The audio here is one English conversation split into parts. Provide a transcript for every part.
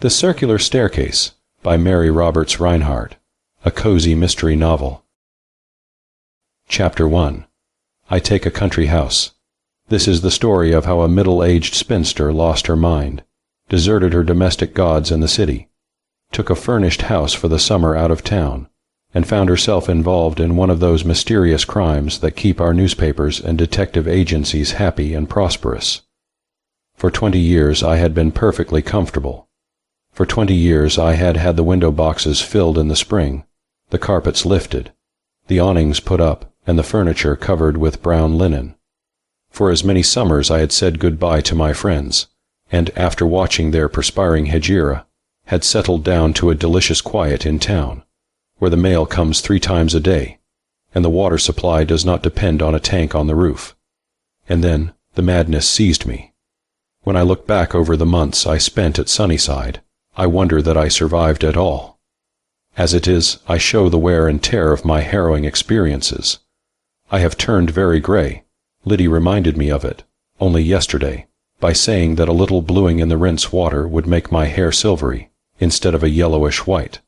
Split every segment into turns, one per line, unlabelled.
The Circular Staircase by Mary Roberts Rinehart, a cozy mystery novel. Chapter 1. I Take a Country House. This is the story of how a middle-aged spinster lost her mind, deserted her domestic gods in the city, took a furnished house for the summer out of town, and found herself involved in one of those mysterious crimes that keep our newspapers and detective agencies happy and prosperous. For 20 years I had been perfectly comfortable. For 20 years I had had the window boxes filled in the spring, the carpets lifted, the awnings put up, and the furniture covered with brown linen. For as many summers I had said goodbye to my friends, and after watching their perspiring hegira, had settled down to a delicious quiet in town, where the mail comes 3 times a day, and the water supply does not depend on a tank on the roof. And then the madness seized me. When I look back over the months I spent at Sunnyside, I wonder that I survived at all. As it is, I show the wear and tear of my harrowing experiences. I have turned very gray. Liddy reminded me of it, only yesterday, by saying that a little bluing in the rinse water would make my hair silvery, instead of a yellowish white.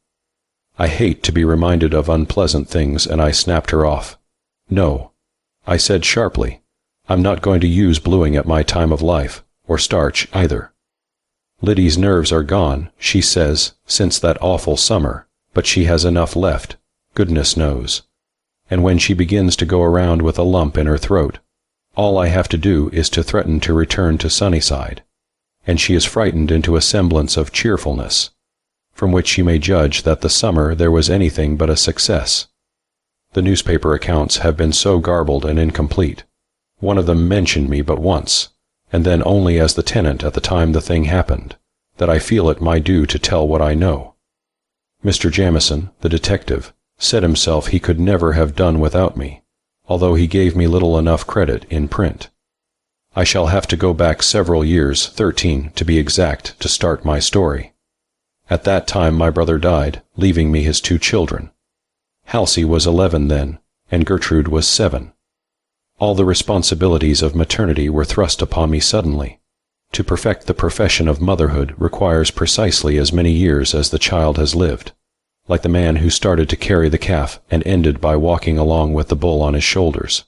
I hate to be reminded of unpleasant things, and I snapped her off. No, I said sharply, I'm not going to use bluing at my time of life, or starch either. Liddy's nerves are gone, she says, since that awful summer, but she has enough left, goodness knows. And when she begins to go around with a lump in her throat, all I have to do is to threaten to return to Sunnyside, and she is frightened into a semblance of cheerfulness, from which you may judge that the summer there was anything but a success. The newspaper accounts have been so garbled and incomplete. One of them mentioned me but once, and then only as the tenant at the time the thing happened, that I feel it my due to tell what I know. Mr. Jamieson, the detective, said himself he could never have done without me, although he gave me little enough credit in print. I shall have to go back several years, 13 to be exact, to start my story. At that time my brother died, leaving me his 2 children. Halsey was 11 then, and Gertrude was 7. All the responsibilities of maternity were thrust upon me suddenly. To perfect the profession of motherhood requires precisely as many years as the child has lived, like the man who started to carry the calf and ended by walking along with the bull on his shoulders.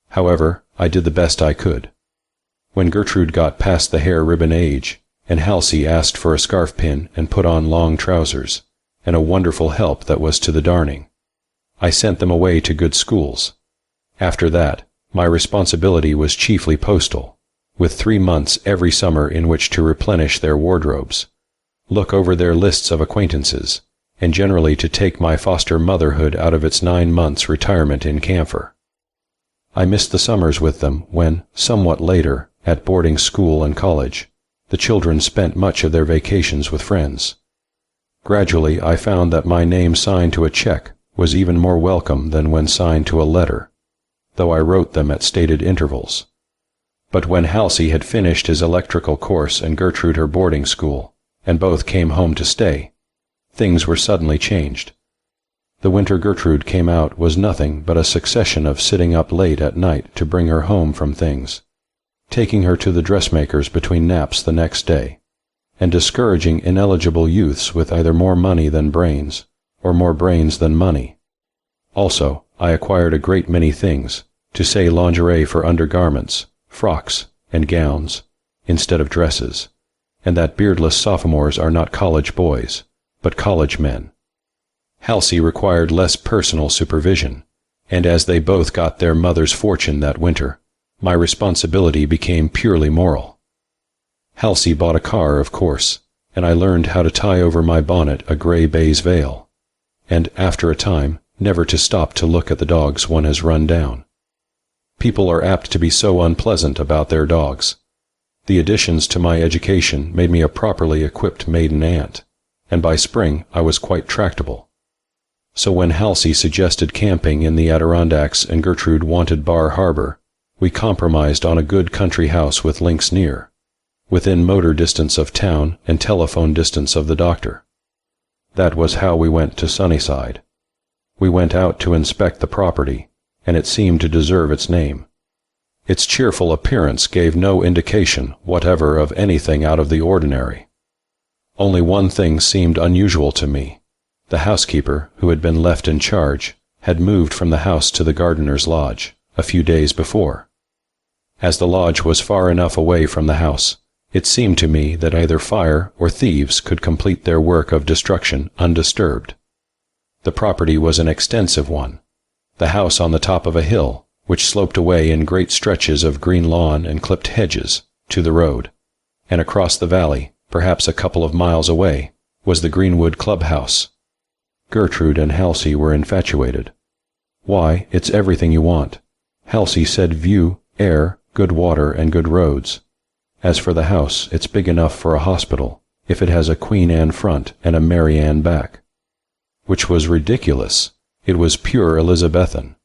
However, I did the best I could. When Gertrude got past the hair ribbon age, and Halsey asked for a scarf pin and put on long trousers, and a wonderful help that was to the darning, I sent them away to good schools. After that, my responsibility was chiefly postal, with 3 months every summer in which to replenish their wardrobes, look over their lists of acquaintances, and generally to take my foster motherhood out of its 9 months' retirement in camphor. I missed the summers with them when, somewhat later, at boarding school and college, the children spent much of their vacations with friends. Gradually I found that my name signed to a check was even more welcome than when signed to a letter, though I wrote them at stated intervals. But when Halsey had finished his electrical course and Gertrude her boarding school, and both came home to stay, things were suddenly changed. The winter Gertrude came out was nothing but a succession of sitting up late at night to bring her home from things, taking her to the dressmaker's between naps the next day, and discouraging ineligible youths with either more money than brains, or more brains than money. Also, I acquired a great many things, to say lingerie for undergarments, frocks, and gowns, instead of dresses, and that beardless sophomores are not college boys, but college men. Halsey required less personal supervision, and as they both got their mother's fortune that winter, my responsibility became purely moral. Halsey bought a car, of course, and I learned how to tie over my bonnet a gray baize veil, and, after a time, never to stop to look at the dogs one has run down. People are apt to be so unpleasant about their dogs. The additions to my education made me a properly equipped maiden aunt, and by spring I was quite tractable. So when Halsey suggested camping in the Adirondacks and Gertrude wanted Bar Harbor, we compromised on a good country house with links near, within motor distance of town and telephone distance of the doctor. That was how we went to Sunnyside. We went out to inspect the property, and it seemed to deserve its name. Its cheerful appearance gave no indication whatever of anything out of the ordinary. Only one thing seemed unusual to me. The housekeeper, who had been left in charge, had moved from the house to the gardener's lodge a few days before. As the lodge was far enough away from the house, it seemed to me that either fire or thieves could complete their work of destruction undisturbed. The property was an extensive one, the house on the top of a hill, which sloped away in great stretches of green lawn and clipped hedges to the road, and across the valley, perhaps a couple of miles away, was the Greenwood clubhouse. Gertrude and Halsey were infatuated. Why, it's everything you want. Halsey said view, air, good water, and good roads. As for the house, it's big enough for a hospital, if it has a Queen Anne front and a Mary Anne back. Which was ridiculous. It was pure Elizabethan.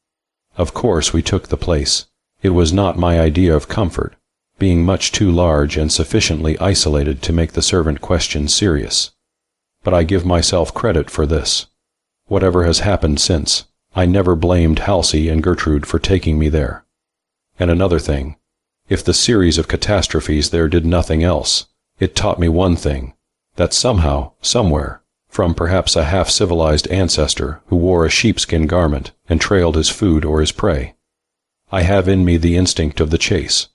Of course we took the place. It was not my idea of comfort, being much too large and sufficiently isolated to make the servant question serious. But I give myself credit for this. Whatever has happened since, I never blamed Halsey and Gertrude for taking me there. And another thing, if the series of catastrophes there did nothing else, it taught me one thing, that somehow, somewhere, from perhaps a half-civilized ancestor who wore a sheepskin garment and trailed his food or his prey, I have in me the instinct of the chase.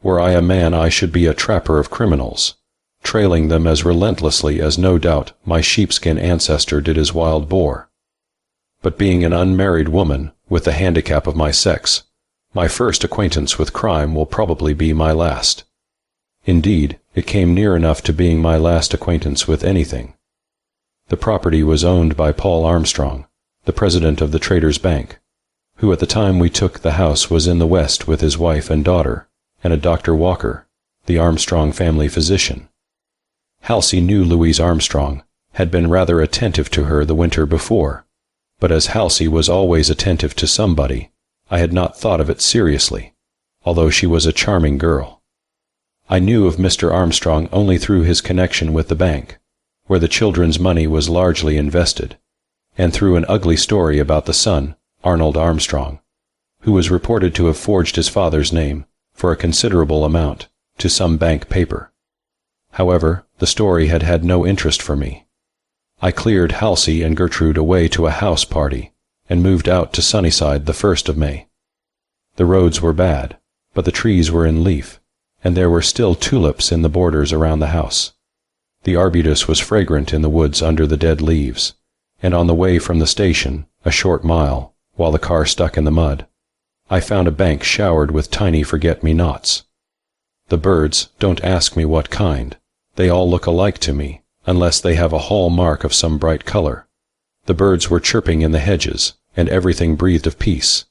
Were I a man, I should be a trapper of criminals, trailing them as relentlessly as no doubt my sheepskin ancestor did his wild boar. But being an unmarried woman, with the handicap of my sex, my first acquaintance with crime will probably be my last. Indeed, it came near enough to being my last acquaintance with anything. The property was owned by Paul Armstrong, the president of the Traders' Bank, who at the time we took the house was in the West with his wife and daughter, and a Dr. Walker, the Armstrong family physician. Halsey knew Louise Armstrong, had been rather attentive to her the winter before, but as Halsey was always attentive to somebody, I had not thought of it seriously, although she was a charming girl. I knew of Mr. Armstrong only through his connection with the bank, where the children's money was largely invested, and through an ugly story about the son, Arnold Armstrong, who was reported to have forged his father's name, for a considerable amount, to some bank paper. However, the story had had no interest for me. I cleared Halsey and Gertrude away to a house party, and moved out to Sunnyside the 1st of May. The roads were bad, but the trees were in leaf, and there were still tulips in the borders around the house. The arbutus was fragrant in the woods under the dead leaves, and on the way from the station, a short mile, while the car stuck in the mud, I found a bank showered with tiny forget-me-nots. The birds, don't ask me what kind. They all look alike to me, unless they have a hall mark of some bright color. The birds were chirping in the hedges, and everything breathed of peace.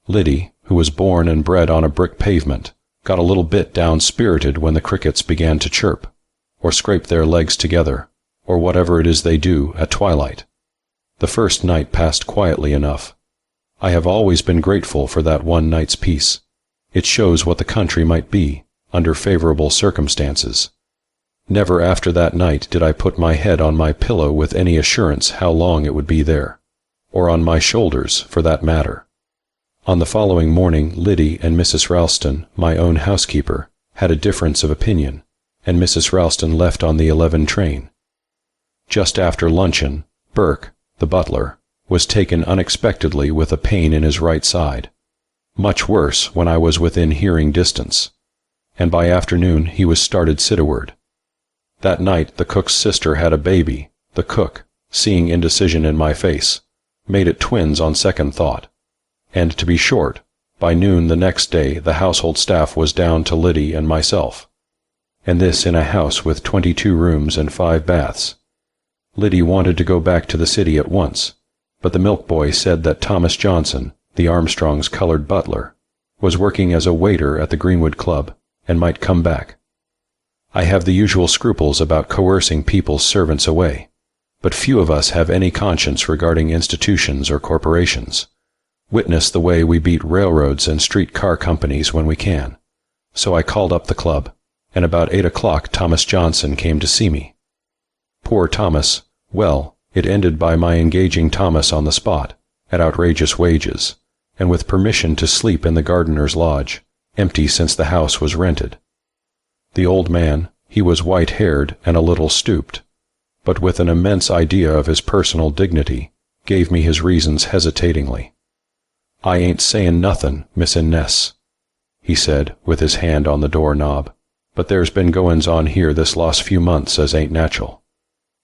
Liddy, who was born and bred on a brick pavement, got a little bit down-spirited when the crickets began to chirp, or scrape their legs together, or whatever it is they do at twilight. The first night passed quietly enough. I have always been grateful for that one night's peace. It shows what the country might be, under favorable circumstances. Never after that night did I put my head on my pillow with any assurance how long it would be there, or on my shoulders, for that matter. On the following morning, Liddy and Mrs. Ralston, my own housekeeper, had a difference of opinion, and Mrs. Ralston left on the 11 train. Just after luncheon, Burke, the butler, was taken unexpectedly with a pain in his right side, much worse when I was within hearing distance, and by afternoon he was started cityward. That night the cook's sister had a baby. The cook, seeing indecision in my face, made it twins on second thought, and to be short, by noon the next day the household staff was down to Liddy and myself, and this in a house with 22 rooms and 5 baths. Liddy wanted to go back to the city at once, but the milk boy said that Thomas Johnson, the Armstrongs' colored butler, was working as a waiter at the Greenwood Club, and might come back. I have the usual scruples about coercing people's servants away, but few of us have any conscience regarding institutions or corporations. Witness the way we beat railroads and street car companies when we can. So I called up the club, and about 8 o'clock Thomas Johnson came to see me. Poor Thomas, well, it ended by my engaging Thomas on the spot, at outrageous wages, and with permission to sleep in the gardener's lodge, empty since the house was rented. The old man, He was white-haired and a little stooped, but with an immense idea of his personal dignity, gave me his reasons hesitatingly. "I ain't sayin' nothin', Miss Innes," he said, with his hand on the door-knob, "but there's been goin's on here this last few months as ain't natural.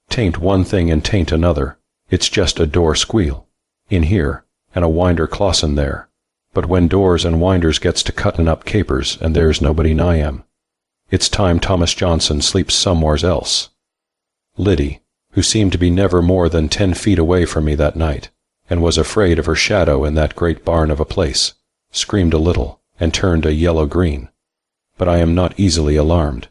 'Tain't one thing and 'tain't another, it's just a door squeal, in here, and a winder clossin' there, but when doors and winders gets to cuttin' up capers and there's nobody nigh 'em, it's time Thomas Johnson sleeps somewheres else." Liddy, who seemed to be never more than 10 feet away from me that night, and was afraid of her shadow in that great barn of a place, screamed a little and turned a yellow-green. But I am not easily alarmed.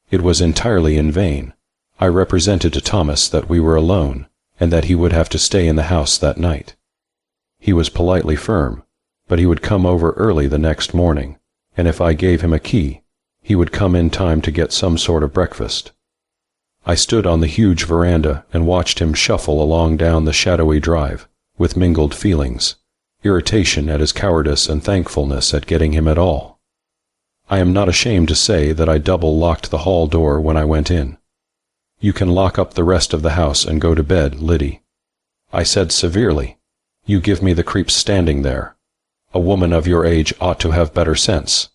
It was entirely in vain. I represented to Thomas that we were alone, and that he would have to stay in the house that night. He was politely firm, but he would come over early the next morning, and if I gave him a key, he would come in time to get some sort of breakfast. I stood on the huge veranda and watched him shuffle along down the shadowy drive, with mingled feelings, irritation at his cowardice and thankfulness at getting him at all. I am not ashamed to say that I double-locked the hall door when I went in. "You can lock up the rest of the house and go to bed, Liddy," I said severely. "You give me the creeps standing there. A woman of your age ought to have better sense."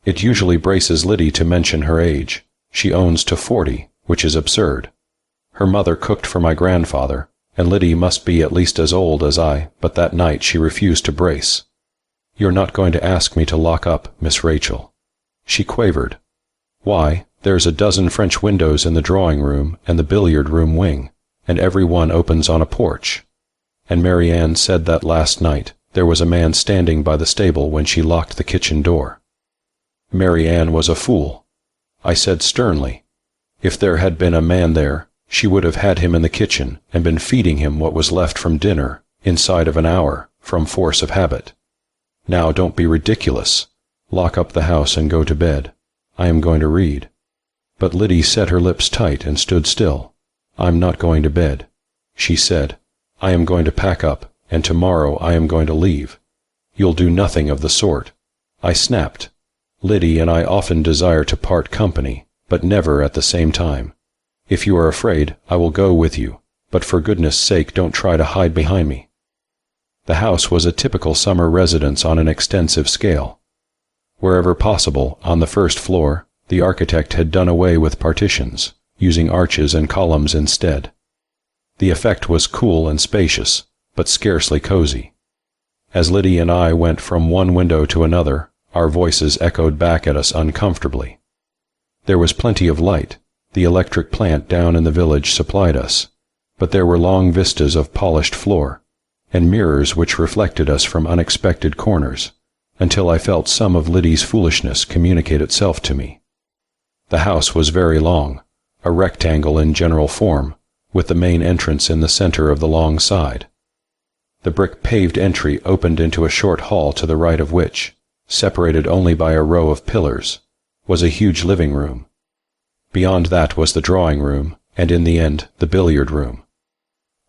It usually braces Liddy to mention her age. She owns to 40, which is absurd. Her mother cooked for my grandfather, and Liddy must be at least as old as I, but that night she refused to brace. "You're not going to ask me to lock up, Miss Rachel," she quavered. "Why, there's a dozen French windows in the drawing-room and the billiard-room wing, and every one opens on a porch. And Mary Ann said that last night there was a man standing by the stable when she locked the kitchen door." Mary Ann was a fool, I said sternly. If there had been a man there, she would have had him in the kitchen and been feeding him what was left from dinner inside of an hour, from force of habit. "Now don't be ridiculous. Lock up the house and go to bed. I am going to read." But Liddy set her lips tight and stood still. "I'm not going to bed," she said. "I am going to pack up, and tomorrow I am going to leave." "You'll do nothing of the sort," I snapped. "Liddy and I often desire to part company, but never at the same time. If you are afraid, I will go with you, but for goodness' sake don't try to hide behind me." The house was a typical summer residence on an extensive scale. Wherever possible, on the first floor, the architect had done away with partitions, using arches and columns instead. The effect was cool and spacious, but scarcely cozy. As Liddy and I went from one window to another, our voices echoed back at us uncomfortably. There was plenty of light. The electric plant down in the village supplied us, but there were long vistas of polished floor, and mirrors which reflected us from unexpected corners, until I felt some of Liddy's foolishness communicate itself to me. The house was very long, a rectangle in general form, with the main entrance in the center of the long side. The brick-paved entry opened into a short hall to the right of which, separated only by a row of pillars, was a huge living room. Beyond that was the drawing-room, and in the end the billiard-room.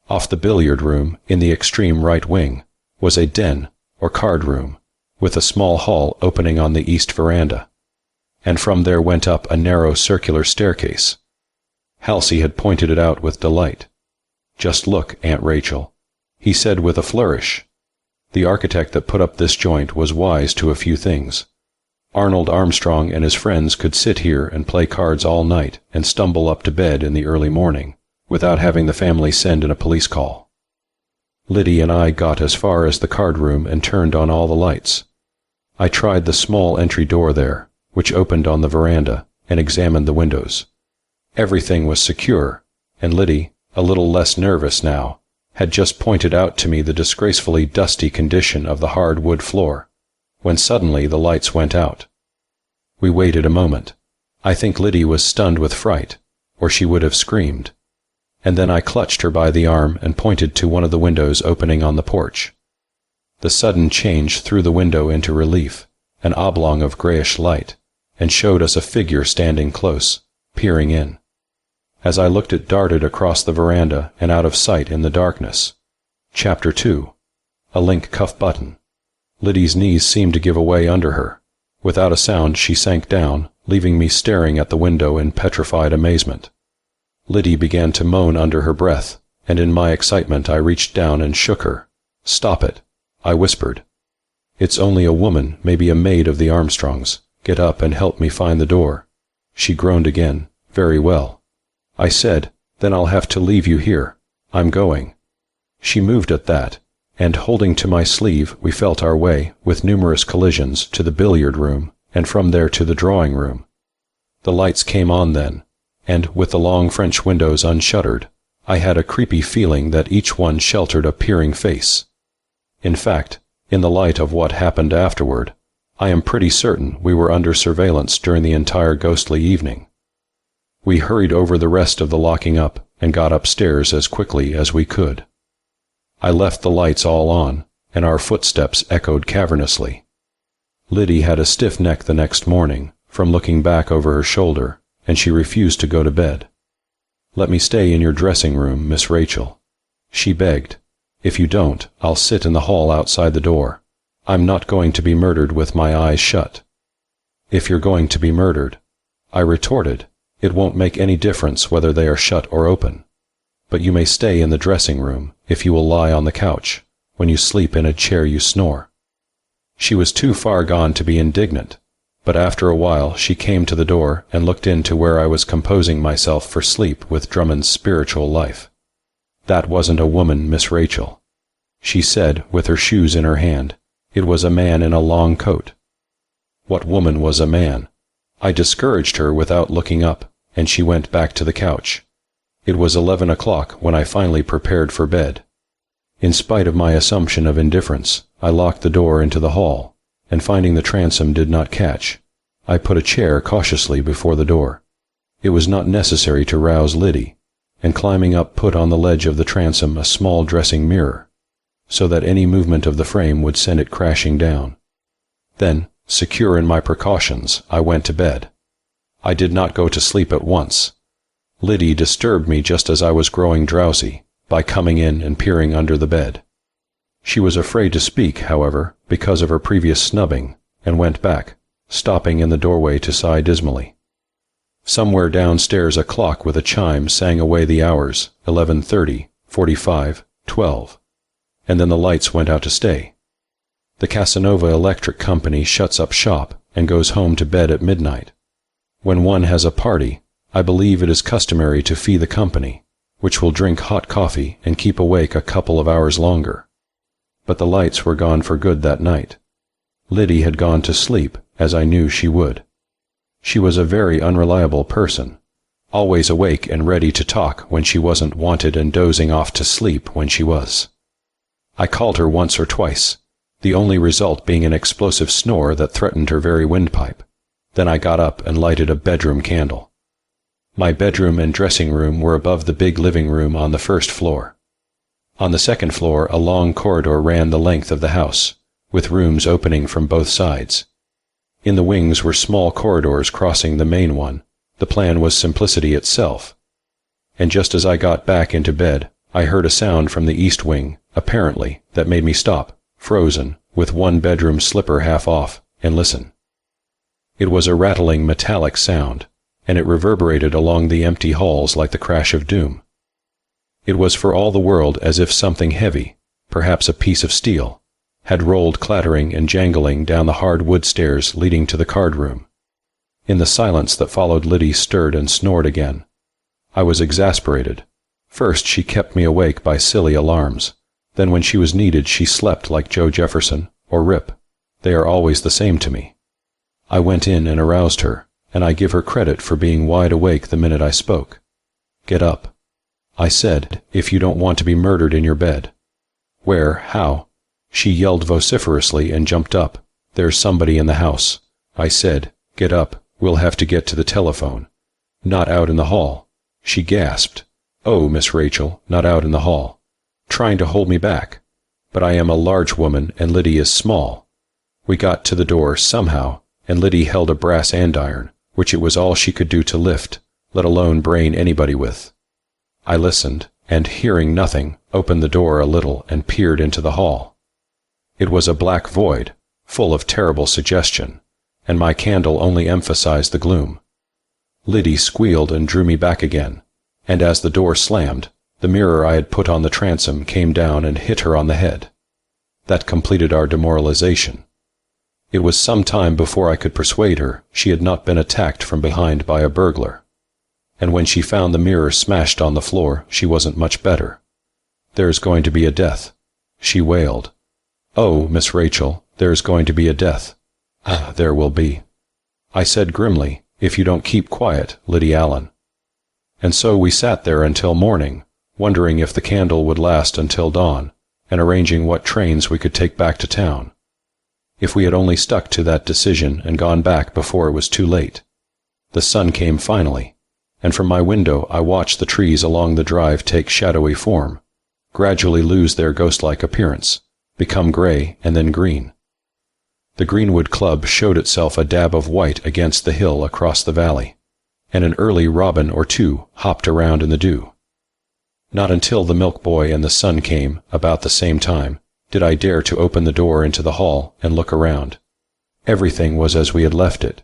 Off the billiard-room, in the extreme right wing, was a den, or card-room, with a small hall opening on the east veranda, and from there went up a narrow circular staircase. Halsey had pointed it out with delight. "Just look, Aunt Rachel," he said with a flourish. The architect that put up this joint was wise to a few things. Arnold Armstrong and his friends could sit here and play cards all night and stumble up to bed in the early morning, without having the family send in a police call. Liddy and I got as far as the card-room and turned on all the lights. I tried the small entry door there, which opened on the veranda, and examined the windows. Everything was secure, and Liddy, a little less nervous now, had just pointed out to me the disgracefully dusty condition of the hard wood floor, when suddenly the lights went out. We waited a moment. I think Liddy was stunned with fright, or she would have screamed. And then I clutched her by the arm and pointed to one of the windows opening on the porch. The sudden change threw the window into relief, an oblong of grayish light, and showed us a figure standing close, peering in. As I looked, it darted across the veranda and out of sight in the darkness. Chapter 2. A link cuff button. Liddy's knees seemed to give away under her. Without a sound she sank down, leaving me staring at the window in petrified amazement. Liddy began to moan under her breath, and in my excitement I reached down and shook her. "Stop it," I whispered. "It's only a woman, maybe a maid of the Armstrongs. Get up and help me find the door." She groaned again. "Very well." I said, "Then I'll have to leave you here. I'm going." She moved at that, and holding to my sleeve we felt our way, with numerous collisions, to the billiard room, and from there to the drawing room. The lights came on then, and, with the long French windows unshuttered, I had a creepy feeling that each one sheltered a peering face. In fact, in the light of what happened afterward, I am pretty certain we were under surveillance during the entire ghostly evening. We hurried over the rest of the locking up and got upstairs as quickly as we could. I left the lights all on, and our footsteps echoed cavernously. Liddy had a stiff neck the next morning, from looking back over her shoulder, and she refused to go to bed. "Let me stay in your dressing room, Miss Rachel," she begged. "If you don't, I'll sit in the hall outside the door. I'm not going to be murdered with my eyes shut." "If you're going to be murdered," I retorted, "it won't make any difference whether they are shut or open. But you may stay in the dressing room if you will lie on the couch. When you sleep in a chair you snore." She was too far gone to be indignant, but after a while she came to the door and looked into where I was composing myself for sleep with Drummond's spiritual life. "That wasn't a woman, Miss Rachel," she said, with her shoes in her hand. "It was a man in a long coat." What woman was a man? I discouraged her without looking up, and she went back to the couch. It was 11 o'clock when I finally prepared for bed. In spite of my assumption of indifference, I locked the door into the hall, and finding the transom did not catch, I put a chair cautiously before the door. It was not necessary to rouse Liddy, and climbing up put on the ledge of the transom a small dressing mirror, so that any movement of the frame would send it crashing down. Then, secure in my precautions, I went to bed. I did not go to sleep at once. Liddy disturbed me just as I was growing drowsy, by coming in and peering under the bed. She was afraid to speak, however, because of her previous snubbing, and went back, stopping in the doorway to sigh dismally. Somewhere downstairs a clock with a chime sang away the hours, 11:30, 45, 12, and then the lights went out to stay. The Casanova Electric Company shuts up shop and goes home to bed at midnight. When one has a party, I believe it is customary to fee the company, which will drink hot coffee and keep awake a couple of hours longer. But the lights were gone for good that night. Liddy had gone to sleep, as I knew she would. She was a very unreliable person, always awake and ready to talk when she wasn't wanted and dozing off to sleep when she was. I called her once or twice, the only result being an explosive snore that threatened her very windpipe. Then I got up and lighted a bedroom candle. My bedroom and dressing room were above the big living room on the first floor. On the second floor a long corridor ran the length of the house, with rooms opening from both sides. In the wings were small corridors crossing the main one. The plan was simplicity itself. And just as I got back into bed, I heard a sound from the east wing, apparently, that made me stop, frozen, with one bedroom slipper half off, and listen. It was a rattling metallic sound, and it reverberated along the empty halls like the crash of doom. It was for all the world as if something heavy, perhaps a piece of steel, had rolled clattering and jangling down the hard wood stairs leading to the card room. In the silence that followed, Liddy stirred and snored again. I was exasperated. First she kept me awake by silly alarms. Then when she was needed she slept like Joe Jefferson or Rip. They are always the same to me. I went in and aroused her, and I give her credit for being wide awake the minute I spoke. "Get up," I said, "if you don't want to be murdered in your bed." "Where? How?" She yelled vociferously and jumped up. "There's somebody in the house." I said, "Get up, we'll have to get to the telephone." "Not out in the hall." She gasped. "Oh, Miss Rachel, not out in the hall." Trying to hold me back. But I am a large woman and Liddy is small. We got to the door somehow, and Liddy held a brass andiron, which it was all she could do to lift, let alone brain anybody with. I listened, and hearing nothing, opened the door a little and peered into the hall. It was a black void, full of terrible suggestion, and my candle only emphasized the gloom. Liddy squealed and drew me back again, and as the door slammed, the mirror I had put on the transom came down and hit her on the head. That completed our demoralization. It was some time before I could persuade her she had not been attacked from behind by a burglar. And when she found the mirror smashed on the floor, she wasn't much better. "There's going to be a death," she wailed. "Oh, Miss Rachel, there's going to be a death." "Ah, there will be," I said grimly, "if you don't keep quiet, Liddy Allen." And so we sat there until morning, wondering if the candle would last until dawn, and arranging what trains we could take back to town. If we had only stuck to that decision and gone back before it was too late. The sun came finally, and from my window I watched the trees along the drive take shadowy form, gradually lose their ghost-like appearance, become gray and then green. The Greenwood Club showed itself a dab of white against the hill across the valley, and an early robin or two hopped around in the dew. Not until the milk boy and the sun came, about the same time, did I dare to open the door into the hall and look around. Everything was as we had left it.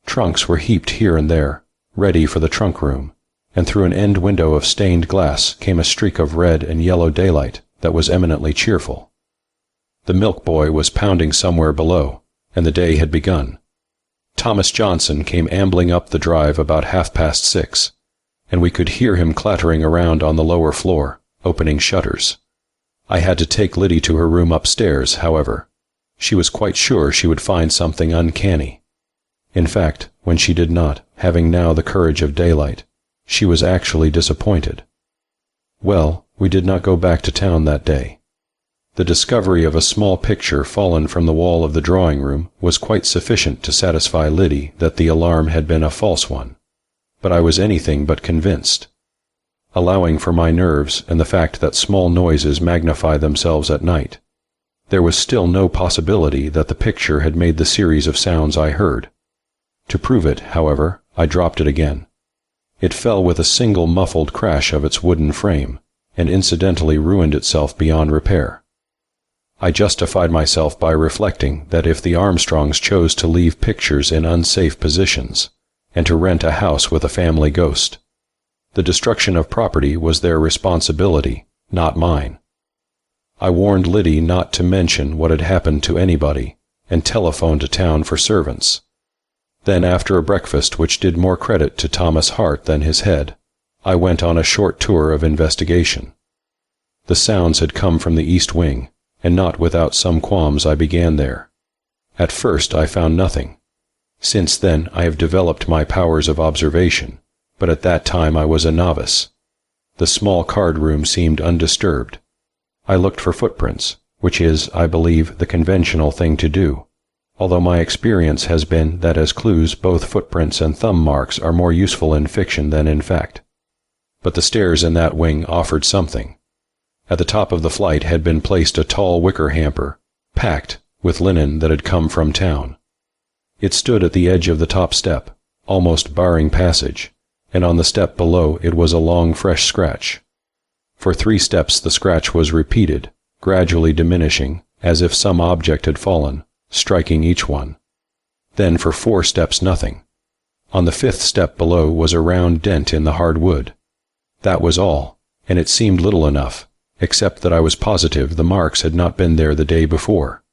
Trunks were heaped here and there, ready for the trunk room, and through an end window of stained glass came a streak of red and yellow daylight that was eminently cheerful. The milk boy was pounding somewhere below, and the day had begun. Thomas Johnson came ambling up the drive about 6:30, and we could hear him clattering around on the lower floor, opening shutters. I had to take Liddy to her room upstairs, however. She was quite sure she would find something uncanny. In fact, when she did not, having now the courage of daylight, she was actually disappointed. Well, we did not go back to town that day. The discovery of a small picture fallen from the wall of the drawing-room was quite sufficient to satisfy Liddy that the alarm had been a false one, but I was anything but convinced. Allowing for my nerves and the fact that small noises magnify themselves at night, there was still no possibility that the picture had made the series of sounds I heard. To prove it, however, I dropped it again. It fell with a single muffled crash of its wooden frame, and incidentally ruined itself beyond repair. I justified myself by reflecting that if the Armstrongs chose to leave pictures in unsafe positions, and to rent a house with a family ghost, the destruction of property was their responsibility, not mine. I warned Liddy not to mention what had happened to anybody, and telephoned to town for servants. Then, after a breakfast which did more credit to Thomas' heart than his head, I went on a short tour of investigation. The sounds had come from the east wing, and not without some qualms I began there. At first I found nothing. Since then I have developed my powers of observation, but at that time I was a novice. The small card room seemed undisturbed. I looked for footprints, which is, I believe, the conventional thing to do, although my experience has been that as clues both footprints and thumb marks are more useful in fiction than in fact. But the stairs in that wing offered something. At the top of the flight had been placed a tall wicker hamper, packed with linen that had come from town. It stood at the edge of the top step, almost barring passage, and on the step below it was a long fresh scratch. For 3 steps the scratch was repeated, gradually diminishing, as if some object had fallen, striking each one. Then for 4 steps nothing. On the 5th step below was a round dent in the hard wood. That was all, and it seemed little enough, except that I was positive the marks had not been there the day before.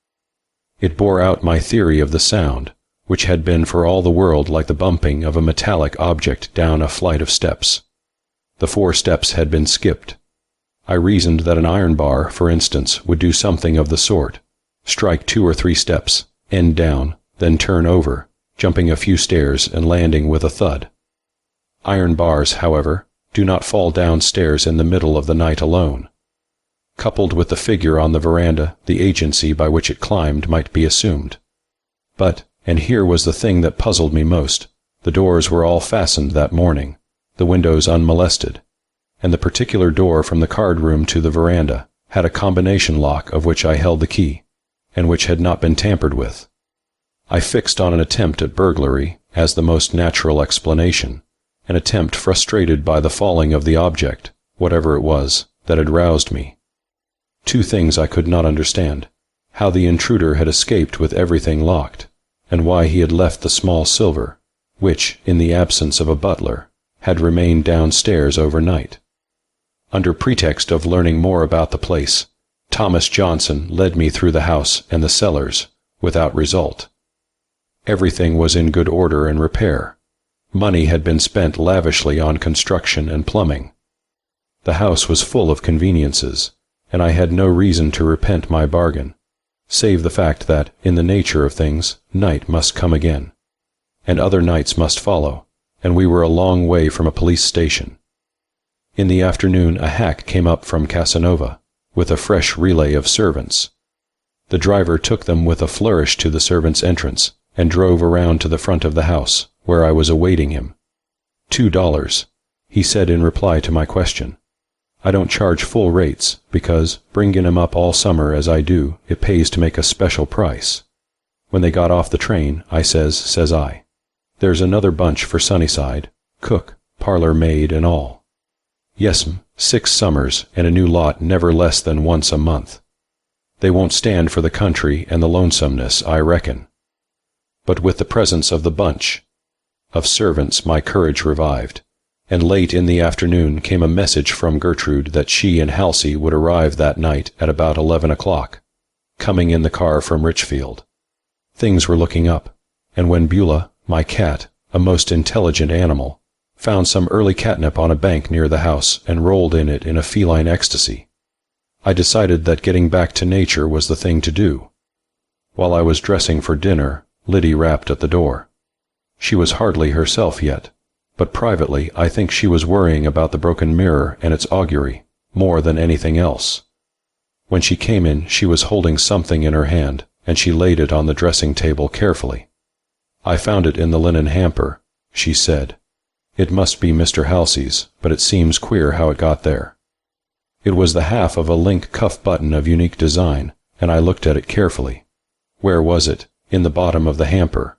It bore out my theory of the sound, which had been for all the world like the bumping of a metallic object down a flight of steps. The 4 steps had been skipped. I reasoned that an iron bar, for instance, would do something of the sort, strike 2 or 3 steps, end down, then turn over, jumping a few stairs and landing with a thud. Iron bars, however, do not fall downstairs in the middle of the night alone. Coupled with the figure on the veranda, the agency by which it climbed might be assumed. But, and here was the thing that puzzled me most, the doors were all fastened that morning, the windows unmolested, and the particular door from the card room to the veranda had a combination lock of which I held the key, and which had not been tampered with. I fixed on an attempt at burglary as the most natural explanation, an attempt frustrated by the falling of the object, whatever it was, that had roused me. 2 things I could not understand: how the intruder had escaped with everything locked, and why he had left the small silver, which, in the absence of a butler, had remained downstairs overnight. Under pretext of learning more about the place, Thomas Johnson led me through the house and the cellars, without result. Everything was in good order and repair. Money had been spent lavishly on construction and plumbing. The house was full of conveniences, and I had no reason to repent my bargain, save the fact that, in the nature of things, night must come again, and other nights must follow, and we were a long way from a police station. In the afternoon a hack came up from Casanova, with a fresh relay of servants. The driver took them with a flourish to the servants' entrance, and drove around to the front of the house, where I was awaiting him. $2, he said in reply to my question. I don't charge full rates, because, bringing 'em up all summer as I do, it pays to make a special price. When they got off the train, says I, there's another bunch for Sunnyside, cook, parlor maid, and all. Yes'm, 6 summers, and a new lot never less than once a month. They won't stand for the country and the lonesomeness, I reckon. But with the presence of the bunch of servants my courage revived, and late in the afternoon came a message from Gertrude that she and Halsey would arrive that night at about 11 o'clock, coming in the car from Richfield. Things were looking up, and when Beulah, my cat, a most intelligent animal, found some early catnip on a bank near the house and rolled in it in a feline ecstasy, I decided that getting back to nature was the thing to do. While I was dressing for dinner, Liddy rapped at the door. She was hardly herself yet, but privately I think she was worrying about the broken mirror and its augury more than anything else. When she came in, she was holding something in her hand, and she laid it on the dressing table carefully. I found it in the linen hamper, she said. It must be Mr. Halsey's, but it seems queer how it got there. It was the half of a link cuff button of unique design, and I looked at it carefully. Where was it? In the bottom of the hamper.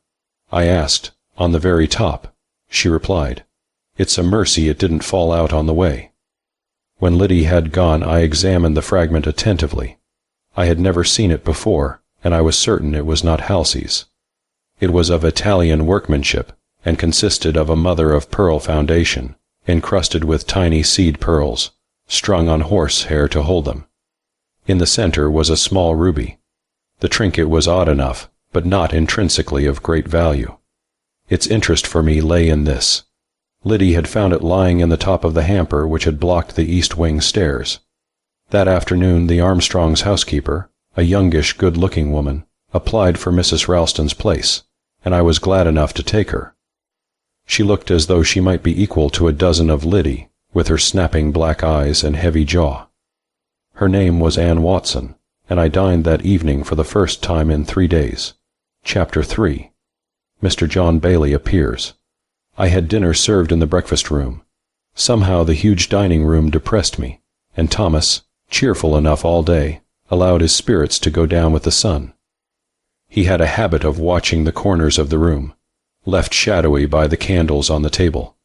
I asked. On the very top. She replied. It's a mercy it didn't fall out on the way. When Liddy had gone, I examined the fragment attentively. I had never seen it before, and I was certain it was not Halsey's. It was of Italian workmanship, and consisted of a mother-of-pearl foundation, encrusted with tiny seed pearls, strung on horse hair to hold them. In the center was a small ruby. The trinket was odd enough, but not intrinsically of great value. Its interest for me lay in this. Liddy had found it lying in the top of the hamper which had blocked the east wing stairs. That afternoon the Armstrongs' housekeeper, a youngish, good-looking woman, applied for Mrs. Ralston's place, and I was glad enough to take her. She looked as though she might be equal to a dozen of Liddy, with her snapping black eyes and heavy jaw. Her name was Ann Watson, and I dined that evening for the first time in 3 days. Chapter 3. Mr. John Bailey appears. I had dinner served in the breakfast room. Somehow the huge dining room depressed me, and Thomas, cheerful enough all day, allowed his spirits to go down with the sun. He had a habit of watching the corners of the room, left shadowy by the candles on the table,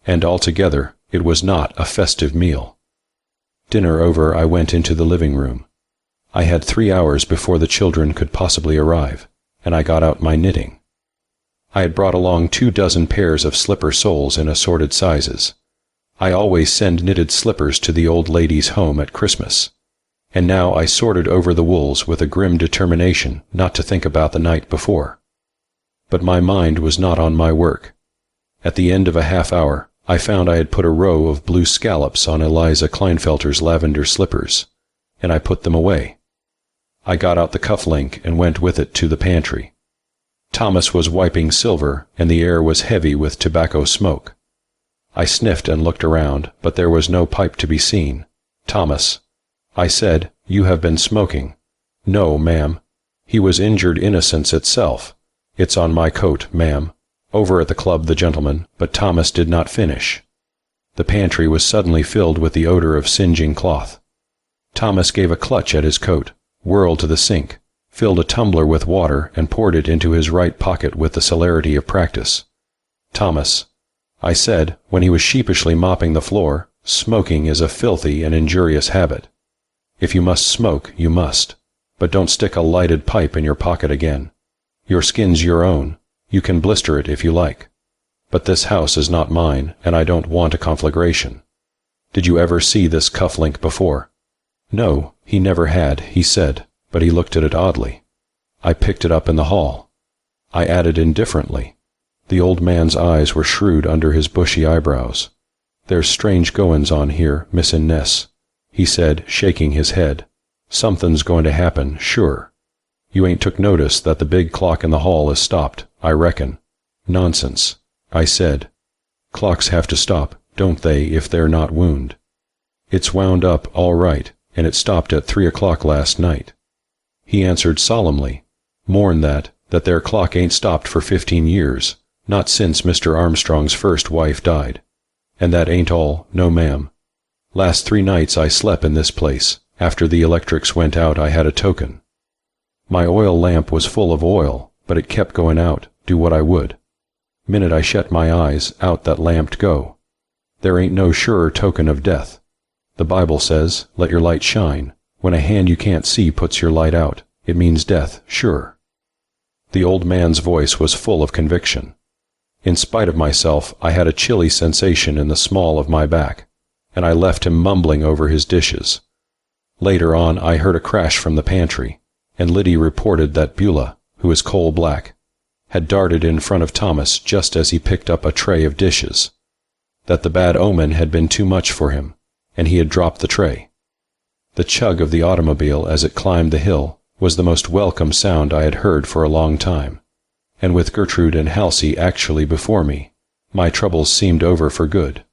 and altogether it was not a festive meal. Dinner over, I went into the living room. I had 3 hours before the children could possibly arrive, and I got out my knitting. I had brought along 24 pairs of slipper soles in assorted sizes. I always send knitted slippers to the old lady's home at Christmas, and now I sorted over the wools with a grim determination not to think about the night before. But my mind was not on my work. At the end of a half hour, I found I had put a row of blue scallops on Eliza Kleinfelter's lavender slippers, and I put them away. I got out the cuff link and went with it to the pantry. Thomas was wiping silver, and the air was heavy with tobacco smoke. I sniffed and looked around, but there was no pipe to be seen. Thomas, I said, you have been smoking. No, ma'am. He was injured innocence itself. It's on my coat, ma'am. Over at the club, the gentleman, but Thomas did not finish. The pantry was suddenly filled with the odor of singeing cloth. Thomas gave a clutch at his coat, whirled to the sink, filled a tumbler with water, and poured it into his right pocket with the celerity of practice. Thomas, I said, when he was sheepishly mopping the floor, smoking is a filthy and injurious habit. If you must smoke, you must, but don't stick a lighted pipe in your pocket again. Your skin's your own. You can blister it if you like. But this house is not mine, and I don't want a conflagration. Did you ever see this cufflink before? No, he never had, he said, but he looked at it oddly. I picked it up in the hall. I added indifferently. The old man's eyes were shrewd under his bushy eyebrows. There's strange goin's on here, Miss Innes, he said, shaking his head. Something's going to happen, sure. You ain't took notice that the big clock in the hall is stopped, I reckon. Nonsense, I said. Clocks have to stop, don't they, if they're not wound? It's wound up all right, and it stopped at 3 o'clock last night. He answered solemnly, More'n that their clock ain't stopped for 15 years, not since Mr. Armstrong's first wife died. And that ain't all, no ma'am. Last 3 nights I slep in this place. After the electrics went out I had a token. My oil lamp was full of oil, but it kept going out, do what I would. Minute I shut my eyes, out that lamp'd go. There ain't no surer token of death. The Bible says, let your light shine. When a hand you can't see puts your light out, it means death, sure. The old man's voice was full of conviction. In spite of myself, I had a chilly sensation in the small of my back, and I left him mumbling over his dishes. Later on I heard a crash from the pantry, and Liddy reported that Beulah, who is coal-black, had darted in front of Thomas just as he picked up a tray of dishes, that the bad omen had been too much for him, and he had dropped the tray. The chug of the automobile as it climbed the hill was the most welcome sound I had heard for a long time, and with Gertrude and Halsey actually before me, my troubles seemed over for good.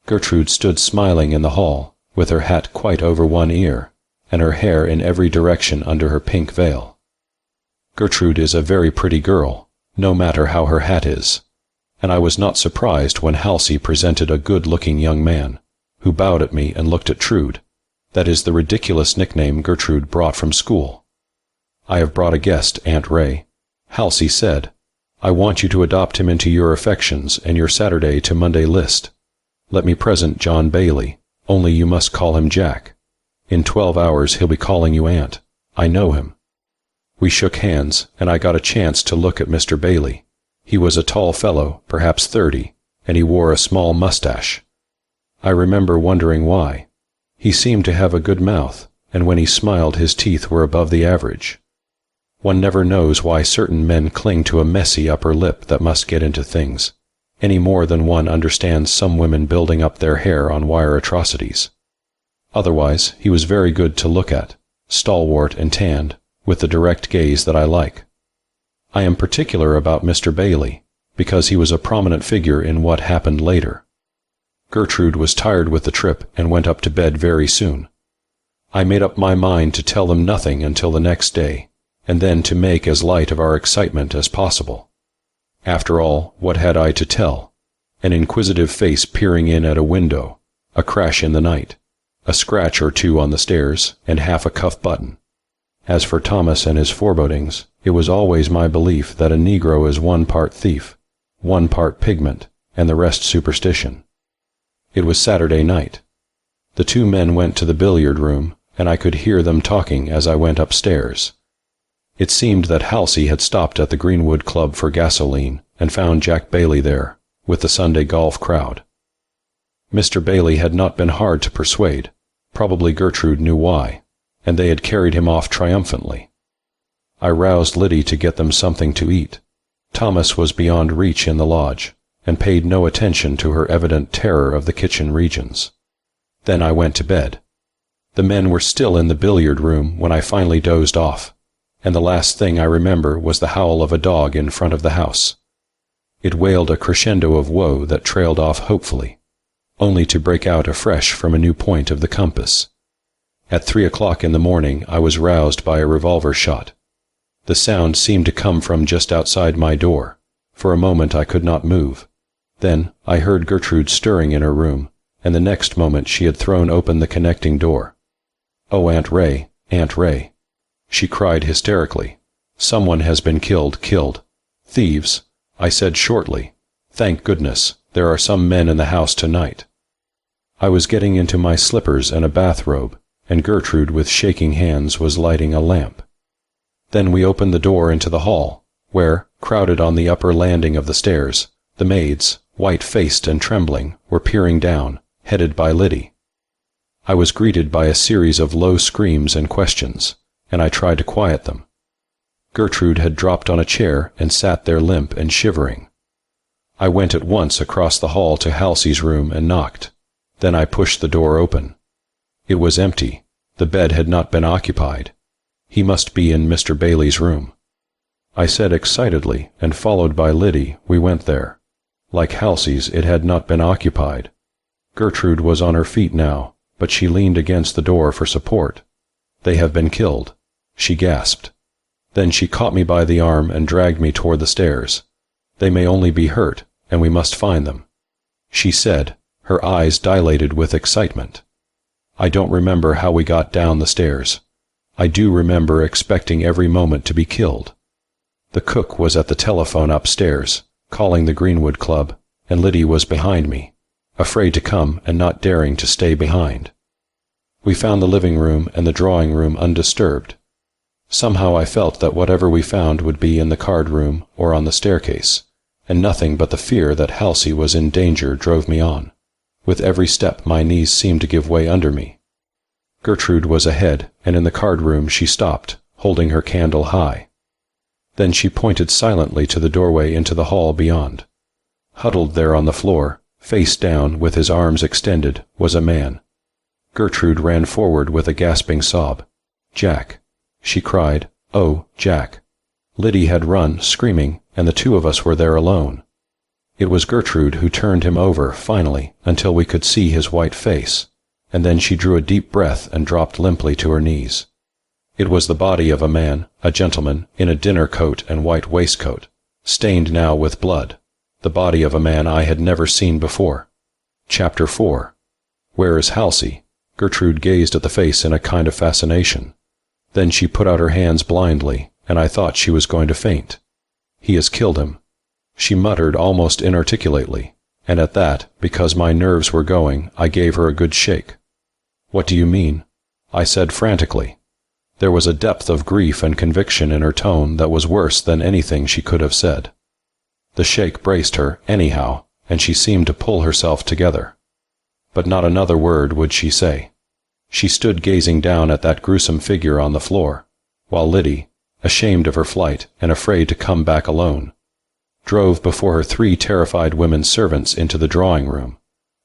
Gertrude stood smiling in the hall, with her hat quite over one ear, and her hair in every direction under her pink veil. Gertrude is a very pretty girl, no matter how her hat is, and I was not surprised when Halsey presented a good-looking young man, who bowed at me and looked at Trude. That is the ridiculous nickname Gertrude brought from school. I have brought a guest, Aunt Ray. Halsey said, I want you to adopt him into your affections and your Saturday to Monday list. Let me present John Bailey, only you must call him Jack. In 12 hours he'll be calling you Aunt. I know him. We shook hands, and I got a chance to look at Mr. Bailey. He was a tall fellow, perhaps 30, and he wore a small mustache. I remember wondering why. He seemed to have a good mouth, and when he smiled his teeth were above the average. One never knows why certain men cling to a messy upper lip that must get into things, any more than one understands some women building up their hair on wire atrocities. Otherwise, he was very good to look at, stalwart and tanned, with the direct gaze that I like. I am particular about Mr. Bailey, because he was a prominent figure in what happened later. Gertrude was tired with the trip and went up to bed very soon. I made up my mind to tell them nothing until the next day, and then to make as light of our excitement as possible. After all, what had I to tell? An inquisitive face peering in at a window, a crash in the night, a scratch or two on the stairs, and half a cuff button. As for Thomas and his forebodings, it was always my belief that a Negro is 1 part thief, 1 part pigment, and the rest superstition. It was Saturday night. The 2 men went to the billiard room, and I could hear them talking as I went upstairs. It seemed that Halsey had stopped at the Greenwood Club for gasoline and found Jack Bailey there, with the Sunday golf crowd. Mr. Bailey had not been hard to persuade. Probably Gertrude knew why, and they had carried him off triumphantly. I roused Liddy to get them something to eat. Thomas was beyond reach in the lodge, and paid no attention to her evident terror of the kitchen regions. Then I went to bed. The men were still in the billiard room when I finally dozed off, and the last thing I remember was the howl of a dog in front of the house. It wailed a crescendo of woe that trailed off hopefully, only to break out afresh from a new point of the compass. At 3 o'clock in the morning I was roused by a revolver shot. The sound seemed to come from just outside my door. For a moment I could not move. Then I heard Gertrude stirring in her room, and the next moment she had thrown open the connecting door. "Oh, Aunt Ray, Aunt Ray," she cried hysterically. "Someone has been killed. Thieves," I said shortly. "Thank goodness, there are some men in the house tonight." I was getting into my slippers and a bathrobe, and Gertrude with shaking hands was lighting a lamp. Then we opened the door into the hall, where, crowded on the upper landing of the stairs, the maids, white-faced and trembling, were peering down, headed by Liddy. I was greeted by a series of low screams and questions, and I tried to quiet them. Gertrude had dropped on a chair and sat there limp and shivering. I went at once across the hall to Halsey's room and knocked. Then I pushed the door open. It was empty. The bed had not been occupied. He must be in Mr. Bailey's room. I said excitedly, and followed by Liddy, we went there. Like Halsey's, it had not been occupied. Gertrude was on her feet now, but she leaned against the door for support. "They have been killed," she gasped. Then she caught me by the arm and dragged me toward the stairs. "They may only be hurt, and we must find them," she said, her eyes dilated with excitement. I don't remember how we got down the stairs. I do remember expecting every moment to be killed. The cook was at the telephone upstairs, calling the Greenwood Club, and Liddy was behind me, afraid to come and not daring to stay behind. We found the living room and the drawing room undisturbed. Somehow I felt that whatever we found would be in the card room or on the staircase, and nothing but the fear that Halsey was in danger drove me on. With every step my knees seemed to give way under me. Gertrude was ahead, and in the card room she stopped, holding her candle high. Then she pointed silently to the doorway into the hall beyond. Huddled there on the floor, face down with his arms extended, was a man. Gertrude ran forward with a gasping sob. "Jack," she cried. "Oh, Jack." Liddy had run, screaming, and the two of us were there alone. It was Gertrude who turned him over, finally, until we could see his white face, and then she drew a deep breath and dropped limply to her knees. It was the body of a man, a gentleman, in a dinner coat and white waistcoat, stained now with blood, the body of a man I had never seen before. Chapter 4. "Where is Halsey?" Gertrude gazed at the face in a kind of fascination. Then she put out her hands blindly, and I thought she was going to faint. "He has killed him," she muttered almost inarticulately, and at that, because my nerves were going, I gave her a good shake. "What do you mean?" I said frantically. There was a depth of grief and conviction in her tone that was worse than anything she could have said. The shake braced her, anyhow, and she seemed to pull herself together. But not another word would she say. She stood gazing down at that gruesome figure on the floor, while Liddy, ashamed of her flight and afraid to come back alone, drove before her 3 terrified women servants into the drawing room,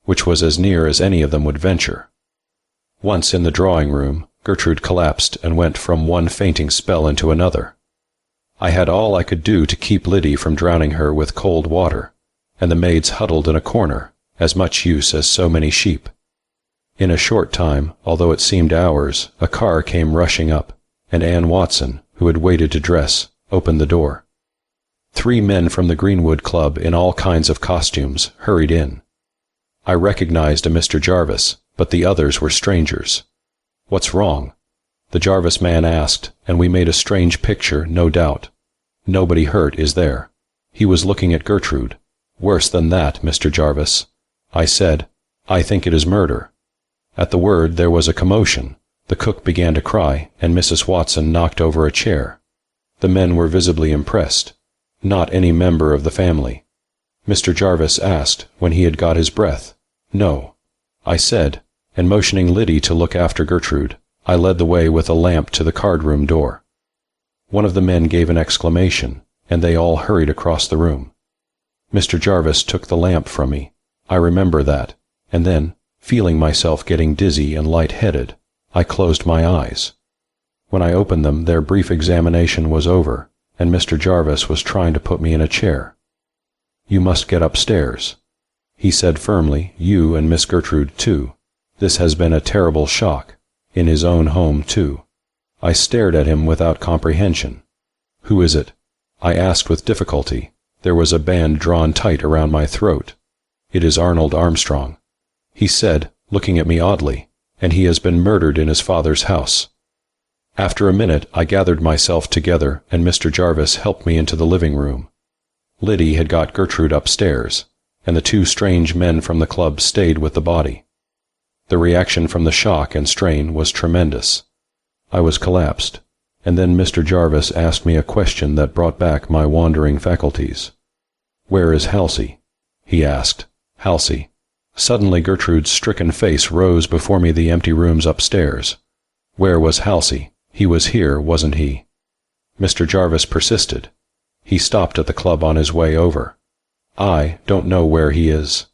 which was as near as any of them would venture. Once in the drawing room, Gertrude collapsed and went from one fainting spell into another. I had all I could do to keep Liddy from drowning her with cold water, and the maids huddled in a corner, as much use as so many sheep. In a short time, although it seemed hours, a car came rushing up, and Anne Watson, who had waited to dress, opened the door. 3 men from the Greenwood Club in all kinds of costumes hurried in. I recognized a Mr. Jarvis, but the others were strangers. "What's wrong?" the Jarvis man asked, and we made a strange picture, no doubt. "Nobody hurt, is there?" He was looking at Gertrude. "Worse than that, Mr. Jarvis," I said. "I think it is murder." At the word there was a commotion. The cook began to cry, and Mrs. Watson knocked over a chair. The men were visibly impressed. Not any member of the family. Mr. Jarvis asked, when he had got his breath. "No," I said, and motioning Liddy to look after Gertrude, I led the way with a lamp to the card-room door. One of the men gave an exclamation, and they all hurried across the room. Mr. Jarvis took the lamp from me. I remember that, and then, feeling myself getting dizzy and light-headed, I closed my eyes. When I opened them, their brief examination was over, and Mr. Jarvis was trying to put me in a chair. "You must get upstairs," he said firmly. "You and Miss Gertrude, too. This has been a terrible shock. In his own home, too." I stared at him without comprehension. "Who is it?" I asked with difficulty. There was a band drawn tight around my throat. "It is Arnold Armstrong," he said, looking at me oddly, "and he has been murdered in his father's house." After a minute I gathered myself together, and Mr. Jarvis helped me into the living room. Liddy had got Gertrude upstairs, and the 2 strange men from the club stayed with the body. The reaction from the shock and strain was tremendous. I was collapsed. and then Mr. Jarvis asked me a question that brought back my wandering faculties. "Where is Halsey?" he asked. Halsey. Suddenly Gertrude's stricken face rose before me the empty rooms upstairs. Where was Halsey? He was here, wasn't he? Mr. Jarvis persisted. He stopped at the club on his way over. "I don't know where he is,"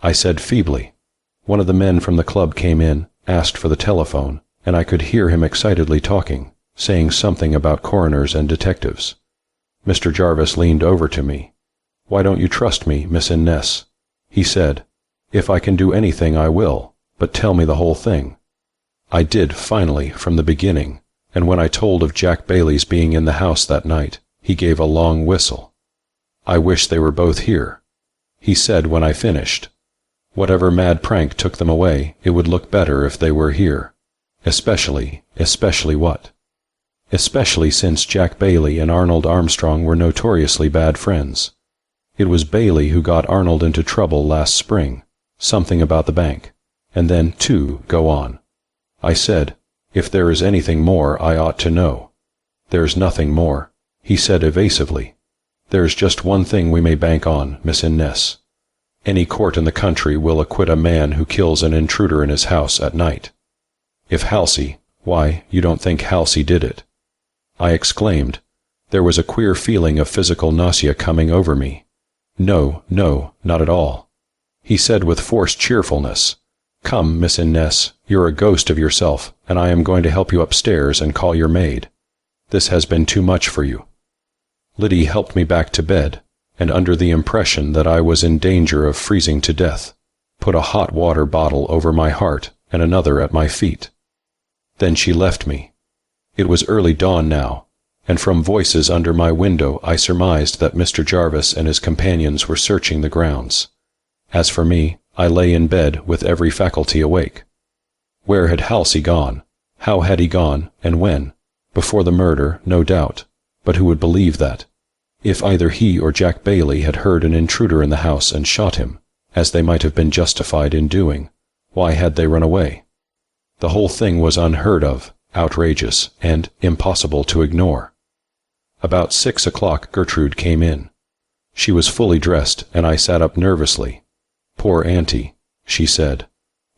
I said feebly. One of the men from the club came in, asked for the telephone, and I could hear him excitedly talking, saying something about coroners and detectives. Mr. Jarvis leaned over to me. "Why don't you trust me, Miss Innes?" he said. "If I can do anything I will, but tell me the whole thing." I did, finally, from the beginning, and when I told of Jack Bailey's being in the house that night, he gave a long whistle. "I wish they were both here," he said when I finished. "Whatever mad prank took them away, it would look better if they were here. Especially what? Especially since Jack Bailey and Arnold Armstrong were notoriously bad friends. It was Bailey who got Arnold into trouble last spring, something about the bank, and then, too, go on." I said, "If there is anything more, I ought to know." "There's nothing more," he said evasively. "There's just one thing we may bank on, Miss Innes. Any court in the country will acquit a man who kills an intruder in his house at night. If Halsey, why, you don't think Halsey did it?" I exclaimed. There was a queer feeling of physical nausea coming over me. No, not at all," he said with forced cheerfulness. "Come, Miss Innes, you're a ghost of yourself, and I am going to help you upstairs and call your maid. This has been too much for you." Liddy helped me back to bed, and under the impression that I was in danger of freezing to death, put a hot water bottle over my heart and another at my feet. Then she left me. It was early dawn now, and from voices under my window I surmised that Mr. Jarvis and his companions were searching the grounds. As for me, I lay in bed with every faculty awake. Where had Halsey gone? How had he gone, and when? Before the murder, no doubt, but who would believe that? If either he or Jack Bailey had heard an intruder in the house and shot him, as they might have been justified in doing, why had they run away? The whole thing was unheard of, outrageous, and impossible to ignore. About 6 o'clock Gertrude came in. She was fully dressed, and I sat up nervously. "Poor auntie," she said.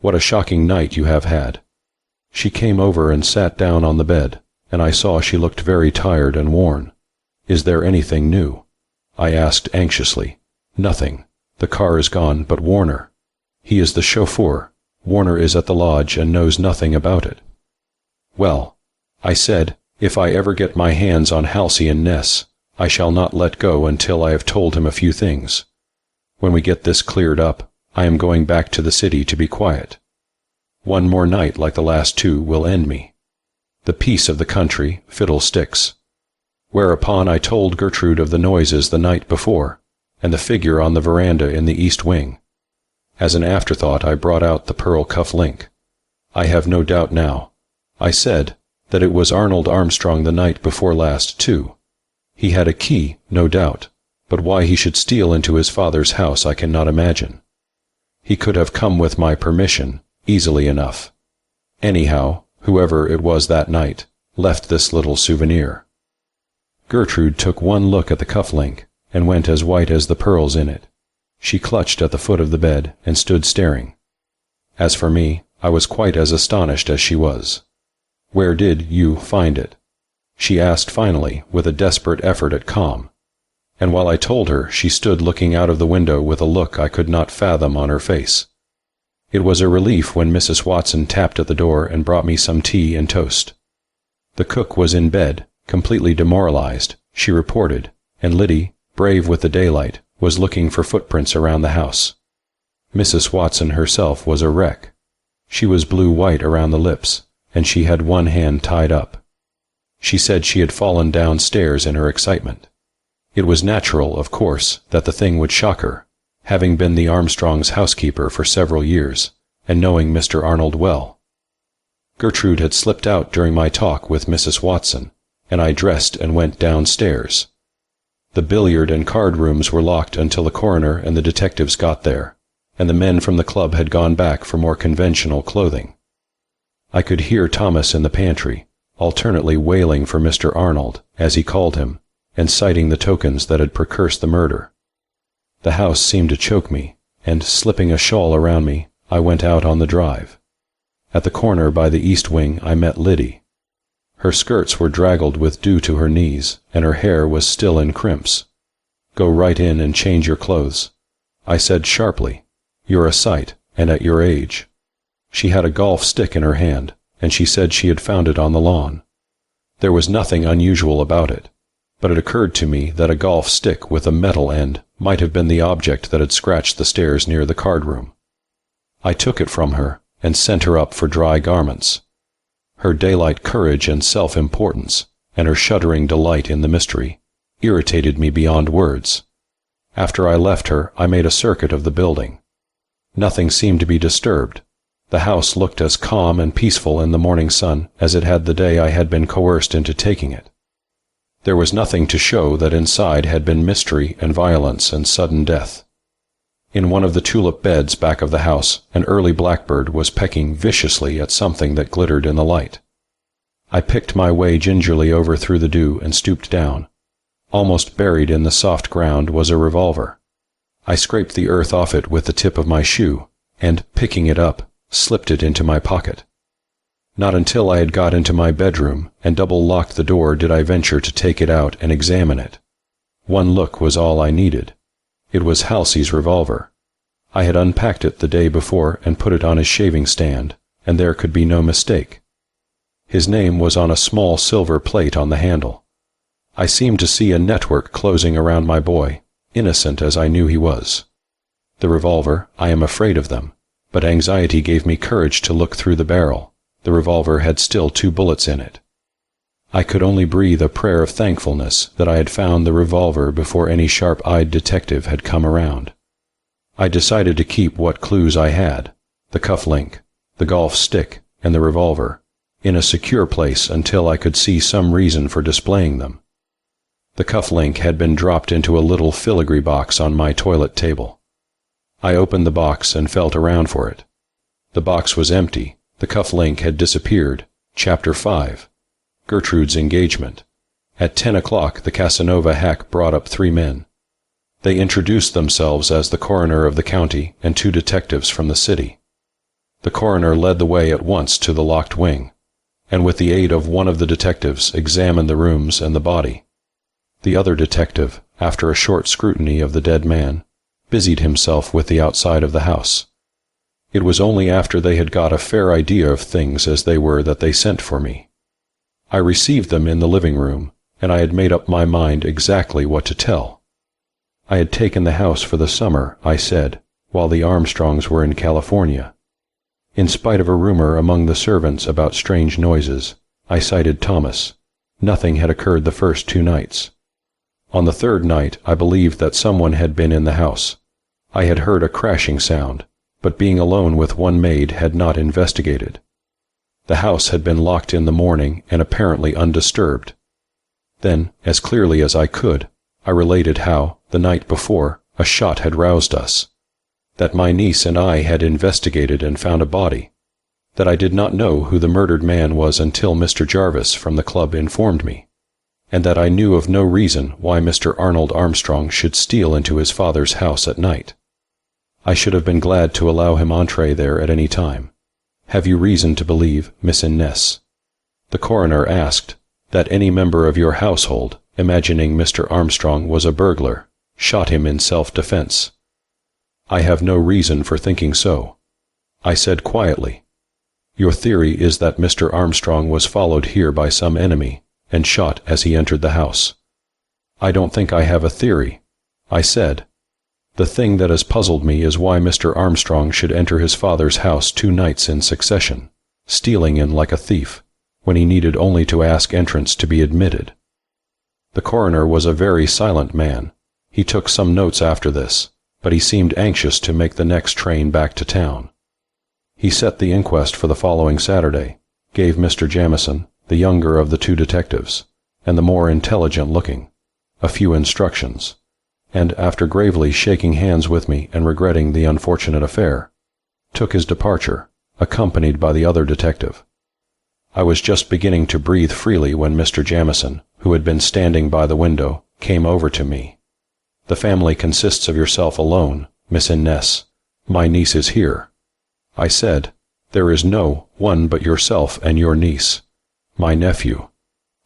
"What a shocking night you have had." She came over and sat down on the bed, and I saw she looked very tired and worn. "Is there anything new?" I asked anxiously. "Nothing. The car is gone, but Warner. He is the chauffeur. Warner is at the lodge and knows nothing about it." "Well," I said, "if I ever get my hands on Halsey and Ness, I shall not let go until I have told him a few things. When we get this cleared up, I am going back to the city to be quiet. One more night like the last two will end me. The peace of the country, fiddlesticks." Whereupon I told Gertrude of the noises the night before, and the figure on the veranda in the east wing. As an afterthought I brought out the pearl cuff link. "I have no doubt now," I said, "that it was Arnold Armstrong the night before last, too. He had a key, no doubt, but why he should steal into his father's house I cannot imagine. He could have come with my permission, easily enough. Anyhow, whoever it was that night, left this little souvenir." Gertrude took one look at the cuff link, and went as white as the pearls in it. She clutched at the foot of the bed and stood staring. As for me, I was quite as astonished as she was. "Where did you find it?" she asked finally, with a desperate effort at calm. And while I told her, she stood looking out of the window with a look I could not fathom on her face. It was a relief when Mrs. Watson tapped at the door and brought me some tea and toast. The cook was in bed, completely demoralized, she reported, and Liddy, brave with the daylight, was looking for footprints around the house. Mrs. Watson herself was a wreck. She was blue-white around the lips, and she had one hand tied up. She said she had fallen downstairs in her excitement. It was natural, of course, that the thing would shock her, having been the Armstrongs' housekeeper for several years, and knowing Mr. Arnold well. Gertrude had slipped out during my talk with Mrs. Watson, and I dressed and went downstairs. The billiard and card rooms were locked until the coroner and the detectives got there, and the men from the club had gone back for more conventional clothing. I could hear Thomas in the pantry, alternately wailing for Mr. Arnold, as he called him, and citing the tokens that had precursed the murder. The house seemed to choke me, and, slipping a shawl around me, I went out on the drive. At the corner by the east wing I met Liddy. Her skirts were draggled with dew to her knees, and her hair was still in crimps. "Go right in and change your clothes," I said sharply. "You're a sight, and at your age." She had a golf stick in her hand, and she said she had found it on the lawn. There was nothing unusual about it, but it occurred to me that a golf stick with a metal end might have been the object that had scratched the stairs near the card-room. I took it from her and sent her up for dry garments. Her daylight courage and self-importance, and her shuddering delight in the mystery, irritated me beyond words. After I left her, I made a circuit of the building. Nothing seemed to be disturbed. The house looked as calm and peaceful in the morning sun as it had the day I had been coerced into taking it. There was nothing to show that inside had been mystery and violence and sudden death. In one of the tulip beds back of the house, an early blackbird was pecking viciously at something that glittered in the light. I picked my way gingerly over through the dew and stooped down. Almost buried in the soft ground was a revolver. I scraped the earth off it with the tip of my shoe, and, picking it up, slipped it into my pocket. Not until I had got into my bedroom and double-locked the door did I venture to take it out and examine it. One look was all I needed. It was Halsey's revolver. I had unpacked it the day before and put it on his shaving stand, and there could be no mistake. His name was on a small silver plate on the handle. I seemed to see a network closing around my boy, innocent as I knew he was. The revolver, I am afraid of them, but anxiety gave me courage to look through the barrel. The revolver had still 2 bullets in it. I could only breathe a prayer of thankfulness that I had found the revolver before any sharp-eyed detective had come around. I decided to keep what clues I had, the cuff-link, the golf stick, and the revolver, in a secure place until I could see some reason for displaying them. The cuff-link had been dropped into a little filigree box on my toilet table. I opened the box and felt around for it. The box was empty. The cuff-link had disappeared. Chapter 5. Gertrude's engagement. At 10 o'clock the Casanova hack brought up 3 men. They introduced themselves as the coroner of the county and 2 detectives from the city. The coroner led the way at once to the locked wing, and with the aid of one of the detectives examined the rooms and the body. The other detective, after a short scrutiny of the dead man, busied himself with the outside of the house. It was only after they had got a fair idea of things as they were that they sent for me. I received them in the living room, and I had made up my mind exactly what to tell. I had taken the house for the summer, I said, while the Armstrongs were in California. In spite of a rumor among the servants about strange noises, I cited Thomas. Nothing had occurred the first 2 nights. On the 3rd night I believed that someone had been in the house. I had heard a crashing sound, but being alone with one maid had not investigated. The house had been locked in the morning and apparently undisturbed. Then, as clearly as I could, I related how, the night before, a shot had roused us, that my niece and I had investigated and found a body, that I did not know who the murdered man was until Mr. Jarvis from the club informed me, and that I knew of no reason why Mr. Arnold Armstrong should steal into his father's house at night. I should have been glad to allow him entree there at any time. Have you reason to believe, Miss Innes, the coroner asked, that any member of your household, imagining Mr. Armstrong was a burglar, shot him in self-defense? I have no reason for thinking so. I said quietly, your theory is that Mr. Armstrong was followed here by some enemy and shot as he entered the house. I don't think I have a theory, I said. The thing that has puzzled me is why Mr. Armstrong should enter his father's house 2 nights in succession, stealing in like a thief, when he needed only to ask entrance to be admitted. The coroner was a very silent man. He took some notes after this, but he seemed anxious to make the next train back to town. He set the inquest for the following Saturday, gave Mr. Jamieson, the younger of the 2 detectives, and the more intelligent-looking, a few instructions, and, after gravely shaking hands with me and regretting the unfortunate affair, took his departure, accompanied by the other detective. I was just beginning to breathe freely when Mr. Jamieson, who had been standing by the window, came over to me. "The family consists of yourself alone, Miss Innes. My niece is here." I said, "There is no one but yourself and your niece." "My nephew."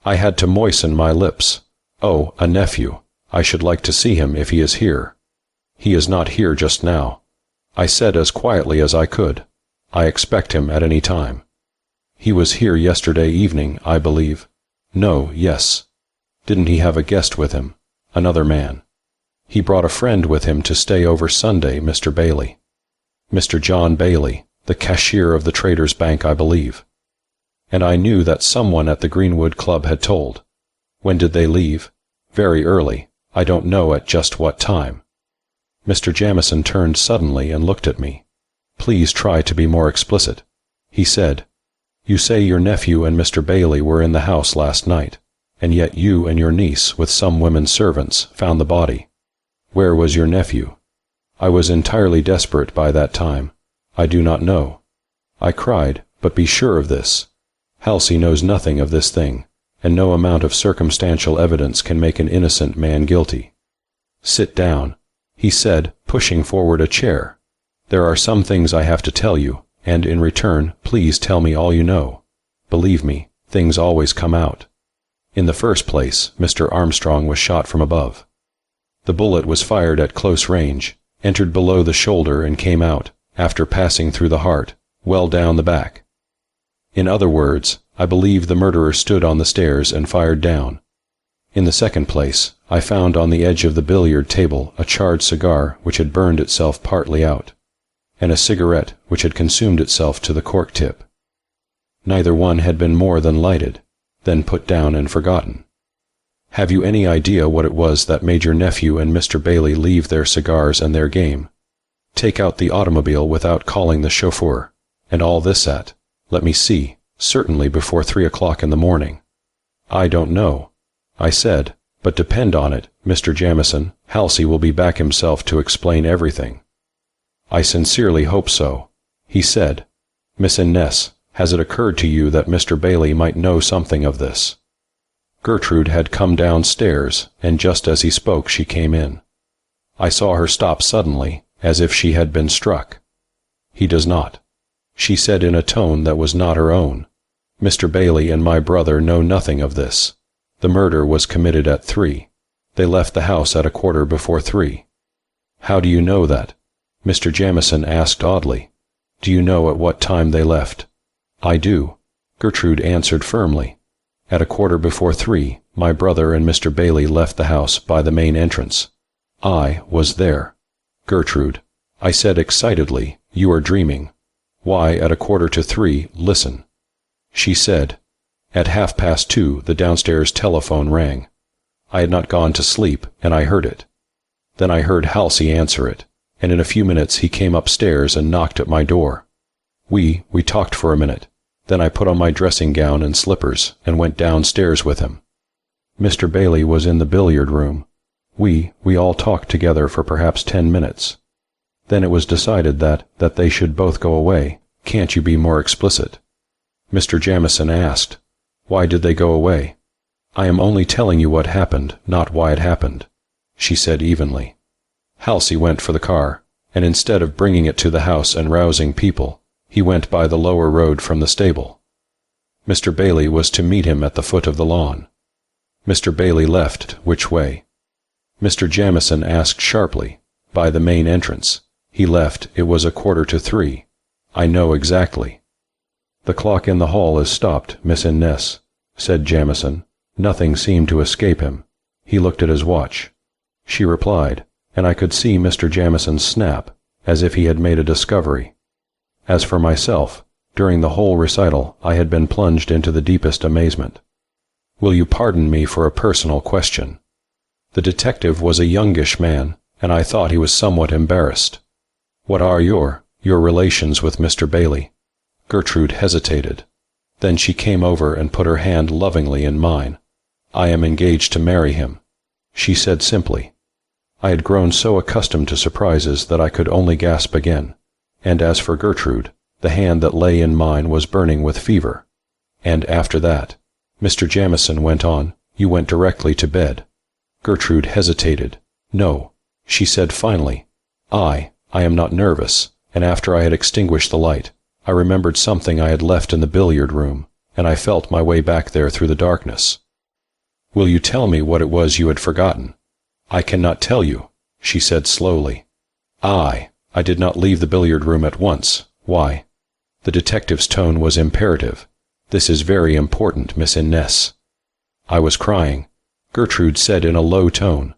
I had to moisten my lips. "Oh, a nephew. I should like to see him if he is here." "He is not here just now," I said as quietly as I could. "I expect him at any time." "He was here yesterday evening, I believe." "No, yes." "Didn't he have a guest with him?" "Another man." "He brought a friend with him to stay over Sunday, Mr. Bailey." "Mr. John Bailey, the cashier of the Traders' Bank, I believe." And I knew that someone at the Greenwood Club had told. "When did they leave?" "Very early. I don't know at just what time." Mr. Jamieson turned suddenly and looked at me. "Please try to be more explicit," he said. "You say your nephew and Mr. Bailey were in the house last night, and yet you and your niece, with some women servants, found the body. Where was your nephew?" I was entirely desperate by that time. "I do not know." I cried, "But be sure of this. Halsey knows nothing of this thing, and no amount of circumstantial evidence can make an innocent man guilty." "Sit down," he said, pushing forward a chair. "There are some things I have to tell you, and in return, please tell me all you know. Believe me, things always come out. In the first place, Mr. Armstrong was shot from above. The bullet was fired at close range, entered below the shoulder and came out, after passing through the heart, well down the back. In other words, I believe the murderer stood on the stairs and fired down. In the second place, I found on the edge of the billiard table a charred cigar which had burned itself partly out, and a cigarette which had consumed itself to the cork tip. Neither one had been more than lighted, then put down and forgotten. Have you any idea what it was that made your nephew and Mr. Bailey leave their cigars and their game, take out the automobile without calling the chauffeur, and all this at, let me see, certainly before 3 o'clock in the morning?" "I don't know," I said, "but depend on it, Mr. Jamieson, Halsey will be back himself to explain everything." "I sincerely hope so," he said. "Miss Innes, has it occurred to you that Mr. Bailey might know something of this?" Gertrude had come downstairs, and just as he spoke she came in. I saw her stop suddenly, as if she had been struck. "He does not," she said in a tone that was not her own. "Mr. Bailey and my brother know nothing of this. The murder was committed at 3. They left the house at 3:15. "How do you know that?" Mr. Jamieson asked oddly. "Do you know at what time they left?" "I do," Gertrude answered firmly. "At 3:15, my brother and Mr. Bailey left the house by the main entrance. I was there." "Gertrude," I said excitedly, "you are dreaming. Why, at 2:45, listen." She said, "At 2:30 the downstairs telephone rang. I had not gone to sleep, and I heard it. Then I heard Halsey answer it, and in a few minutes he came upstairs and knocked at my door. We talked for a minute. Then I put on my dressing gown and slippers and went downstairs with him. Mr. Bailey was in the billiard room. We all talked together for perhaps 10 minutes. Then it was decided that they should both go away. Can't you be more explicit?" Mr. Jamieson asked, "Why did they go away?" "I am only telling you what happened, not why it happened," she said evenly. "Halsey went for the car, and instead of bringing it to the house and rousing people, he went by the lower road from the stable. Mr. Bailey was to meet him at the foot of the lawn. Mr. Bailey left which way?" Mr. Jamieson asked sharply. "By the main entrance. He left, it was 2:45. I know exactly." "The clock in the hall is stopped, Miss Innes," said Jamieson. Nothing seemed to escape him. He looked at his watch. She replied, and I could see Mr. Jamieson snap, as if he had made a discovery. As for myself, during the whole recital I had been plunged into the deepest amazement. Will you pardon me for a personal question? The detective was a youngish man, and I thought he was somewhat embarrassed. "What are your relations with Mr. Bailey?" Gertrude hesitated. Then she came over and put her hand lovingly in mine. "I am engaged to marry him," she said simply. I had grown so accustomed to surprises that I could only gasp again, and as for Gertrude, the hand that lay in mine was burning with fever. And after that, Mr. Jamieson went on, you went directly to bed. Gertrude hesitated. No, she said finally. I am not nervous, and after I had extinguished the light, I remembered something I had left in the billiard room, and I felt my way back there through the darkness. Will you tell me what it was you had forgotten? I cannot tell you, she said slowly. I did not leave the billiard room at once. Why? The detective's tone was imperative. This is very important, Miss Innes. I was crying, Gertrude said in a low tone.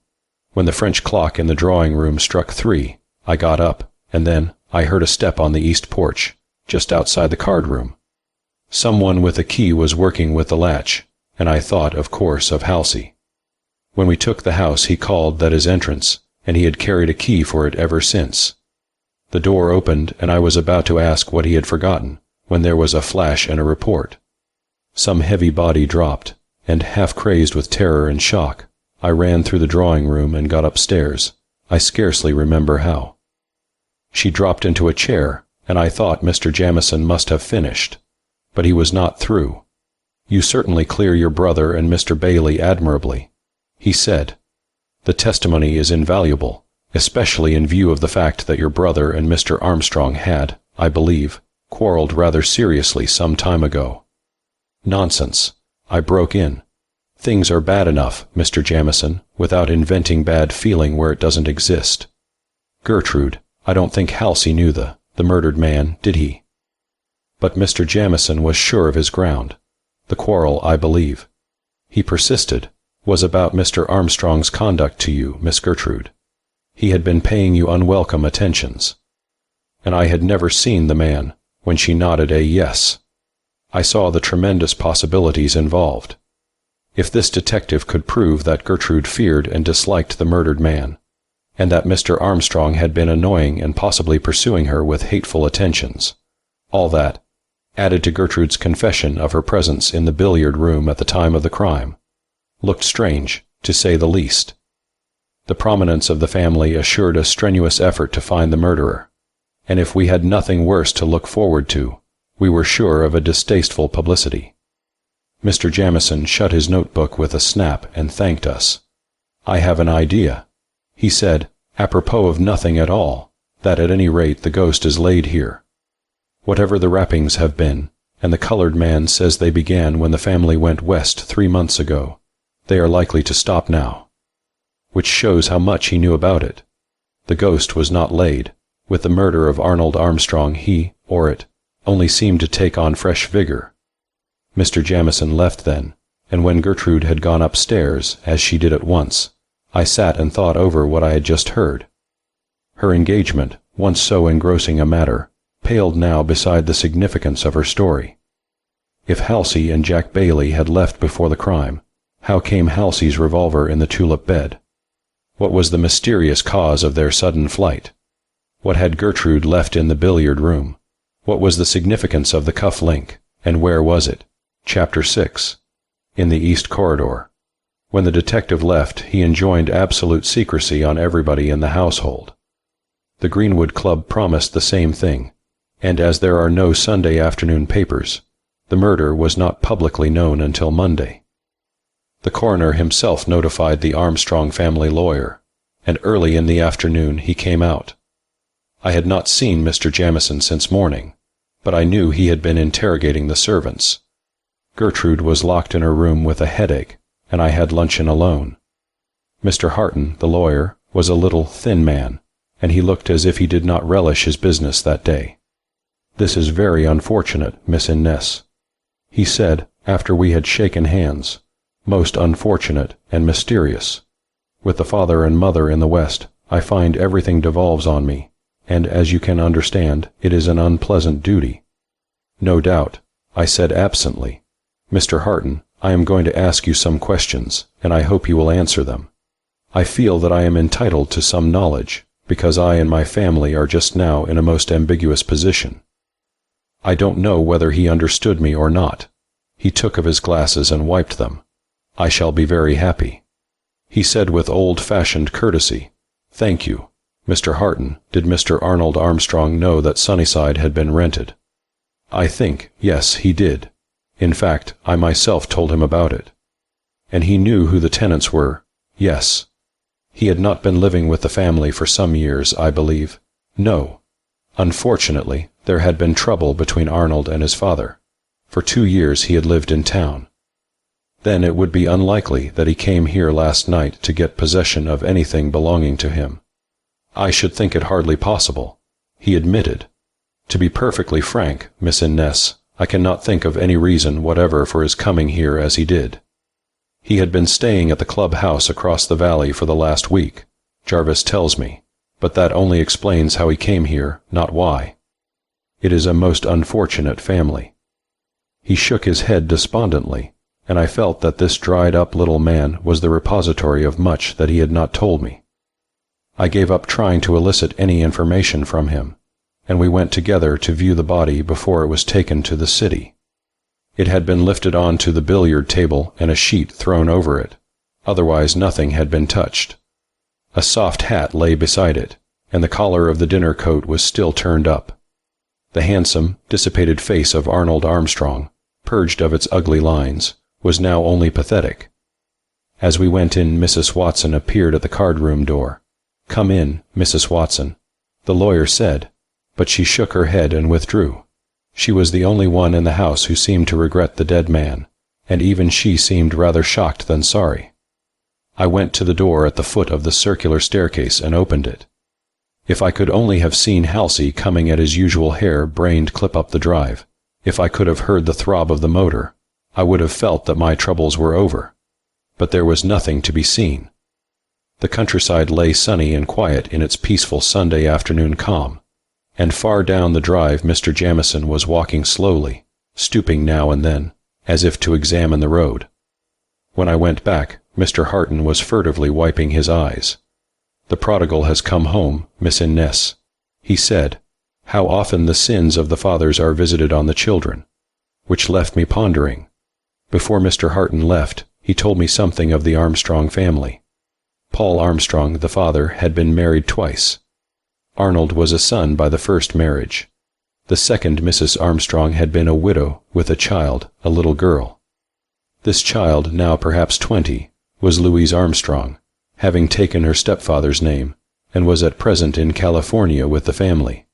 When the French clock in the drawing-room struck 3, I got up, and then I heard a step on the east porch, just outside the card-room. Someone with a key was working with the latch, and I thought, of course, of Halsey. When we took the house he called that his entrance, and he had carried a key for it ever since. The door opened, and I was about to ask what he had forgotten, when there was a flash and a report. Some heavy body dropped, and, half-crazed with terror and shock, I ran through the drawing-room and got upstairs. I scarcely remember how. She dropped into a chair, and I thought Mr. Jamieson must have finished. But he was not through. You certainly clear your brother and Mr. Bailey admirably, he said. The testimony is invaluable, especially in view of the fact that your brother and Mr. Armstrong had, I believe, quarreled rather seriously some time ago. Nonsense, I broke in. Things are bad enough, Mr. Jamieson, without inventing bad feeling where it doesn't exist. Gertrude, I don't think Halsey knew the murdered man, did he? But Mr. Jamieson was sure of his ground. The quarrel, I believe, he persisted, was about Mr. Armstrong's conduct to you, Miss Gertrude. He had been paying you unwelcome attentions. And I had never seen the man, when she nodded a yes. I saw the tremendous possibilities involved. If this detective could prove that Gertrude feared and disliked the murdered man, and that Mr. Armstrong had been annoying and possibly pursuing her with hateful attentions, all that, added to Gertrude's confession of her presence in the billiard room at the time of the crime, looked strange, to say the least. The prominence of the family assured a strenuous effort to find the murderer, and if we had nothing worse to look forward to, we were sure of a distasteful publicity. Mr. Jamieson shut his notebook with a snap and thanked us. I have an idea, he said, apropos of nothing at all, that at any rate the ghost is laid here. Whatever the rappings have been, and the colored man says they began when the family went west 3 months ago, they are likely to stop now. Which shows how much he knew about it. The ghost was not laid. With the murder of Arnold Armstrong he, or it, only seemed to take on fresh vigor. Mr. Jamieson left then, and when Gertrude had gone upstairs, as she did at once, I sat and thought over what I had just heard. Her engagement, once so engrossing a matter, paled now beside the significance of her story. If Halsey and Jack Bailey had left before the crime, how came Halsey's revolver in the tulip bed? What was the mysterious cause of their sudden flight? What had Gertrude left in the billiard room? What was the significance of the cuff link, and where was it? Chapter 6. In the East Corridor. When the detective left, he enjoined absolute secrecy on everybody in the household. The Greenwood Club promised the same thing, and as there are no Sunday afternoon papers, the murder was not publicly known until Monday. The coroner himself notified the Armstrong family lawyer, and early in the afternoon he came out. I had not seen Mr. Jamieson since morning, but I knew he had been interrogating the servants. Gertrude was locked in her room with a headache, and I had luncheon alone. Mr. Harton, the lawyer, was a little, thin man, and he looked as if he did not relish his business that day. "This is very unfortunate, Miss Innes," he said, after we had shaken hands. "Most unfortunate and mysterious. With the father and mother in the West, I find everything devolves on me, and as you can understand, it is an unpleasant duty." "No doubt," I said absently. "Mr. Harton, I am going to ask you some questions, and I hope you will answer them. I feel that I am entitled to some knowledge, because I and my family are just now in a most ambiguous position." I don't know whether he understood me or not. He took of his glasses and wiped them. "I shall be very happy." He said with old-fashioned courtesy, "Thank you. Mr. Harton, did Mr. Arnold Armstrong know that Sunnyside had been rented?" "I think, yes, he did. In fact, I myself told him about it. And he knew who the tenants were. Yes. He had not been living with the family for some years, I believe. No. Unfortunately, there had been trouble between Arnold and his father. For 2 years he had lived in town. Then it would be unlikely that he came here last night to get possession of anything belonging to him. I should think it hardly possible. He admitted. To be perfectly frank, Miss Innes, I cannot think of any reason whatever for his coming here as he did. He had been staying at the club house across the valley for the last week, Jarvis tells me, but that only explains how he came here, not why. It is a most unfortunate family. He shook his head despondently, and I felt that this dried-up little man was the repository of much that he had not told me. I gave up trying to elicit any information from him, and we went together to view the body before it was taken to the city. It had been lifted on to the billiard table and a sheet thrown over it. Otherwise nothing had been touched. A soft hat lay beside it, and the collar of the dinner coat was still turned up. The handsome, dissipated face of Arnold Armstrong, purged of its ugly lines, was now only pathetic. As we went in, Mrs. Watson appeared at the card-room door. "Come in, Mrs. Watson," the lawyer said, but she shook her head and withdrew. She was the only one in the house who seemed to regret the dead man, and even she seemed rather shocked than sorry. I went to the door at the foot of the circular staircase and opened it. If I could only have seen Halsey coming at his usual hare-brained clip up the drive, if I could have heard the throb of the motor, I would have felt that my troubles were over. But there was nothing to be seen. The countryside lay sunny and quiet in its peaceful Sunday afternoon calm, and far down the drive Mr. Jamieson was walking slowly, stooping now and then, as if to examine the road. When I went back, Mr. Harton was furtively wiping his eyes. "The prodigal has come home, Miss Innes," he said. "How often the sins of the fathers are visited on the children," which left me pondering. Before Mr. Harton left, he told me something of the Armstrong family. Paul Armstrong, the father, had been married twice. Arnold was a son by the first marriage. The second Mrs. Armstrong had been a widow with a child, a little girl. This child, now perhaps 20, was Louise Armstrong, having taken her stepfather's name, and was at present in California with the family.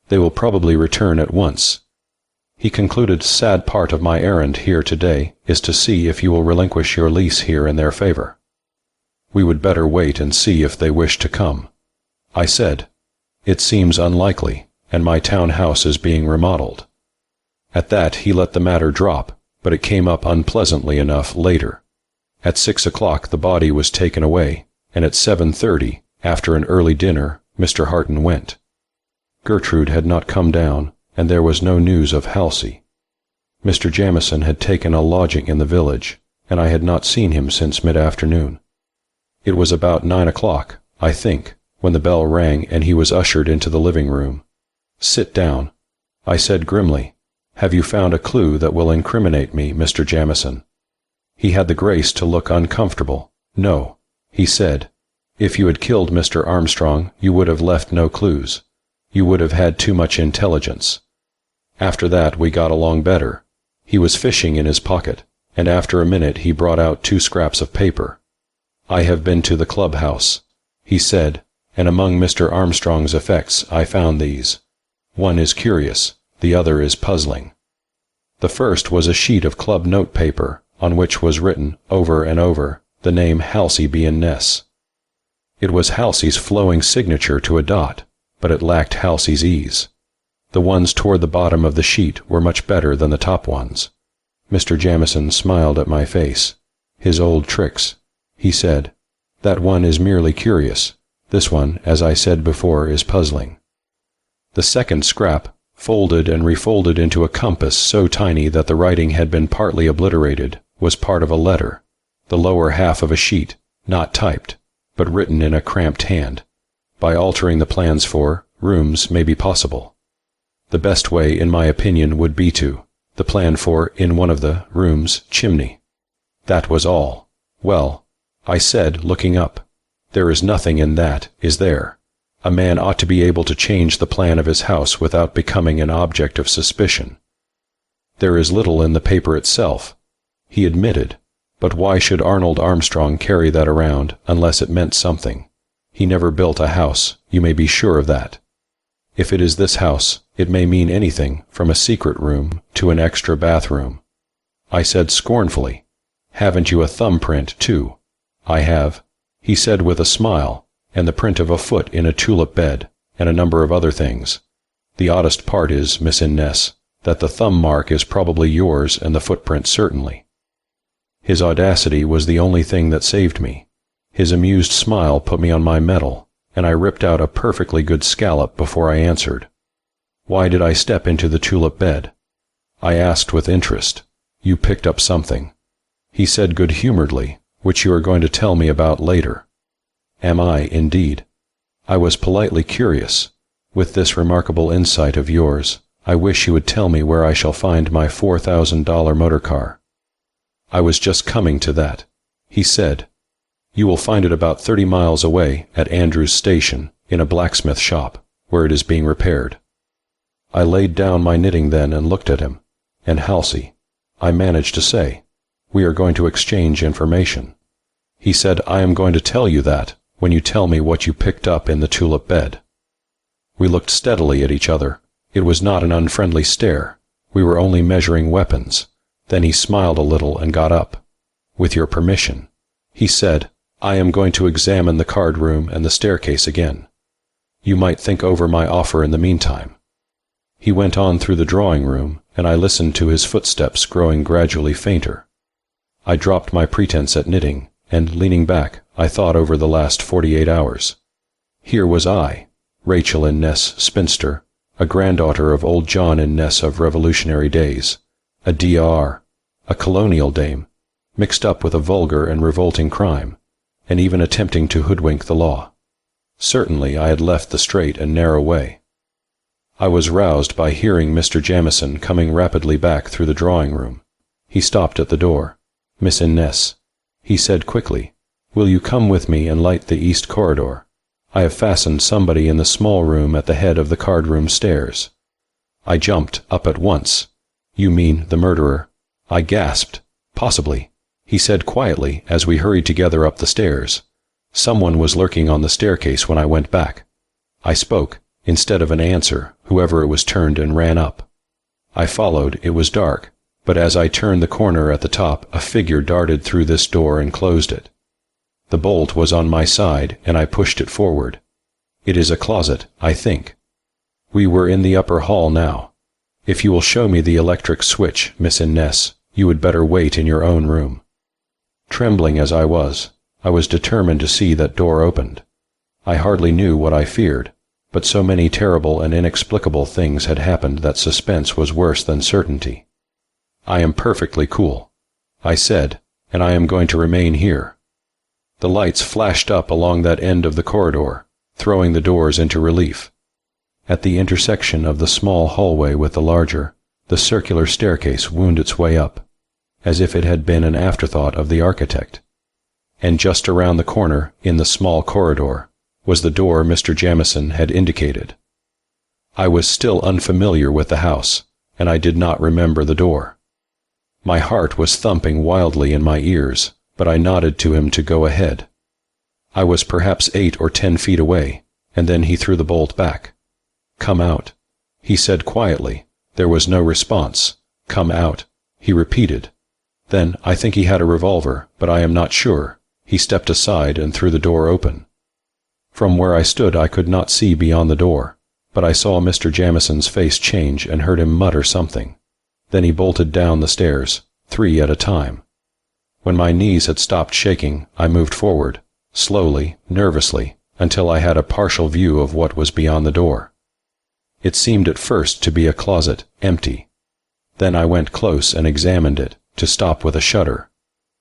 They will probably return at once. He concluded, "Sad part of my errand here today is to see if you will relinquish your lease here in their favor. We would better wait and see if they wish to come." I said, "It seems unlikely, and my town house is being remodeled." At that he let the matter drop, but it came up unpleasantly enough later. At 6 o'clock the body was taken away, and at 7:30, after an early dinner, Mr. Harton went. Gertrude had not come down, and there was no news of Halsey. Mr. Jamieson had taken a lodging in the village, and I had not seen him since mid-afternoon. It was about 9 o'clock, I think, when the bell rang and he was ushered into the living room. "Sit down," I said grimly. "Have you found a clue that will incriminate me, Mr. Jamieson?" He had the grace to look uncomfortable. "No," he said. "If you had killed Mr. Armstrong, you would have left no clues. You would have had too much intelligence. After that we got along better." He was fishing in his pocket, and after a minute he brought out 2 scraps of paper. "I have been to the clubhouse," he said, "and among Mr. Armstrong's effects I found these. One is curious, the other is puzzling." The first was a sheet of club notepaper, on which was written, over and over, the name Halsey B. Innes. It was Halsey's flowing signature to a dot, but it lacked Halsey's ease. The ones toward the bottom of the sheet were much better than the top ones. Mr. Jamieson smiled at my face. "His old tricks," he said. "That one is merely curious. This one, as I said before, is puzzling." The second scrap, folded and refolded into a compass so tiny that the writing had been partly obliterated, was part of a letter, the lower half of a sheet, not typed, but written in a cramped hand. By altering the plans for rooms may be possible. The best way, in my opinion, would be the plan for, in one of the rooms, chimney. That was all. "Well," I said, looking up, "there is nothing in that, is there? A man ought to be able to change the plan of his house without becoming an object of suspicion." There is little in the paper itself, he admitted, but why should Arnold Armstrong carry that around unless it meant something? He never built a house, you may be sure of that. If it is this house, it may mean anything from a secret room to an extra bathroom. I said scornfully, "Haven't you a thumbprint, too?" "I have," he said with a smile, "and the print of a foot in a tulip bed, and a number of other things. The oddest part is, Miss Innes, that the thumb mark is probably yours and the footprint certainly." His audacity was the only thing that saved me. His amused smile put me on my mettle, and I ripped out a perfectly good scallop before I answered. "Why did I step into the tulip bed?" I asked with interest. "You picked up something," he said good-humoredly, "which you are going to tell me about later." "Am I, indeed?" I was politely curious. "With this remarkable insight of yours, I wish you would tell me where I shall find my $4,000 motor car." "I was just coming to that," he said. "You will find it about 30 miles away at Andrews Station, in a blacksmith shop, where it is being repaired." I laid down my knitting then and looked at him. "And Halsey," I managed to say, "we are going to exchange information." He said, "I am going to tell you that when you tell me what you picked up in the tulip bed." We looked steadily at each other. It was not an unfriendly stare. We were only measuring weapons. Then he smiled a little and got up. "With your permission," he said, "I am going to examine the card room and the staircase again. You might think over my offer in the meantime." He went on through the drawing room, and I listened to his footsteps growing gradually fainter. I dropped my pretense at knitting, and, leaning back, I thought over the last 48 hours. Here was I, Rachel Innes, spinster, a granddaughter of old John Innes of Revolutionary days, a D.R., a colonial dame, mixed up with a vulgar and revolting crime, and even attempting to hoodwink the law. Certainly I had left the straight and narrow way. I was roused by hearing Mr. Jamieson coming rapidly back through the drawing-room. He stopped at the door. "Miss Innes," he said quickly, "will you come with me and light the east corridor? I have fastened somebody in the small room at the head of the card-room stairs." I jumped up at once. "You mean the murderer?" I gasped. "Possibly," he said quietly as we hurried together up the stairs. "Someone was lurking on the staircase when I went back." I spoke. Instead of an answer, whoever it was turned and ran up. I followed. It was dark, but as I turned the corner at the top, a figure darted through this door and closed it. The bolt was on my side, and I pushed it forward. "It is a closet, I think." We were in the upper hall now. "If you will show me the electric switch, Miss Innes, you would better wait in your own room." Trembling as I was determined to see that door opened. I hardly knew what I feared, but so many terrible and inexplicable things had happened that suspense was worse than certainty. "I am perfectly cool," I said, "and I am going to remain here." The lights flashed up along that end of the corridor, throwing the doors into relief. At the intersection of the small hallway with the larger, the circular staircase wound its way up, as if it had been an afterthought of the architect. And just around the corner, in the small corridor, was the door Mr. Jamieson had indicated. I was still unfamiliar with the house, and I did not remember the door. My heart was thumping wildly in my ears, but I nodded to him to go ahead. I was perhaps 8 or 10 feet away, and then he threw the bolt back. "Come out," he said quietly. There was no response. "Come out," he repeated. Then, I think he had a revolver, but I am not sure. He stepped aside and threw the door open. From where I stood I could not see beyond the door, but I saw Mr. Jamieson's face change and heard him mutter something. Then he bolted down the stairs, 3 at a time. When my knees had stopped shaking, I moved forward, slowly, nervously, until I had a partial view of what was beyond the door. It seemed at first to be a closet, empty. Then I went close and examined it, to stop with a shudder.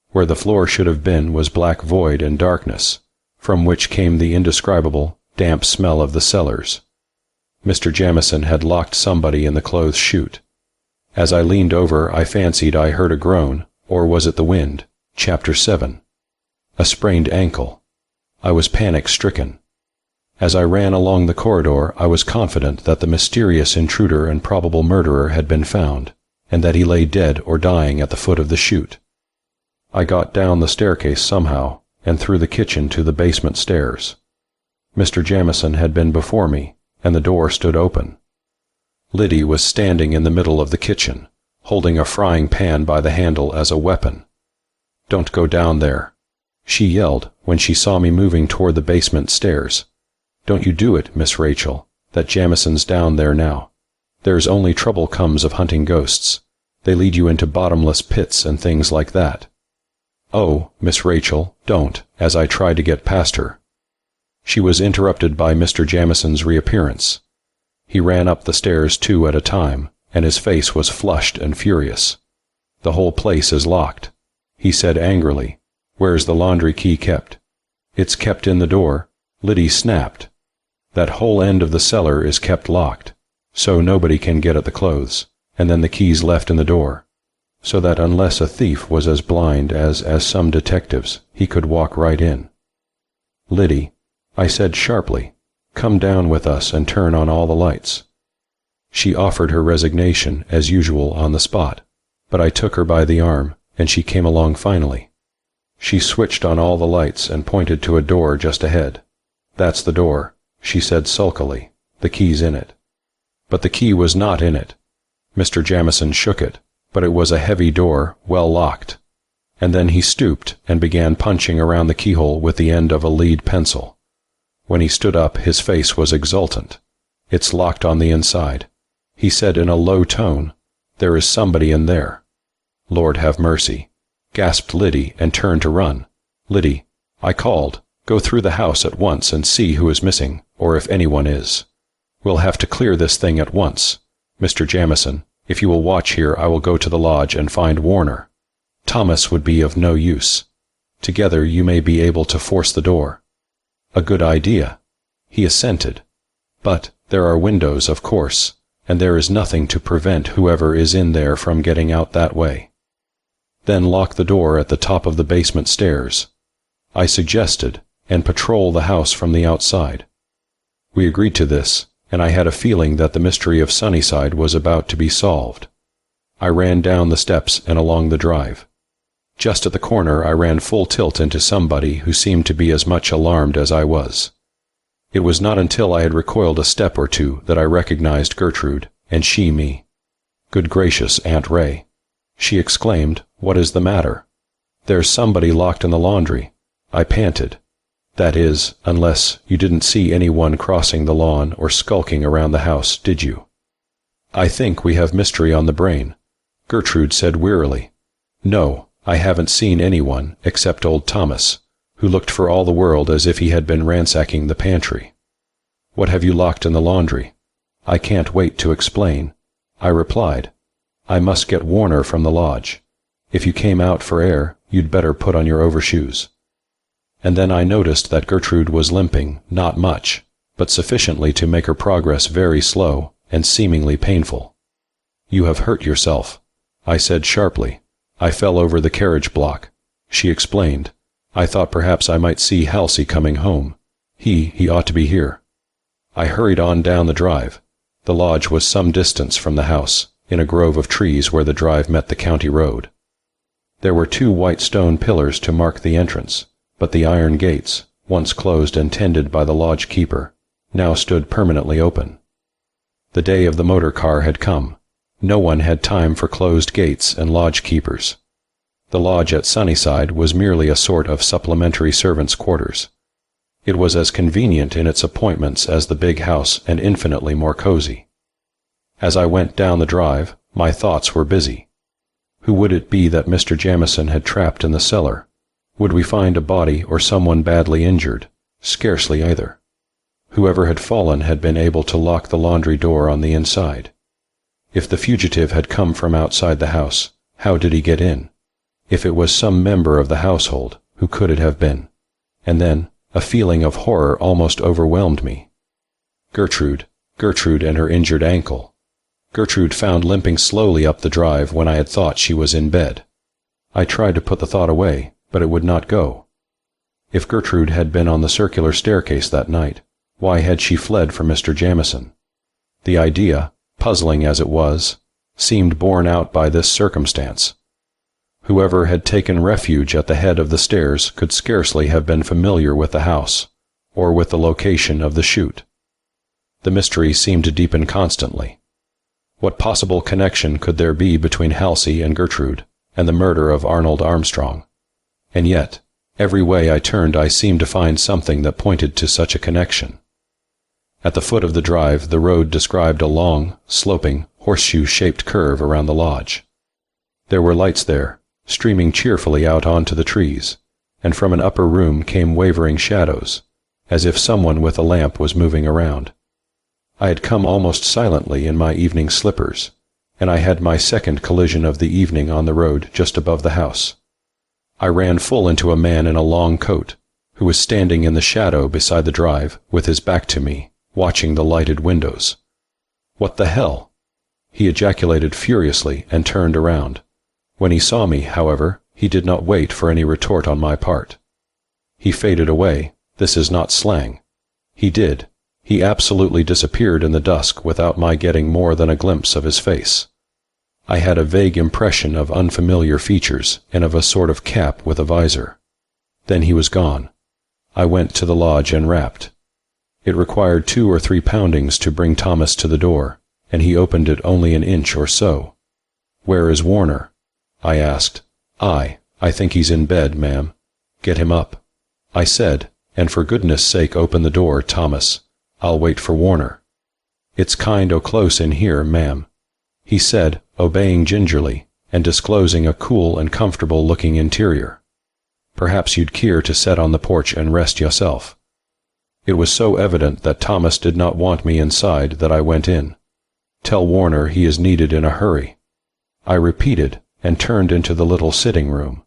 Where the floor should have been was black void and darkness, from which came the indescribable, damp smell of the cellars. Mr. Jamieson had locked somebody in the clothes chute. As I leaned over, I fancied I heard a groan, or was it the wind? Chapter 7. A sprained ankle. I was panic-stricken. As I ran along the corridor, I was confident that the mysterious intruder and probable murderer had been found, and that he lay dead or dying at the foot of the chute. I got down the staircase somehow, and through the kitchen to the basement stairs. Mr. Jamieson had been before me, and the door stood open. Liddy was standing in the middle of the kitchen, holding a frying pan by the handle as a weapon. "Don't go down there," she yelled when she saw me moving toward the basement stairs. "Don't you do it, Miss Rachel. That Jamieson's down there now. There's only trouble comes of hunting ghosts. They lead you into bottomless pits and things like that." "Oh, Miss Rachel, don't," as I tried to get past her. She was interrupted by Mr. Jamieson's reappearance. He ran up the stairs 2 at a time, and his face was flushed and furious. "The whole place is locked," he said angrily. "Where's the laundry key kept?" "It's kept in the door," Liddy snapped. "That whole end of the cellar is kept locked, so nobody can get at the clothes, and then the key's left in the door, so that unless a thief was as blind as some detectives, he could walk right in." "Liddy," I said sharply, "come down with us and turn on all the lights." She offered her resignation, as usual, on the spot, but I took her by the arm, and she came along finally. She switched on all the lights and pointed to a door just ahead. "That's the door," she said sulkily. "The key's in it." But the key was not in it. Mr. Jamieson shook it, but it was a heavy door, well locked. And then he stooped and began punching around the keyhole with the end of a lead pencil. When he stood up, his face was exultant. "It's locked on the inside," he said in a low tone. "There is somebody in there." "Lord have mercy," gasped Liddy and turned to run. "Liddy," I called, "go through the house at once and see who is missing, or if anyone is. We'll have to clear this thing at once. Mr. Jamieson, if you will watch here, I will go to the lodge and find Warner. Thomas would be of no use. Together you may be able to force the door." "A good idea," he assented. "But there are windows, of course, and there is nothing to prevent whoever is in there from getting out that way." "Then lock the door at the top of the basement stairs," I suggested, "and patrol the house from the outside." We agreed to this, and I had a feeling that the mystery of Sunnyside was about to be solved. I ran down the steps and along the drive. Just at the corner I ran full tilt into somebody who seemed to be as much alarmed as I was. It was not until I had recoiled a step or two that I recognized Gertrude, and she me. "Good gracious, Aunt Ray," she exclaimed, "what is the matter?" "There's somebody locked in the laundry," I panted. "That is, unless you didn't see anyone crossing the lawn or skulking around the house, did you?" "I think we have mystery on the brain," Gertrude said wearily. "No, I haven't seen anyone except old Thomas, who looked for all the world as if he had been ransacking the pantry." "What have you locked in the laundry?" "I can't wait to explain," I replied. "I must get Warner from the lodge. If you came out for air, you'd better put on your overshoes." And then I noticed that Gertrude was limping, not much, but sufficiently to make her progress very slow and seemingly painful. "You have hurt yourself," I said sharply. "I fell over the carriage block," she explained. "I thought perhaps I might see Halsey coming home. He ought to be here." I hurried on down the drive. The lodge was some distance from the house, in a grove of trees where the drive met the county road. There were 2 white stone pillars to mark the entrance, but the iron gates, once closed and tended by the lodge keeper, now stood permanently open. The day of the motor car had come. No one had time for closed gates and lodge keepers. The lodge at Sunnyside was merely a sort of supplementary servants' quarters. It was as convenient in its appointments as the big house and infinitely more cozy. As I went down the drive, my thoughts were busy. Who would it be that Mr. Jamieson had trapped in the cellar? Would we find a body or someone badly injured? Scarcely either. Whoever had fallen had been able to lock the laundry door on the inside. If the fugitive had come from outside the house, how did he get in? If it was some member of the household, who could it have been? And then a feeling of horror almost overwhelmed me. Gertrude and her injured ankle. Gertrude found limping slowly up the drive when I had thought she was in bed. I tried to put the thought away, but it would not go. If Gertrude had been on the circular staircase that night, why had she fled from Mr. Jamieson? The idea, puzzling as it was, seemed borne out by this circumstance. Whoever had taken refuge at the head of the stairs could scarcely have been familiar with the house, or with the location of the chute. The mystery seemed to deepen constantly. What possible connection could there be between Halsey and Gertrude and the murder of Arnold Armstrong? And yet, every way I turned I seemed to find something that pointed to such a connection. At the foot of the drive, the road described a long, sloping, horseshoe-shaped curve around the lodge. There were lights there, streaming cheerfully out onto the trees, and from an upper room came wavering shadows, as if someone with a lamp was moving around. I had come almost silently in my evening slippers, and I had my second collision of the evening on the road just above the house. I ran full into a man in a long coat, who was standing in the shadow beside the drive with his back to me, watching the lighted windows. "What the hell?" he ejaculated furiously and turned around. When he saw me, however, he did not wait for any retort on my part. He faded away. This is not slang. He did. He absolutely disappeared in the dusk without my getting more than a glimpse of his face. I had a vague impression of unfamiliar features and of a sort of cap with a visor. Then he was gone. I went to the lodge and rapped. It required 2 or 3 poundings to bring Thomas to the door, and he opened it only an inch or so. "Where is Warner?" I asked. I think he's in bed, ma'am." "Get him up," I said, "and for goodness' sake open the door, Thomas. I'll wait for Warner." "It's kind o' close in here, ma'am," he said, obeying gingerly, and disclosing a cool and comfortable-looking interior. "Perhaps you'd keer to set on the porch and rest yourself." It was so evident that Thomas did not want me inside that I went in. "Tell Warner he is needed in a hurry," I repeated, and turned into the little sitting room.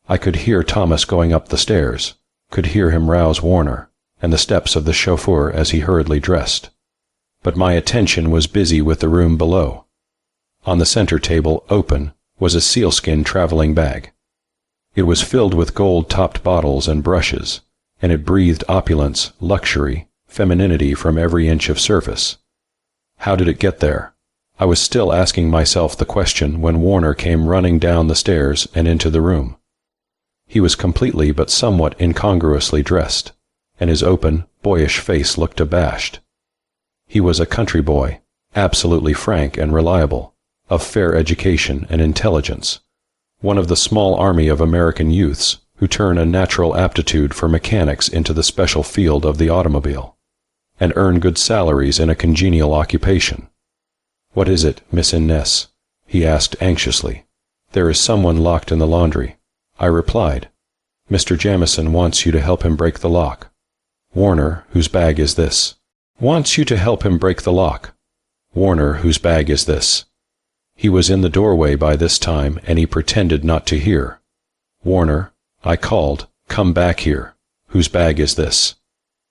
I could hear Thomas going up the stairs, could hear him rouse Warner, and the steps of the chauffeur as he hurriedly dressed. But my attention was busy with the room below. On the center table, open, was a sealskin traveling bag. It was filled with gold-topped bottles and brushes, and it breathed opulence, luxury, femininity from every inch of surface. How did it get there? I was still asking myself the question when Warner came running down the stairs and into the room. He was completely but somewhat incongruously dressed, and his open, boyish face looked abashed. He was a country boy, absolutely frank and reliable, of fair education and intelligence, one of the small army of American youths who turn a natural aptitude for mechanics into the special field of the automobile, and earn good salaries in a congenial occupation. "What is it, Miss Innes?" he asked anxiously. "There is someone locked in the laundry," I replied. "Mr. Jamison wants you to help him break the lock." "Warner, whose bag is this?" "Wants you to help him break the lock." "Warner, whose bag is this?" He was in the doorway by this time, and he pretended not to hear. "Warner," I called, "come back here. Whose bag is this?"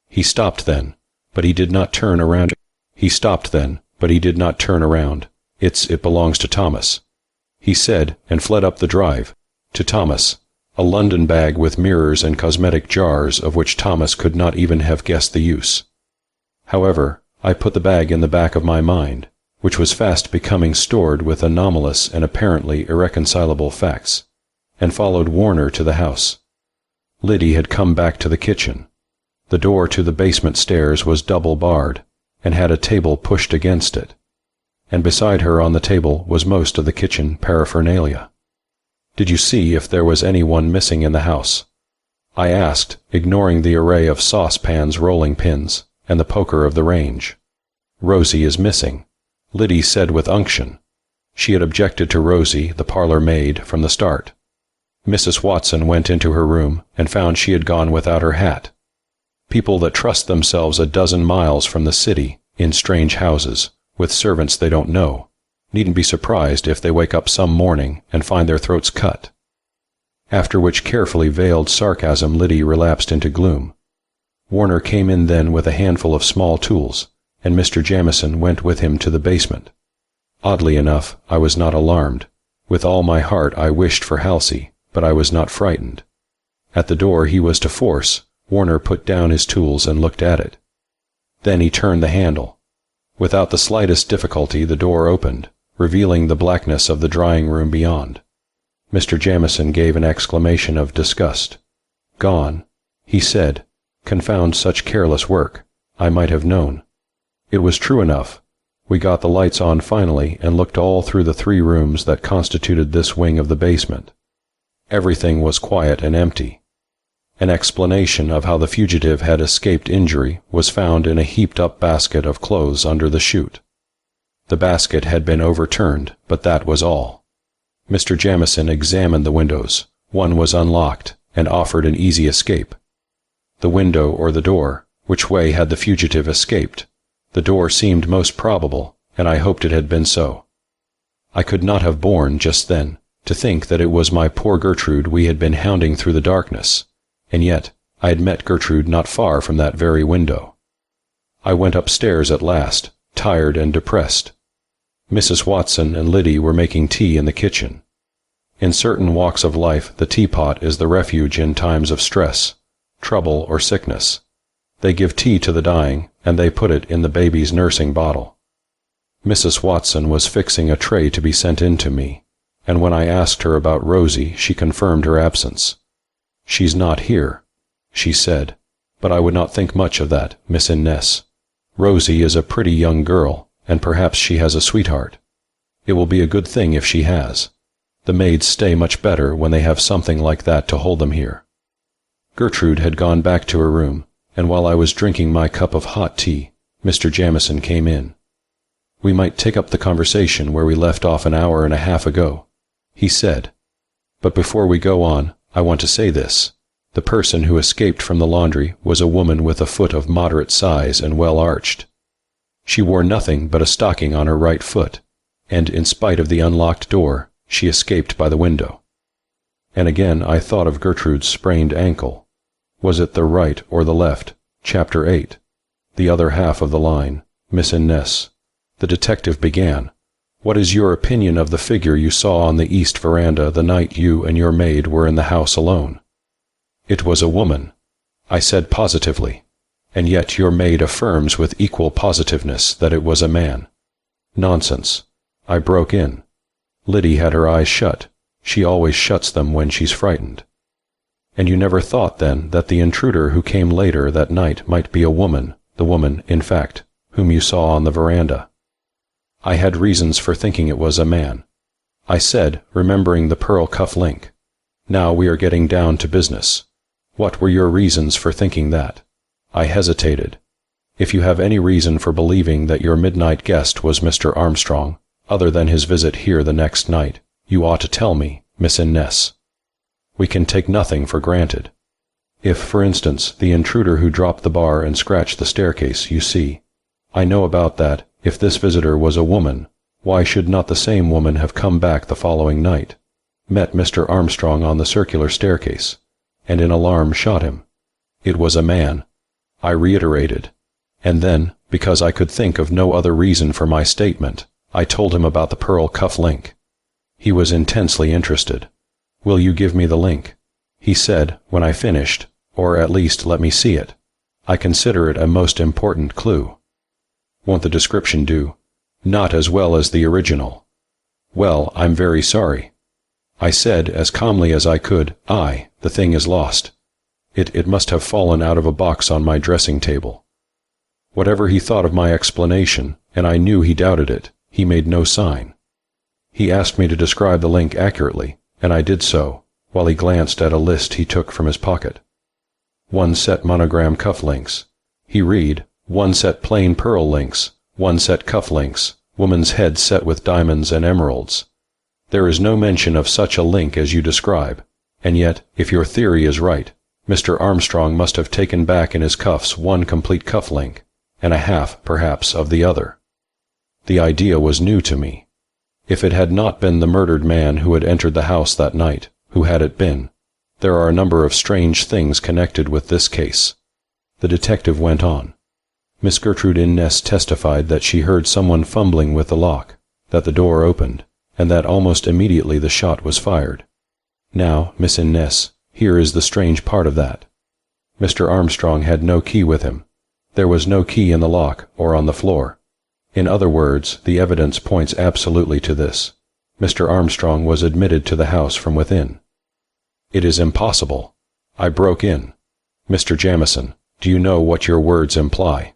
He stopped then, but he did not turn around. It belongs to Thomas," he said, and fled up the drive. To Thomas, a London bag with mirrors and cosmetic jars of which Thomas could not even have guessed the use. However, I put the bag in the back of my mind, which was fast becoming stored with anomalous and apparently irreconcilable facts, and followed Warner to the house. Liddy had come back to the kitchen. The door to the basement stairs was double-barred, and had a table pushed against it, and beside her on the table was most of the kitchen paraphernalia. "Did you see if there was anyone missing in the house?" I asked, ignoring the array of saucepans, rolling pins, and the poker of the range. "Rosie is missing," Liddy said with unction. She had objected to Rosie, the parlor maid, from the start. Mrs. Watson went into her room and found she had gone without her hat. People that trust themselves a dozen miles from the city, in strange houses, with servants they don't know, needn't be surprised if they wake up some morning and find their throats cut. After which carefully veiled sarcasm Liddy relapsed into gloom. Warner came in then with a handful of small tools, and Mr. Jamison went with him to the basement. Oddly enough, I was not alarmed. With all my heart I wished for Halsey, but I was not frightened. At the door he was to force, Warner put down his tools and looked at it. Then he turned the handle. Without the slightest difficulty the door opened, revealing the blackness of the drying room beyond. Mr. Jamieson gave an exclamation of disgust. "Gone," he said. "Confound such careless work. I might have known." It was true enough. We got the lights on finally and looked all through the 3 rooms that constituted this wing of the basement. Everything was quiet and empty. An explanation of how the fugitive had escaped injury was found in a heaped-up basket of clothes under the chute. The basket had been overturned, but that was all. Mr. Jamieson examined the windows. One was unlocked and offered an easy escape. The window or the door, which way had the fugitive escaped? The door seemed most probable, and I hoped it had been so. I could not have borne, just then, to think that it was my poor Gertrude we had been hounding through the darkness, and yet I had met Gertrude not far from that very window. I went upstairs at last, tired and depressed. Mrs. Watson and Liddy were making tea in the kitchen. In certain walks of life the teapot is the refuge in times of stress, trouble, or sickness. They give tea to the dying, and they put it in the baby's nursing bottle. Mrs. Watson was fixing a tray to be sent in to me, and when I asked her about Rosie, she confirmed her absence. "She's not here," she said, "but I would not think much of that, Miss Innes. Rosie is a pretty young girl, and perhaps she has a sweetheart. It will be a good thing if she has. The maids stay much better when they have something like that to hold them here." Gertrude had gone back to her room, and while I was drinking my cup of hot tea, Mr. Jamieson came in. "We might take up the conversation where we left off an hour and a half ago," he said. "But before we go on, I want to say this. The person who escaped from the laundry was a woman with a foot of moderate size and well arched. She wore nothing but a stocking on her right foot, and in spite of the unlocked door, she escaped by the window." And again I thought of Gertrude's sprained ankle. Was it the right or the left? Chapter 8. The other half of the line. Miss Innes. The detective began. "What is your opinion of the figure you saw on the east veranda the night you and your maid were in the house alone?" "It was a woman," I said positively. "And yet your maid affirms with equal positiveness that it was a man." "Nonsense," I broke in. Liddy had her eyes shut. She always shuts them when she's frightened. "And you never thought, then, that the intruder who came later that night might be a woman, the woman, in fact, whom you saw on the veranda?" "I had reasons for thinking it was a man," I said, remembering the pearl cuff link. "Now we are getting down to business. What were your reasons for thinking that?" I hesitated. "If you have any reason for believing that your midnight guest was Mr. Armstrong, other than his visit here the next night, you ought to tell me, Miss Innes. We can take nothing for granted. If, for instance, the intruder who dropped the bar and scratched the staircase, you see, I know about that. If this visitor was a woman, why should not the same woman have come back the following night, met Mr. Armstrong on the circular staircase, and in alarm shot him? It was a man, I reiterated, and then, because I could think of no other reason for my statement, I told him about the pearl cuff link. He was intensely interested. "Will you give me the link?" he said when I finished, "or at least let me see it. I consider it a most important clue." "Won't the description do?" "Not as well as the original." "Well, I'm very sorry," I said as calmly as I could. The thing is lost. It must have fallen out of a box on my dressing table." Whatever he thought of my explanation, and I knew he doubted it, he made no sign. He asked me to describe the link accurately, and I did so, while he glanced at a list he took from his pocket. 1 set monogram cuff links. He read, 1 set plain pearl links, 1 set cuff links, woman's head set with diamonds and emeralds. There is no mention of such a link as you describe, and yet, if your theory is right, Mr. Armstrong must have taken back in his cuffs 1 complete cuff link, and a half, perhaps, of the other. The idea was new to me. If it had not been the murdered man who had entered the house that night, who had it been? There are a number of strange things connected with this case. The detective went on. Miss Gertrude Innes testified that she heard someone fumbling with the lock, that the door opened, and that almost immediately the shot was fired. Now, Miss Innes, here is the strange part of that. Mr. Armstrong had no key with him. There was no key in the lock or on the floor. In other words, the evidence points absolutely to this. Mr. Armstrong was admitted to the house from within. It is impossible. I broke in. Mr. Jamieson, do you know what your words imply?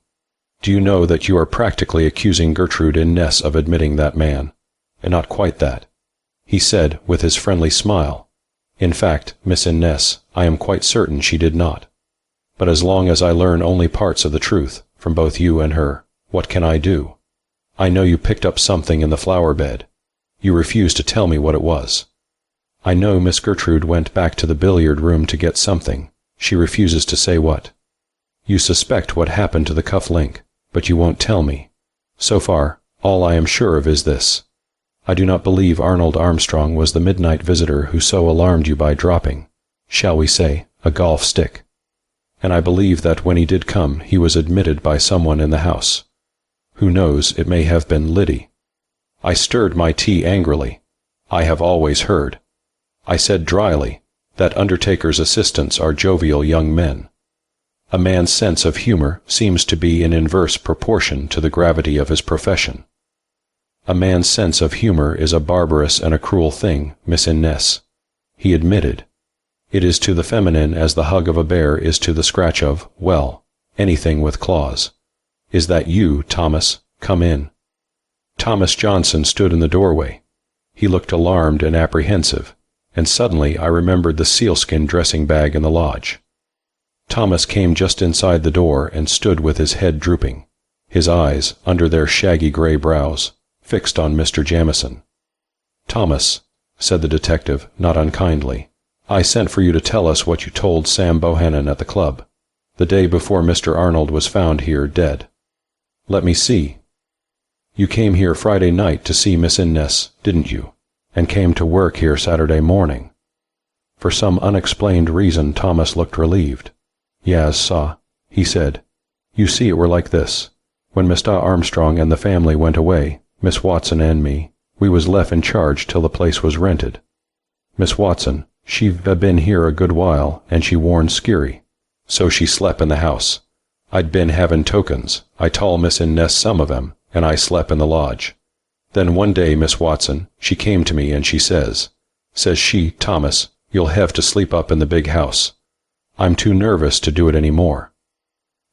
Do you know that you are practically accusing Gertrude Innes of admitting that man? And not quite that. He said, with his friendly smile, in fact, Miss Innes, I am quite certain she did not. But as long as I learn only parts of the truth, from both you and her, what can I do? I know you picked up something in the flower bed. You refuse to tell me what it was. I know Miss Gertrude went back to the billiard room to get something. She refuses to say what. You suspect what happened to the cuff link, but you won't tell me. So far, all I am sure of is this. I do not believe Arnold Armstrong was the midnight visitor who so alarmed you by dropping, shall we say, a golf stick. And I believe that when he did come, he was admitted by someone in the house. Who knows, it may have been Liddy. I stirred my tea angrily. I have always heard. I said dryly, that undertakers' assistants are jovial young men. A man's sense of humor seems to be in inverse proportion to the gravity of his profession. A man's sense of humor is a barbarous and a cruel thing, Miss Innes. He admitted. It is to the feminine as the hug of a bear is to the scratch of, well, anything with claws. Is that you, Thomas? Come in. Thomas Johnson stood in the doorway. He looked alarmed and apprehensive, and suddenly I remembered the sealskin dressing bag in the lodge. Thomas came just inside the door and stood with his head drooping, his eyes, under their shaggy gray brows, fixed on Mr. Jamieson. Thomas, said the detective, not unkindly, I sent for you to tell us what you told Sam Bohannon at the club, the day before Mr. Arnold was found here dead. Let me see. You came here Friday night to see Miss Innes, didn't you, and came to work here Saturday morning? For some unexplained reason Thomas looked relieved. Yes, sir, he said. You see, it were like this. When Mr. Armstrong and the family went away, Miss Watson and me, we was left in charge till the place was rented. Miss Watson, she've been here a good while, and she worn skeery, so she slep in the house. I'd been havin' tokens. I told Miss Innes some of 'em, and I slep in the lodge. Then one day Miss Watson, she came to me and she says she, Thomas, you'll hev to sleep up in the big house. I'm too nervous to do it any more.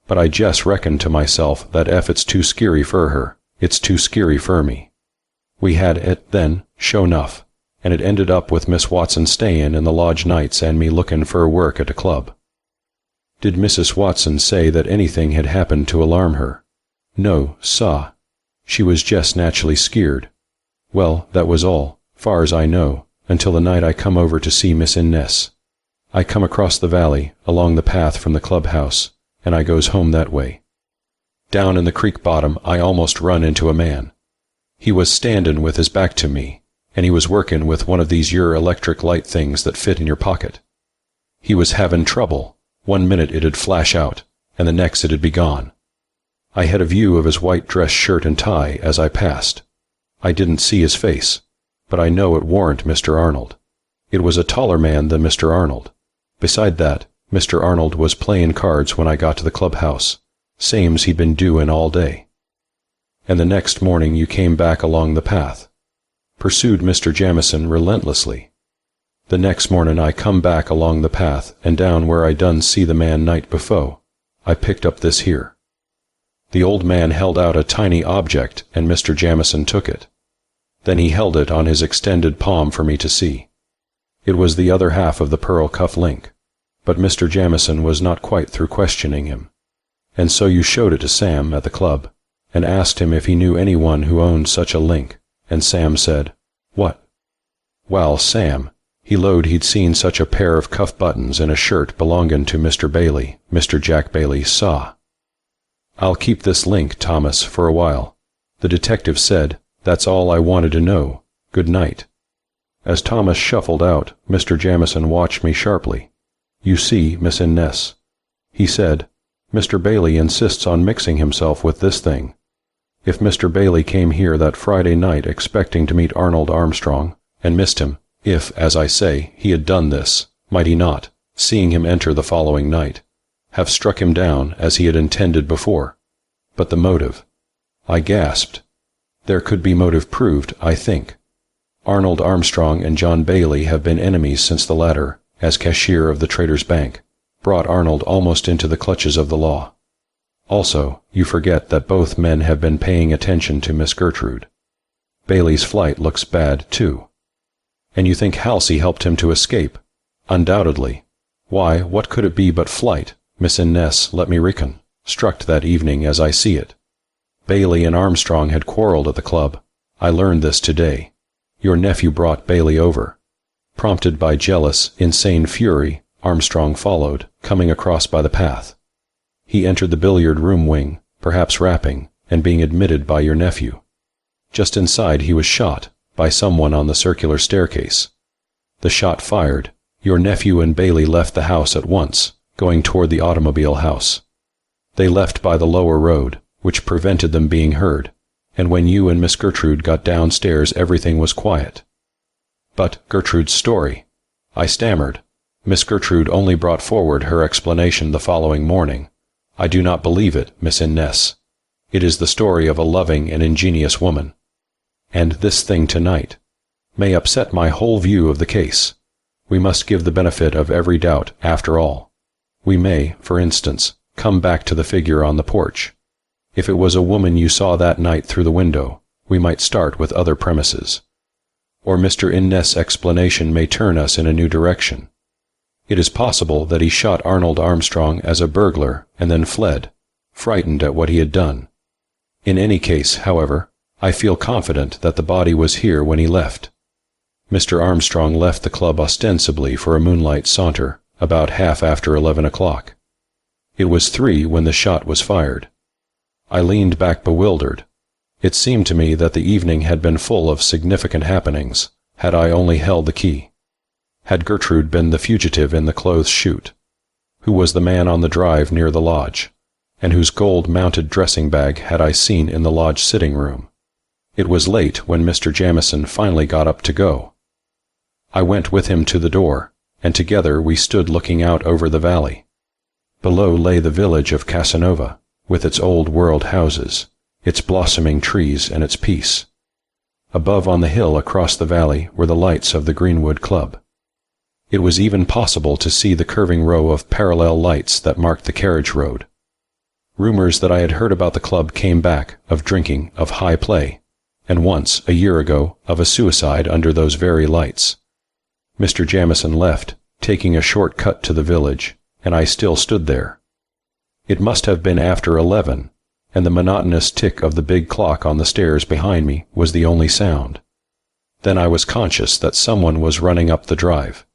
But I jest reckoned to myself that ef it's too skeery fur her, it's too skeery fur me. We had it then, sure enough, and it ended up with Miss Watson stayin' in the lodge nights and me lookin' fur work at a club. Did Mrs. Watson say that anything had happened to alarm her? No, sah. She was jest naturally skeered. Well, that was all, far as I know, until the night I come over to see Miss Innes. I come across the valley, along the path from the clubhouse, and I goes home that way. Down in the creek bottom I almost run into a man. He was standin' with his back to me, and he was workin' with one of these yer electric light things that fit in your pocket. He was havin' trouble. 1 minute it'd flash out, and the next it'd be gone. I had a view of his white dress shirt and tie as I passed. I didn't see his face, but I know it warn't Mr. Arnold. It was a taller man than Mr. Arnold. Beside that, Mr. Arnold was playin' cards when I got to the clubhouse, same's he'd been doin' all day. And the next morning you came back along the path, pursued Mr. Jamieson relentlessly. The next mornin' I come back along the path, and down where I done see the man night befo', I picked up this here. The old man held out a tiny object, and Mr. Jamieson took it. Then he held it on his extended palm for me to see. It was the other half of the pearl cuff link, but Mr. Jamieson was not quite through questioning him. And so you showed it to Sam at the club, and asked him if he knew anyone who owned such a link, and Sam said, "What?" "Well, Sam, he lowed he'd seen such a pair of cuff buttons in a shirt belongin' to Mr. Bailey, Mr. Jack Bailey, saw." "I'll keep this link, Thomas, for a while." The detective said, "That's all I wanted to know. Good night." As Thomas shuffled out, Mr. Jamieson watched me sharply. "You see, Miss Innes," he said, "Mr. Bailey insists on mixing himself with this thing. If Mr. Bailey came here that Friday night expecting to meet Arnold Armstrong, and missed him, if, as I say, he had done this, might he not, seeing him enter the following night, have struck him down as he had intended before? But the motive. I gasped. There could be motive proved, I think. Arnold Armstrong and John Bailey have been enemies since the latter, as cashier of the Traders' Bank, brought Arnold almost into the clutches of the law. Also, you forget that both men have been paying attention to Miss Gertrude. Bailey's flight looks bad, too. And you think Halsey helped him to escape? Undoubtedly. Why, what could it be but flight? Miss Innes, let me reckon, struck that evening as I see it. Bailey and Armstrong had quarreled at the club. I learned this today. Your nephew brought Bailey over. Prompted by jealous, insane fury, Armstrong followed, coming across by the path. He entered the billiard room wing, perhaps rapping, and being admitted by your nephew. Just inside he was shot, by someone on the circular staircase. The shot fired. Your nephew and Bailey left the house at once, going toward the automobile house. They left by the lower road, which prevented them being heard, and when you and Miss Gertrude got downstairs everything was quiet. But Gertrude's story. I stammered. Miss Gertrude only brought forward her explanation the following morning. I do not believe it, Miss Innes. It is the story of a loving and ingenious woman. And this thing tonight may upset my whole view of the case. We must give the benefit of every doubt, after all. We may, for instance, come back to the figure on the porch. If it was a woman you saw that night through the window, we might start with other premises. Or Mr. Innes' explanation may turn us in a new direction. It is possible that he shot Arnold Armstrong as a burglar and then fled, frightened at what he had done. In any case, however, I feel confident that the body was here when he left. Mr. Armstrong left the club ostensibly for a moonlight saunter, about half after 11 o'clock. It was 3 when the shot was fired. I leaned back bewildered. It seemed to me that the evening had been full of significant happenings, had I only held the key. Had Gertrude been the fugitive in the clothes chute? Who was the man on the drive near the lodge? And whose gold-mounted dressing bag had I seen in the lodge sitting room? It was late when Mr. Jamieson finally got up to go. I went with him to the door, and together we stood looking out over the valley. Below lay the village of Casanova, with its old-world houses, its blossoming trees and its peace. Above on the hill across the valley were the lights of the Greenwood Club. It was even possible to see the curving row of parallel lights that marked the carriage road. Rumors that I had heard about the club came back, of drinking, of high play, and once, a year ago, of a suicide under those very lights. Mr. Jamieson left, taking a short cut to the village, and I still stood there. It must have been after 11, and the monotonous tick of the big clock on the stairs behind me was the only sound. Then I was conscious that someone was running up the drive.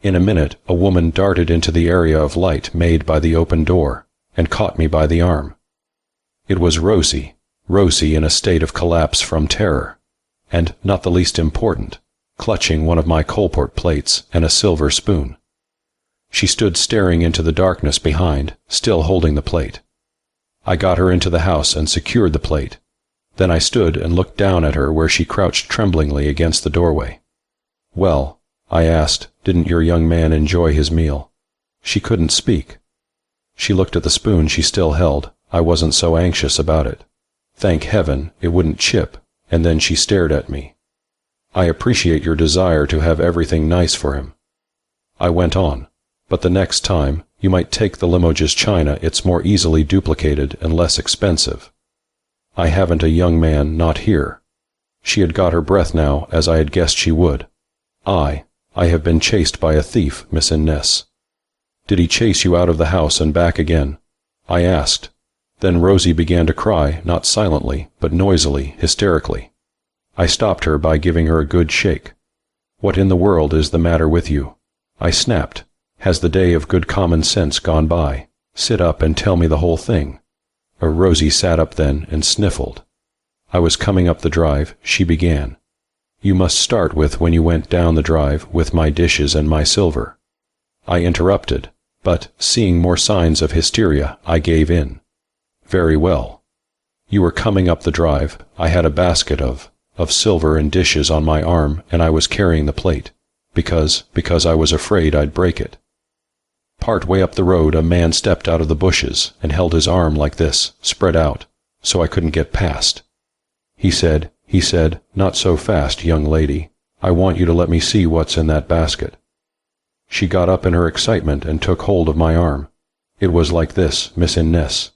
In a minute a woman darted into the area of light made by the open door, and caught me by the arm. It was Rosie in a state of collapse from terror, and, not the least important, clutching one of my Colport plates and a silver spoon. She stood staring into the darkness behind, still holding the plate. I got her into the house and secured the plate. Then I stood and looked down at her where she crouched tremblingly against the doorway. "Well," I asked, "didn't your young man enjoy his meal?" She couldn't speak. She looked at the spoon she still held. I wasn't so anxious about it. Thank heaven, it wouldn't chip, and then she stared at me. "I appreciate your desire to have everything nice for him." I went on. "But the next time, you might take the Limoges china. It's more easily duplicated and less expensive. I haven't a young man, not here." She had got her breath now, as I had guessed she would. I have been chased by a thief, Miss Innes." "Did he chase you out of the house and back again?" I asked. Then Rosie began to cry, not silently, but noisily, hysterically. I stopped her by giving her a good shake. "What in the world is the matter with you?" I snapped. "Has the day of good common sense gone by? Sit up and tell me the whole thing." Rosie sat up then and sniffled. "I was coming up the drive," she began. "You must start with when you went down the drive with my dishes and my silver." I interrupted, but, seeing more signs of hysteria, I gave in. "Very well. You were coming up the drive. I had a basket of silver and dishes on my arm, and I was carrying the plate, because I was afraid I'd break it. Part way up the road a man stepped out of the bushes and held his arm like this, spread out, so I couldn't get past. He said, "Not so fast, young lady. I want you to let me see what's in that basket." She got up in her excitement and took hold of my arm. "It was like this, Miss Innes,"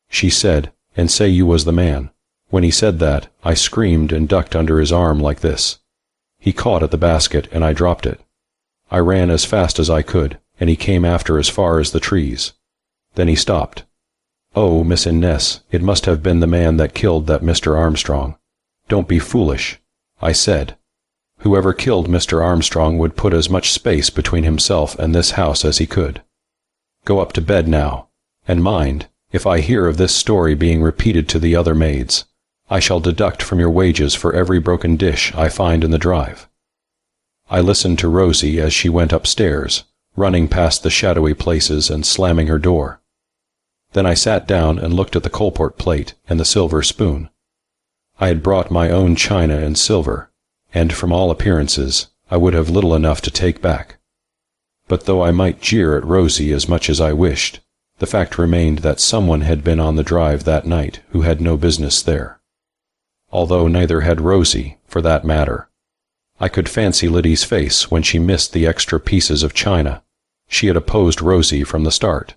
she said, "and say you was the man." When he said that, I screamed and ducked under his arm like this. He caught at the basket and I dropped it. I ran as fast as I could, and he came after as far as the trees. Then he stopped. "Oh, Miss Innes, it must have been the man that killed that Mr. Armstrong." "Don't be foolish," I said. "Whoever killed Mr. Armstrong would put as much space between himself and this house as he could. Go up to bed now, and mind, if I hear of this story being repeated to the other maids, I shall deduct from your wages for every broken dish I find in the drive." I listened to Rosie as she went upstairs, running past the shadowy places and slamming her door. Then I sat down and looked at the Colport plate and the silver spoon. I had brought my own china and silver, and from all appearances I would have little enough to take back. But though I might jeer at Rosie as much as I wished, the fact remained that someone had been on the drive that night who had no business there. Although neither had Rosie, for that matter. I could fancy Liddy's face when she missed the extra pieces of china. She had opposed Rosie from the start.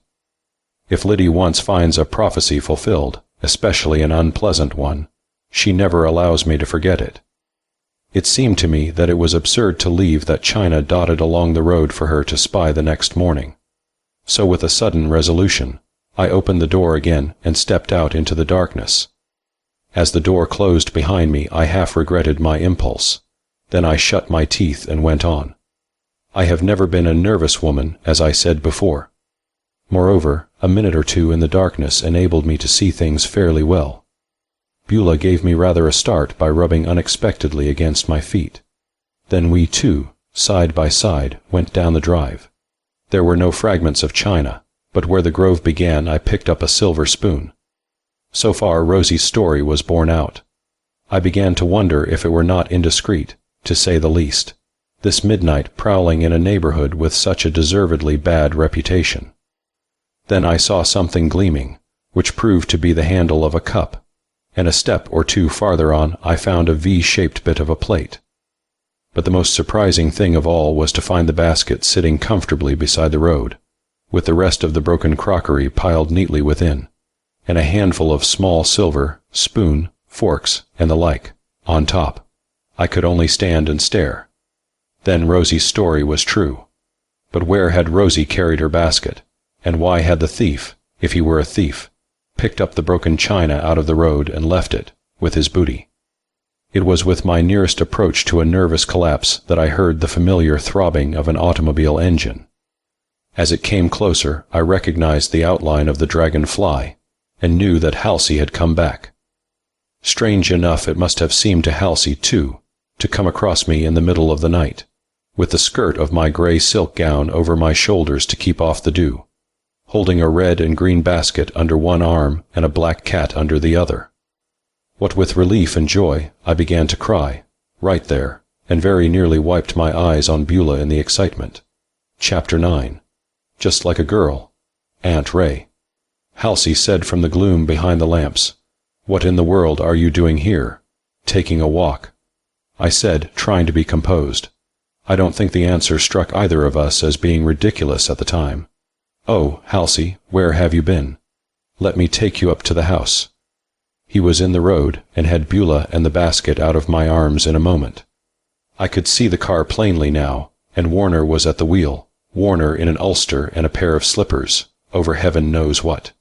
If Liddy once finds a prophecy fulfilled, especially an unpleasant one, she never allows me to forget it. It seemed to me that it was absurd to leave that china dotted along the road for her to spy the next morning. So with a sudden resolution, I opened the door again and stepped out into the darkness. As the door closed behind me, I half regretted my impulse. Then I shut my teeth and went on. I have never been a nervous woman, as I said before. Moreover, a minute or two in the darkness enabled me to see things fairly well. Beulah gave me rather a start by rubbing unexpectedly against my feet. Then we two, side by side, went down the drive. There were no fragments of china, but where the grove began I picked up a silver spoon. So far Rosie's story was borne out. I began to wonder if it were not indiscreet, to say the least, this midnight prowling in a neighborhood with such a deservedly bad reputation. Then I saw something gleaming, which proved to be the handle of a cup, and a step or two farther on I found a V-shaped bit of a plate. But the most surprising thing of all was to find the basket sitting comfortably beside the road, with the rest of the broken crockery piled neatly within, and a handful of small silver, spoon, forks, and the like, on top. I could only stand and stare. Then Rosie's story was true. But where had Rosie carried her basket, and why had the thief, if he were a thief, picked up the broken china out of the road and left it, with his booty? It was with my nearest approach to a nervous collapse that I heard the familiar throbbing of an automobile engine. As it came closer, I recognized the outline of the dragonfly, and knew that Halsey had come back. Strange enough it must have seemed to Halsey, too, to come across me in the middle of the night, with the skirt of my gray silk gown over my shoulders to keep off the dew, holding a red and green basket under one arm and a black cat under the other. What with relief and joy, I began to cry, right there, and very nearly wiped my eyes on Beulah in the excitement. Chapter 9. Just like a girl. Aunt Ray. Halsey said from the gloom behind the lamps, "What in the world are you doing here? Taking a walk?" I said, trying to be composed. I don't think the answer struck either of us as being ridiculous at the time. "Oh, Halsey, where have you been? Let me take you up to the house." He was in the road, and had Beulah and the basket out of my arms in a moment. I could see the car plainly now, and Warner was at the wheel, Warner in an ulster and a pair of slippers, over heaven knows what.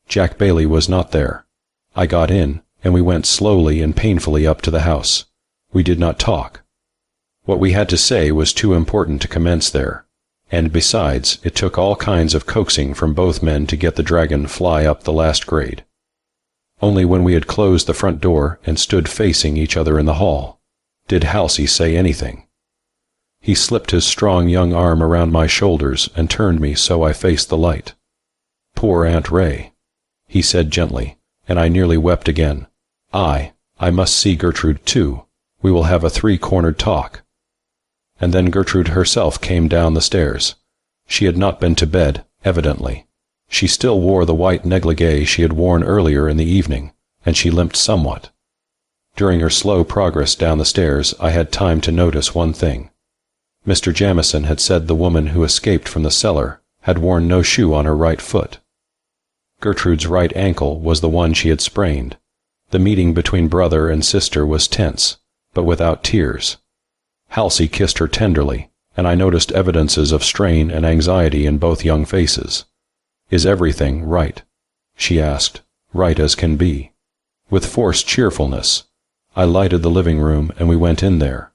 Jack Bailey was not there. I got in, and we went slowly and painfully up to the house. We did not talk. What we had to say was too important to commence there, and besides, it took all kinds of coaxing from both men to get the dragonfly up the last grade. Only when we had closed the front door and stood facing each other in the hall, did Halsey say anything. He slipped his strong young arm around my shoulders and turned me so I faced the light. "Poor Aunt Ray," he said gently, and I nearly wept again. I must see Gertrude too. We will have a three-cornered talk." And then Gertrude herself came down the stairs. She had not been to bed, evidently. She still wore the white negligee she had worn earlier in the evening, and she limped somewhat. During her slow progress down the stairs, I had time to notice one thing. Mr. Jamieson had said the woman who escaped from the cellar had worn no shoe on her right foot. Gertrude's right ankle was the one she had sprained. The meeting between brother and sister was tense, but without tears. Halsey kissed her tenderly, and I noticed evidences of strain and anxiety in both young faces. "Is everything right?" she asked, right as can be. With forced cheerfulness, I lighted the living room and we went in there.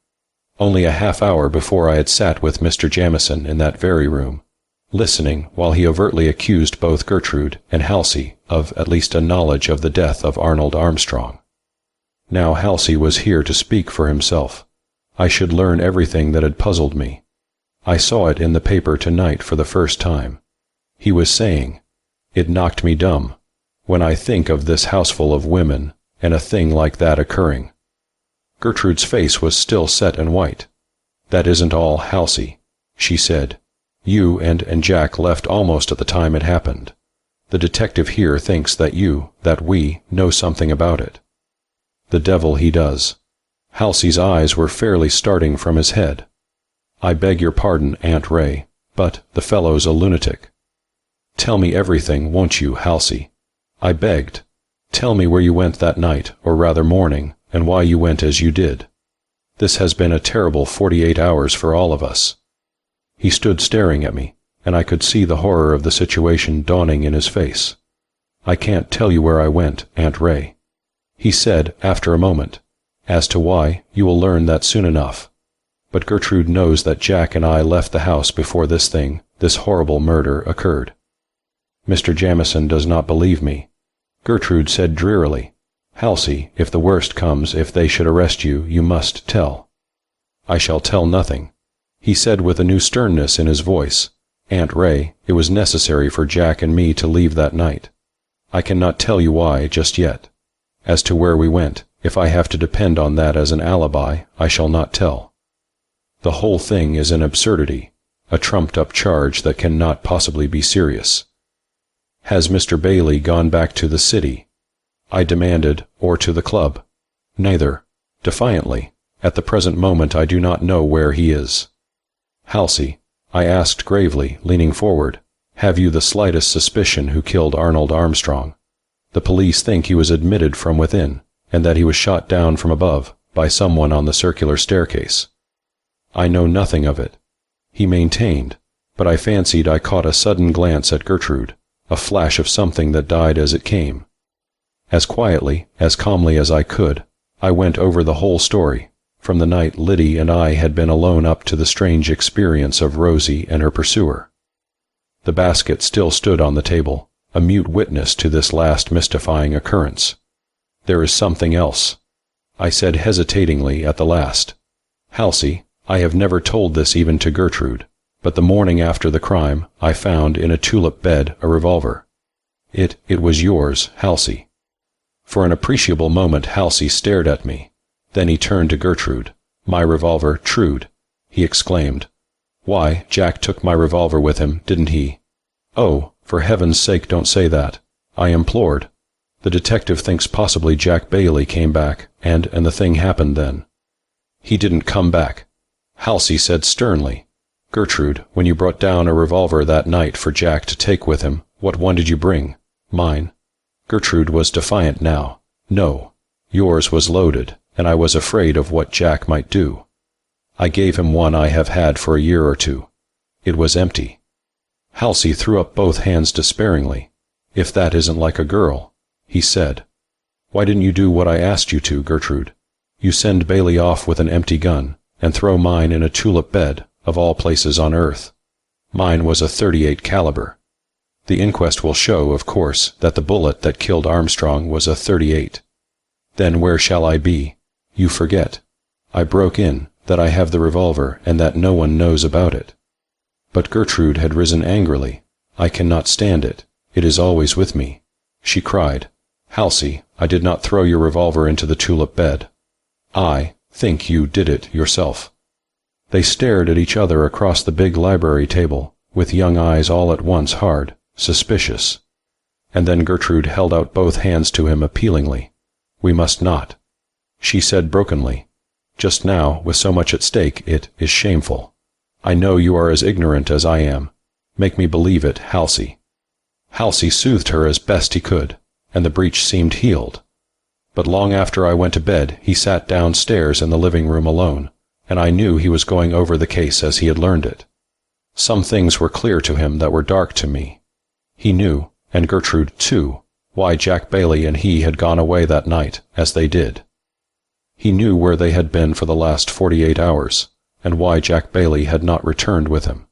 Only a half-hour before I had sat with Mr. Jamieson in that very room, listening while he overtly accused both Gertrude and Halsey of at least a knowledge of the death of Arnold Armstrong. Now Halsey was here to speak for himself. I should learn everything that had puzzled me. I saw it in the paper tonight for the first time. He was saying, "It knocked me dumb, when I think of this houseful of women, and a thing like that occurring." Gertrude's face was still set and white. "That isn't all, Halsey," she said. "You and Jack left almost at the time it happened. The detective here thinks that we, know something about it." "The devil he does." Halsey's eyes were fairly starting from his head. "I beg your pardon, Aunt Ray, but the fellow's a lunatic." "Tell me everything, won't you, Halsey?" I begged. "Tell me where you went that night, or rather morning, and why you went as you did. This has been a terrible 48 hours for all of us." He stood staring at me, and I could see the horror of the situation dawning in his face. "I can't tell you where I went, Aunt Ray," he said after a moment. "As to why, you will learn that soon enough. But Gertrude knows that Jack and I left the house before this horrible murder occurred." Mr. Jamieson does not believe me. Gertrude said drearily, "Halsey, if the worst comes, if they should arrest you, you must tell." "I shall tell nothing," he said with a new sternness in his voice. "Aunt Ray, it was necessary for Jack and me to leave that night. I cannot tell you why just yet. As to where we went, if I have to depend on that as an alibi, I shall not tell. The whole thing is an absurdity, a trumped-up charge that cannot possibly be serious." "Has Mr. Bailey gone back to the city?" I demanded, "or to the club?" "Neither." Defiantly, "At the present moment I do not know where he is." "Halsey," I asked gravely, leaning forward, "have you the slightest suspicion who killed Arnold Armstrong? The police think he was admitted from within, and that he was shot down from above, by someone on the circular staircase." "I know nothing of it," he maintained, but I fancied I caught a sudden glance at Gertrude, a flash of something that died as it came. As quietly, as calmly as I could, I went over the whole story, from the night Liddy and I had been alone up to the strange experience of Rosie and her pursuer. The basket still stood on the table, a mute witness to this last mystifying occurrence. "There is something else," I said hesitatingly at the last. "Halsey, I have never told this even to Gertrude, but the morning after the crime I found in a tulip bed a revolver. It was yours, Halsey." For an appreciable moment Halsey stared at me. Then he turned to Gertrude. "My revolver, Trude," he exclaimed. "Why, Jack took my revolver with him, didn't he?" "Oh, for heaven's sake don't say that," I implored. "The detective thinks possibly Jack Bailey came back, and the thing happened then." "He didn't come back," Halsey said sternly. "Gertrude, when you brought down a revolver that night for Jack to take with him, what one did you bring? Mine?" Gertrude was defiant now. "No, yours was loaded, and I was afraid of what Jack might do. I gave him one I have had for a year or two. It was empty." Halsey threw up both hands despairingly. "If that isn't like a girl," he said. "Why didn't you do what I asked you to, Gertrude? You send Bailey off with an empty gun, and throw mine in a tulip bed, of all places on earth. Mine was a .38 caliber. The inquest will show, of course, that the bullet that killed Armstrong was a .38. Then where shall I be? You forget. I broke in, that I have the revolver, and that no one knows about it." But Gertrude had risen angrily. "I cannot stand it. It is always with me," she cried. "Halsey, I did not throw your revolver into the tulip bed. I think you did it yourself." They stared at each other across the big library table, with young eyes all at once hard, suspicious. And then Gertrude held out both hands to him appealingly. We must not. She said brokenly, "Just now, with so much at stake, it is shameful. I know you are as ignorant as I am. Make me believe it, Halsey." Halsey soothed her as best he could, and the breach seemed healed. But long after I went to bed, he sat downstairs in the living room alone, and I knew he was going over the case as he had learned it. Some things were clear to him that were dark to me. He knew, and Gertrude too, why Jack Bailey and he had gone away that night, as they did. He knew where they had been for the last 48 hours, and why Jack Bailey had not returned with him.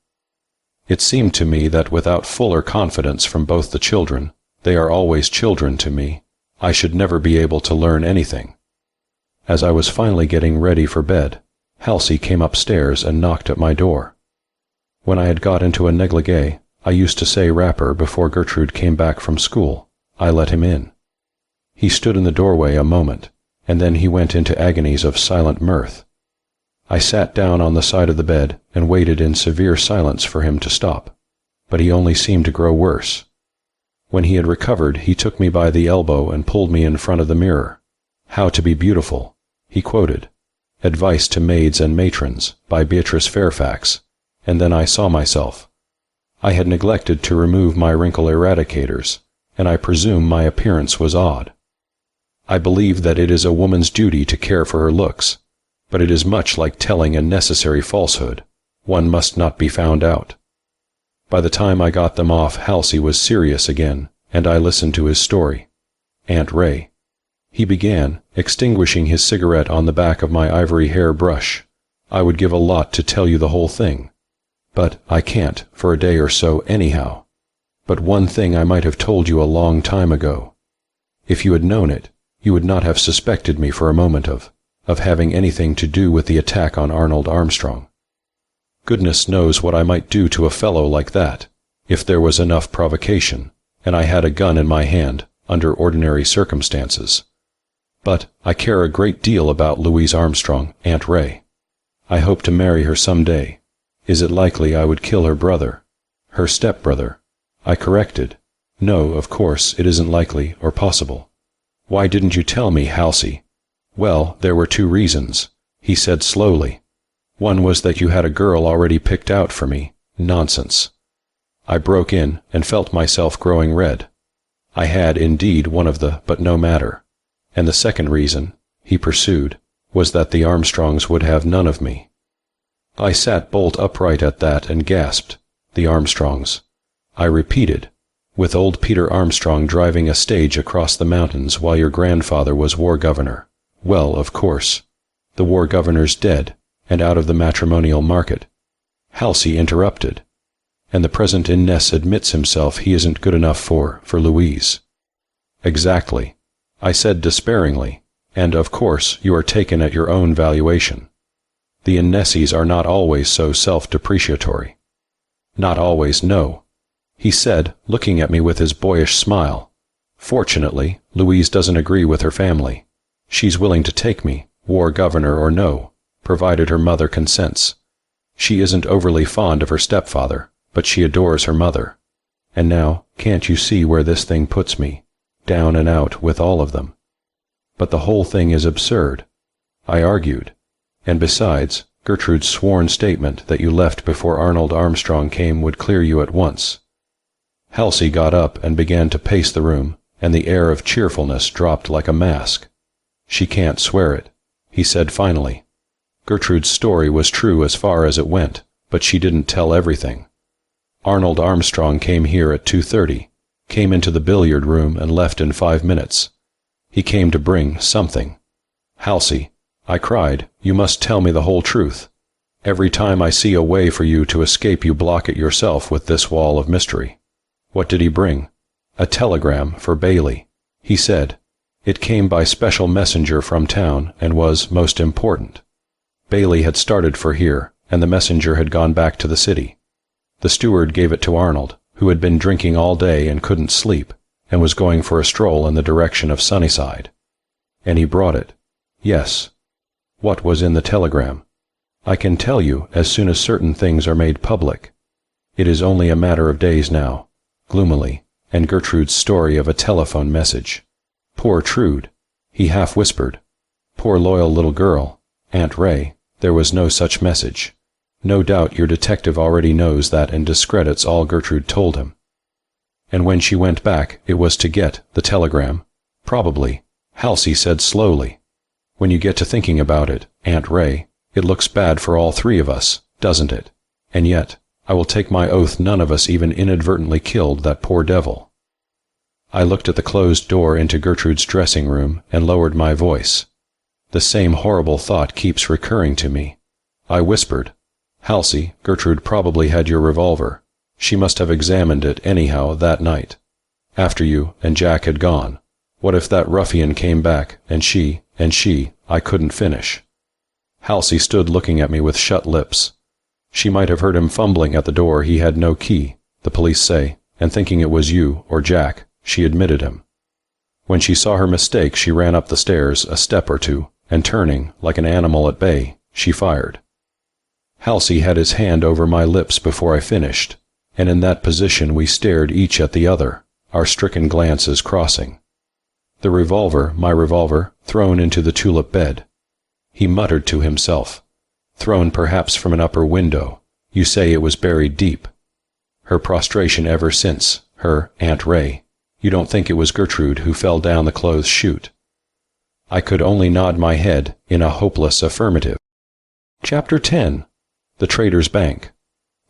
It seemed to me that without fuller confidence from both the children, they are always children to me, I should never be able to learn anything. As I was finally getting ready for bed, Halsey came upstairs and knocked at my door. When I had got into a negligee, I used to say wrapper before Gertrude came back from school, I let him in. He stood in the doorway a moment, and then he went into agonies of silent mirth. I sat down on the side of the bed and waited in severe silence for him to stop, but he only seemed to grow worse. When he had recovered, he took me by the elbow and pulled me in front of the mirror. "How to be beautiful," he quoted. "Advice to Maids and Matrons," by Beatrice Fairfax, and then I saw myself. I had neglected to remove my wrinkle eradicators, and I presume my appearance was odd. I believe that it is a woman's duty to care for her looks, but it is much like telling a necessary falsehood. One must not be found out. By the time I got them off, Halsey was serious again, and I listened to his story. Aunt Ray. He began, extinguishing his cigarette on the back of my ivory hair brush. "I would give a lot to tell you the whole thing. But I can't, for a day or so anyhow. But one thing I might have told you a long time ago. If you had known it, you would not have suspected me for a moment of having anything to do with the attack on Arnold Armstrong. Goodness knows what I might do to a fellow like that, if there was enough provocation, and I had a gun in my hand, under ordinary circumstances. But I care a great deal about Louise Armstrong, Aunt Ray. I hope to marry her some day. Is it likely I would kill her brother? Her step-brother? I corrected. No, of course, it isn't likely or possible. Why didn't you tell me, Halsey? Well, there were 2 reasons, he said slowly. One was that you had a girl already picked out for me. Nonsense. I broke in and felt myself growing red. I had indeed one of the, but no matter. And the second reason, he pursued, was that the Armstrongs would have none of me. I sat bolt upright at that and gasped. The Armstrongs. I repeated, with old Peter Armstrong driving a stage across the mountains while your grandfather was war governor. Well, of course. The war governor's dead, and out of the matrimonial market. Halsey interrupted. And the present Innes admits himself he isn't good enough for Louise. Exactly. I said despairingly, and of course you are taken at your own valuation. The Innesses are not always so self-depreciatory. Not always, no. He said, looking at me with his boyish smile. Fortunately, Louise doesn't agree with her family. She's willing to take me, war governor or no, provided her mother consents. She isn't overly fond of her stepfather, but she adores her mother. And now, can't you see where this thing puts me? Down and out with all of them. But the whole thing is absurd, I argued. And besides, Gertrude's sworn statement that you left before Arnold Armstrong came would clear you at once. Halsey got up and began to pace the room, and the air of cheerfulness dropped like a mask. She can't swear it, he said finally. Gertrude's story was true as far as it went, but she didn't tell everything. Arnold Armstrong came here at 2:30, came into the billiard room and left in 5 minutes. He came to bring something. Halsey, I cried, you must tell me the whole truth. Every time I see a way for you to escape you block it yourself with this wall of mystery. What did he bring? A telegram for Bailey, he said. It came by special messenger from town and was most important. Bailey had started for here, and the messenger had gone back to the city. The steward gave it to Arnold, who had been drinking all day and couldn't sleep, and was going for a stroll in the direction of Sunnyside. And he brought it. Yes. What was in the telegram? I can tell you as soon as certain things are made public. It is only a matter of days now, gloomily, and Gertrude's story of a telephone message. Poor Trude. He half whispered, "Poor loyal little girl, Aunt Ray, there was no such message. No doubt your detective already knows that and discredits all Gertrude told him." "And when she went back, it was to get the telegram?" "Probably," Halsey said slowly. "When you get to thinking about it, Aunt Ray, it looks bad for all three of us, doesn't it? And yet, I will take my oath none of us even inadvertently killed that poor devil." I looked at the closed door into Gertrude's dressing room and lowered my voice. The same horrible thought keeps recurring to me. I whispered, "Halsey, Gertrude probably had your revolver. She must have examined it anyhow that night. After you and Jack had gone. What if that ruffian came back, and she, I couldn't finish." Halsey stood looking at me with shut lips. "She might have heard him fumbling at the door. He had no key, the police say, and thinking it was you or Jack, she admitted him. When she saw her mistake, she ran up the stairs a step or two, and turning, like an animal at bay, she fired." Halsey had his hand over my lips before I finished, and in that position we stared each at the other, our stricken glances crossing. The revolver, my revolver, thrown into the tulip bed. He muttered to himself, "Thrown perhaps from an upper window. You say it was buried deep. Her prostration ever since, her Aunt Ray. You don't think it was Gertrude who fell down the clothes chute?" I could only nod my head in a hopeless affirmative. Chapter 10. The Trader's Bank.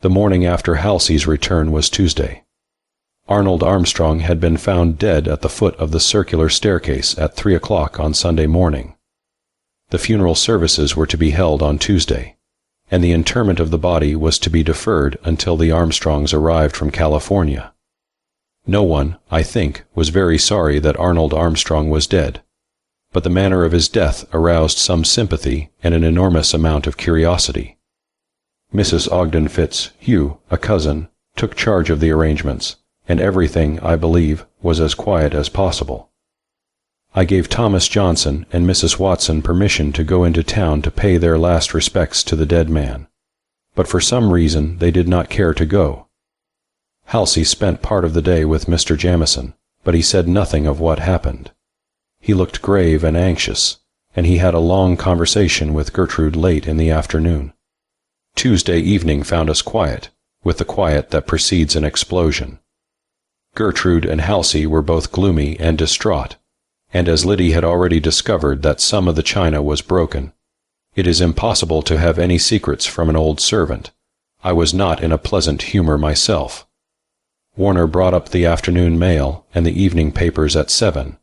The morning after Halsey's return was Tuesday. Arnold Armstrong had been found dead at the foot of the circular staircase at 3 o'clock on Sunday morning. The funeral services were to be held on Tuesday, and the interment of the body was to be deferred until the Armstrongs arrived from California. No one, I think, was very sorry that Arnold Armstrong was dead, but the manner of his death aroused some sympathy and an enormous amount of curiosity. Mrs. Ogden Fitzhugh, a cousin, took charge of the arrangements, and everything, I believe, was as quiet as possible. I gave Thomas Johnson and Mrs. Watson permission to go into town to pay their last respects to the dead man, but for some reason they did not care to go. Halsey spent part of the day with Mr. Jamison, but he said nothing of what happened. He looked grave and anxious, and he had a long conversation with Gertrude late in the afternoon. Tuesday evening found us quiet, with the quiet that precedes an explosion. Gertrude and Halsey were both gloomy and distraught, and as Liddy had already discovered that some of the china was broken, it is impossible to have any secrets from an old servant. I was not in a pleasant humor myself. Warner brought up the afternoon mail and the evening papers at 7.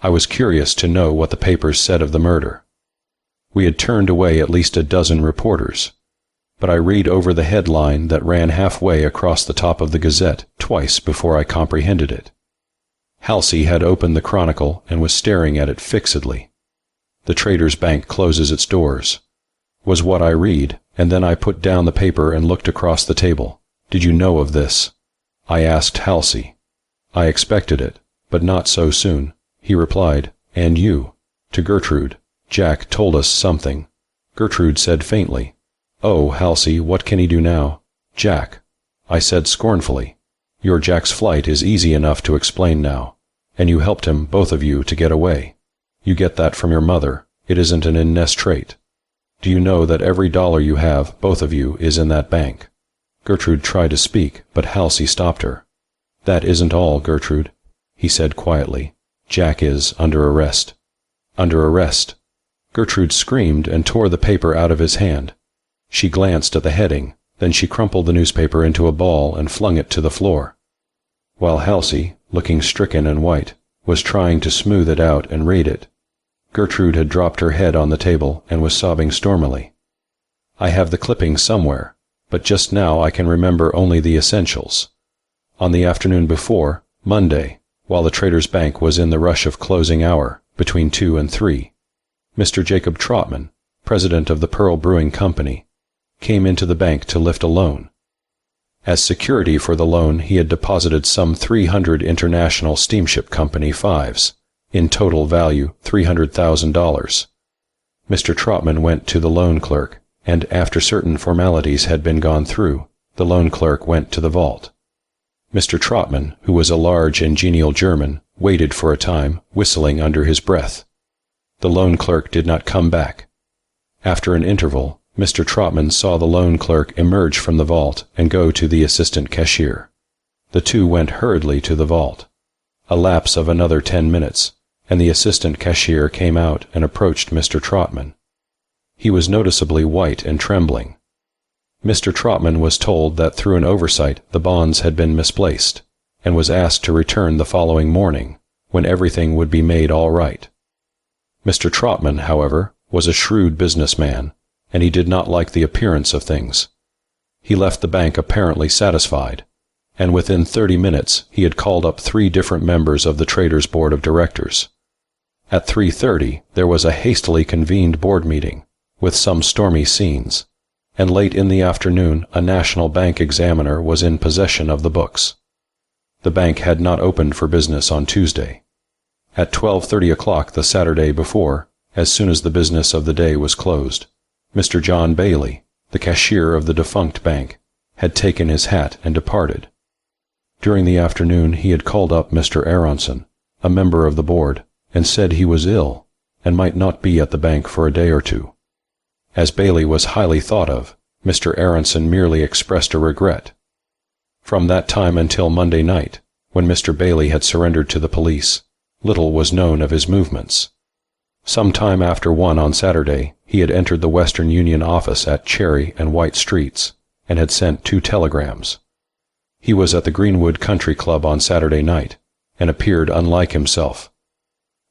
I was curious to know what the papers said of the murder. We had turned away at least a dozen reporters, but I read over the headline that ran halfway across the top of the Gazette twice before I comprehended it. Halsey had opened the Chronicle and was staring at it fixedly. "The Trader's Bank closes its doors," was what I read, and then I put down the paper and looked across the table. "Did you know of this?" I asked Halsey. "I expected it, but not so soon," he replied. "And you?" To Gertrude. "Jack told us something." Gertrude said faintly, "Oh, Halsey, what can he do now?" "Jack," I said scornfully. "Your Jack's flight is easy enough to explain now, and you helped him, both of you, to get away. You get that from your mother. It isn't an in-nest trait. Do you know that every dollar you have, both of you, is in that bank?" Gertrude tried to speak, but Halsey stopped her. "That isn't all, Gertrude," he said quietly. "Jack is under arrest." "Under arrest?" Gertrude screamed and tore the paper out of his hand. She glanced at the heading, then she crumpled the newspaper into a ball and flung it to the floor. While Halsey, looking stricken and white, was trying to smooth it out and read it, Gertrude had dropped her head on the table and was sobbing stormily. I have the clipping somewhere, but just now I can remember only the essentials. On the afternoon before, Monday, while the Trader's Bank was in the rush of closing hour, between 2 and 3, Mr. Jacob Trotman, president of the Pearl Brewing Company, came into the bank to lift a loan. As security for the loan, he had deposited some 300 International Steamship Company 5s, in total value $300,000. Mr. Trotman went to the loan clerk, and after certain formalities had been gone through, the loan clerk went to the vault. Mr. Trotman, who was a large and genial German, waited for a time, whistling under his breath. The loan clerk did not come back. After an interval, Mr. Trotman saw the loan clerk emerge from the vault and go to the assistant cashier. The two went hurriedly to the vault. A lapse of another 10 minutes, and the assistant cashier came out and approached Mr. Trotman. He was noticeably white and trembling. Mr. Trotman was told that through an oversight the bonds had been misplaced, and was asked to return the following morning, when everything would be made all right. Mr. Trotman, however, was a shrewd businessman, and he did not like the appearance of things. He left the bank apparently satisfied, and within 30 minutes he had called up 3 different members of the Traders' Board of Directors. At 3:30 there was a hastily convened board meeting, with some stormy scenes, and late in the afternoon a national bank examiner was in possession of the books. The bank had not opened for business on Tuesday. At 12:30 o'clock the Saturday before, as soon as the business of the day was closed, Mr. John Bailey, the cashier of the defunct bank, had taken his hat and departed. During the afternoon he had called up Mr. Aronson, a member of the board, and said he was ill, and might not be at the bank for a day or two. As Bailey was highly thought of, Mr. Aronson merely expressed a regret. From that time until Monday night, when Mr. Bailey had surrendered to the police, little was known of his movements. Some time after 1 on Saturday, he had entered the Western Union office at Cherry and White Streets, and had sent 2 telegrams. He was at the Greenwood Country Club on Saturday night, and appeared unlike himself.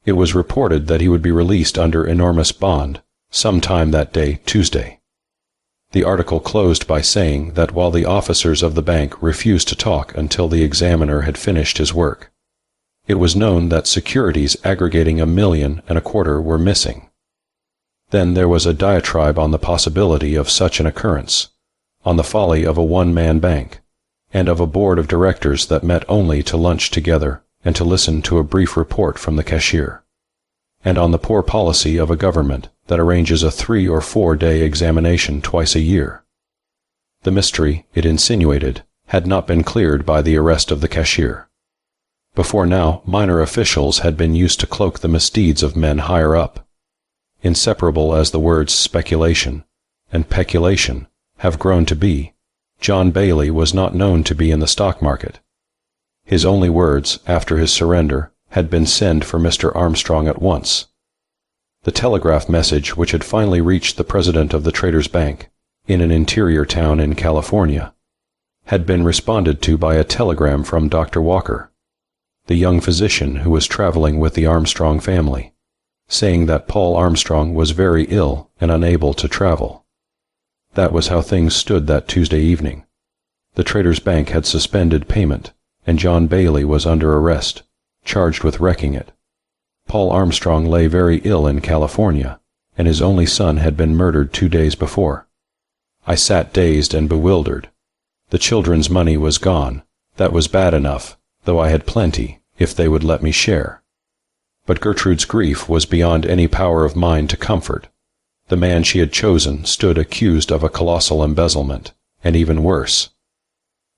It was reported that he would be released under enormous bond, some time that day, Tuesday. The article closed by saying that while the officers of the bank refused to talk until the examiner had finished his work, it was known that securities aggregating $1.25 million were missing. Then there was a diatribe on the possibility of such an occurrence, on the folly of a one-man bank, and of a board of directors that met only to lunch together and to listen to a brief report from the cashier, and on the poor policy of a government that arranges a 3 or 4 day examination twice a year. The mystery, it insinuated, had not been cleared by the arrest of the cashier. Before now, minor officials had been used to cloak the misdeeds of men higher up. Inseparable as the words speculation and peculation have grown to be, John Bailey was not known to be in the stock market. His only words, after his surrender, had been "Send for Mr. Armstrong at once." The telegraph message which had finally reached the president of the Traders' Bank, in an interior town in California, had been responded to by a telegram from Dr. Walker, the young physician who was traveling with the Armstrong family, saying that Paul Armstrong was very ill and unable to travel. That was how things stood that Tuesday evening. The Traders' Bank had suspended payment, and John Bailey was under arrest, charged with wrecking it. Paul Armstrong lay very ill in California, and his only son had been murdered 2 days before. I sat dazed and bewildered. The children's money was gone. That was bad enough, though I had plenty, if they would let me share. But Gertrude's grief was beyond any power of mine to comfort. The man she had chosen stood accused of a colossal embezzlement, and even worse.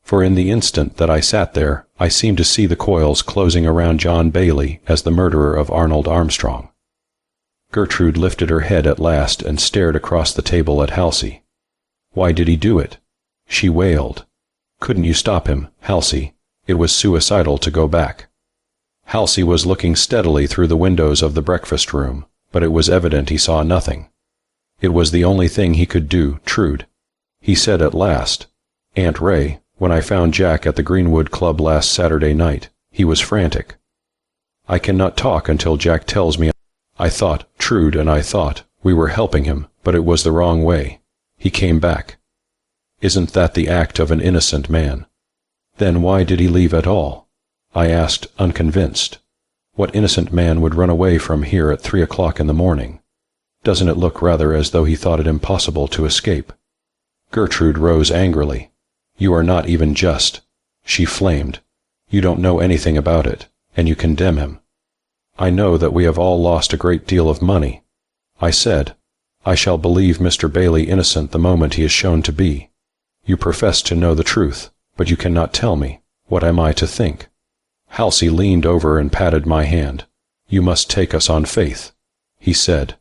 For in the instant that I sat there, I seemed to see the coils closing around John Bailey as the murderer of Arnold Armstrong. Gertrude lifted her head at last and stared across the table at Halsey. Why did he do it? She wailed. Couldn't you stop him, Halsey? It was suicidal to go back. Halsey was looking steadily through the windows of the breakfast room, but it was evident he saw nothing. It was the only thing he could do, Trude. He said at last, "Aunt Ray, when I found Jack at the Greenwood Club last Saturday night, he was frantic. I cannot talk until Jack tells me. I thought, Trude and I thought, we were helping him, but it was the wrong way. He came back. Isn't that the act of an innocent man? Then why did he leave at all? I asked, unconvinced. What innocent man would run away from here at 3 o'clock in the morning? Doesn't it look rather as though he thought it impossible to escape?" Gertrude rose angrily. "You are not even just," she flamed. "You don't know anything about it, and you condemn him. I know that we have all lost a great deal of money. I said, I shall believe Mr. Bailey innocent the moment he is shown to be. You profess to know the truth, but you cannot tell me. What am I to think?" Halsey leaned over and patted my hand. "You must take us on faith. he said.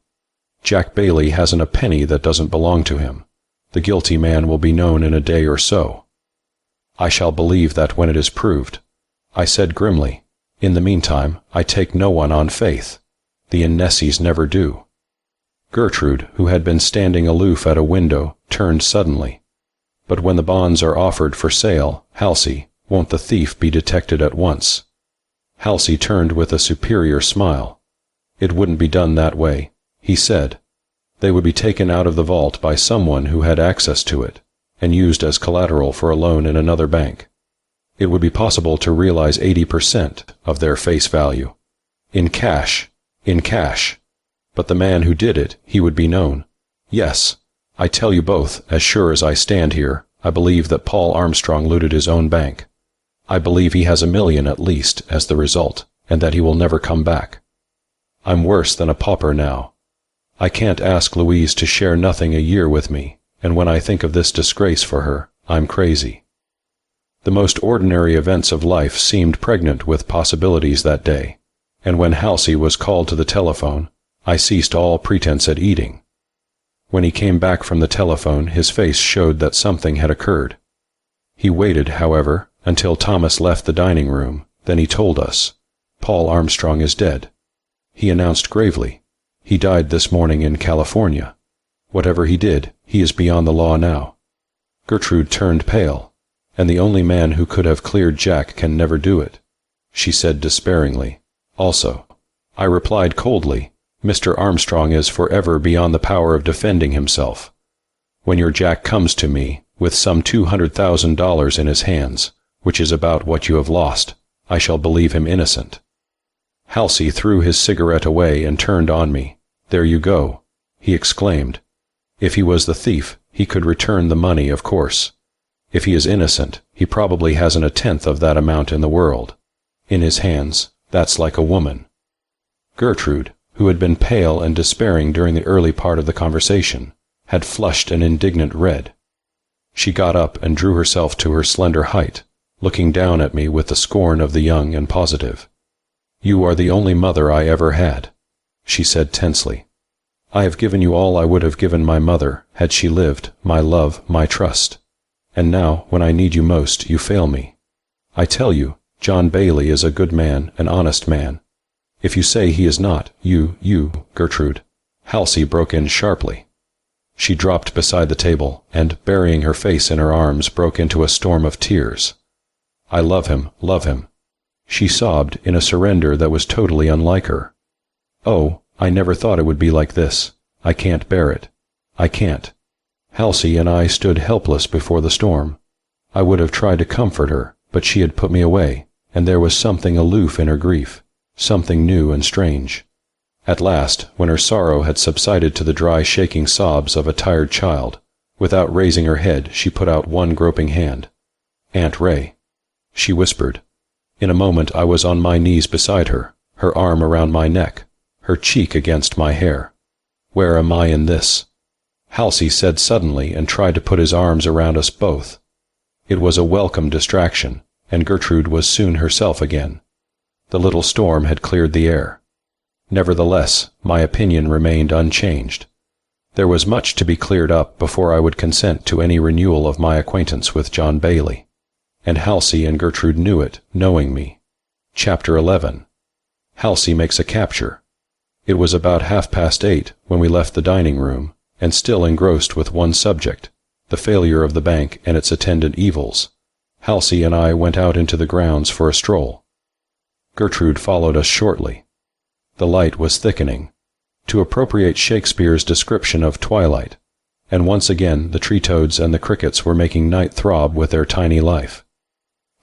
"Jack Bailey hasn't a penny that doesn't belong to him. The guilty man will be known in a day or so." "I shall believe that when it is proved," I said grimly. "In the meantime, I take no one on faith. The Innessies never do." Gertrude, who had been standing aloof at a window, turned suddenly. "But when the bonds are offered for sale, Halsey, won't the thief be detected at once?" Halsey turned with a superior smile. "It wouldn't be done that way," he said. "They would be taken out of the vault by someone who had access to it, and used as collateral for a loan in another bank. It would be possible to realize 80% of their face value. In cash. But the man who did it, he would be known. Yes, I tell you both, as sure as I stand here, I believe that Paul Armstrong looted his own bank. I believe he has $1 million at least as the result, and that he will never come back. I'm worse than a pauper now. I can't ask Louise to share nothing a year with me, and when I think of this disgrace for her, I'm crazy." The most ordinary events of life seemed pregnant with possibilities that day, and when Halsey was called to the telephone, I ceased all pretense at eating. When he came back from the telephone, his face showed that something had occurred. He waited, however, until Thomas left the dining room, then he told us, "Paul Armstrong is dead." He announced gravely, "He died this morning in California. Whatever he did, he is beyond the law now." Gertrude turned pale. "And the only man who could have cleared Jack can never do it," she said despairingly. "Also," I replied coldly, "Mr. Armstrong is forever beyond the power of defending himself. When your Jack comes to me, with some $200,000 in his hands, which is about what you have lost, I shall believe him innocent." Halsey threw his cigarette away and turned on me. "There you go," he exclaimed. "If he was the thief, he could return the money, of course. If he is innocent, he probably hasn't a tenth of that amount in the world. In his hands, that's like a woman." Gertrude, who had been pale and despairing during the early part of the conversation, had flushed an indignant red. She got up and drew herself to her slender height, looking down at me with the scorn of the young and positive. "You are the only mother I ever had," she said tensely. "I have given you all I would have given my mother, had she lived, my love, my trust. And now, when I need you most, you fail me. I tell you, John Bailey is a good man, an honest man. If you say he is not, you, Gertrude." Halsey broke in sharply. She dropped beside the table, and, burying her face in her arms, broke into a storm of tears. "I love him, she sobbed in a surrender that was totally unlike her. "Oh, I never thought it would be like this. I can't bear it. I can't." Halsey and I stood helpless before the storm. I would have tried to comfort her, but she had put me away, and there was something aloof in her grief, something new and strange. At last, when her sorrow had subsided to the dry, shaking sobs of a tired child, without raising her head, she put out one groping hand. "Aunt Ray," she whispered. In a moment I was on my knees beside her, her arm around my neck, her cheek against my hair. "Where am I in this?" Halsey said suddenly, and tried to put his arms around us both. It was a welcome distraction, and Gertrude was soon herself again. The little storm had cleared the air. Nevertheless, my opinion remained unchanged. There was much to be cleared up before I would consent to any renewal of my acquaintance with John Bailey. And Halsey and Gertrude knew it, knowing me. Chapter 11. Halsey makes a capture. It was about 8:30 when we left the dining room, and still engrossed with one subject, the failure of the bank and its attendant evils, Halsey and I went out into the grounds for a stroll. Gertrude followed us shortly. The light was thickening, to appropriate Shakespeare's description of twilight, and once again the tree-toads and the crickets were making night throb with their tiny life.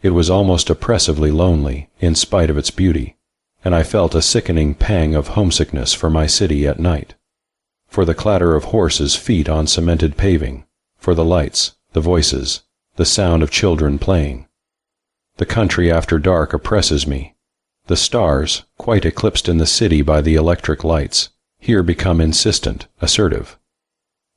It was almost oppressively lonely, in spite of its beauty, and I felt a sickening pang of homesickness for my city at night, for the clatter of horses' feet on cemented paving, for the lights, the voices, the sound of children playing. The country after dark oppresses me. The stars, quite eclipsed in the city by the electric lights, here become insistent, assertive.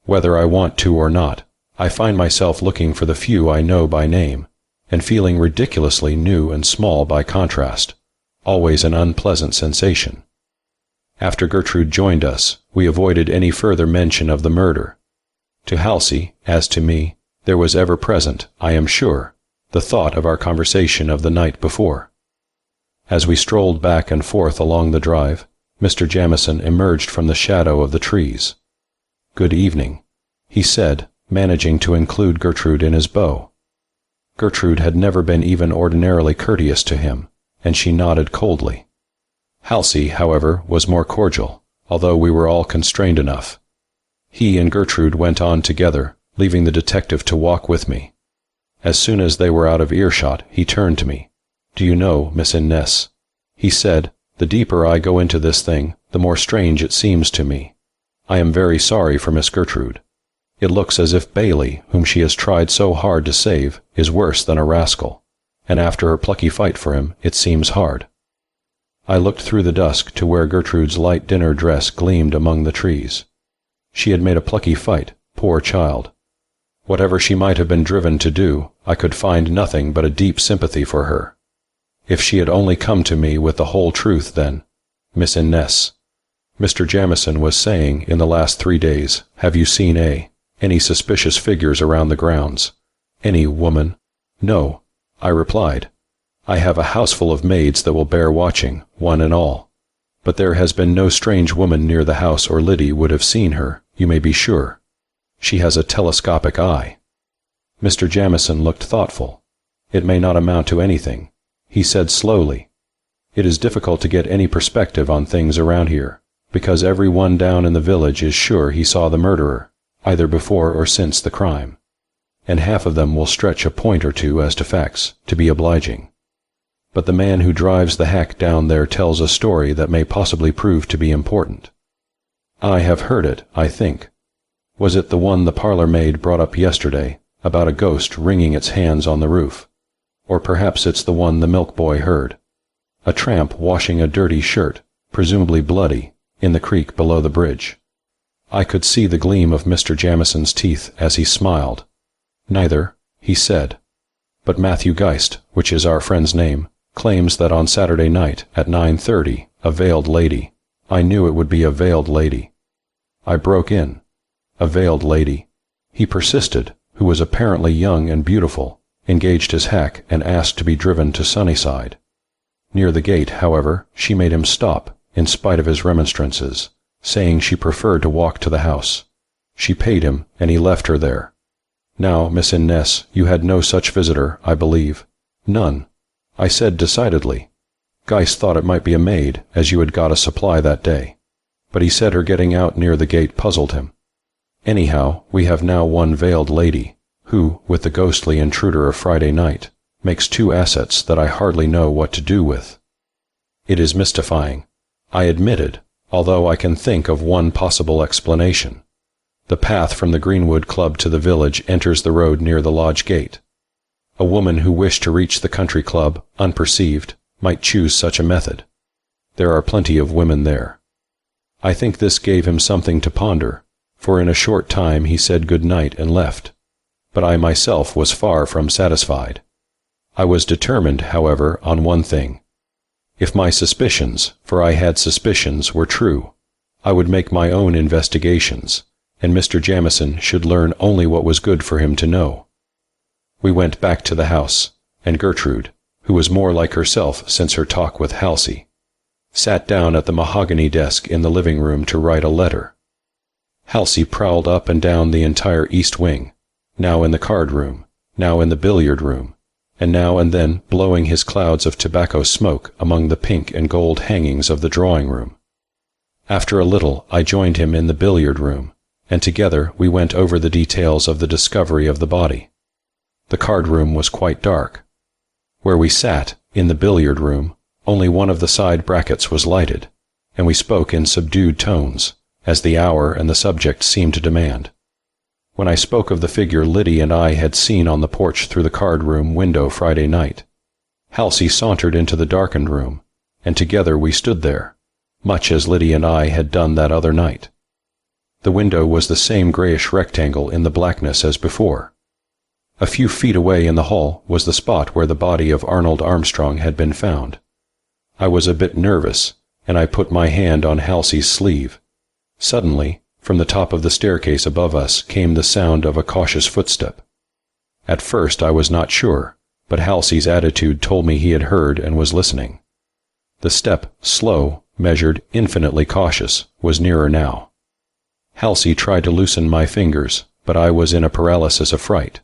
Whether I want to or not, I find myself looking for the few I know by name, and feeling ridiculously new and small by contrast, always an unpleasant sensation. After Gertrude joined us, we avoided any further mention of the murder. To Halsey, as to me, there was ever present, I am sure, the thought of our conversation of the night before. As we strolled back and forth along the drive, Mr. Jamieson emerged from the shadow of the trees. "Good evening," he said, managing to include Gertrude in his bow. Gertrude had never been even ordinarily courteous to him, and she nodded coldly. Halsey, however, was more cordial, although we were all constrained enough. He and Gertrude went on together, leaving the detective to walk with me. As soon as they were out of earshot, he turned to me. "Do you know, Miss Innes," he said, "the deeper I go into this thing, the more strange it seems to me. I am very sorry for Miss Gertrude. It looks as if Bailey, whom she has tried so hard to save, is worse than a rascal, and after her plucky fight for him, it seems hard." I looked through the dusk to where Gertrude's light dinner dress gleamed among the trees. She had made a plucky fight, poor child. Whatever she might have been driven to do, I could find nothing but a deep sympathy for her. If she had only come to me with the whole truth then, "Miss Innes, Mr. Jamieson was saying in the last 3 days, have you seen any suspicious figures around the grounds? Any woman?" "No," I replied. "I have a houseful of maids that will bear watching, one and all. But there has been no strange woman near the house, or Liddy would have seen her, you may be sure. She has a telescopic eye." Mr. Jamieson looked thoughtful. "It may not amount to anything," he said slowly. "It is difficult to get any perspective on things around here, because every one down in the village is sure he saw the murderer, either before or since the crime. And half of them will stretch a point or two as to facts, to be obliging. But the man who drives the hack down there tells a story that may possibly prove to be important. I have heard it, I think. Was it the one the parlor maid brought up yesterday, about a ghost wringing its hands on the roof? Or perhaps it's the one the milk boy heard. A tramp washing a dirty shirt, presumably bloody, in the creek below the bridge." I could see the gleam of Mr. Jamieson's teeth as he smiled. "Neither," he said. "But Matthew Geist, which is our friend's name, claims that on Saturday night at 9:30, a veiled lady— I knew it would be a veiled lady." I broke in. "A veiled lady," he persisted, "who was apparently young and beautiful, engaged his hack and asked to be driven to Sunnyside. Near the gate, however, she made him stop, in spite of his remonstrances, saying she preferred to walk to the house. She paid him, and he left her there. Now, Miss Innes, you had no such visitor, I believe." "None," I said decidedly. "Geist thought it might be a maid, as you had got a supply that day. But he said her getting out near the gate puzzled him. Anyhow, we have now one veiled lady, who, with the ghostly intruder of Friday night, makes 2 assets that I hardly know what to do with. It is mystifying, I admitted, although I can think of one possible explanation. The path from the Greenwood Club to the village enters the road near the lodge gate. A woman who wished to reach the country club, unperceived, might choose such a method. There are plenty of women there. I think this gave him something to ponder, for in a short time he said good night and left. But I myself was far from satisfied. I was determined, however, on one thing. If my suspicions, for I had suspicions, were true, I would make my own investigations, and Mr. Jamieson should learn only what was good for him to know. We went back to the house, and Gertrude, who was more like herself since her talk with Halsey, sat down at the mahogany desk in the living room to write a letter. Halsey prowled up and down the entire east wing, now in the card room, now in the billiard room, and now and then blowing his clouds of tobacco smoke among the pink and gold hangings of the drawing room. After a little I joined him in the billiard room, and together we went over the details of the discovery of the body. The card room was quite dark. Where we sat, in the billiard room, only one of the side brackets was lighted, and we spoke in subdued tones, as the hour and the subject seemed to demand. When I spoke of the figure Liddy and I had seen on the porch through the card-room window Friday night, Halsey sauntered into the darkened room, and together we stood there, much as Liddy and I had done that other night. The window was the same grayish rectangle in the blackness as before. A few feet away in the hall was the spot where the body of Arnold Armstrong had been found. I was a bit nervous, and I put my hand on Halsey's sleeve. Suddenly, from the top of the staircase above us came the sound of a cautious footstep. At first I was not sure, but Halsey's attitude told me he had heard and was listening. The step, slow, measured, infinitely cautious, was nearer now. Halsey tried to loosen my fingers, but I was in a paralysis of fright.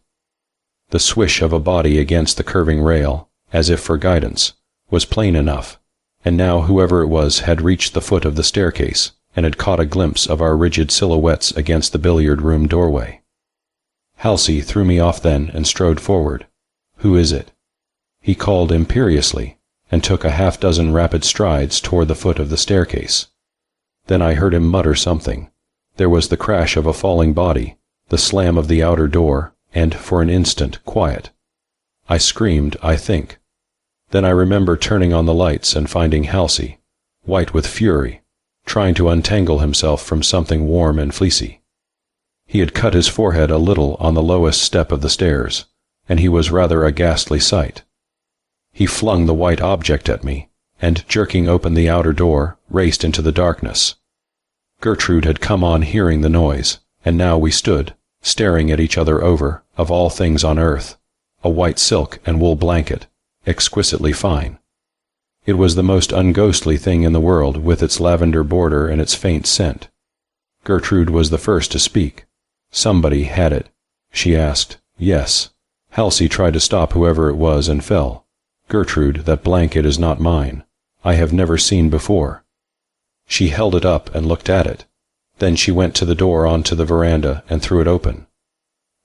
The swish of a body against the curving rail, as if for guidance, was plain enough, and now whoever it was had reached the foot of the staircase and had caught a glimpse of our rigid silhouettes against the billiard-room doorway. Halsey threw me off then and strode forward. "Who is it?" He called imperiously, and took a half-dozen rapid strides toward the foot of the staircase. Then I heard him mutter something. There was the crash of a falling body, the slam of the outer door, and, for an instant, quiet. I screamed, I think. Then I remember turning on the lights and finding Halsey, white with fury, trying to untangle himself from something warm and fleecy. He had cut his forehead a little on the lowest step of the stairs, and he was rather a ghastly sight. He flung the white object at me, and, jerking open the outer door, raced into the darkness. Gertrude had come on hearing the noise, and now we stood, staring at each other over, of all things on earth, a white silk and wool blanket, exquisitely fine. It was the most unghostly thing in the world, with its lavender border and its faint scent. Gertrude was the first to speak. "Somebody had it," she asked. "Yes." Halsey tried to stop whoever it was and fell. "Gertrude, that blanket is not mine. I have never seen before." She held it up and looked at it. Then she went to the door onto the veranda and threw it open.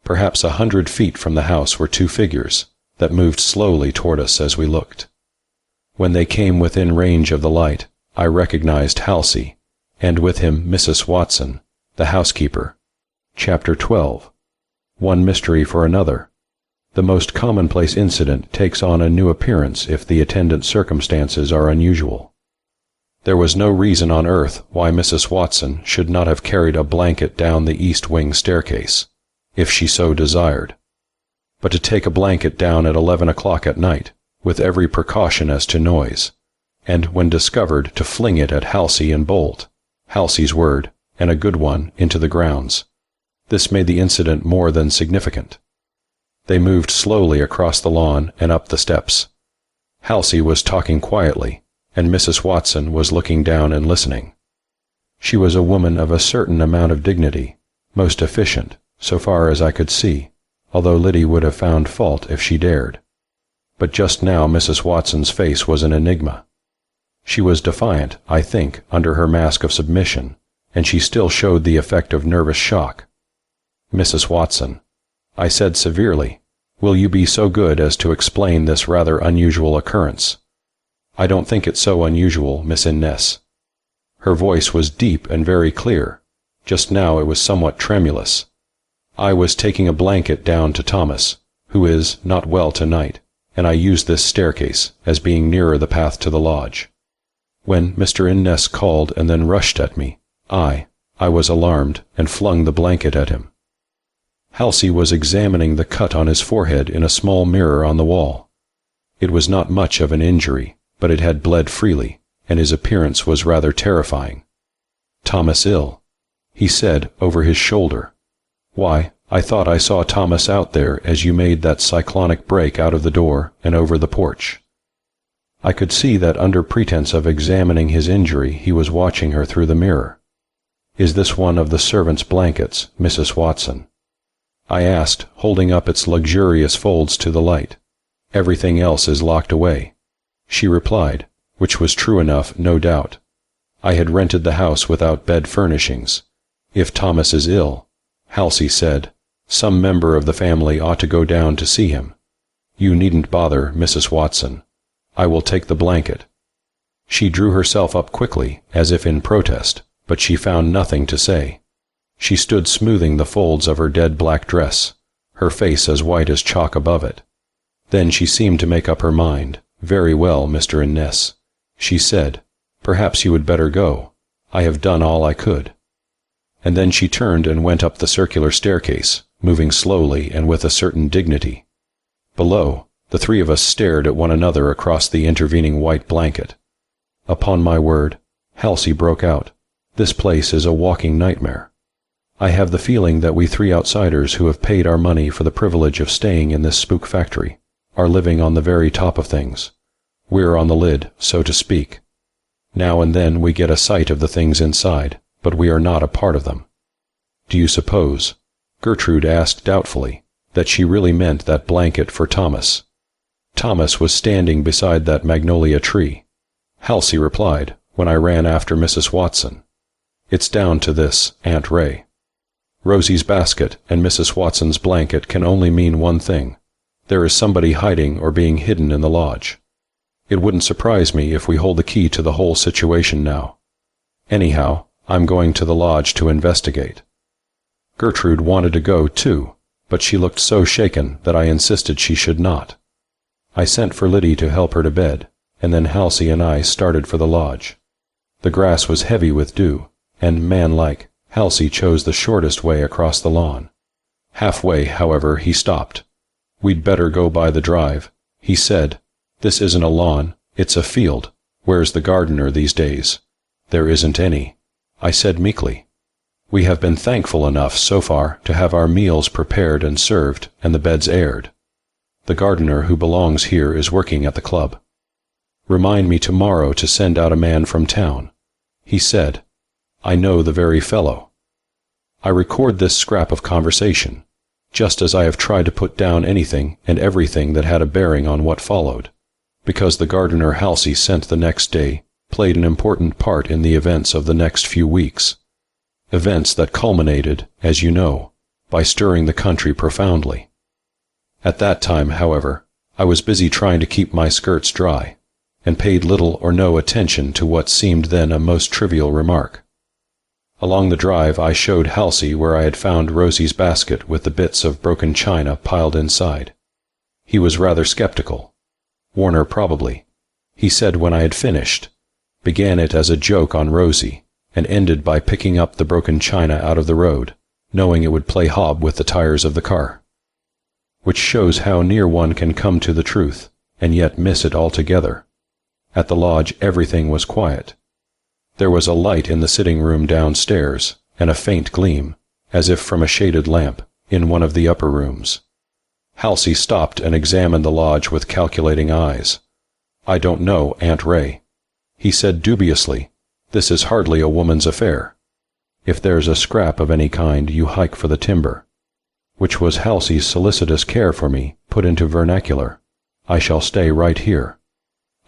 Perhaps 100 feet from the house were two figures that moved slowly toward us as we looked. When they came within range of the light, I recognized Halsey, and with him Mrs. Watson, the housekeeper. Chapter 12. One mystery for another. The most commonplace incident takes on a new appearance if the attendant circumstances are unusual. There was no reason on earth why Mrs. Watson should not have carried a blanket down the east wing staircase, if she so desired. But to take a blanket down at 11 o'clock at night, with every precaution as to noise, and when discovered to fling it at Halsey and bolt, Halsey's word, and a good one, into the grounds. This made the incident more than significant. They moved slowly across the lawn and up the steps. Halsey was talking quietly, and Mrs. Watson was looking down and listening. She was a woman of a certain amount of dignity, most efficient, so far as I could see, although Liddy would have found fault if she dared. But just now Mrs. Watson's face was an enigma. She was defiant, I think, under her mask of submission, and she still showed the effect of nervous shock. "Mrs. Watson," I said severely, "will you be so good as to explain this rather unusual occurrence?" "I don't think it so unusual, Miss Innes." Her voice was deep and very clear. Just now it was somewhat tremulous. "I was taking a blanket down to Thomas, who is not well tonight, and I used this staircase, as being nearer the path to the lodge. When Mr. Innes called and then rushed at me, I was alarmed and flung the blanket at him." Halsey was examining the cut on his forehead in a small mirror on the wall. It was not much of an injury, but it had bled freely, and his appearance was rather terrifying. "Thomas ill," he said over his shoulder. "Why, I thought I saw Thomas out there as you made that cyclonic break out of the door and over the porch." I could see that under pretense of examining his injury he was watching her through the mirror. "Is this one of the servants' blankets, Mrs. Watson?" I asked, holding up its luxurious folds to the light. "Everything else is locked away." She replied, which was true enough, no doubt. I had rented the house without bed furnishings. "If Thomas is ill," Halsey said, "some member of the family ought to go down to see him. You needn't bother, Mrs. Watson. I will take the blanket." She drew herself up quickly, as if in protest, but she found nothing to say. She stood smoothing the folds of her dead black dress, her face as white as chalk above it. Then she seemed to make up her mind. "Very well, Mr. Innes," she said, "perhaps you would better go. I have done all I could." And then she turned and went up the circular staircase, moving slowly and with a certain dignity. Below, the three of us stared at one another across the intervening white blanket. Upon my word, Halsey broke out. "This place is a walking nightmare. I have the feeling that we three outsiders who have paid our money for the privilege of staying in this spook factory are living on the very top of things. We're on the lid, so to speak. Now and then we get a sight of the things inside, but we are not a part of them." "Do you suppose," Gertrude asked doubtfully, "that she really meant that blanket for Thomas?" "Thomas was standing beside that magnolia tree," Halsey replied, "when I ran after Mrs. Watson. It's down to this, Aunt Ray. Rosie's basket and Mrs. Watson's blanket can only mean one thing. There is somebody hiding or being hidden in the lodge. It wouldn't surprise me if we hold the key to the whole situation now. Anyhow, I'm going to the lodge to investigate." Gertrude wanted to go too, but she looked so shaken that I insisted she should not. I sent for Liddy to help her to bed, and then Halsey and I started for the lodge. The grass was heavy with dew, and, man-like, Halsey chose the shortest way across the lawn. Halfway, however, he stopped. "We'd better go by the drive," he said. "This isn't a lawn, it's a field. Where's the gardener these days?" "There isn't any," I said meekly. "We have been thankful enough so far to have our meals prepared and served and the beds aired. The gardener who belongs here is working at the club. Remind me tomorrow to send out a man from town," he said. "I know the very fellow." I record this scrap of conversation, just as I have tried to put down anything and everything that had a bearing on what followed, because the gardener Halsey sent the next day played an important part in the events of the next few weeks. Events that culminated, as you know, by stirring the country profoundly. At that time, however, I was busy trying to keep my skirts dry, and paid little or no attention to what seemed then a most trivial remark. Along the drive I showed Halsey where I had found Rosie's basket with the bits of broken china piled inside. He was rather skeptical. Warner probably. He said when I had finished, began it as a joke on Rosie, and ended by picking up the broken china out of the road, knowing it would play hob with the tires of the car. Which shows how near one can come to the truth, and yet miss it altogether. At the lodge everything was quiet. There was a light in the sitting room downstairs, and a faint gleam, as if from a shaded lamp, in one of the upper rooms. Halsey stopped and examined the lodge with calculating eyes. "I don't know, Aunt Ray," he said dubiously. "This is hardly a woman's affair. If there's a scrap of any kind, you hike for the timber," which was Halsey's solicitous care for me, put into vernacular. "I shall stay right here,"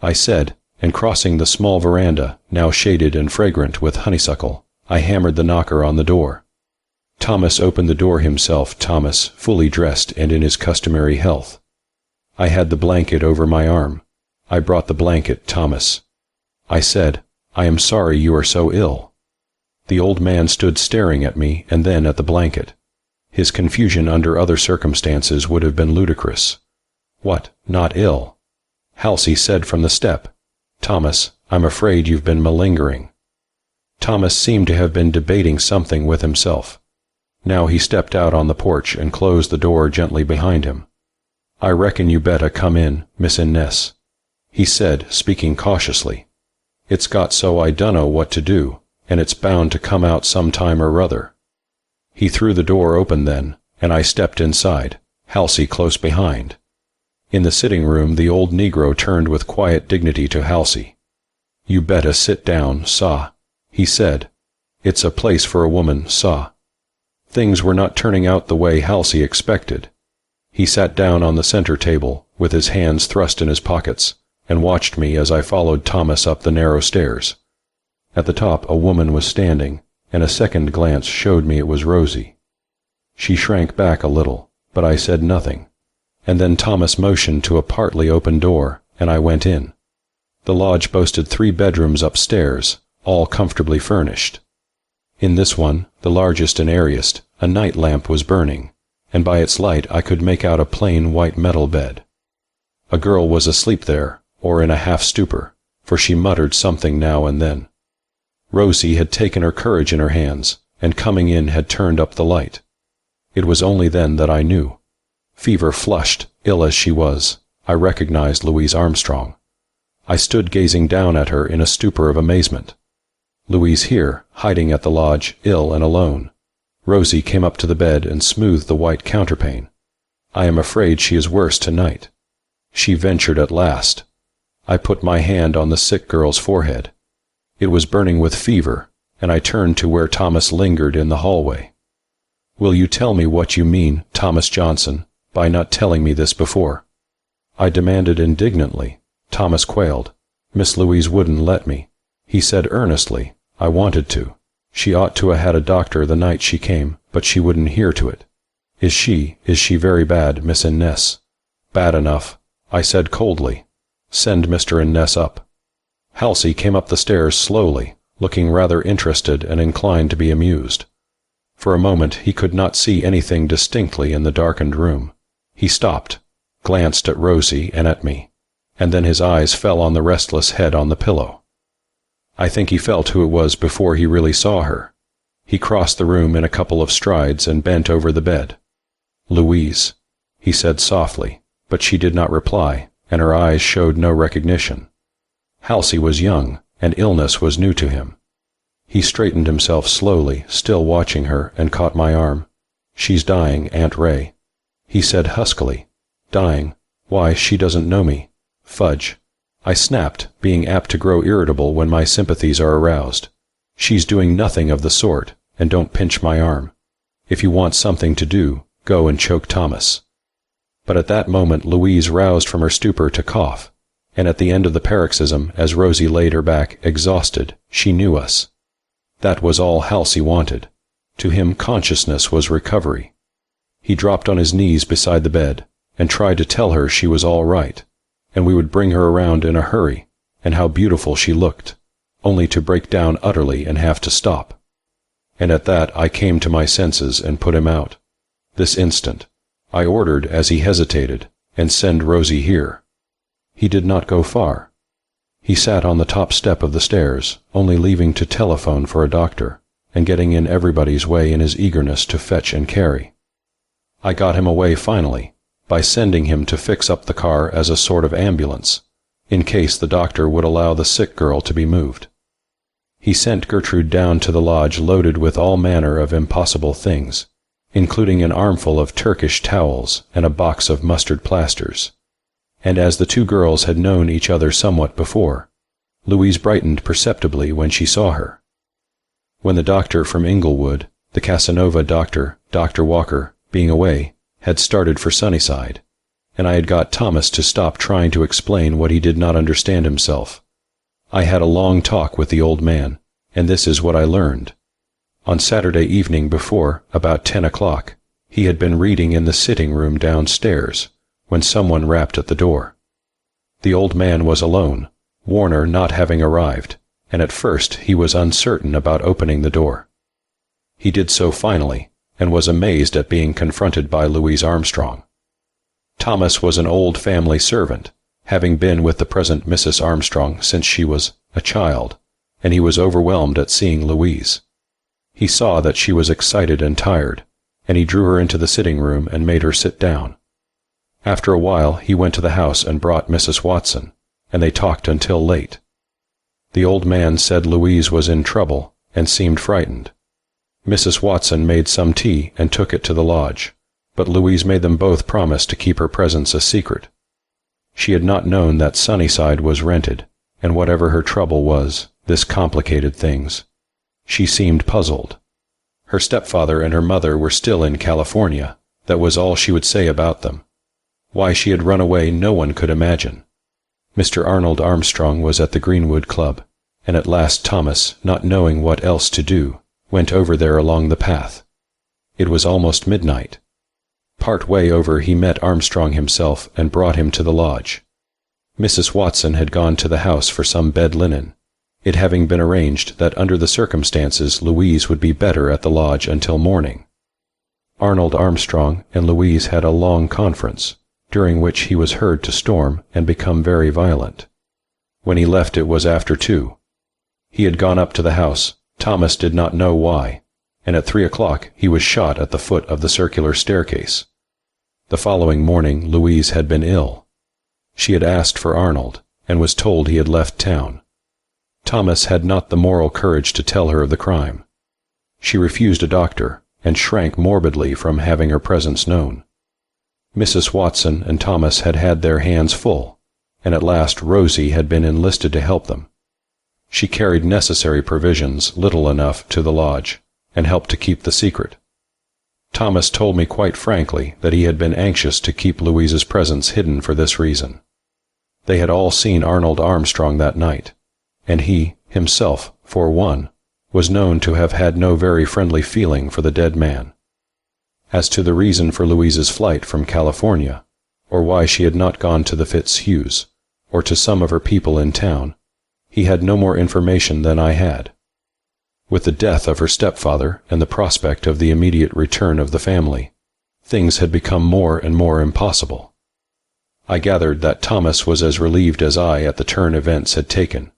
I said, and crossing the small veranda, now shaded and fragrant with honeysuckle, I hammered the knocker on the door. Thomas opened the door himself, Thomas, fully dressed and in his customary health. I had the blanket over my arm. "I brought the blanket, Thomas," I said. "I am sorry you are so ill." The old man stood staring at me and then at the blanket. His confusion under other circumstances would have been ludicrous. "What, not ill?" Halsey said from the step. "Thomas, I'm afraid you've been malingering." Thomas seemed to have been debating something with himself. Now he stepped out on the porch and closed the door gently behind him. "I reckon you better come in, Miss Innes," he said, speaking cautiously. "It's got so I dunno what to do, and it's bound to come out some time or other." He threw the door open then, and I stepped inside, Halsey close behind. In the sitting room the old Negro turned with quiet dignity to Halsey. "You better sit down, saw," he said. "It's a place for a woman, saw." Things were not turning out the way Halsey expected. He sat down on the center table, with his hands thrust in his pockets, and watched me as I followed Thomas up the narrow stairs. At the top a woman was standing, and a second glance showed me it was Rosie. She shrank back a little, but I said nothing, and then Thomas motioned to a partly open door, and I went in. The lodge boasted 3 bedrooms upstairs, all comfortably furnished. In this one, the largest and airiest, a night lamp was burning, and by its light I could make out a plain white metal bed. A girl was asleep there, or in a half-stupor, for she muttered something now and then. Rosie had taken her courage in her hands, and coming in had turned up the light. It was only then that I knew. Fever-flushed, ill as she was, I recognized Louise Armstrong. I stood gazing down at her in a stupor of amazement. Louise here, hiding at the lodge, ill and alone. Rosie came up to the bed and smoothed the white counterpane. I am afraid she is worse tonight. She ventured at last. I put my hand on the sick girl's forehead. It was burning with fever, and I turned to where Thomas lingered in the hallway. Will you tell me what you mean, Thomas Johnson, by not telling me this before? I demanded indignantly. Thomas quailed. Miss Louise wouldn't let me. He said earnestly, I wanted to. She ought to 'a' had a doctor the night she came, but she wouldn't hear to it. Is she very bad, Miss Innes? Bad enough, I said coldly. Send Mr. Innes up. Halsey came up the stairs slowly, looking rather interested and inclined to be amused. For a moment he could not see anything distinctly in the darkened room. He stopped, glanced at Rosie and at me, and then his eyes fell on the restless head on the pillow. I think he felt who it was before he really saw her. He crossed the room in a couple of strides and bent over the bed. Louise, he said softly, but she did not reply, and her eyes showed no recognition. Halsey was young, and illness was new to him. He straightened himself slowly, still watching her, and caught my arm. She's dying, Aunt Ray. He said huskily. Dying? Why, she doesn't know me. Fudge. I snapped, being apt to grow irritable when my sympathies are aroused. She's doing nothing of the sort, and don't pinch my arm. If you want something to do, go and choke Thomas. But at that moment Louise roused from her stupor to cough, and at the end of the paroxysm, as Rosie laid her back, exhausted, she knew us. That was all Halsey wanted. To him consciousness was recovery. He dropped on his knees beside the bed, and tried to tell her she was all right, and we would bring her around in a hurry, and how beautiful she looked, only to break down utterly and have to stop. And at that I came to my senses and put him out. This instant, I ordered as he hesitated, and send Rosie here. He did not go far. He sat on the top step of the stairs, only leaving to telephone for a doctor, and getting in everybody's way in his eagerness to fetch and carry. I got him away finally, by sending him to fix up the car as a sort of ambulance, in case the doctor would allow the sick girl to be moved. He sent Gertrude down to the lodge loaded with all manner of impossible things, including an armful of Turkish towels and a box of mustard plasters. And as the two girls had known each other somewhat before, Louise brightened perceptibly when she saw her. When the doctor from Inglewood, the Casanova doctor, Dr. Walker, being away, had started for Sunnyside, and I had got Thomas to stop trying to explain what he did not understand himself, I had a long talk with the old man, and this is what I learned. On Saturday evening before, about 10 o'clock, he had been reading in the sitting room downstairs, when someone rapped at the door. The old man was alone, Warner not having arrived, and at first he was uncertain about opening the door. He did so finally, and was amazed at being confronted by Louise Armstrong. Thomas was an old family servant, having been with the present Mrs. Armstrong since she was a child, and he was overwhelmed at seeing Louise. He saw that she was excited and tired, and he drew her into the sitting room and made her sit down. After a while he went to the house and brought Mrs. Watson, and they talked until late. The old man said Louise was in trouble, and seemed frightened. Mrs. Watson made some tea and took it to the lodge, but Louise made them both promise to keep her presence a secret. She had not known that Sunnyside was rented, and whatever her trouble was, this complicated things. She seemed puzzled. Her stepfather and her mother were still in California. That was all she would say about them. Why she had run away no one could imagine. Mr. Arnold Armstrong was at the Greenwood Club, and at last Thomas, not knowing what else to do, went over there along the path. It was almost midnight. Part way over he met Armstrong himself and brought him to the lodge. Mrs. Watson had gone to the house for some bed linen, it having been arranged that under the circumstances Louise would be better at the lodge until morning. Arnold Armstrong and Louise had a long conference, during which he was heard to storm and become very violent. When he left it was after 2. He had gone up to the house, Thomas did not know why, and at 3 o'clock he was shot at the foot of the circular staircase. The following morning Louise had been ill. She had asked for Arnold, and was told he had left town. Thomas had not the moral courage to tell her of the crime. She refused a doctor, and shrank morbidly from having her presence known. Mrs. Watson and Thomas had had their hands full, and at last Rosie had been enlisted to help them. She carried necessary provisions, little enough, to the lodge, and helped to keep the secret. Thomas told me quite frankly that he had been anxious to keep Louise's presence hidden for this reason. They had all seen Arnold Armstrong that night, and he, himself, for one, was known to have had no very friendly feeling for the dead man. As to the reason for Louise's flight from California, or why she had not gone to the Fitzhughs, or to some of her people in town, he had no more information than I had. With the death of her stepfather and the prospect of the immediate return of the family, things had become more and more impossible. I gathered that Thomas was as relieved as I at the turn events had taken.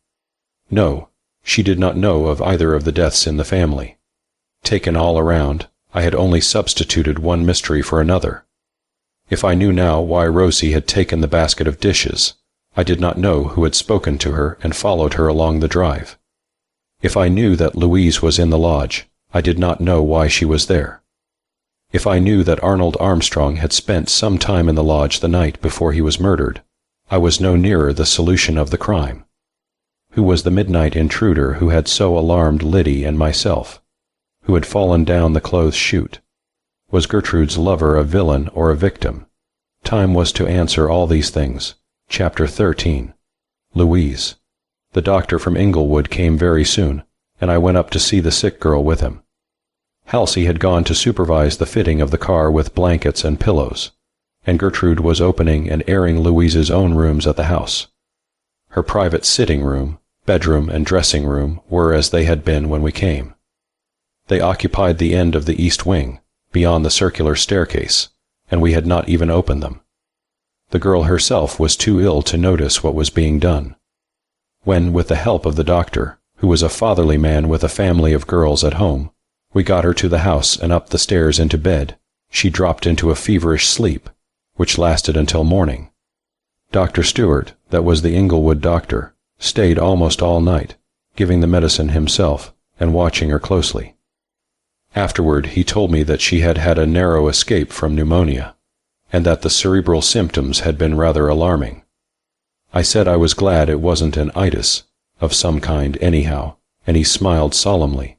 No, she did not know of either of the deaths in the family. Taken all around, I had only substituted one mystery for another. If I knew now why Rosie had taken the basket of dishes, I did not know who had spoken to her and followed her along the drive. If I knew that Louise was in the lodge, I did not know why she was there. If I knew that Arnold Armstrong had spent some time in the lodge the night before he was murdered, I was no nearer the solution of the crime. Who was the midnight intruder who had so alarmed Liddy and myself? Who had fallen down the clothes chute? Was Gertrude's lover a villain or a victim? Time was to answer all these things. Chapter 13. Louise. The doctor from Inglewood came very soon, and I went up to see the sick girl with him. Halsey had gone to supervise the fitting of the car with blankets and pillows, and Gertrude was opening and airing Louise's own rooms at the house. Her private sitting room, bedroom, and dressing room were as they had been when we came. They occupied the end of the east wing, beyond the circular staircase, and we had not even opened them. The girl herself was too ill to notice what was being done. When, with the help of the doctor, who was a fatherly man with a family of girls at home, we got her to the house and up the stairs into bed, she dropped into a feverish sleep, which lasted until morning. Dr. Stewart, that was the Inglewood doctor, stayed almost all night, giving the medicine himself and watching her closely. Afterward he told me that she had had a narrow escape from pneumonia, and that the cerebral symptoms had been rather alarming. I said I was glad it wasn't an itis, of some kind anyhow, and he smiled solemnly.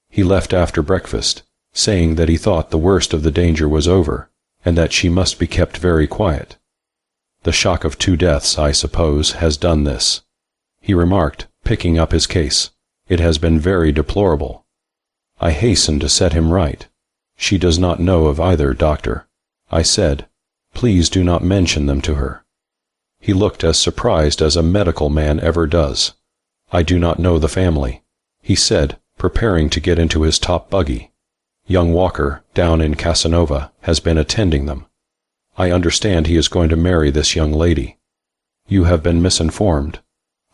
He left after breakfast, saying that he thought the worst of the danger was over, and that she must be kept very quiet. The shock of 2 deaths, I suppose, has done this, he remarked, picking up his case. It has been very deplorable. I hastened to set him right. She does not know of either, doctor. I said, please do not mention them to her. He looked as surprised as a medical man ever does. I do not know the family, he said, preparing to get into his top buggy. Young Walker, down in Casanova, has been attending them. I understand he is going to marry this young lady. You have been misinformed.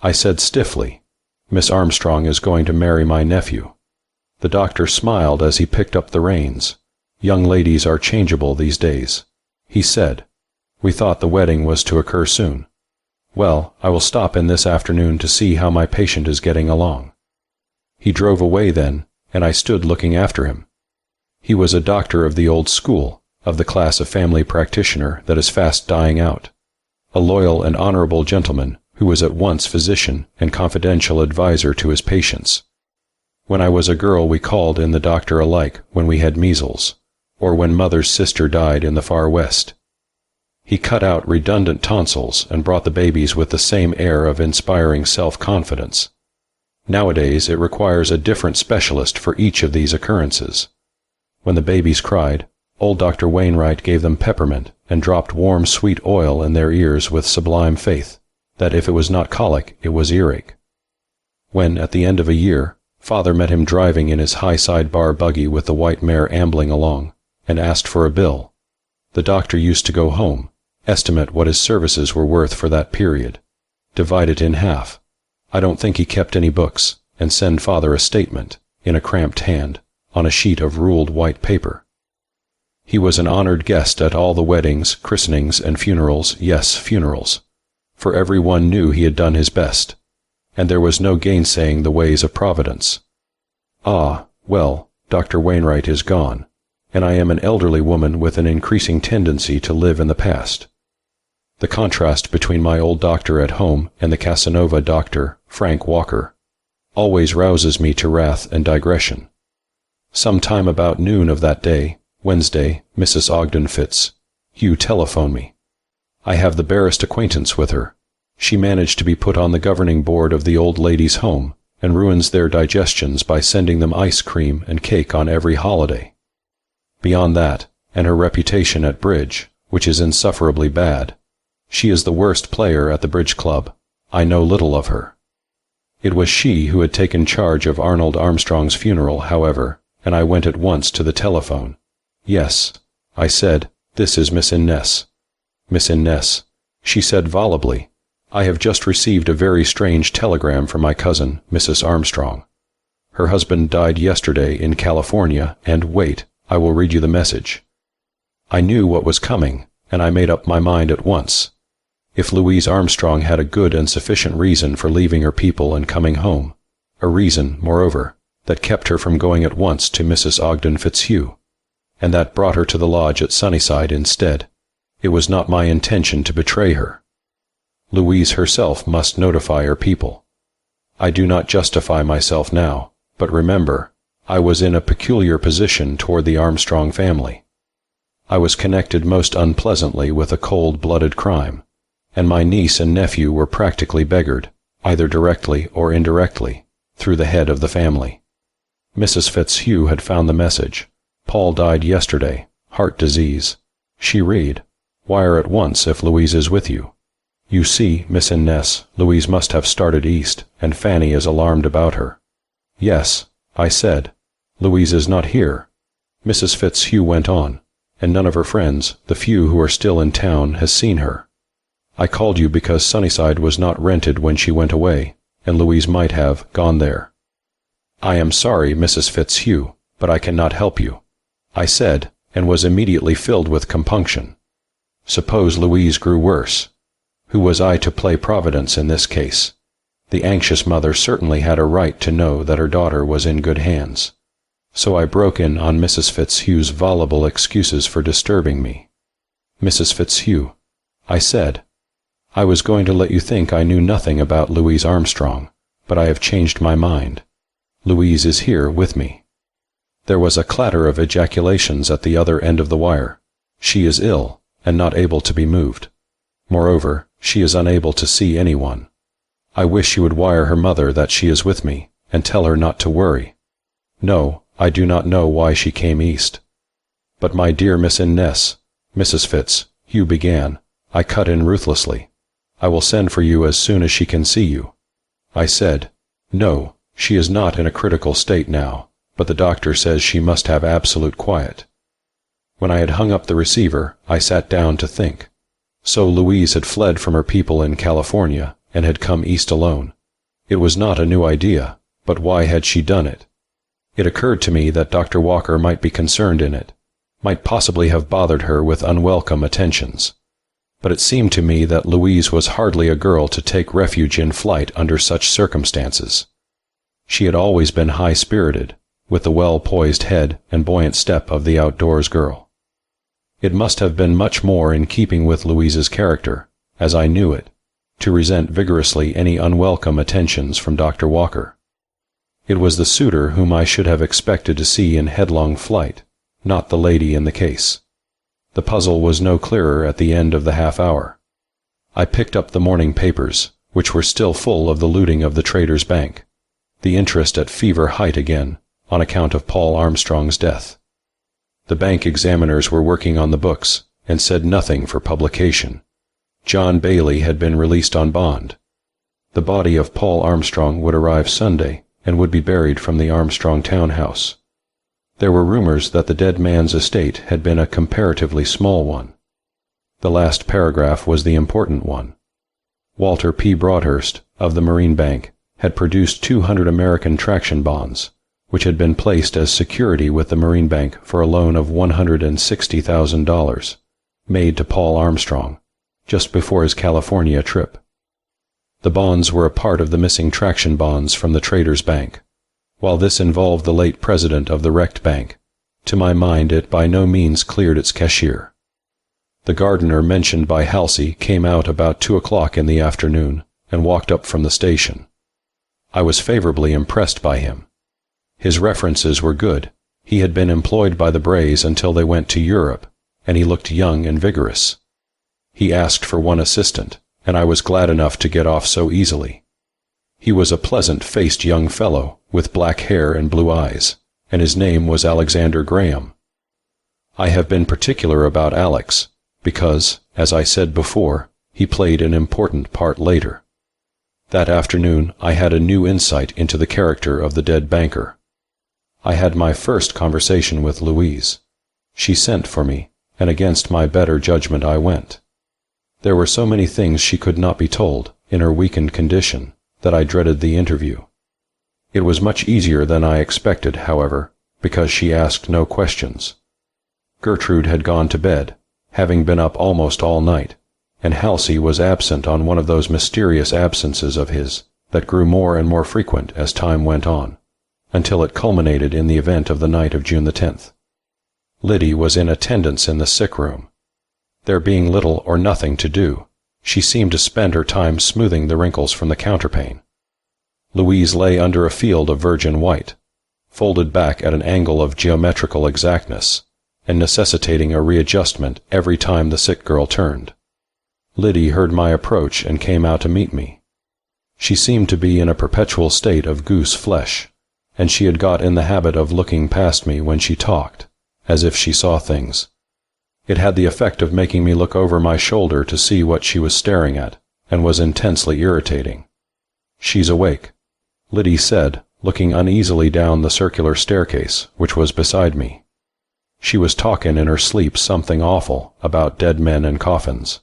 I said stiffly, Miss Armstrong is going to marry my nephew. The doctor smiled as he picked up the reins. Young ladies are changeable these days, he said. We thought the wedding was to occur soon. Well, I will stop in this afternoon to see how my patient is getting along. He drove away then, and I stood looking after him. He was a doctor of the old school, of the class of family practitioner that is fast dying out, a loyal and honorable gentleman who was at once physician and confidential adviser to his patients. When I was a girl we called in the doctor alike when we had measles, or when mother's sister died in the far west. He cut out redundant tonsils and brought the babies with the same air of inspiring self-confidence. Nowadays it requires a different specialist for each of these occurrences. When the babies cried, old Dr. Wainwright gave them peppermint and dropped warm sweet oil in their ears with sublime faith that if it was not colic it was earache. When, at the end of a year, father met him driving in his high-side bar buggy with the white mare ambling along, and asked for a bill, the doctor used to go home, estimate what his services were worth for that period, divide it in half. I don't think he kept any books, and send father a statement, in a cramped hand, on a sheet of ruled white paper. He was an honored guest at all the weddings, christenings, and funerals, yes, funerals, for every one knew he had done his best, and there was no gainsaying the ways of Providence. Ah, well, Dr. Wainwright is gone, and I am an elderly woman with an increasing tendency to live in the past. The contrast between my old doctor at home and the Casanova doctor, Frank Walker, always rouses me to wrath and digression. Some time about noon of that day, Wednesday, Mrs. Ogden Fitzhugh telephoned me. I have the barest acquaintance with her. She managed to be put on the governing board of the old ladies' home, and ruins their digestions by sending them ice cream and cake on every holiday. Beyond that, and her reputation at bridge, which is insufferably bad, she is the worst player at the bridge club. I know little of her. It was she who had taken charge of Arnold Armstrong's funeral, however, and I went at once to the telephone. Yes, I said, this is Miss Innes. Miss Innes, she said volubly, I have just received a very strange telegram from my cousin, Mrs. Armstrong. Her husband died yesterday in California, and wait, I will read you the message. I knew what was coming, and I made up my mind at once. If Louise Armstrong had a good and sufficient reason for leaving her people and coming home, a reason, moreover, that kept her from going at once to Mrs. Ogden Fitzhugh, and that brought her to the lodge at Sunnyside instead, it was not my intention to betray her. Louise herself must notify her people. I do not justify myself now, but remember, I was in a peculiar position toward the Armstrong family. I was connected most unpleasantly with a cold-blooded crime, and my niece and nephew were practically beggared, either directly or indirectly, through the head of the family. Mrs. Fitzhugh had found the message. Paul died yesterday, heart disease. She read, wire at once if Louise is with you. You see, Miss Innes, Louise must have started east, and Fanny is alarmed about her. Yes, I said. Louise is not here. Mrs. Fitzhugh went on, and none of her friends, the few who are still in town, has seen her. I called you because Sunnyside was not rented when she went away, and Louise might have gone there. I am sorry, Mrs. Fitzhugh, but I cannot help you, I said, and was immediately filled with compunction. Suppose Louise grew worse. Who was I to play Providence in this case? The anxious mother certainly had a right to know that her daughter was in good hands. So I broke in on Mrs. Fitzhugh's voluble excuses for disturbing me. Mrs. Fitzhugh, I said, I was going to let you think I knew nothing about Louise Armstrong, but I have changed my mind. Louise is here with me. There was a clatter of ejaculations at the other end of the wire. She is ill, and not able to be moved. Moreover, she is unable to see anyone. I wish you would wire her mother that she is with me, and tell her not to worry. No, I do not know why she came east. But my dear Miss Innes, Mrs. Fitzhugh began, I cut in ruthlessly. I will send for you as soon as she can see you. I said, no, she is not in a critical state now, but the doctor says she must have absolute quiet. When I had hung up the receiver, I sat down to think. So Louise had fled from her people in California and had come east alone. It was not a new idea, but why had she done it? It occurred to me that Dr. Walker might be concerned in it, might possibly have bothered her with unwelcome attentions. But it seemed to me that Louise was hardly a girl to take refuge in flight under such circumstances. She had always been high-spirited, with the well-poised head and buoyant step of the outdoors girl. It must have been much more in keeping with Louise's character, as I knew it, to resent vigorously any unwelcome attentions from Dr. Walker. It was the suitor whom I should have expected to see in headlong flight, not the lady in the case. The puzzle was no clearer at the end of the half-hour. I picked up the morning papers, which were still full of the looting of the Traders' Bank, the interest at fever height again, on account of Paul Armstrong's death. The bank examiners were working on the books, and said nothing for publication. John Bailey had been released on bond. The body of Paul Armstrong would arrive Sunday, and would be buried from the Armstrong townhouse. There were rumors that the dead man's estate had been a comparatively small one. The last paragraph was the important one. Walter P. Broadhurst, of the Marine Bank, had produced 200 American traction bonds, which had been placed as security with the Marine Bank for a loan of $160,000, made to Paul Armstrong, just before his California trip. The bonds were a part of the missing traction bonds from the Traders' Bank. While this involved the late president of the wrecked bank, to my mind it by no means cleared its cashier. The gardener mentioned by Halsey came out about 2 o'clock in the afternoon and walked up from the station. I was favorably impressed by him. His references were good. He had been employed by the Brays until they went to Europe, and he looked young and vigorous. He asked for one assistant, and I was glad enough to get off so easily. He was a pleasant-faced young fellow with black hair and blue eyes, and his name was Alexander Graham. I have been particular about Alex, because, as I said before, he played an important part later. That afternoon I had a new insight into the character of the dead banker. I had my first conversation with Louise. She sent for me, and against my better judgment I went. There were so many things she could not be told, in her weakened condition, that I dreaded the interview. It was much easier than I expected, however, because she asked no questions. Gertrude had gone to bed, having been up almost all night, and Halsey was absent on one of those mysterious absences of his that grew more and more frequent as time went on, until it culminated in the event of the night of June the 10th. Liddy was in attendance in the sick room. There being little or nothing to do, she seemed to spend her time smoothing the wrinkles from the counterpane. Louise lay under a field of virgin white, folded back at an angle of geometrical exactness, and necessitating a readjustment every time the sick girl turned. Liddy heard my approach and came out to meet me. She seemed to be in a perpetual state of goose flesh, and she had got in the habit of looking past me when she talked, as if she saw things. It had the effect of making me look over my shoulder to see what she was staring at, and was intensely irritating. "She's awake," Liddy said, looking uneasily down the circular staircase, which was beside me. She was talking in her sleep something awful about dead men and coffins.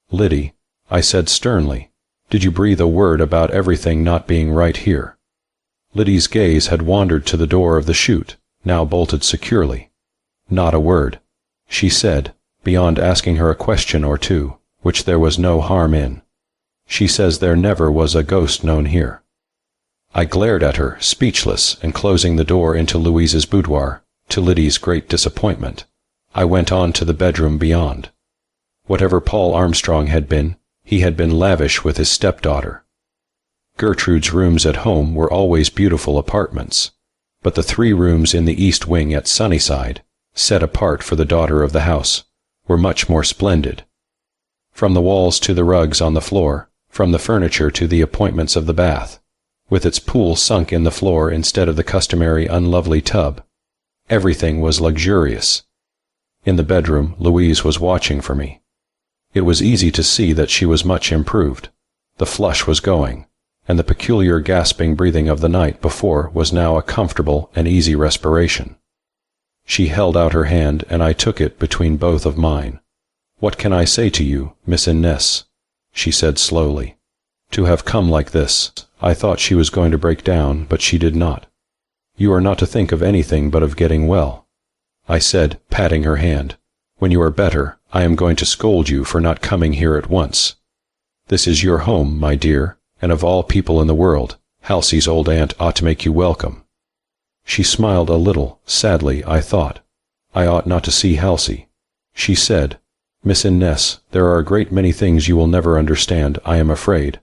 "Liddy," I said sternly, "did you breathe a word about everything not being right here?" Liddy's gaze had wandered to the door of the chute, now bolted securely. "Not a word," she said, beyond asking her a question or two, which there was no harm in. "She says there never was a ghost known here." I glared at her, speechless, and closing the door into Louise's boudoir, to Liddy's great disappointment, I went on to the bedroom beyond. Whatever Paul Armstrong had been, he had been lavish with his stepdaughter. Gertrude's rooms at home were always beautiful apartments, but the 3 rooms in the east wing at Sunnyside, set apart for the daughter of the house, were much more splendid. From the walls to the rugs on the floor, from the furniture to the appointments of the bath, with its pool sunk in the floor instead of the customary unlovely tub, everything was luxurious. In the bedroom, Louise was watching for me. It was easy to see that she was much improved. The flush was going, and the peculiar gasping breathing of the night before was now a comfortable and easy respiration. She held out her hand, and I took it between both of mine. "What can I say to you, Miss Innes?" she said slowly. "To have come like this, I thought she was going to break down, but she did not. You are not to think of anything but of getting well," I said, patting her hand. "When you are better, I am going to scold you for not coming here at once. This is your home, my dear, and of all people in the world, Halsey's old aunt ought to make you welcome." She smiled a little, sadly, I thought. I ought not to see Halsey. She said, "Miss Innes, there are a great many things you will never understand, I am afraid.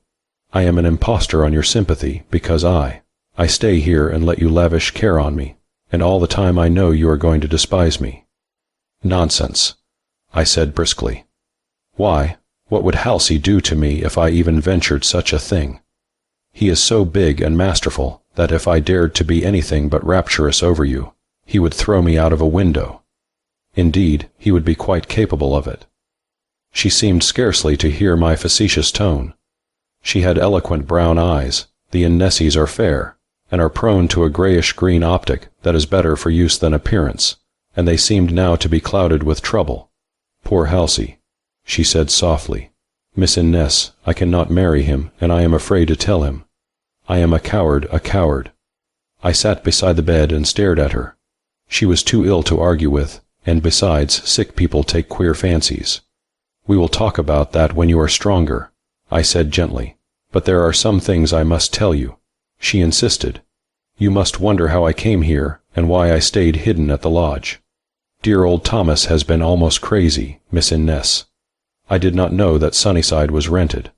I am an impostor on your sympathy, because I stay here and let you lavish care on me, and all the time I know you are going to despise me." "Nonsense," I said briskly. "Why, what would Halsey do to me if I even ventured such a thing? He is so big and masterful that if I dared to be anything but rapturous over you, he would throw me out of a window. Indeed, he would be quite capable of it." She seemed scarcely to hear my facetious tone. She had eloquent brown eyes. The Innesses are fair, and are prone to a grayish-green optic that is better for use than appearance, and they seemed now to be clouded with trouble. "Poor Halsey," she said softly. "Miss Innes, I cannot marry him, and I am afraid to tell him. I am a coward, a coward." I sat beside the bed and stared at her. She was too ill to argue with, and besides, sick people take queer fancies. "We will talk about that when you are stronger," I said gently, But there are some things I must tell you," she insisted. "You must wonder how I came here and why I stayed hidden at the lodge. Dear old Thomas has been almost crazy, Miss Innes. I did not know that Sunnyside was rented.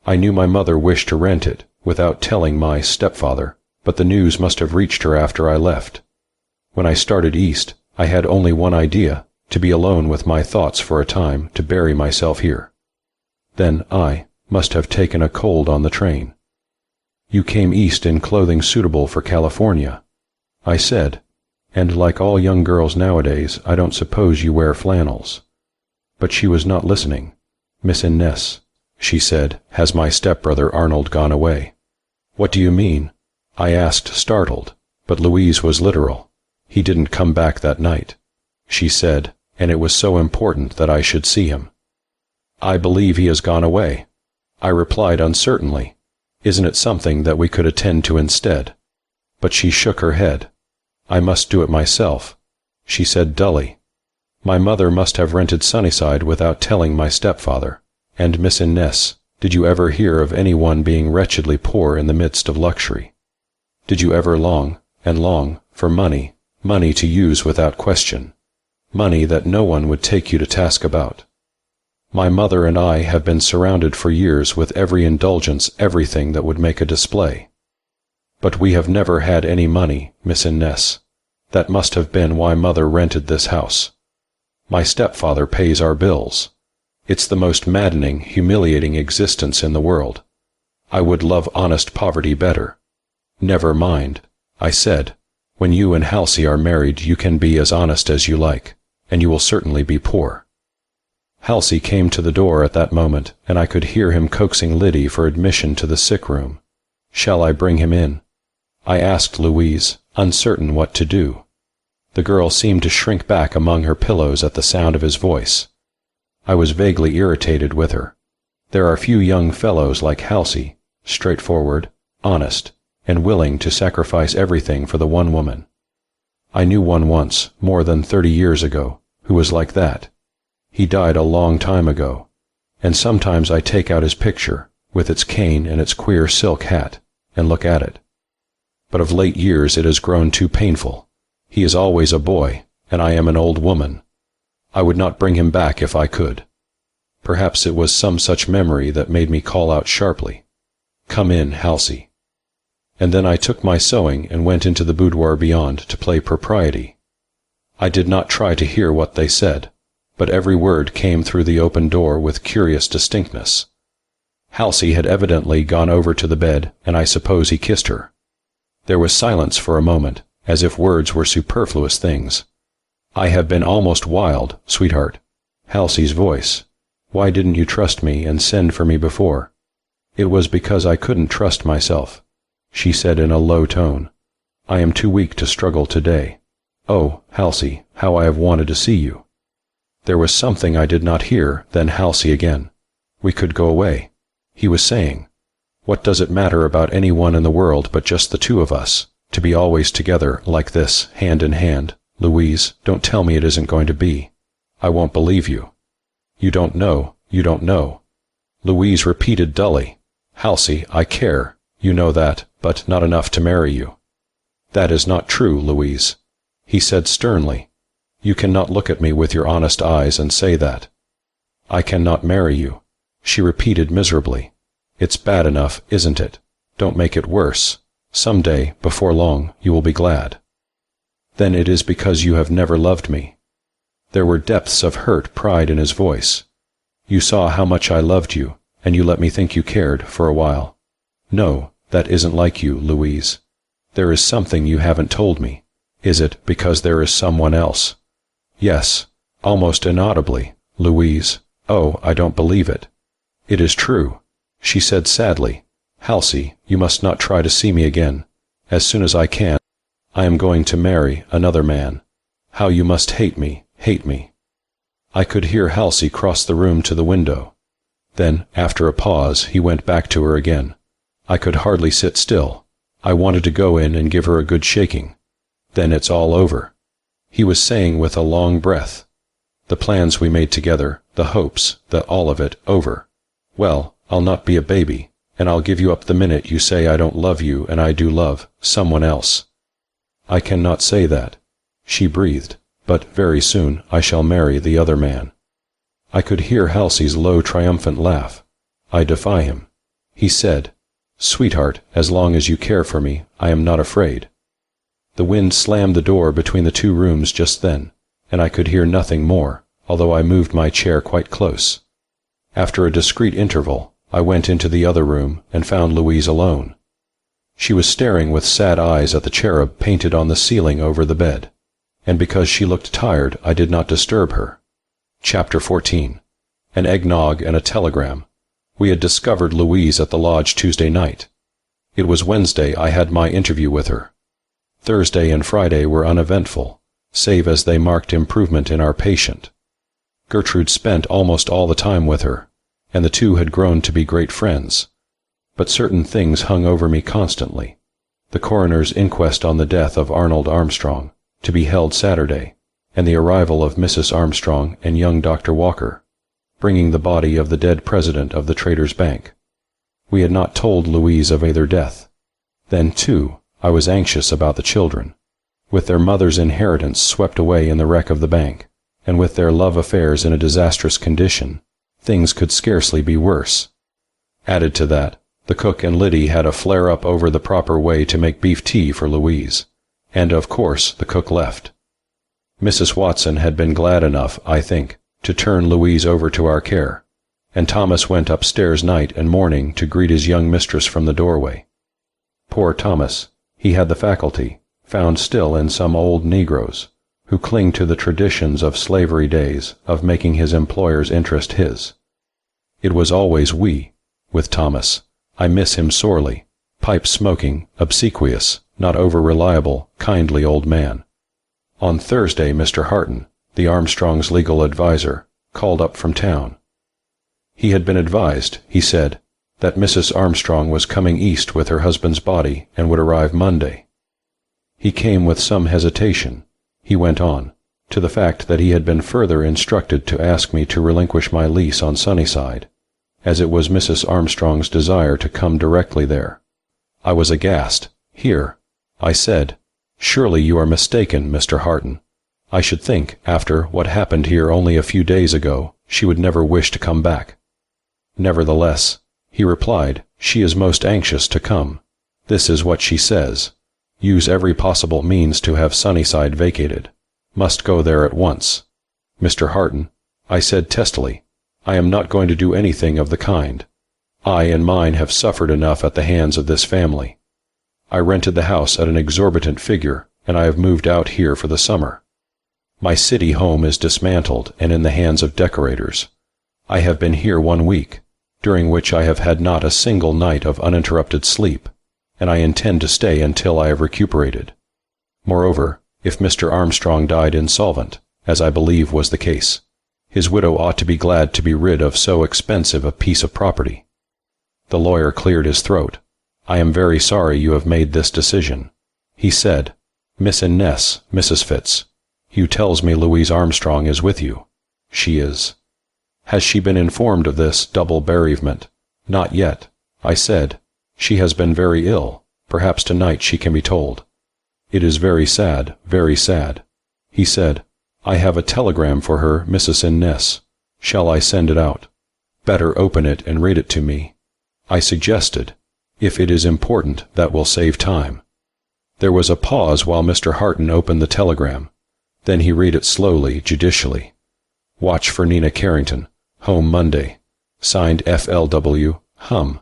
I knew my mother wished to rent it, without telling my stepfather, but the news must have reached her after I left. When I started east, I had only one idea, to be alone with my thoughts for a time, to bury myself here. Then I must have taken a cold on the train." "You came east in clothing suitable for California," I said, "and like all young girls nowadays, I don't suppose you wear flannels." But she was not listening. "Miss Innes," she said, "has my stepbrother Arnold gone away?" "What do you mean?" I asked, startled, but Louise was literal. "He didn't come back that night," she said, "and it was so important that I should see him." "I believe he has gone away," I replied uncertainly. "Isn't it something that we could attend to instead?" But she shook her head. "I must do it myself," she said dully. "My mother must have rented Sunnyside without telling my stepfather. And Miss Innes, did you ever hear of anyone being wretchedly poor in the midst of luxury? Did you ever long, and long, for money, money to use without question, money that no one would take you to task about? My mother and I have been surrounded for years with every indulgence, everything that would make a display. But we have never had any money, Miss Innes. That must have been why Mother rented this house. My stepfather pays our bills. It's the most maddening, humiliating existence in the world. I would love honest poverty better." "Never mind," I said. "When you and Halsey are married, you can be as honest as you like, and you will certainly be poor." Halsey came to the door at that moment, and I could hear him coaxing Liddy for admission to the sick room. "Shall I bring him in?" I asked Louise, uncertain what to do. The girl seemed to shrink back among her pillows at the sound of his voice. I was vaguely irritated with her. There are few young fellows like Halsey, straightforward, honest, and willing to sacrifice everything for the one woman. I knew one once, more than 30 years ago, who was like that. He died a long time ago, and sometimes I take out his picture, with its cane and its queer silk hat, and look at it. But of late years it has grown too painful. He is always a boy, and I am an old woman. I would not bring him back if I could. Perhaps it was some such memory that made me call out sharply, "Come in, Halsey." And then I took my sewing and went into the boudoir beyond to play propriety. I did not try to hear what they said, but every word came through the open door with curious distinctness. Halsey had evidently gone over to the bed, and I suppose he kissed her. There was silence for a moment, as if words were superfluous things. "I have been almost wild, sweetheart." Halsey's voice. "Why didn't you trust me and send for me before?" "It was because I couldn't trust myself," she said in a low tone. "I am too weak to struggle today. Oh, Halsey, how I have wanted to see you." There was something I did not hear, then Halsey again. "We could go away," he was saying. "What does it matter about anyone in the world but just the two of us, to be always together like this, hand in hand? Louise, don't tell me it isn't going to be. I won't believe you." "You don't know, you don't know." Louise repeated dully. "Halsey, I care, you know that, but not enough to marry you." "That is not true, Louise," he said sternly. "You cannot look at me with your honest eyes and say that." "I cannot marry you," she repeated miserably. "It's bad enough, isn't it? Don't make it worse. Some day, before long, you will be glad." "Then it is because you have never loved me." There were depths of hurt pride in his voice. "You saw how much I loved you, and you let me think you cared for a while. No, that isn't like you, Louise. There is something you haven't told me. Is it because there is someone else?" "Yes," almost inaudibly, "Louise. Oh, I don't believe it." "It is true," she said sadly. "Halsey, you must not try to see me again. As soon as I can, I am going to marry another man. How you must hate me, hate me." I could hear Halsey cross the room to the window. Then, after a pause, he went back to her again. I could hardly sit still. I wanted to go in and give her a good shaking. "Then it's all over," he was saying with a long breath. "The plans we made together, the hopes, all of it, over. Well, I'll not be a baby, and I'll give you up the minute you say I don't love you and I do love someone else." "I cannot say that," she breathed, "but very soon I shall marry the other man." I could hear Halsey's low, triumphant laugh. "I defy him," he said. "Sweetheart, as long as you care for me, I am not afraid." The wind slammed the door between the two rooms just then, and I could hear nothing more, although I moved my chair quite close. After a discreet interval, I went into the other room and found Louise alone. She was staring with sad eyes at the cherub painted on the ceiling over the bed, and because she looked tired, I did not disturb her. Chapter 14. An eggnog and a telegram. We had discovered Louise at the lodge Tuesday night. It was Wednesday I had my interview with her. Thursday and Friday were uneventful, save as they marked improvement in our patient. Gertrude spent almost all the time with her, and the two had grown to be great friends. But certain things hung over me constantly. The coroner's inquest on the death of Arnold Armstrong, to be held Saturday, and the arrival of Mrs. Armstrong and young Dr. Walker, bringing the body of the dead president of the Traders' Bank. We had not told Louise of either death. Then, too, I was anxious about the children. With their mother's inheritance swept away in the wreck of the bank, and with their love affairs in a disastrous condition, things could scarcely be worse. Added to that, the cook and Liddy had a flare-up over the proper way to make beef tea for Louise, and of course the cook left. Mrs. Watson had been glad enough, I think, to turn Louise over to our care, and Thomas went upstairs night and morning to greet his young mistress from the doorway. Poor Thomas, he had the faculty, found still in some old Negroes, who cling to the traditions of slavery days, of making his employer's interest his. It was always we, with Thomas. I miss him sorely, pipe-smoking, obsequious, not over-reliable, kindly old man. On Thursday Mr. Harton, the Armstrongs' legal adviser, called up from town. He had been advised, he said, that Mrs. Armstrong was coming east with her husband's body and would arrive Monday. He came with some hesitation, he went on, to the fact that he had been further instructed to ask me to relinquish my lease on Sunnyside, as it was Mrs. Armstrong's desire to come directly there. I was aghast. "Here," I said. "Surely you are mistaken, Mr. Harton. I should think, after what happened here only a few days ago, she would never wish to come back." "Nevertheless," he replied, "she is most anxious to come. This is what she says. Use every possible means to have Sunnyside vacated. Must go there at once." "Mr. Harton," I said testily, "I am not going to do anything of the kind. I and mine have suffered enough at the hands of this family. I rented the house at an exorbitant figure, and I have moved out here for the summer. My city home is dismantled and in the hands of decorators. I have been here 1 week, during which I have had not a single night of uninterrupted sleep, and I intend to stay until I have recuperated. Moreover, if Mr. Armstrong died insolvent, as I believe was the case, his widow ought to be glad to be rid of so expensive a piece of property." The lawyer cleared his throat. "I am very sorry you have made this decision," he said. "Miss Innes, Mrs. Fitz, Hugh tells me Louise Armstrong is with you." "She is." "Has she been informed of this double bereavement?" "Not yet," I said. "She has been very ill. Perhaps tonight she can be told." "It is very sad, he said. "I have a telegram for her, Mrs. Innes. Shall I send it out?" "Better open it and read it to me," I suggested. "If it is important, that will save time." There was a pause while Mr. Harton opened the telegram. Then he read it slowly, judicially. "Watch for Nina Carrington. Home Monday. Signed FLW. Hum."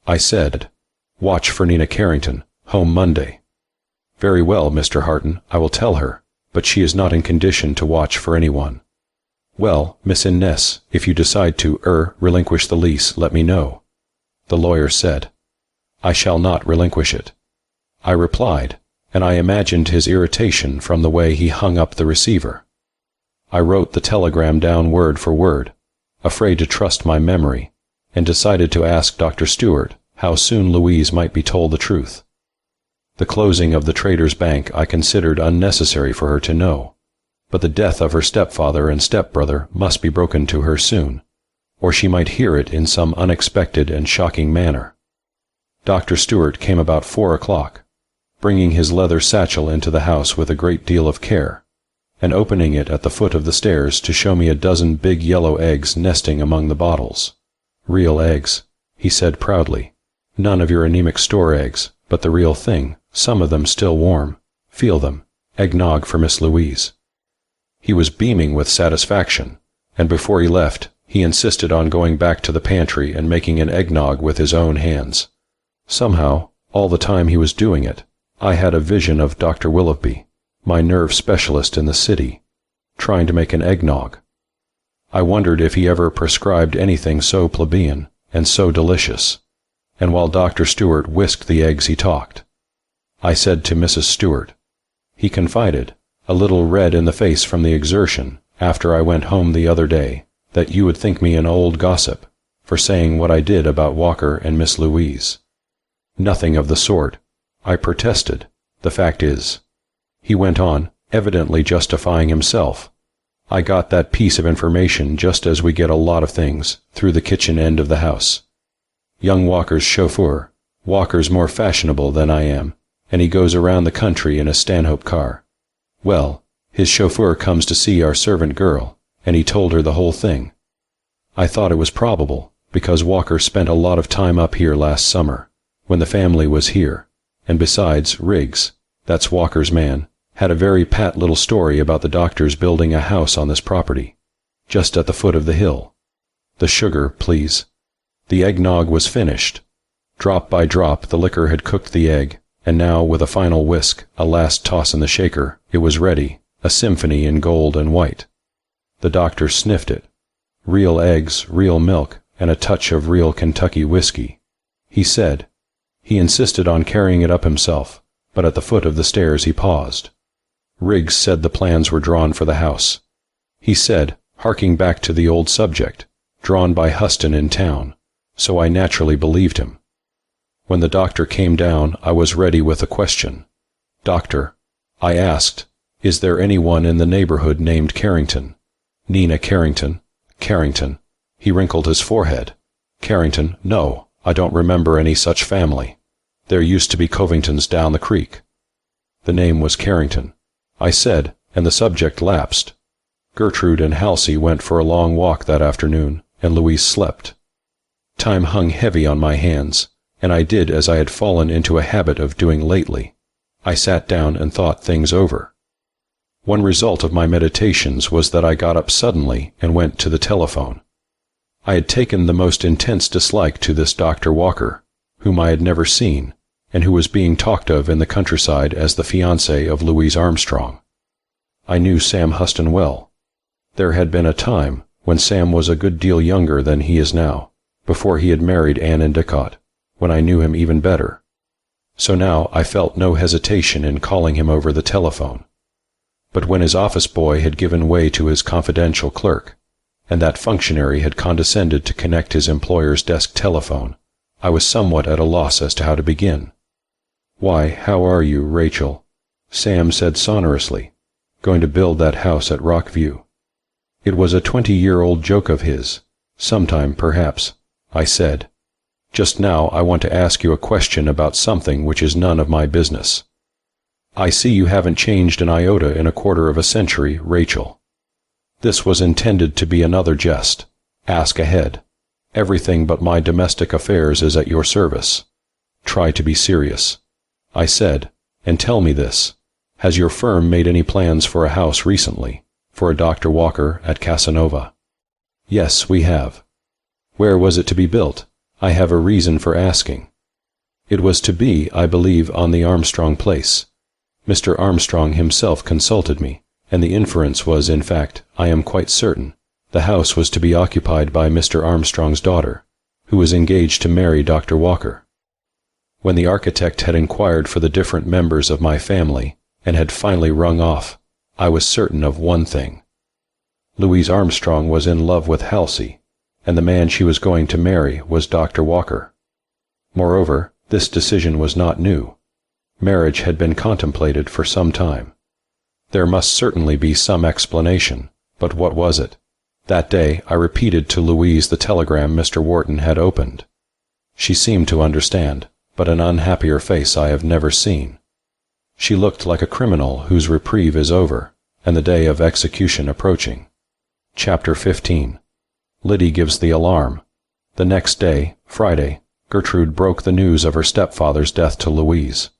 I said, "Watch for Nina Carrington. Home Monday." "Very well, Mr. Harton, I will tell her, but she is not in condition to watch for anyone." "Well, Miss Innes, if you decide to, relinquish the lease, let me know," the lawyer said. "I shall not relinquish it," I replied, and I imagined his irritation from the way he hung up the receiver. I wrote the telegram down word for word, afraid to trust my memory, and decided to ask Dr. Stewart how soon Louise might be told the truth. The closing of the Traders' Bank I considered unnecessary for her to know, but the death of her stepfather and stepbrother must be broken to her soon, or she might hear it in some unexpected and shocking manner. Dr. Stewart came about 4 o'clock, bringing his leather satchel into the house with a great deal of care, and opening it at the foot of the stairs to show me a dozen big yellow eggs nesting among the bottles. "Real eggs," he said proudly. "None of your anemic store eggs, but the real thing, some of them still warm. Feel them. Eggnog for Miss Louise." He was beaming with satisfaction, and before he left, he insisted on going back to the pantry and making an eggnog with his own hands. Somehow, all the time he was doing it, I had a vision of Dr. Willoughby, my nerve specialist in the city, trying to make an eggnog. I wondered if he ever prescribed anything so plebeian and so delicious, and while Dr. Stewart whisked the eggs he talked. I said to Mrs. Stewart, "He confided, a little red in the face from the exertion, after I went home the other day, that you would think me an old gossip for saying what I did about Walker and Miss Louise." "Nothing of the sort," I protested. "The fact is," he went on, evidently justifying himself, "I got that piece of information just as we get a lot of things, through the kitchen end of the house. Young Walker's chauffeur. Walker's more fashionable than I am, and he goes around the country in a Stanhope car. Well, his chauffeur comes to see our servant girl, and he told her the whole thing. I thought it was probable, because Walker spent a lot of time up here last summer, when the family was here, and besides, Riggs, that's Walker's man, had a very pat little story about the doctor's building a house on this property, just at the foot of the hill. The sugar, please." The eggnog was finished. Drop by drop the liquor had cooked the egg, and now with a final whisk, a last toss in the shaker, it was ready, a symphony in gold and white. The doctor sniffed it. Real eggs, real milk, and a touch of real Kentucky whiskey. He said. He insisted on carrying it up himself, but at the foot of the stairs he paused. Riggs said the plans were drawn for the house. He said, harking back to the old subject, drawn by Huston in town, so I naturally believed him. When the doctor came down, I was ready with a question. "Doctor," I asked, "is there anyone in the neighborhood named Carrington?" "Nina Carrington." "Carrington." He wrinkled his forehead. "Carrington, no, I don't remember any such family. There used to be Covingtons down the creek." The name was Carrington, I said, and the subject lapsed. Gertrude and Halsey went for a long walk that afternoon, and Louise slept. Time hung heavy on my hands, and I did as I had fallen into a habit of doing lately. I sat down and thought things over. One result of my meditations was that I got up suddenly and went to the telephone. I had taken the most intense dislike to this Dr. Walker, whom I had never seen, and who was being talked of in the countryside as the fiancé of Louise Armstrong. I knew Sam Huston well. There had been a time when Sam was a good deal younger than he is now, before he had married Anne Endicott, when I knew him even better. So now I felt no hesitation in calling him over the telephone. But when his office boy had given way to his confidential clerk, and that functionary had condescended to connect his employer's desk telephone, I was somewhat at a loss as to how to begin. "Why, how are you, Rachel?" Sam said sonorously. "Going to build that house at Rockview." It was a 20-year-old joke of his. "Sometime, perhaps," I said. "Just now I want to ask you a question about something which is none of my business. I see you haven't changed an iota in a quarter of a century, Rachel." This was intended to be another jest. Ask ahead. Everything but my domestic affairs is at your service. Try to be serious. I said, "And tell me this. Has your firm made any plans for a house recently, for a Dr. Walker at Casanova?" "Yes, we have." "Where was it to be built? I have a reason for asking." "It was to be, I believe, on the Armstrong place. Mr. Armstrong himself consulted me, and the inference was, in fact, I am quite certain, the house was to be occupied by Mr. Armstrong's daughter, who was engaged to marry Dr. Walker. When the architect had inquired for the different members of my family, and had finally rung off, I was certain of one thing. Louise Armstrong was in love with Halsey, and the man she was going to marry was Dr. Walker. Moreover, this decision was not new. Marriage had been contemplated for some time. There must certainly be some explanation, but what was it? That day I repeated to Louise the telegram Mr. Wharton had opened. She seemed to understand, but an unhappier face I have never seen. She looked like a criminal whose reprieve is over, and the day of execution approaching. Chapter 15. Liddy gives the alarm. The next day, Friday, Gertrude broke the news of her stepfather's death to Louise.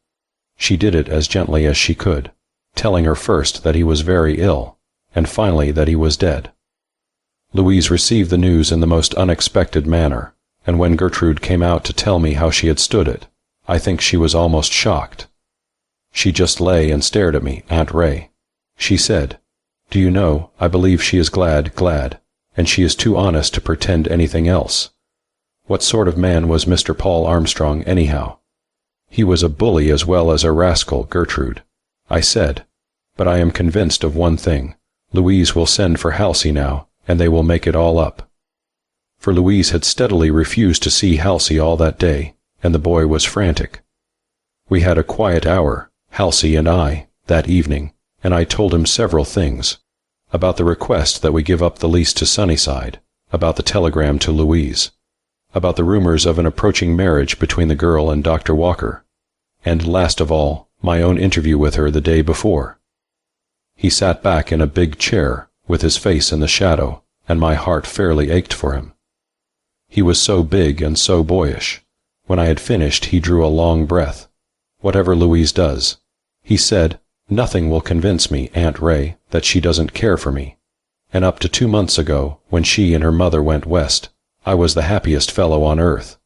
She did it as gently as she could, telling her first that he was very ill, and finally that he was dead. Louise received the news in the most unexpected manner, and when Gertrude came out to tell me how she had stood it, I think she was almost shocked. She just lay and stared at me, Aunt Ray. She said, "Do you know, I believe she is glad, and she is too honest to pretend anything else. What sort of man was Mr. Paul Armstrong, anyhow? He was a bully as well as a rascal, Gertrude," I said, "but I am convinced of one thing. Louise will send for Halsey now, and they will make it all up." For Louise had steadily refused to see Halsey all that day, and the boy was frantic. We had a quiet hour, Halsey and I, that evening, and I told him several things. About the request that we give up the lease to Sunnyside, about the telegram to Louise, about the rumors of an approaching marriage between the girl and Dr. Walker, and last of all, my own interview with her the day before. He sat back in a big chair, with his face in the shadow, and my heart fairly ached for him. He was so big and so boyish. When I had finished, he drew a long breath. "Whatever Louise does," he said, "nothing will convince me, Aunt Ray, that she doesn't care for me. And up to 2 months ago, when she and her mother went west, I was the happiest fellow on earth.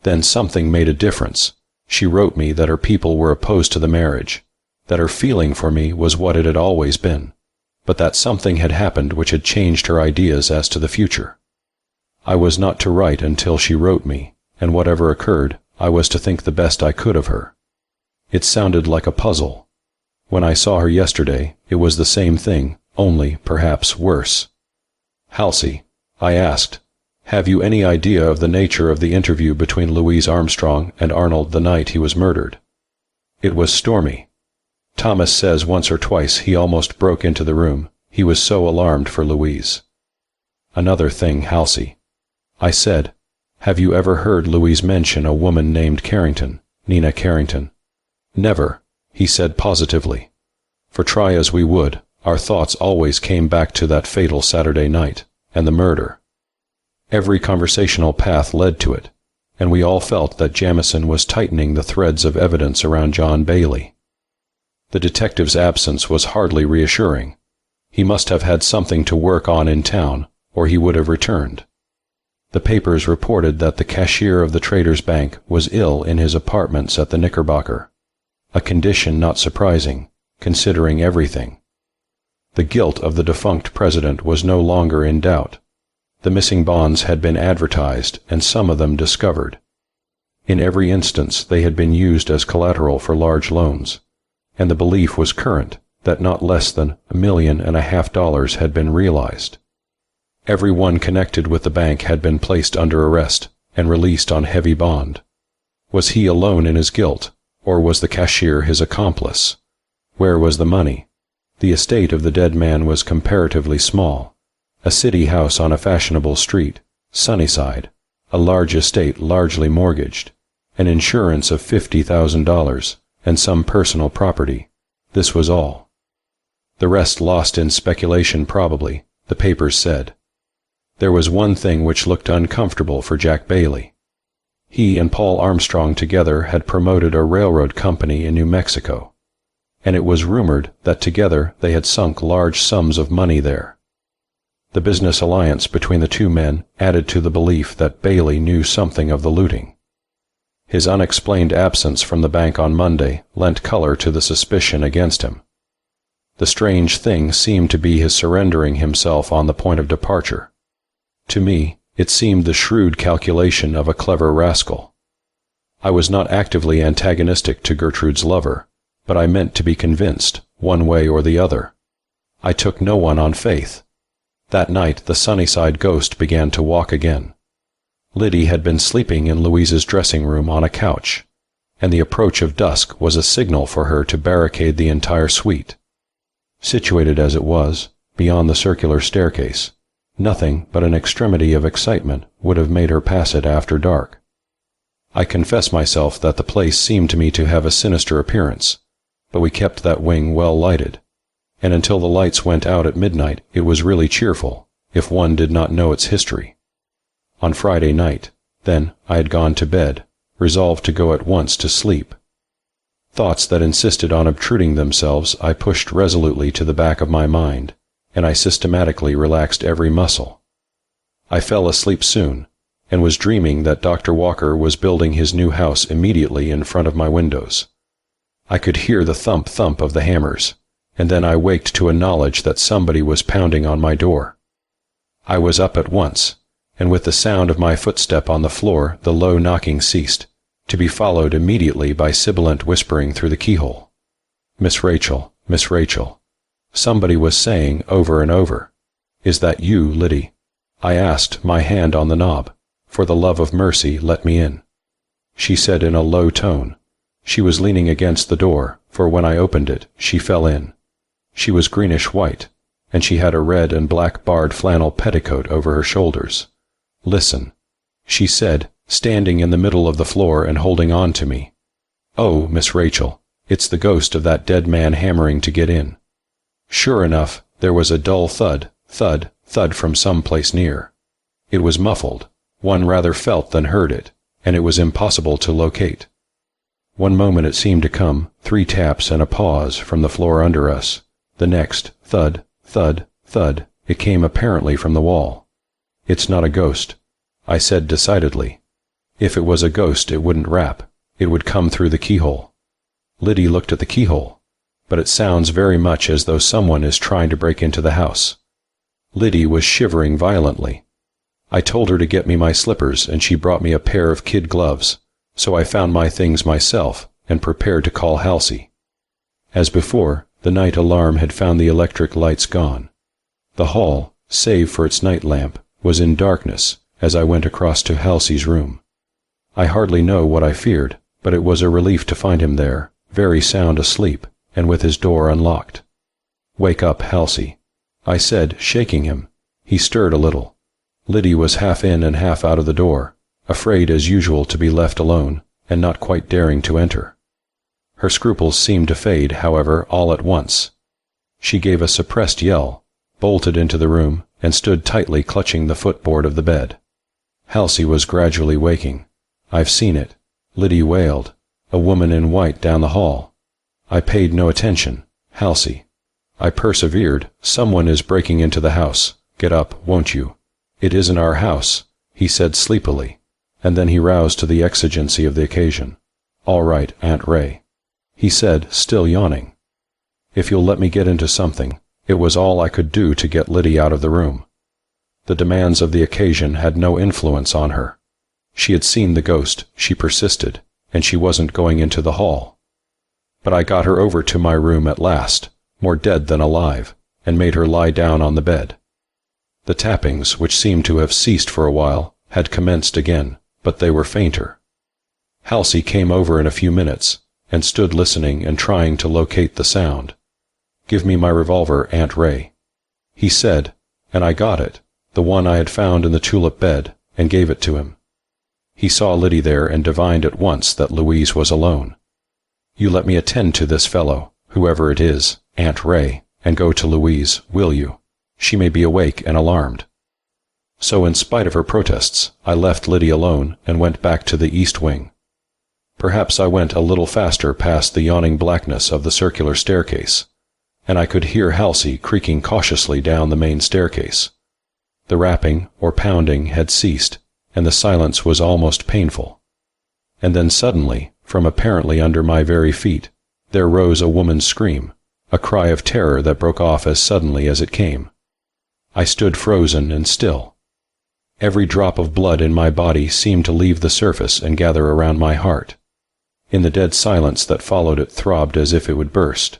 Then something made a difference. She wrote me that her people were opposed to the marriage, that her feeling for me was what it had always been, but that something had happened which had changed her ideas as to the future. I was not to write until she wrote me, and whatever occurred, I was to think the best I could of her. It sounded like a puzzle. When I saw her yesterday, it was the same thing, only, perhaps, worse. "Halsey," I asked, "have you any idea of the nature of the interview between Louise Armstrong and Arnold the night he was murdered?" It was stormy. Thomas says once or twice he almost broke into the room. He was so alarmed for Louise. "Another thing, Halsey," I said, "have you ever heard Louise mention a woman named Carrington, Nina Carrington?" "Never," he said positively. For try as we would, our thoughts always came back to that fatal Saturday night, and the murder. Every conversational path led to it, and we all felt that Jamison was tightening the threads of evidence around John Bailey. The detective's absence was hardly reassuring. He must have had something to work on in town, or he would have returned. The papers reported that the cashier of the Traders' Bank was ill in his apartments at the Knickerbocker, a condition not surprising, considering everything. The guilt of the defunct president was no longer in doubt. The missing bonds had been advertised, and some of them discovered. In every instance they had been used as collateral for large loans, and the belief was current that not less than $1.5 million had been realized. Every one connected with the bank had been placed under arrest and released on heavy bond. Was he alone in his guilt, or was the cashier his accomplice? Where was the money? The estate of the dead man was comparatively small. A city house on a fashionable street, Sunnyside, a large estate largely mortgaged, an insurance of $50,000, and some personal property. This was all. The rest lost in speculation probably, the papers said. There was one thing which looked uncomfortable for Jack Bailey. He and Paul Armstrong together had promoted a railroad company in New Mexico, and it was rumored that together they had sunk large sums of money there. The business alliance between the two men added to the belief that Bailey knew something of the looting. His unexplained absence from the bank on Monday lent color to the suspicion against him. The strange thing seemed to be his surrendering himself on the point of departure. To me, it seemed the shrewd calculation of a clever rascal. I was not actively antagonistic to Gertrude's lover, but I meant to be convinced, one way or the other. I took no one on faith. That night the Sunnyside ghost began to walk again. Liddy had been sleeping in Louise's dressing room on a couch, and the approach of dusk was a signal for her to barricade the entire suite. Situated as it was, beyond the circular staircase, nothing but an extremity of excitement would have made her pass it after dark. I confess myself that the place seemed to me to have a sinister appearance, but we kept that wing well lighted, and until the lights went out at midnight it was really cheerful, if one did not know its history. On Friday night, then, I had gone to bed, resolved to go at once to sleep. Thoughts that insisted on obtruding themselves I pushed resolutely to the back of my mind, and I systematically relaxed every muscle. I fell asleep soon, and was dreaming that Dr. Walker was building his new house immediately in front of my windows. I could hear the thump-thump of the hammers, and then I waked to a knowledge that somebody was pounding on my door. I was up at once, and with the sound of my footstep on the floor the low knocking ceased, to be followed immediately by sibilant whispering through the keyhole. "Miss Rachel, Miss Rachel." Somebody was saying over and over, "Is that you, Liddy?" I asked, my hand on the knob, "For the love of mercy, let me in." She said in a low tone. She was leaning against the door, for when I opened it, she fell in. She was greenish-white, and she had a red and black barred flannel petticoat over her shoulders. "Listen," she said, standing in the middle of the floor and holding on to me. "Oh, Miss Rachel, it's the ghost of that dead man hammering to get in." Sure enough, there was a dull thud, thud, thud from some place near. It was muffled. One rather felt than heard it, and it was impossible to locate. One moment it seemed to come, 3 taps and a pause from the floor under us. The next, thud, thud, thud, it came apparently from the wall. "It's not a ghost," I said decidedly. "If it was a ghost it wouldn't rap. It would come through the keyhole." Liddy looked at the keyhole. "But it sounds very much as though someone is trying to break into the house." Liddy was shivering violently. I told her to get me my slippers, and she brought me a pair of kid gloves, so I found my things myself and prepared to call Halsey. As before, the night alarm had found the electric lights gone. The hall, save for its night lamp, was in darkness as I went across to Halsey's room. I hardly know what I feared, but it was a relief to find him there, very sound asleep, and with his door unlocked. "Wake up, Halsey," I said, shaking him. He stirred a little. Liddy was half in and half out of the door, afraid as usual to be left alone, and not quite daring to enter. Her scruples seemed to fade, however, all at once. She gave a suppressed yell, bolted into the room, and stood tightly clutching the footboard of the bed. Halsey was gradually waking. "I've seen it," Liddy wailed. "A woman in white down the hall." I paid no attention. "Halsey." I persevered. "Someone is breaking into the house. Get up, won't you?" "It isn't our house," he said sleepily, and then he roused to the exigency of the occasion. "All right, Aunt Ray," he said, still yawning. "If you'll let me get into something." It was all I could do to get Liddy out of the room. The demands of the occasion had no influence on her. She had seen the ghost, she persisted, and she wasn't going into the hall. But I got her over to my room at last, more dead than alive, and made her lie down on the bed. The tappings, which seemed to have ceased for a while, had commenced again, but they were fainter. Halsey came over in a few minutes, and stood listening and trying to locate the sound. "Give me my revolver, Aunt Ray," he said, and I got it, the one I had found in the tulip bed, and gave it to him. He saw Liddy there and divined at once that Louise was alone. "You let me attend to this fellow, whoever it is, Aunt Ray, and go to Louise, will you? She may be awake and alarmed." So in spite of her protests, I left Liddy alone and went back to the east wing. Perhaps I went a little faster past the yawning blackness of the circular staircase, and I could hear Halsey creaking cautiously down the main staircase. The rapping, or pounding, had ceased, and the silence was almost painful. And then suddenly, from apparently under my very feet, there rose a woman's scream, a cry of terror that broke off as suddenly as it came. I stood frozen and still. Every drop of blood in my body seemed to leave the surface and gather around my heart. In the dead silence that followed it throbbed as if it would burst.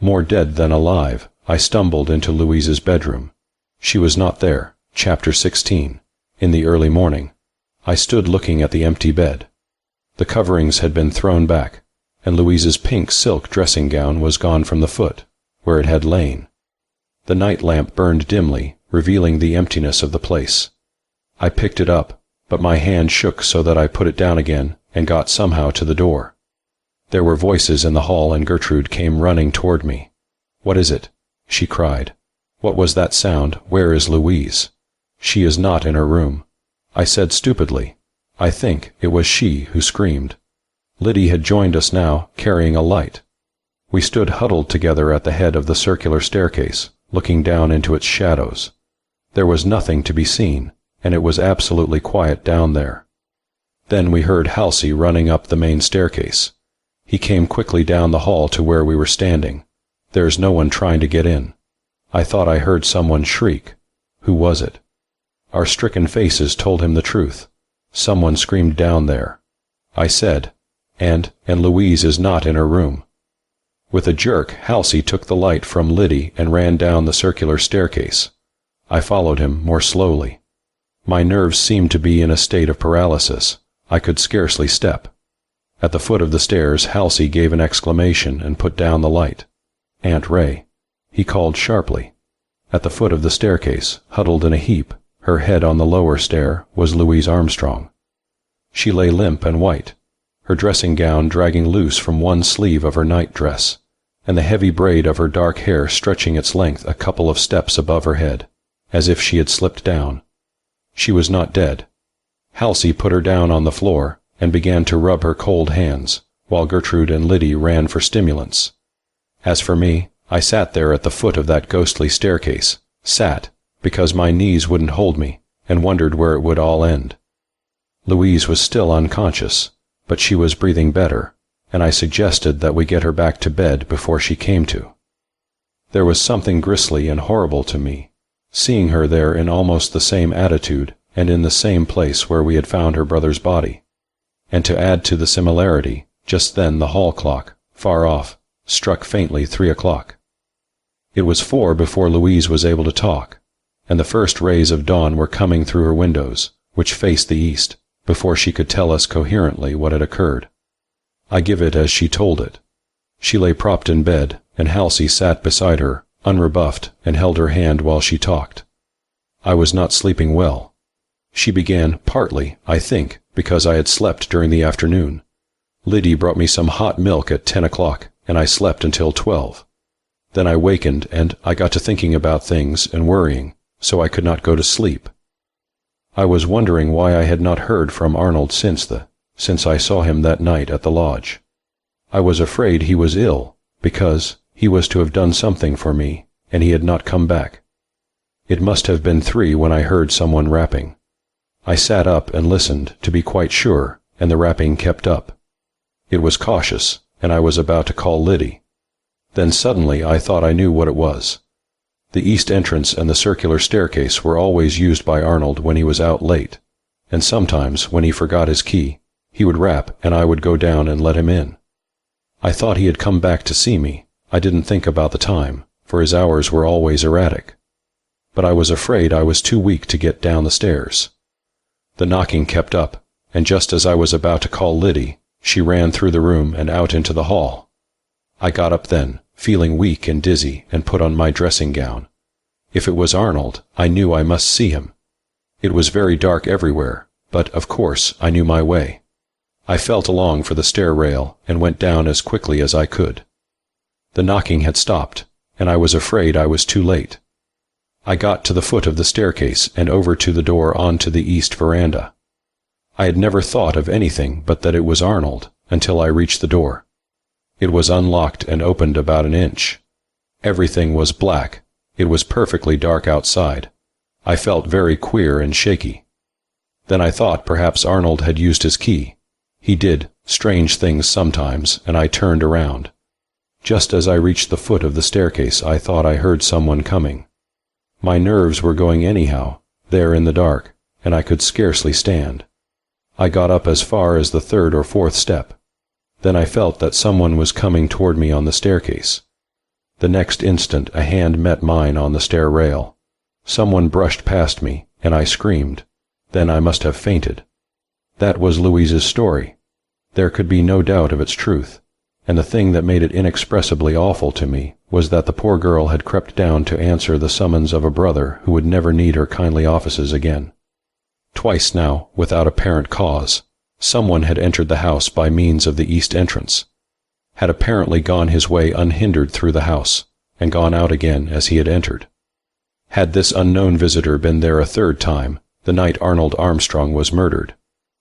More dead than alive, I stumbled into Louise's bedroom. She was not there. Chapter 16. In the early morning. I stood looking at the empty bed. The coverings had been thrown back, and Louise's pink silk dressing gown was gone from the foot, where it had lain. The night lamp burned dimly, revealing the emptiness of the place. I picked it up, but my hand shook so that I put it down again and got somehow to the door. There were voices in the hall and Gertrude came running toward me. "What is it?" she cried. "What was that sound? Where is Louise?" "She is not in her room," I said stupidly. I think it was she who screamed. Liddy had joined us now, carrying a light. We stood huddled together at the head of the circular staircase, looking down into its shadows. There was nothing to be seen, and it was absolutely quiet down there. Then we heard Halsey running up the main staircase. He came quickly down the hall to where we were standing. There's no one trying to get in. I thought I heard someone shriek. Who was it? Our stricken faces told him the truth. Someone screamed down there. I said, and Louise is not in her room. With a jerk, Halsey took the light from Liddy and ran down the circular staircase. I followed him more slowly. My nerves seemed to be in a state of paralysis. I could scarcely step. At the foot of the stairs, Halsey gave an exclamation and put down the light. "Aunt Ray," he called sharply. At the foot of the staircase, huddled in a heap, her head on the lower stair, was Louise Armstrong. She lay limp and white, her dressing gown dragging loose from one sleeve of her night dress, and the heavy braid of her dark hair stretching its length a couple of steps above her head, as if she had slipped down. She was not dead. Halsey put her down on the floor and began to rub her cold hands, while Gertrude and Liddy ran for stimulants. As for me, I sat there at the foot of that ghostly staircase, sat, because my knees wouldn't hold me, and wondered where it would all end. Louise was still unconscious, but she was breathing better, and I suggested that we get her back to bed before she came to. There was something grisly and horrible to me, seeing her there in almost the same attitude and in the same place where we had found her brother's body. And to add to the similarity, just then the hall clock, far off, struck faintly 3 o'clock. It was 4 before Louise was able to talk, and the first rays of dawn were coming through her windows, which faced the east, before she could tell us coherently what had occurred. I give it as she told it. She lay propped in bed, and Halsey sat beside her, unrebuffed, and held her hand while she talked. I was not sleeping well. She began, partly, I think, because I had slept during the afternoon. Liddy brought me some hot milk at 10 o'clock, and I slept until 12. Then I wakened, and I got to thinking about things and worrying, so I could not go to sleep. I was wondering why I had not heard from Arnold since I saw him that night at the lodge. I was afraid he was ill, because he was to have done something for me, and he had not come back. It must have been 3 when I heard someone rapping. I sat up and listened to be quite sure, and the rapping kept up. It was cautious, and I was about to call Liddy. Then suddenly I thought I knew what it was. The east entrance and the circular staircase were always used by Arnold when he was out late, and sometimes, when he forgot his key, he would rap and I would go down and let him in. I thought he had come back to see me. I didn't think about the time, for his hours were always erratic. But I was afraid I was too weak to get down the stairs. The knocking kept up, and just as I was about to call Liddy, she ran through the room and out into the hall. I got up then, feeling weak and dizzy, and put on my dressing gown. If it was Arnold, I knew I must see him. It was very dark everywhere, but, of course, I knew my way. I felt along for the stair rail and went down as quickly as I could. The knocking had stopped, and I was afraid I was too late. I got to the foot of the staircase and over to the door onto the east veranda. I had never thought of anything but that it was Arnold until I reached the door. It was unlocked and opened about an inch. Everything was black. It was perfectly dark outside. I felt very queer and shaky. Then I thought perhaps Arnold had used his key. He did strange things sometimes, and I turned around. Just as I reached the foot of the staircase, I thought I heard someone coming. My nerves were going anyhow, there in the dark, and I could scarcely stand. I got up as far as the 3rd or 4th step. Then I felt that someone was coming toward me on the staircase. The next instant a hand met mine on the stair rail. Someone brushed past me, and I screamed. Then I must have fainted. That was Louise's story. There could be no doubt of its truth, and the thing that made it inexpressibly awful to me was that the poor girl had crept down to answer the summons of a brother who would never need her kindly offices again. Twice now, without apparent cause, someone had entered the house by means of the east entrance, had apparently gone his way unhindered through the house, and gone out again as he had entered. Had this unknown visitor been there a third time, the night Arnold Armstrong was murdered,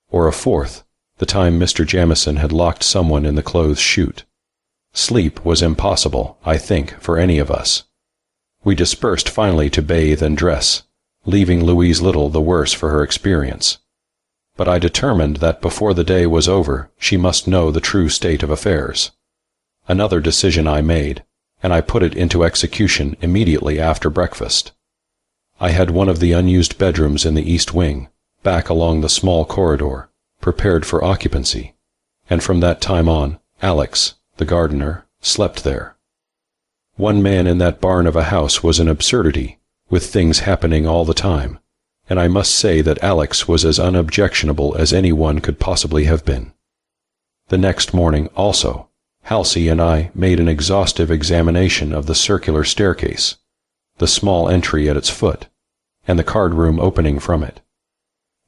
or a fourth, the time Mr. Jamieson had locked someone in the clothes chute? Sleep was impossible, I think, for any of us. We dispersed finally to bathe and dress, leaving Louise little the worse for her experience. But I determined that before the day was over she must know the true state of affairs. Another decision I made, and I put it into execution immediately after breakfast. I had one of the unused bedrooms in the east wing, back along the small corridor, prepared for occupancy, and from that time on, Alex, the gardener, slept there. One man in that barn of a house was an absurdity, with things happening all the time, and I must say that Alex was as unobjectionable as anyone could possibly have been. The next morning, also, Halsey and I made an exhaustive examination of the circular staircase, the small entry at its foot, and the card room opening from it.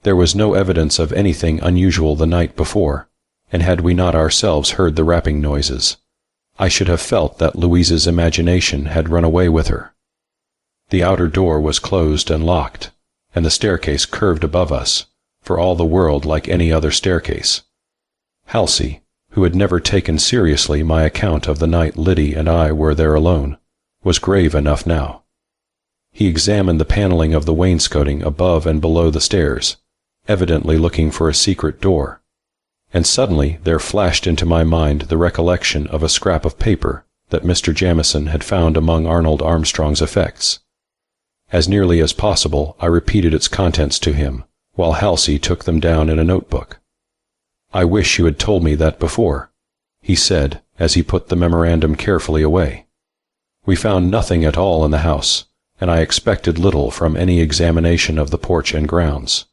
There was no evidence of anything unusual the night before, and had we not ourselves heard the rapping noises, I should have felt that Louise's imagination had run away with her. The outer door was closed and locked, and the staircase curved above us, for all the world like any other staircase. Halsey, who had never taken seriously my account of the night Liddy and I were there alone, was grave enough now. He examined the paneling of the wainscoting above and below the stairs, evidently looking for a secret door, and suddenly there flashed into my mind the recollection of a scrap of paper that Mr. Jamieson had found among Arnold Armstrong's effects. As nearly as possible I repeated its contents to him, while Halsey took them down in a notebook. "I wish you had told me that before," he said, as he put the memorandum carefully away. "We found nothing at all in the house, and I expected little from any examination of the porch and grounds.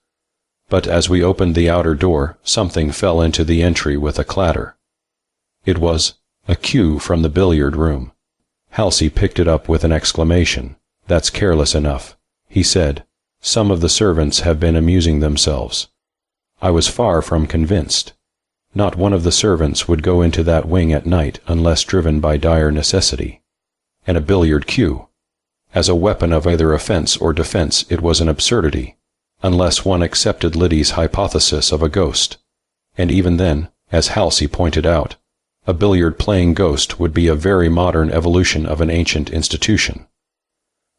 But as we opened the outer door, something fell into the entry with a clatter. It was a cue from the billiard room. Halsey picked it up with an exclamation. "That's careless enough," he said. "Some of the servants have been amusing themselves." I was far from convinced. Not one of the servants would go into that wing at night unless driven by dire necessity. And a billiard cue! As a weapon of either offense or defense it was an absurdity, unless one accepted Liddy's hypothesis of a ghost, and even then, as Halsey pointed out, a billiard-playing ghost would be a very modern evolution of an ancient institution.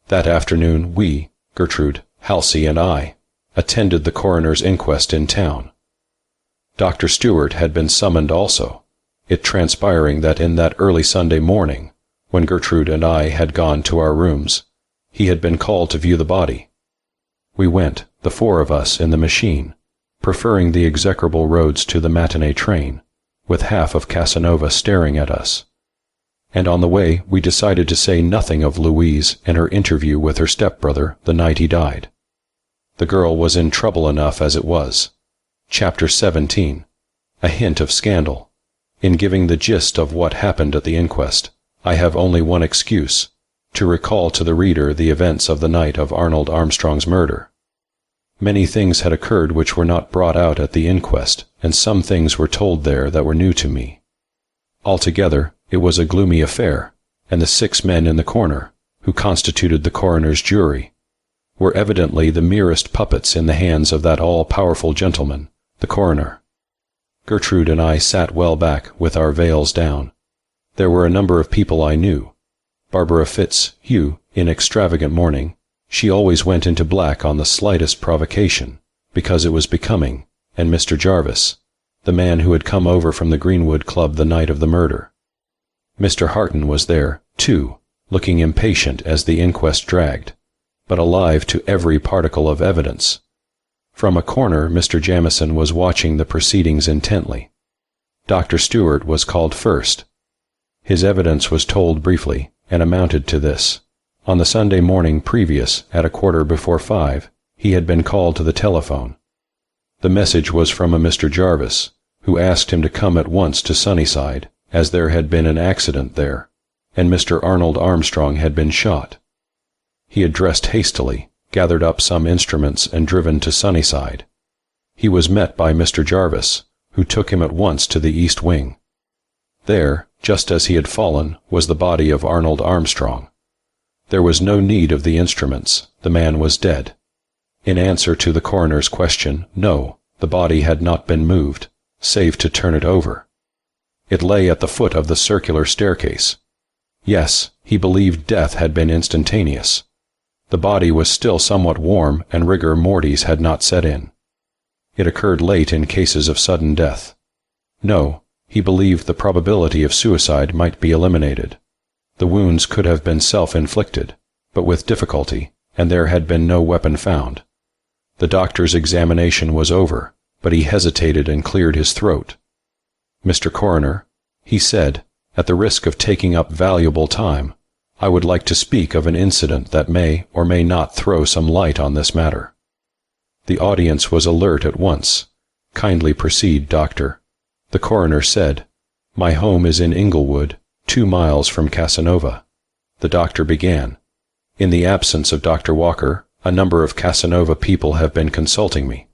That afternoon we, Gertrude, Halsey, and I, attended the coroner's inquest in town. Dr. Stewart had been summoned also, it transpiring that in that early Sunday morning, when Gertrude and I had gone to our rooms, he had been called to view the body. We went, the four of us, in the machine, preferring the execrable roads to the matinee train, with half of Casanova staring at us. And on the way we decided to say nothing of Louise and her interview with her stepbrother the night he died. The girl was in trouble enough as it was. Chapter 17. A hint of scandal. In giving the gist of what happened at the inquest, I have only one excuse, to recall to the reader the events of the night of Arnold Armstrong's murder. Many things had occurred which were not brought out at the inquest, and some things were told there that were new to me. Altogether, it was a gloomy affair, and the 6 men in the corner, who constituted the coroner's jury, were evidently the merest puppets in the hands of that all-powerful gentleman, the coroner. Gertrude and I sat well back with our veils down. There were a number of people I knew. Barbara Fitzhugh, in extravagant mourning. She always went into black on the slightest provocation, because it was becoming, and Mr. Jarvis, the man who had come over from the Greenwood Club the night of the murder. Mr. Harton was there, too, looking impatient as the inquest dragged, but alive to every particle of evidence. From a corner Mr. Jamieson was watching the proceedings intently. Dr. Stewart was called first. His evidence was told briefly, and amounted to this. On the Sunday morning previous, at 5:15, he had been called to the telephone. The message was from a Mr. Jarvis, who asked him to come at once to Sunnyside, as there had been an accident there, and Mr. Arnold Armstrong had been shot. He had dressed hastily, gathered up some instruments and driven to Sunnyside. He was met by Mr. Jarvis, who took him at once to the East Wing. There, just as he had fallen, was the body of Arnold Armstrong. There was no need of the instruments. The man was dead. In answer to the coroner's question, no, the body had not been moved, save to turn it over. It lay at the foot of the circular staircase. Yes, he believed death had been instantaneous. The body was still somewhat warm, and rigor mortis had not set in. It occurred late in cases of sudden death. No, he believed the probability of suicide might be eliminated. The wounds could have been self-inflicted, but with difficulty, and there had been no weapon found. The doctor's examination was over, but he hesitated and cleared his throat. "Mr. Coroner," he said, "at the risk of taking up valuable time, I would like to speak of an incident that may or may not throw some light on this matter." The audience was alert at once. "Kindly proceed, Doctor." The coroner said, "My home is in Inglewood, 2 miles from Casanova." The doctor began, "In the absence of Dr. Walker, a number of Casanova people have been consulting me.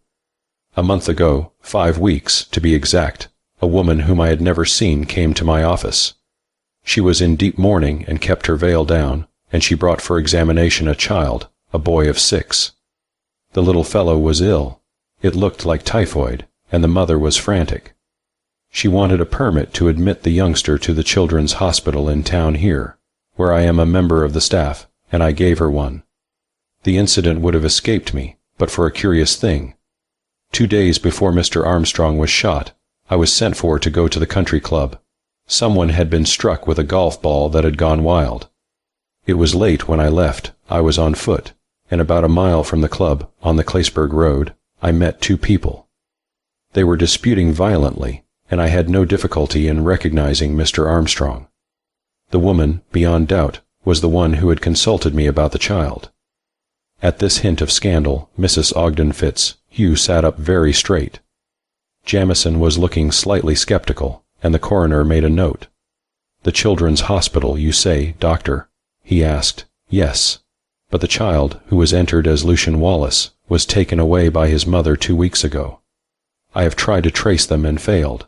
A month ago, 5 weeks, to be exact, a woman whom I had never seen came to my office. She was in deep mourning and kept her veil down, and she brought for examination a child, a boy of 6. The little fellow was ill. It looked like typhoid, and the mother was frantic. She wanted a permit to admit the youngster to the children's hospital in town here, where I am a member of the staff, and I gave her one. The incident would have escaped me, but for a curious thing. 2 days before Mr. Armstrong was shot, I was sent for to go to the country club. Someone had been struck with a golf ball that had gone wild. It was late when I left. I was on foot, and about a mile from the club, on the Claysburg Road, I met 2 people. They were disputing violently, and I had no difficulty in recognizing Mr. Armstrong. The woman, beyond doubt, was the one who had consulted me about the child." At this hint of scandal, Mrs. Ogden Fitzhugh sat up very straight. Jamieson was looking slightly skeptical, and the coroner made a note. "The children's hospital, you say, Doctor?" he asked. "Yes. But the child, who was entered as Lucian Wallace, was taken away by his mother 2 weeks ago. I have tried to trace them and failed."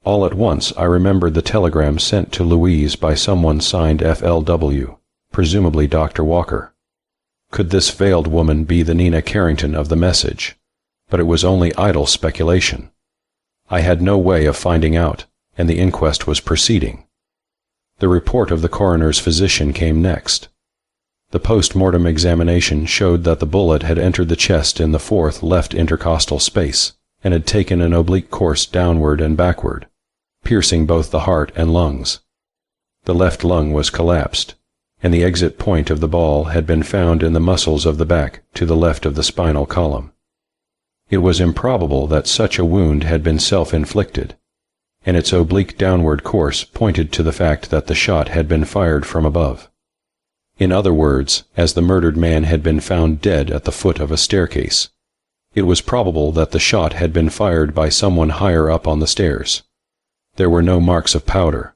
All at once I remembered the telegram sent to Louise by someone signed FLW, presumably Dr. Walker. Could this veiled woman be the Nina Carrington of the message? But it was only idle speculation. I had no way of finding out, and the inquest was proceeding. The report of the coroner's physician came next. The post-mortem examination showed that the bullet had entered the chest in the 4th left intercostal space, and had taken an oblique course downward and backward, piercing both the heart and lungs. The left lung was collapsed, and the exit point of the ball had been found in the muscles of the back to the left of the spinal column. It was improbable that such a wound had been self-inflicted, and its oblique downward course pointed to the fact that the shot had been fired from above. In other words, as the murdered man had been found dead at the foot of a staircase, it was probable that the shot had been fired by someone higher up on the stairs. There were no marks of powder.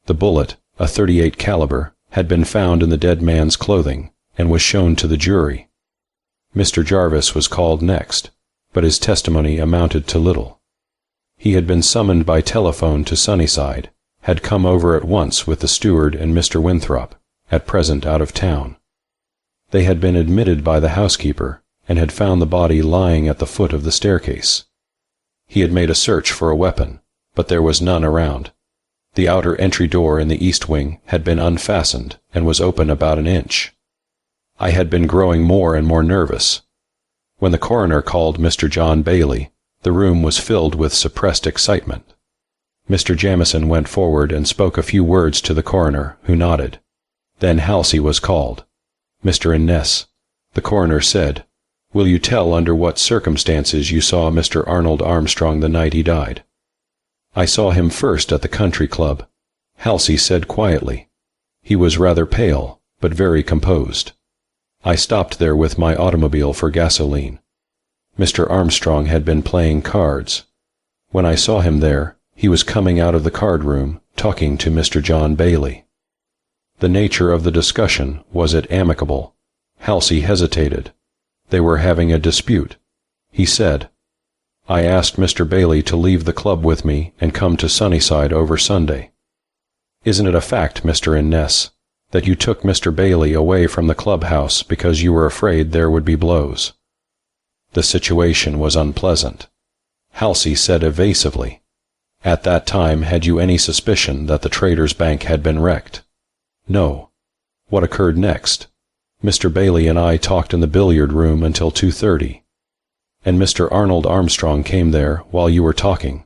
The bullet, a .38 caliber, had been found in the dead man's clothing, and was shown to the jury. Mr. Jarvis was called next, but his testimony amounted to little. He had been summoned by telephone to Sunnyside, had come over at once with the steward and Mr. Winthrop, at present out of town. They had been admitted by the housekeeper, and had found the body lying at the foot of the staircase. He had made a search for a weapon, but there was none around. The outer entry door in the east wing had been unfastened and was open about an inch. I had been growing more and more nervous. When the coroner called Mr. John Bailey, the room was filled with suppressed excitement. Mr. Jamieson went forward and spoke a few words to the coroner, who nodded. Then Halsey was called. "Mr. Innes," the coroner said, "will you tell under what circumstances you saw Mr. Arnold Armstrong the night he died?" "I saw him first at the country club," Halsey said quietly. "He was rather pale, but very composed. I stopped there with my automobile for gasoline. Mr. Armstrong had been playing cards. When I saw him there, he was coming out of the card room, talking to Mr. John Bailey. The nature of the discussion, was it amicable? Halsey hesitated. They were having a dispute. He said, "I asked Mr. Bailey to leave the club with me and come to Sunnyside over Sunday. Isn't it a fact, Mr. Ness, that you took Mr. Bailey away from the clubhouse because you were afraid there would be blows?" The situation was unpleasant. Halsey said evasively, "At that time, had you any suspicion that the Traders' Bank had been wrecked?" "No." "What occurred next?" "Mr. Bailey and I talked in the billiard room until 2:30. "And Mr. Arnold Armstrong came there while you were talking?"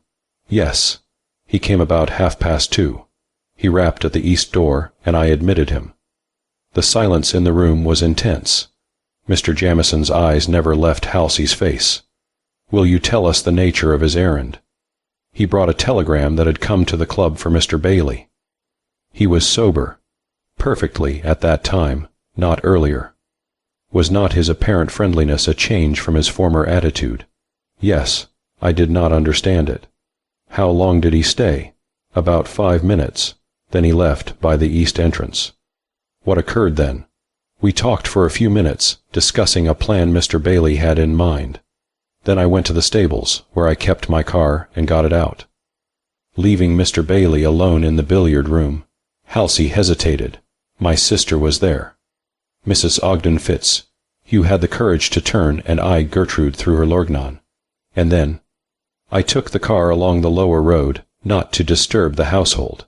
"Yes. He came about 2:30. He rapped at the east door, and I admitted him." The silence in the room was intense. Mr. Jamison's eyes never left Halsey's face. "Will you tell us the nature of his errand?" "He brought a telegram that had come to the club for Mr. Bailey." "He was sober." "Perfectly at that time, not earlier." "Was not his apparent friendliness a change from his former attitude?" "Yes. I did not understand it." "How long did he stay?" "About 5 minutes. Then he left by the east entrance." "What occurred then?" "We talked for a few minutes, discussing a plan Mr. Bailey had in mind. Then I went to the stables, where I kept my car, and got it out." Leaving Mr. Bailey alone in the billiard room, Halsey hesitated. "My sister was there." "Mrs. Ogden Fitz. You had the courage to turn and eye Gertrude through her lorgnon. And then?" "I took the car along the lower road, not to disturb the household.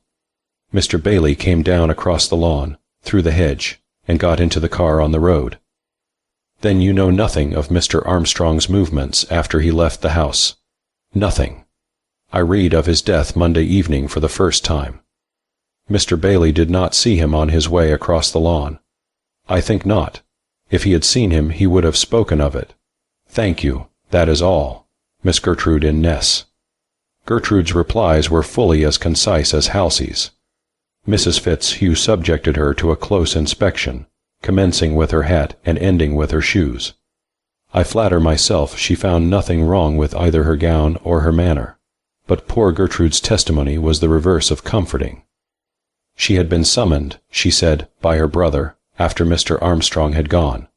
Mr. Bailey came down across the lawn, through the hedge, and got into the car on the road." "Then you know nothing of Mr. Armstrong's movements after he left the house?" "Nothing. I read of his death Monday evening for the first time." "Mr. Bailey did not see him on his way across the lawn?" "I think not. If he had seen him, he would have spoken of it." "Thank you. That is all. Miss Gertrude Ness." Gertrude's replies were fully as concise as Halsey's. Mrs. Fitzhugh subjected her to a close inspection, commencing with her hat and ending with her shoes. I flatter myself she found nothing wrong with either her gown or her manner, but poor Gertrude's testimony was the reverse of comforting. She had been summoned, she said, by her brother, after Mr. Armstrong had gone.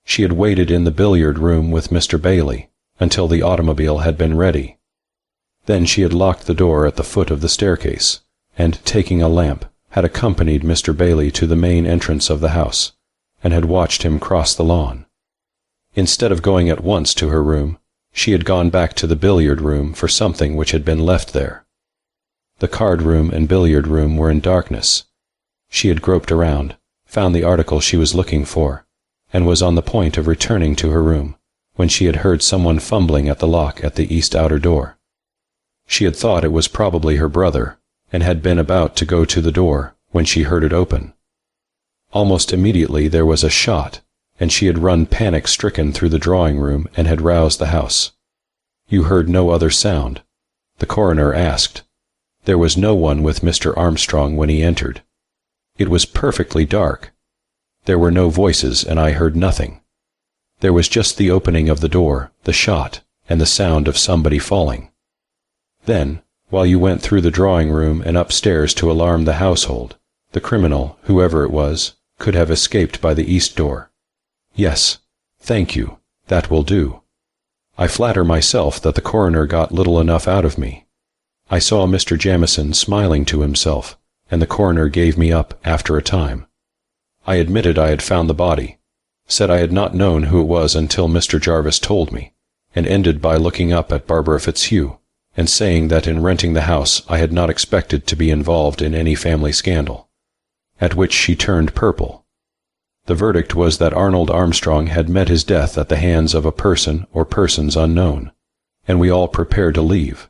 She had waited in the billiard room with Mr. Bailey until the automobile had been ready. Then she had locked the door at the foot of the staircase, and, taking a lamp, had accompanied Mr. Bailey to the main entrance of the house, and had watched him cross the lawn. Instead of going at once to her room, she had gone back to the billiard room for something which had been left there. The card room and billiard room were in darkness. She had groped around, found the article she was looking for, and was on the point of returning to her room, when she had heard someone fumbling at the lock at the east outer door. She had thought it was probably her brother, and had been about to go to the door when she heard it open. Almost immediately there was a shot, and she had run panic-stricken through the drawing-room and had roused the house. "You heard no other sound?" the coroner asked. "There was no one with Mr. Armstrong when he entered." "It was perfectly dark." "There were no voices, and I heard nothing. There was just the opening of the door, the shot, and the sound of somebody falling." "Then, while you went through the drawing-room and upstairs to alarm the household, the criminal, whoever it was, could have escaped by the east door?" "Yes. Thank you. That will do. I flatter myself that the coroner got little enough out of me. I saw Mr. Jamison smiling to himself, and the coroner gave me up after a time. I admitted I had found the body, said I had not known who it was until Mr. Jarvis told me, and ended by looking up at Barbara Fitzhugh, and saying that in renting the house I had not expected to be involved in any family scandal, at which she turned purple. The verdict was that Arnold Armstrong had met his death at the hands of a person or persons unknown, and we all prepared to leave.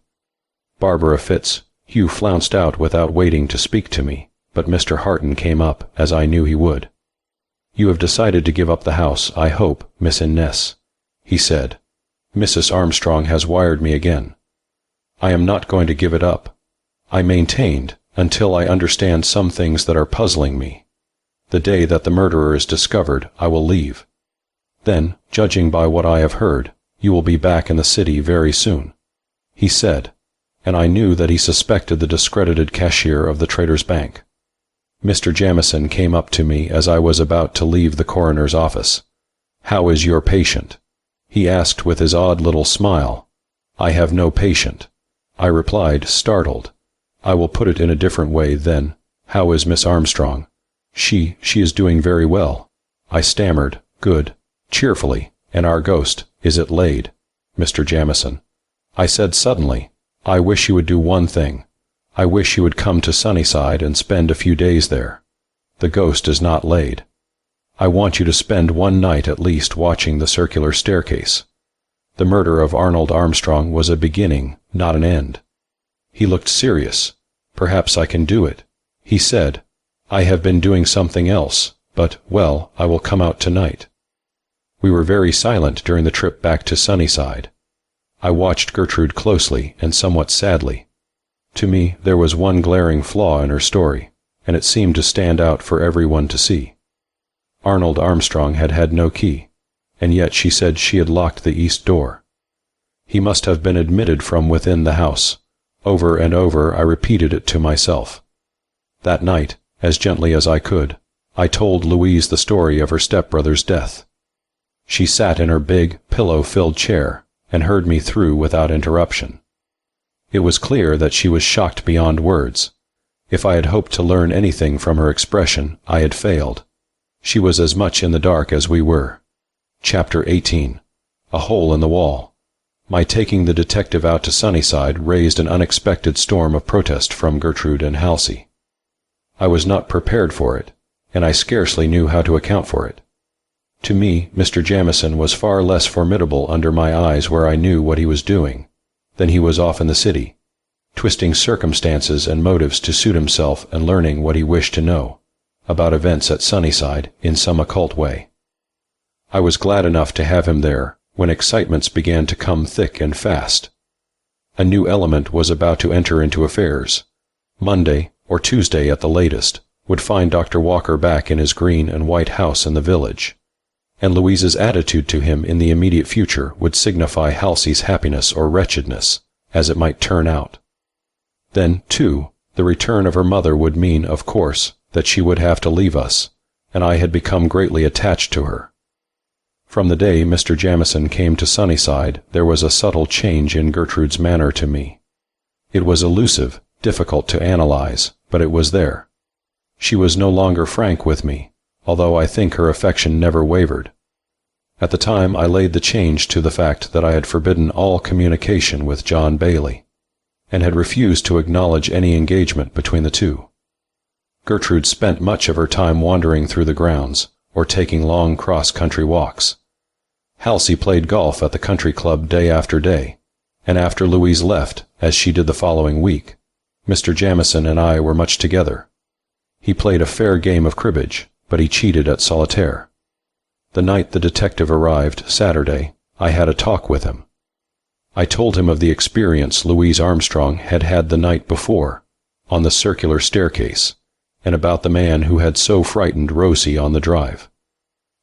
Barbara Fitzhugh flounced out without waiting to speak to me, but Mr. Harton came up, as I knew he would. "You have decided to give up the house, I hope, Miss Ness," he said. "Mrs. Armstrong has wired me again." "I am not going to give it up," I maintained, "until I understand some things that are puzzling me. The day that the murderer is discovered, I will leave. Then, judging by what I have heard, you will be back in the city very soon," he said, and I knew that he suspected the discredited cashier of the Traders' Bank. Mr. Jamieson came up to me as I was about to leave the coroner's office. "How is your patient?" he asked with his odd little smile. "I have no patient," I replied, startled. "I will put it in a different way, then. How is Miss Armstrong?" She is doing very well," I stammered. "Good," cheerfully. "And our ghost, is it laid?" "Mr. Jamieson," I said suddenly, "I wish you would do one thing. I wish you would come to Sunnyside and spend a few days there. The ghost is not laid. I want you to spend one night at least watching the circular staircase. The murder of Arnold Armstrong was a beginning, not an end." He looked serious. "Perhaps I can do it," he said. "I have been doing something else, but, well, I will come out tonight." We were very silent during the trip back to Sunnyside. I watched Gertrude closely and somewhat sadly. To me, there was one glaring flaw in her story, and it seemed to stand out for everyone to see. Arnold Armstrong had had no key, and yet she said she had locked the east door. He must have been admitted from within the house. Over and over I repeated it to myself. That night, as gently as I could, I told Louise the story of her stepbrother's death. She sat in her big, pillow-filled chair and heard me through without interruption. It was clear that she was shocked beyond words. If I had hoped to learn anything from her expression, I had failed. She was as much in the dark as we were. Chapter 18. A hole in the wall. My taking the detective out to Sunnyside raised an unexpected storm of protest from Gertrude and Halsey. I was not prepared for it, and I scarcely knew how to account for it. To me, Mr. Jamieson was far less formidable under my eyes where I knew what he was doing, than he was off in the city, twisting circumstances and motives to suit himself and learning what he wished to know about events at Sunnyside in some occult way. I was glad enough to have him there when excitements began to come thick and fast. A new element was about to enter into affairs. Monday, or Tuesday at the latest, would find Dr. Walker back in his green and white house in the village, and Louise's attitude to him in the immediate future would signify Halsey's happiness or wretchedness, as it might turn out. Then, too, the return of her mother would mean, of course, that she would have to leave us, and I had become greatly attached to her. From the day Mr. Jamieson came to Sunnyside, there was a subtle change in Gertrude's manner to me. It was elusive, difficult to analyze, but it was there. She was no longer frank with me, although I think her affection never wavered. At the time I laid the change to the fact that I had forbidden all communication with John Bailey, and had refused to acknowledge any engagement between the two. Gertrude spent much of her time wandering through the grounds, or taking long cross-country walks. Halsey played golf at the country club day after day, and after Louise left, as she did the following week, Mr. Jamieson and I were much together. He played a fair game of cribbage, but he cheated at solitaire. The night the detective arrived, Saturday, I had a talk with him. I told him of the experience Louise Armstrong had had the night before, on the circular staircase, and about the man who had so frightened Rosie on the drive.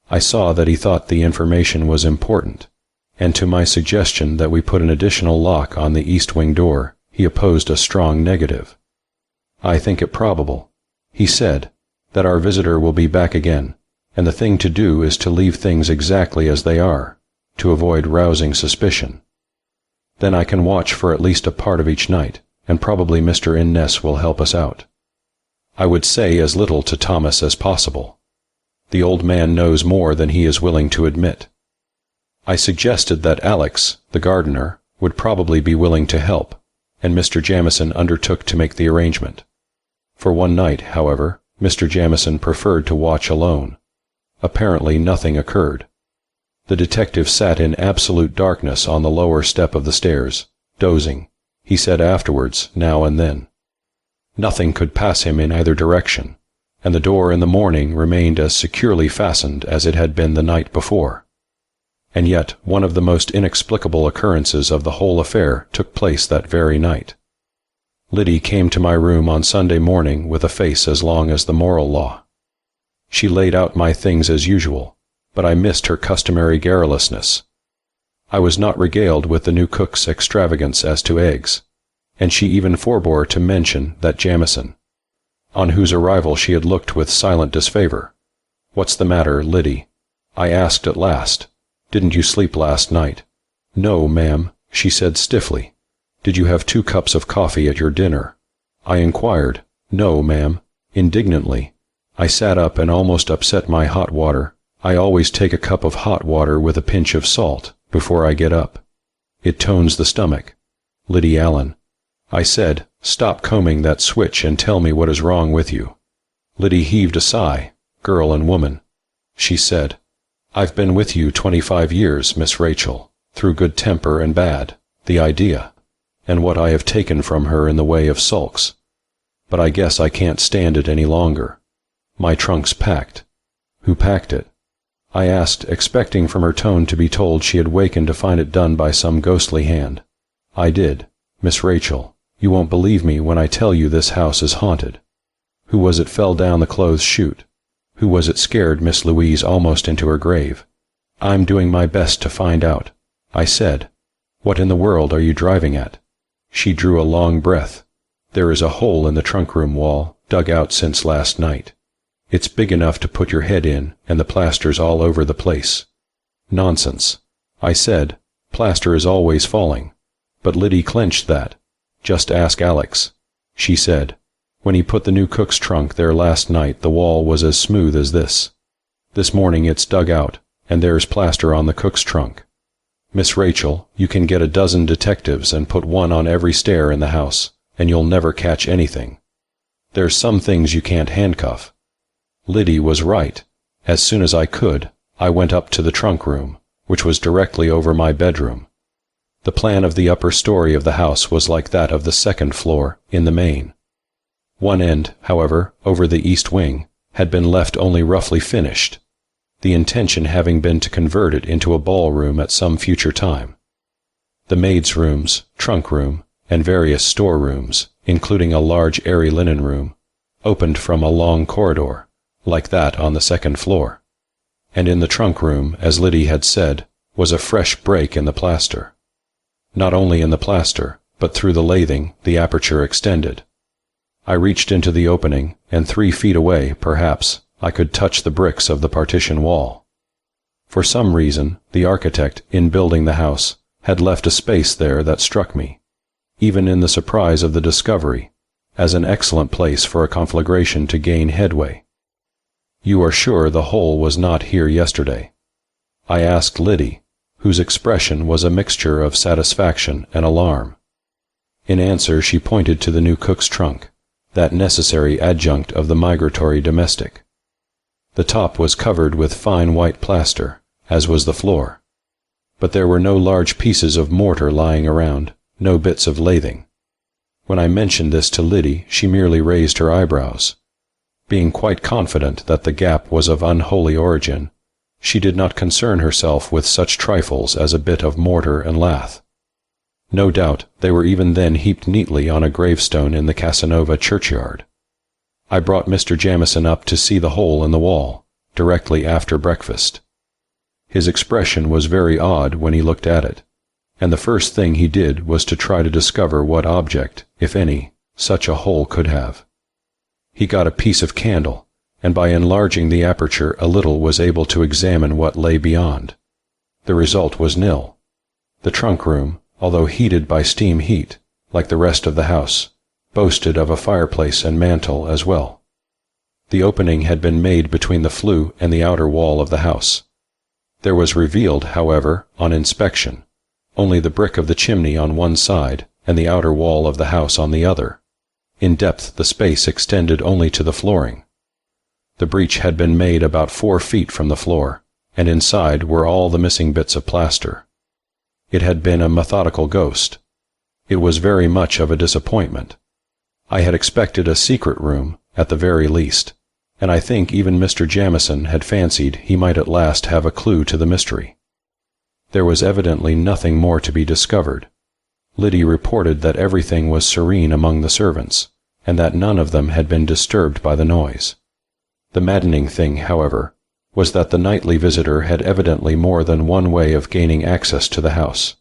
I saw that he thought the information was important, and to my suggestion that we put an additional lock on the east wing door, he opposed a strong negative. "I think it probable," he said, "that our visitor will be back again, and the thing to do is to leave things exactly as they are, to avoid rousing suspicion. Then I can watch for at least a part of each night, and probably Mr. Innes will help us out. I would say as little to Thomas as possible. The old man knows more than he is willing to admit." I suggested that Alex, the gardener, would probably be willing to help, and Mr. Jamieson undertook to make the arrangement. For one night, however, Mr. Jamieson preferred to watch alone. Apparently nothing occurred. The detective sat in absolute darkness on the lower step of the stairs, dozing, he said afterwards, now and then. Nothing could pass him in either direction, and the door in the morning remained as securely fastened as it had been the night before. And yet one of the most inexplicable occurrences of the whole affair took place that very night. Liddy came to my room on Sunday morning with a face as long as the moral law. She laid out my things as usual, but I missed her customary garrulousness. I was not regaled with the new cook's extravagance as to eggs, and she even forbore to mention that Jamieson. on whose arrival she had looked with silent disfavor. "What's the matter, Liddy?" I asked at last. "Didn't you sleep last night?" "No, ma'am," she said stiffly. "Did you have 2 cups of coffee at your dinner?" I inquired. "No, ma'am," indignantly. I sat up and almost upset my hot water. I always take a cup of hot water with a pinch of salt before I get up. It tones the stomach. "Liddy Allen," I said, "stop combing that switch and tell me what is wrong with you." Liddy heaved a sigh, girl and woman. She said, "I've been with you 25 years, Miss Rachel, through good temper and bad, the idea, and what I have taken from her in the way of sulks. But I guess I can't stand it any longer. My trunk's packed." "Who packed it?" I asked, expecting from her tone to be told she had wakened to find it done by some ghostly hand. "I did, Miss Rachel. You won't believe me when I tell you this house is haunted. Who was it fell down the clothes chute? Who was it scared Miss Louise almost into her grave? I'm doing my best to find out," I said. "What in the world are you driving at?" She drew a long breath. "There is a hole in the trunk room wall, dug out since last night. It's big enough to put your head in, and the plaster's all over the place." "Nonsense," I said. "Plaster is always falling." But Liddy clenched that. "Just ask Alex," she said. "When he put the new cook's trunk there last night, the wall was as smooth as this. This morning it's dug out, and there's plaster on the cook's trunk. Miss Rachel, you can get a dozen detectives and put one on every stair in the house, and you'll never catch anything. There's some things you can't handcuff." Liddy was right. As soon as I could, I went up to the trunk room, which was directly over my bedroom. The plan of the upper story of the house was like that of the second floor, in the main. One end, however, over the east wing, had been left only roughly finished, the intention having been to convert it into a ballroom at some future time. The maids' rooms, trunk room, and various store rooms, including a large airy linen room, opened from a long corridor, like that on the second floor. And in the trunk room, as Liddy had said, was a fresh break in the plaster. Not only in the plaster, but through the lathing, the aperture extended. I reached into the opening, and 3 feet away, perhaps, I could touch the bricks of the partition wall. For some reason, the architect, in building the house, had left a space there that struck me, even in the surprise of the discovery, as an excellent place for a conflagration to gain headway. "You are sure the hole was not here yesterday?" I asked Liddy, whose expression was a mixture of satisfaction and alarm. In answer she pointed to the new cook's trunk, that necessary adjunct of the migratory domestic. The top was covered with fine white plaster, as was the floor. But there were no large pieces of mortar lying around, no bits of lathing. When I mentioned this to Liddy, she merely raised her eyebrows. Being quite confident that the gap was of unholy origin, she did not concern herself with such trifles as a bit of mortar and lath. No doubt they were even then heaped neatly on a gravestone in the Casanova churchyard. I brought Mr. Jamieson up to see the hole in the wall, directly after breakfast. His expression was very odd when he looked at it, and the first thing he did was to try to discover what object, if any, such a hole could have. He got a piece of candle, and by enlarging the aperture a little was able to examine what lay beyond. The result was nil. The trunk room, although heated by steam heat, like the rest of the house, boasted of a fireplace and mantel as well. The opening had been made between the flue and the outer wall of the house. There was revealed, however, on inspection, only the brick of the chimney on one side and the outer wall of the house on the other. In depth the space extended only to the flooring. The breach had been made about 4 feet from the floor, and inside were all the missing bits of plaster. It had been a methodical ghost. It was very much of a disappointment. I had expected a secret room, at the very least, and I think even Mr. Jamieson had fancied he might at last have a clue to the mystery. There was evidently nothing more to be discovered. Liddy reported that everything was serene among the servants, and that none of them had been disturbed by the noise. The maddening thing, however, was that the nightly visitor had evidently more than one way of gaining access to the house,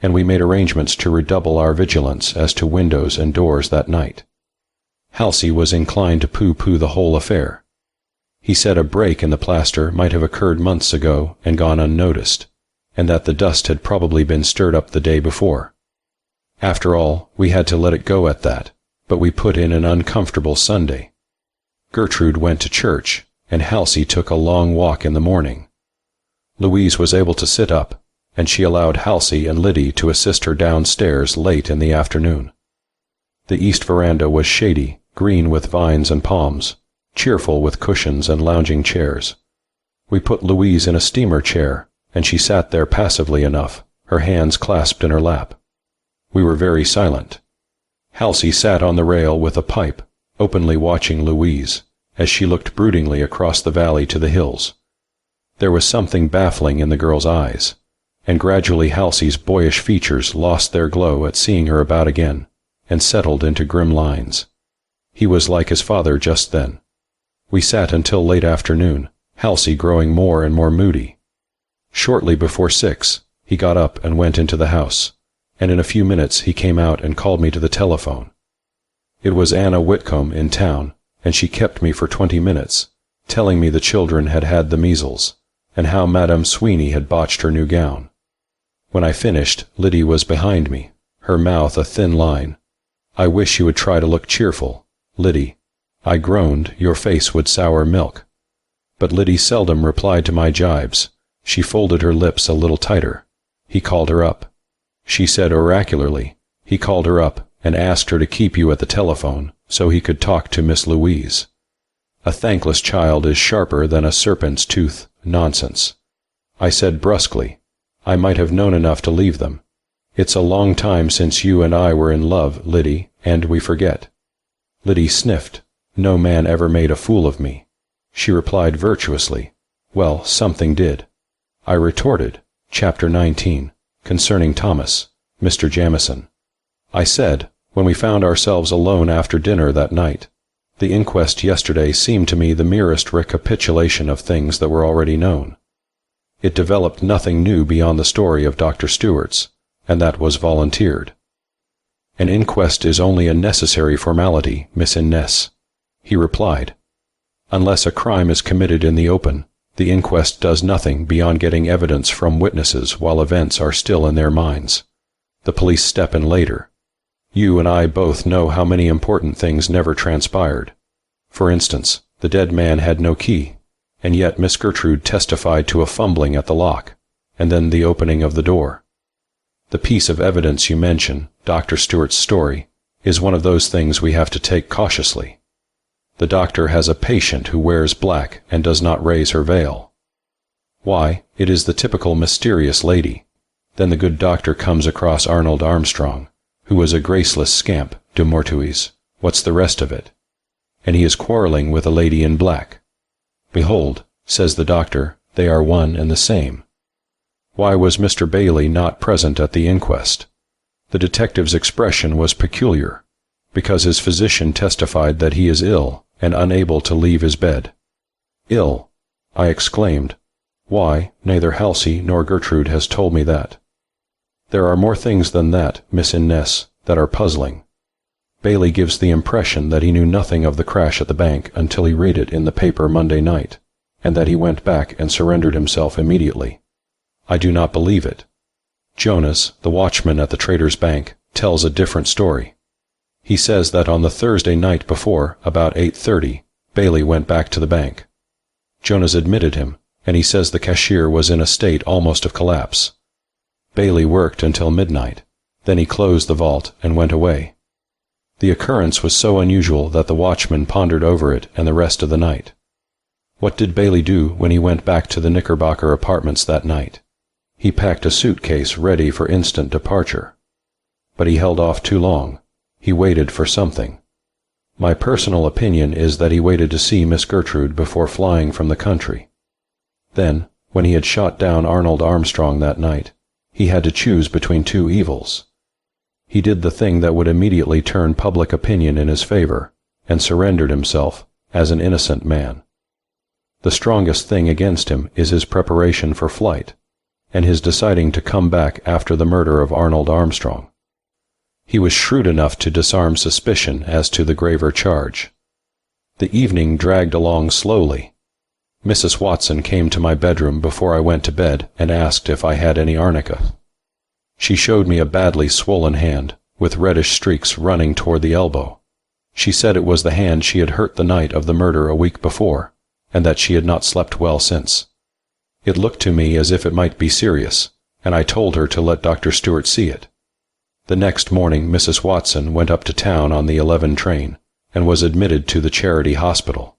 and we made arrangements to redouble our vigilance as to windows and doors that night. Halsey was inclined to pooh-pooh the whole affair. He said a break in the plaster might have occurred months ago and gone unnoticed, and that the dust had probably been stirred up the day before. After all, we had to let it go at that, but we put in an uncomfortable Sunday. Gertrude went to church, and Halsey took a long walk in the morning. Louise was able to sit up, and she allowed Halsey and Liddy to assist her downstairs late in the afternoon. The east veranda was shady, green with vines and palms, cheerful with cushions and lounging chairs. We put Louise in a steamer chair, and she sat there passively enough, her hands clasped in her lap. We were very silent. Halsey sat on the rail with a pipe, openly watching Louise, as she looked broodingly across the valley to the hills. There was something baffling in the girl's eyes, and gradually Halsey's boyish features lost their glow at seeing her about again, and settled into grim lines. He was like his father just then. We sat until late afternoon, Halsey growing more and more moody. Shortly before 6, he got up and went into the house, and in a few minutes he came out and called me to the telephone. It was Anna Whitcomb in town, and she kept me for 20 minutes, telling me the children had had the measles, and how Madame Sweeney had botched her new gown. When I finished, Liddy was behind me, her mouth a thin line. "I wish you would try to look cheerful, Liddy." I groaned, "Your face would sour milk." But Liddy seldom replied to my jibes. She folded her lips a little tighter. He called her up. She said oracularly, he called her up and asked her to keep you at the telephone so he could talk to Miss Louise. A thankless child is sharper than a serpent's tooth. Nonsense. I said brusquely, I might have known enough to leave them. It's a long time since you and I were in love, Liddy, and we forget. Liddy sniffed. No man ever made a fool of me. She replied virtuously, well, something did. I retorted, Chapter 19, concerning Thomas, Mr. Jamison. I said, when we found ourselves alone after dinner that night, the inquest yesterday seemed to me the merest recapitulation of things that were already known. It developed nothing new beyond the story of Dr. Stewart's, and that was volunteered. An inquest is only a necessary formality, Miss Innes. He replied. Unless a crime is committed in the open, the inquest does nothing beyond getting evidence from witnesses while events are still in their minds. The police step in later. You and I both know how many important things never transpired. For instance, the dead man had no key, and yet Miss Gertrude testified to a fumbling at the lock, and then the opening of the door. The piece of evidence you mention, Dr. Stewart's story, is one of those things we have to take cautiously. The doctor has a patient who wears black and does not raise her veil. Why, it is the typical mysterious lady. Then the good doctor comes across Arnold Armstrong, who was a graceless scamp, de mortuis. What's the rest of it? And he is quarreling with a lady in black. Behold, says the doctor, they are one and the same. Why was Mr. Bailey not present at the inquest? The detective's expression was peculiar, because his physician testified that he is ill and unable to leave his bed. Ill, I exclaimed. Why, neither Halsey nor Gertrude has told me that. There are more things than that, Miss Innes, that are puzzling. Bailey gives the impression that he knew nothing of the crash at the bank until he read it in the paper Monday night, and that he went back and surrendered himself immediately. I do not believe it. Jonas, the watchman at the Traders' Bank, tells a different story. He says that on the Thursday night before, about 8:30, Bailey went back to the bank. Jonas admitted him, and he says the cashier was in a state almost of collapse. Bailey worked until midnight. Then he closed the vault and went away. The occurrence was so unusual that the watchman pondered over it and the rest of the night. What did Bailey do when he went back to the Knickerbocker apartments that night? He packed a suitcase ready for instant departure. But he held off too long. He waited for something. My personal opinion is that he waited to see Miss Gertrude before flying from the country. Then, when he had shot down Arnold Armstrong that night, he had to choose between two evils. He did the thing that would immediately turn public opinion in his favor, and surrendered himself as an innocent man. The strongest thing against him is his preparation for flight, and his deciding to come back after the murder of Arnold Armstrong. He was shrewd enough to disarm suspicion as to the graver charge. The evening dragged along slowly. Mrs. Watson came to my bedroom before I went to bed and asked if I had any arnica. She showed me a badly swollen hand, with reddish streaks running toward the elbow. She said it was the hand she had hurt the night of the murder a week before, and that she had not slept well since. It looked to me as if it might be serious, and I told her to let Dr. Stewart see it. The next morning Mrs. Watson went up to town on the 11 train, and was admitted to the Charity Hospital.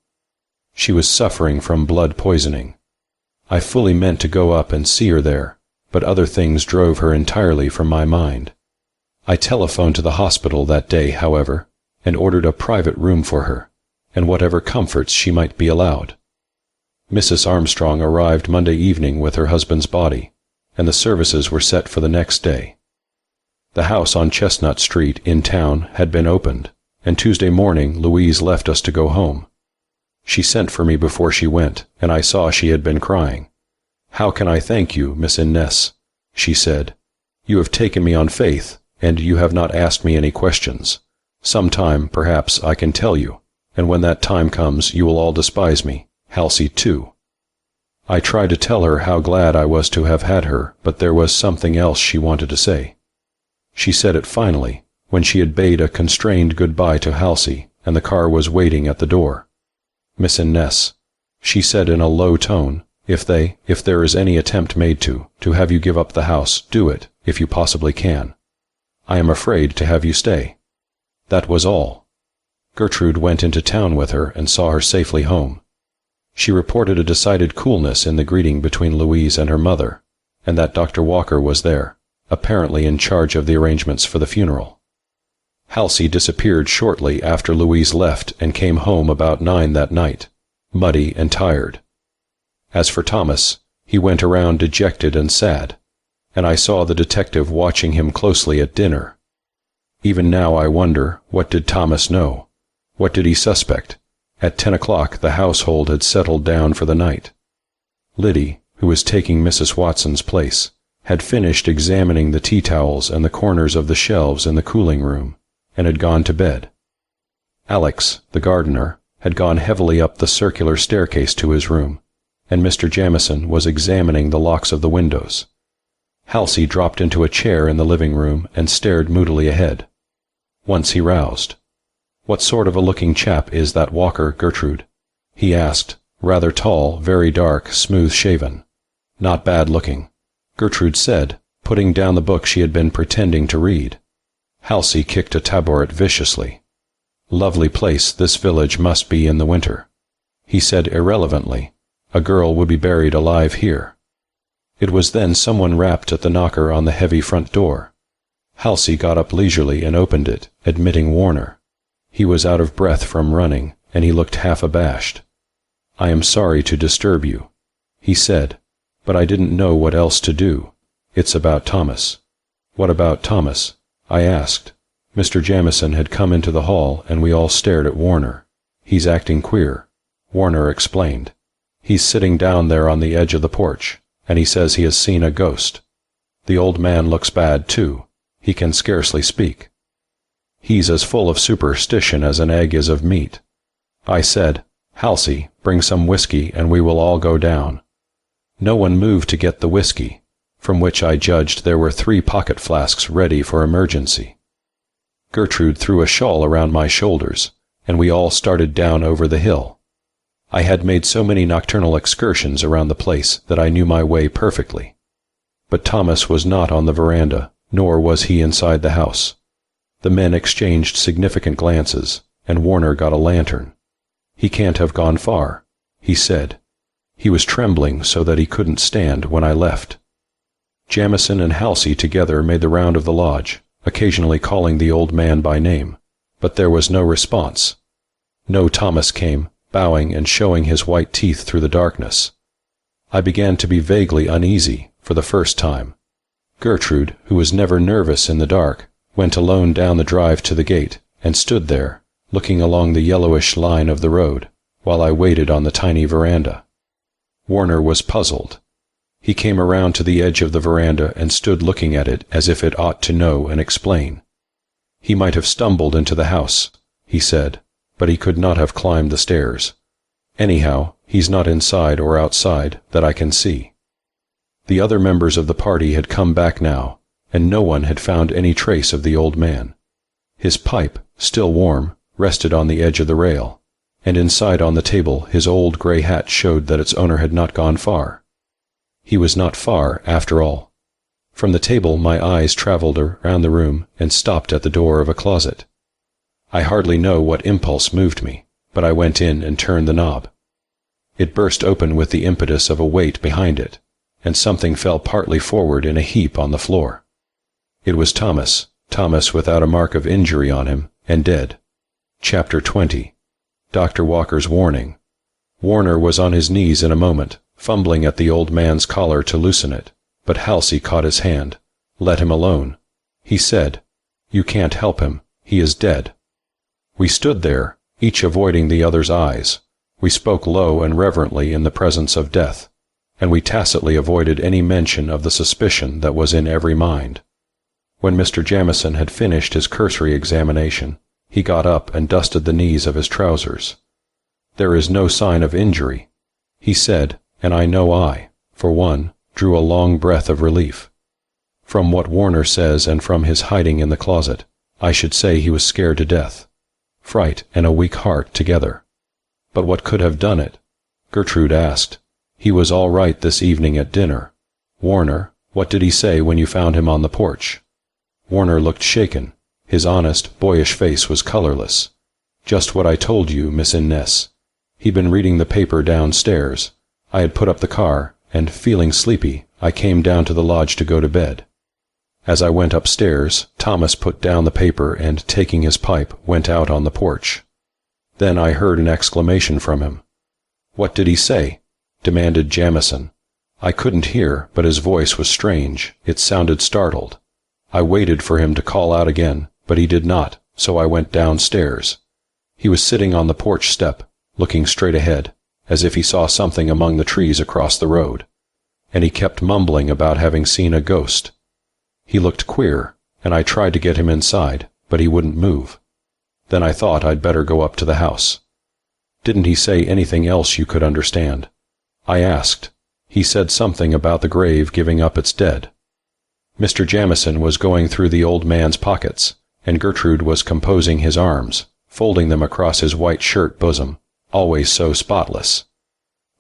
She was suffering from blood poisoning. I fully meant to go up and see her there, but other things drove her entirely from my mind. I telephoned to the hospital that day, however, and ordered a private room for her, and whatever comforts she might be allowed. Mrs. Armstrong arrived Monday evening with her husband's body, and the services were set for the next day. The house on Chestnut Street in town had been opened, and Tuesday morning Louise left us to go home. She sent for me before she went, and I saw she had been crying. "How can I thank you, Miss Innes?" she said. "You have taken me on faith, and you have not asked me any questions. Sometime, perhaps, I can tell you, and when that time comes you will all despise me, Halsey too." I tried to tell her how glad I was to have had her, but there was something else she wanted to say. She said it finally, when she had bade a constrained goodbye to Halsey, and the car was waiting at the door. "Miss Innes," she said in a low tone, if there is any attempt made to have you give up the house, do it, if you possibly can. I am afraid to have you stay." That was all. Gertrude went into town with her and saw her safely home. She reported a decided coolness in the greeting between Louise and her mother, and that Dr. Walker was there, apparently in charge of the arrangements for the funeral. Halsey disappeared shortly after Louise left and came home about 9 that night, muddy and tired. As for Thomas, he went around dejected and sad, and I saw the detective watching him closely at dinner. Even now I wonder, what did Thomas know? What did he suspect? At 10 o'clock the household had settled down for the night. Liddy, who was taking Mrs. Watson's place, had finished examining the tea towels and the corners of the shelves in the cooling room, and had gone to bed. Alex, the gardener, had gone heavily up the circular staircase to his room, and Mr. Jamieson was examining the locks of the windows. Halsey dropped into a chair in the living room and stared moodily ahead. Once he roused. "What sort of a looking chap is that Walker, Gertrude?" he asked, rather tall, very dark, smooth-shaven. "Not bad looking," Gertrude said, putting down the book she had been pretending to read. Halsey kicked a tabouret viciously. "Lovely place this village must be in the winter," he said irrelevantly. "A girl would be buried alive here." It was then someone rapped at the knocker on the heavy front door. Halsey got up leisurely and opened it, admitting Warner. He was out of breath from running, and he looked half abashed. "I am sorry to disturb you," he said, "but I didn't know what else to do. It's about Thomas." "What about Thomas?" I asked. Mr. Jamieson had come into the hall, and we all stared at Warner. "He's acting queer," Warner explained. "He's sitting down there on the edge of the porch, and he says he has seen a ghost. The old man looks bad, too. He can scarcely speak. He's as full of superstition as an egg is of meat." I said, "Halsey, bring some whiskey and we will all go down." No one moved to get the whiskey, from which I judged there were 3 pocket flasks ready for emergency. Gertrude threw a shawl around my shoulders, and we all started down over the hill. I had made so many nocturnal excursions around the place that I knew my way perfectly. But Thomas was not on the veranda, nor was he inside the house. The men exchanged significant glances, and Warner got a lantern. "He can't have gone far," he said. He was trembling so that he couldn't stand when I left. Jamieson and Halsey together made the round of the lodge, occasionally calling the old man by name, but there was no response. No Thomas came, bowing and showing his white teeth through the darkness. I began to be vaguely uneasy, for the first time. Gertrude, who was never nervous in the dark, went alone down the drive to the gate, and stood there, looking along the yellowish line of the road, while I waited on the tiny veranda. Warner was puzzled. He came around to the edge of the veranda and stood looking at it as if it ought to know and explain. "He might have stumbled into the house," he said, "but he could not have climbed the stairs. Anyhow, he's not inside or outside that I can see." The other members of the party had come back now, and no one had found any trace of the old man. His pipe, still warm, rested on the edge of the rail, and inside on the table his old gray hat showed that its owner had not gone far. He was not far, after all. From the table my eyes traveled around the room and stopped at the door of a closet. I hardly know what impulse moved me, but I went in and turned the knob. It burst open with the impetus of a weight behind it, and something fell partly forward in a heap on the floor. It was Thomas without a mark of injury on him, and dead. Chapter 20. Dr. Walker's Warning. Warner was on his knees in a moment, fumbling at the old man's collar to loosen it, but Halsey caught his hand. "Let him alone," he said. "You can't help him. He is dead." We stood there, each avoiding the other's eyes. We spoke low and reverently in the presence of death, and we tacitly avoided any mention of the suspicion that was in every mind. When Mr. Jamieson had finished his cursory examination, he got up and dusted the knees of his trousers. "There is no sign of injury," he said, and I know I, for one, drew a long breath of relief. From what Warner says and from his hiding in the closet, I should say he was scared to death. Fright and a weak heart together. But what could have done it? Gertrude asked. "He was all right this evening at dinner. Warner, what did he say when you found him on the porch?" Warner looked shaken. His honest, boyish face was colorless. "Just what I told you, Miss Innes. He'd been reading the paper downstairs. I had put up the car, and, feeling sleepy, I came down to the lodge to go to bed. As I went upstairs, Thomas put down the paper and, taking his pipe, went out on the porch. Then I heard an exclamation from him." "What did he say?" demanded Jamieson. I couldn't hear, but his voice was strange. It sounded startled. I waited for him to call out again, but he did not, so I went downstairs. He was sitting on the porch step, looking straight ahead, as if he saw something among the trees across the road, and he kept mumbling about having seen a ghost. He looked queer, and I tried to get him inside, but he wouldn't move. Then I thought I'd better go up to the house. "Didn't he say anything else you could understand?" I asked. "He said something about the grave giving up its dead." Mr. Jamieson was going through the old man's pockets, and Gertrude was composing his arms, folding them across his white shirt bosom, always so spotless.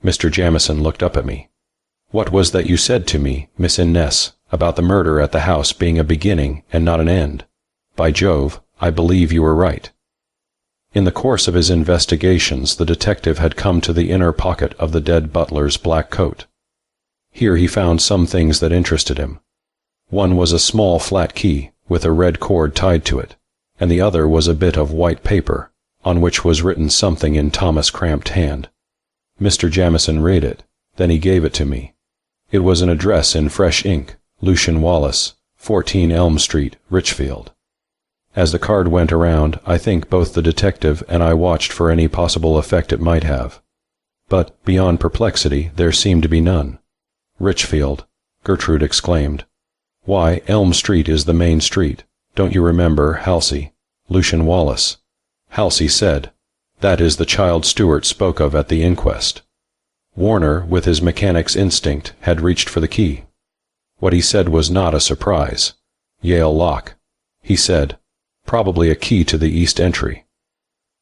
Mr. Jamieson looked up at me. "What was that you said to me, Miss Innes, about the murder at the house being a beginning and not an end? By Jove, I believe you were right." In the course of his investigations, the detective had come to the inner pocket of the dead butler's black coat. Here he found some things that interested him. One was a small flat key, with a red cord tied to it, and the other was a bit of white paper, on which was written something in Thomas' cramped hand. Mr. Jamieson read it, then he gave it to me. It was an address in fresh ink, Lucian Wallace, 14 Elm Street, Richfield. As the card went around, I think both the detective and I watched for any possible effect it might have. But, beyond perplexity, there seemed to be none. "Richfield," Gertrude exclaimed. "Why, Elm Street is the main street. Don't you remember Halsey? Lucian Wallace?" Halsey said, "That is the child Stewart spoke of at the inquest." Warner, with his mechanic's instinct, had reached for the key. What he said was not a surprise. "Yale lock," he said. "Probably a key to the east entry."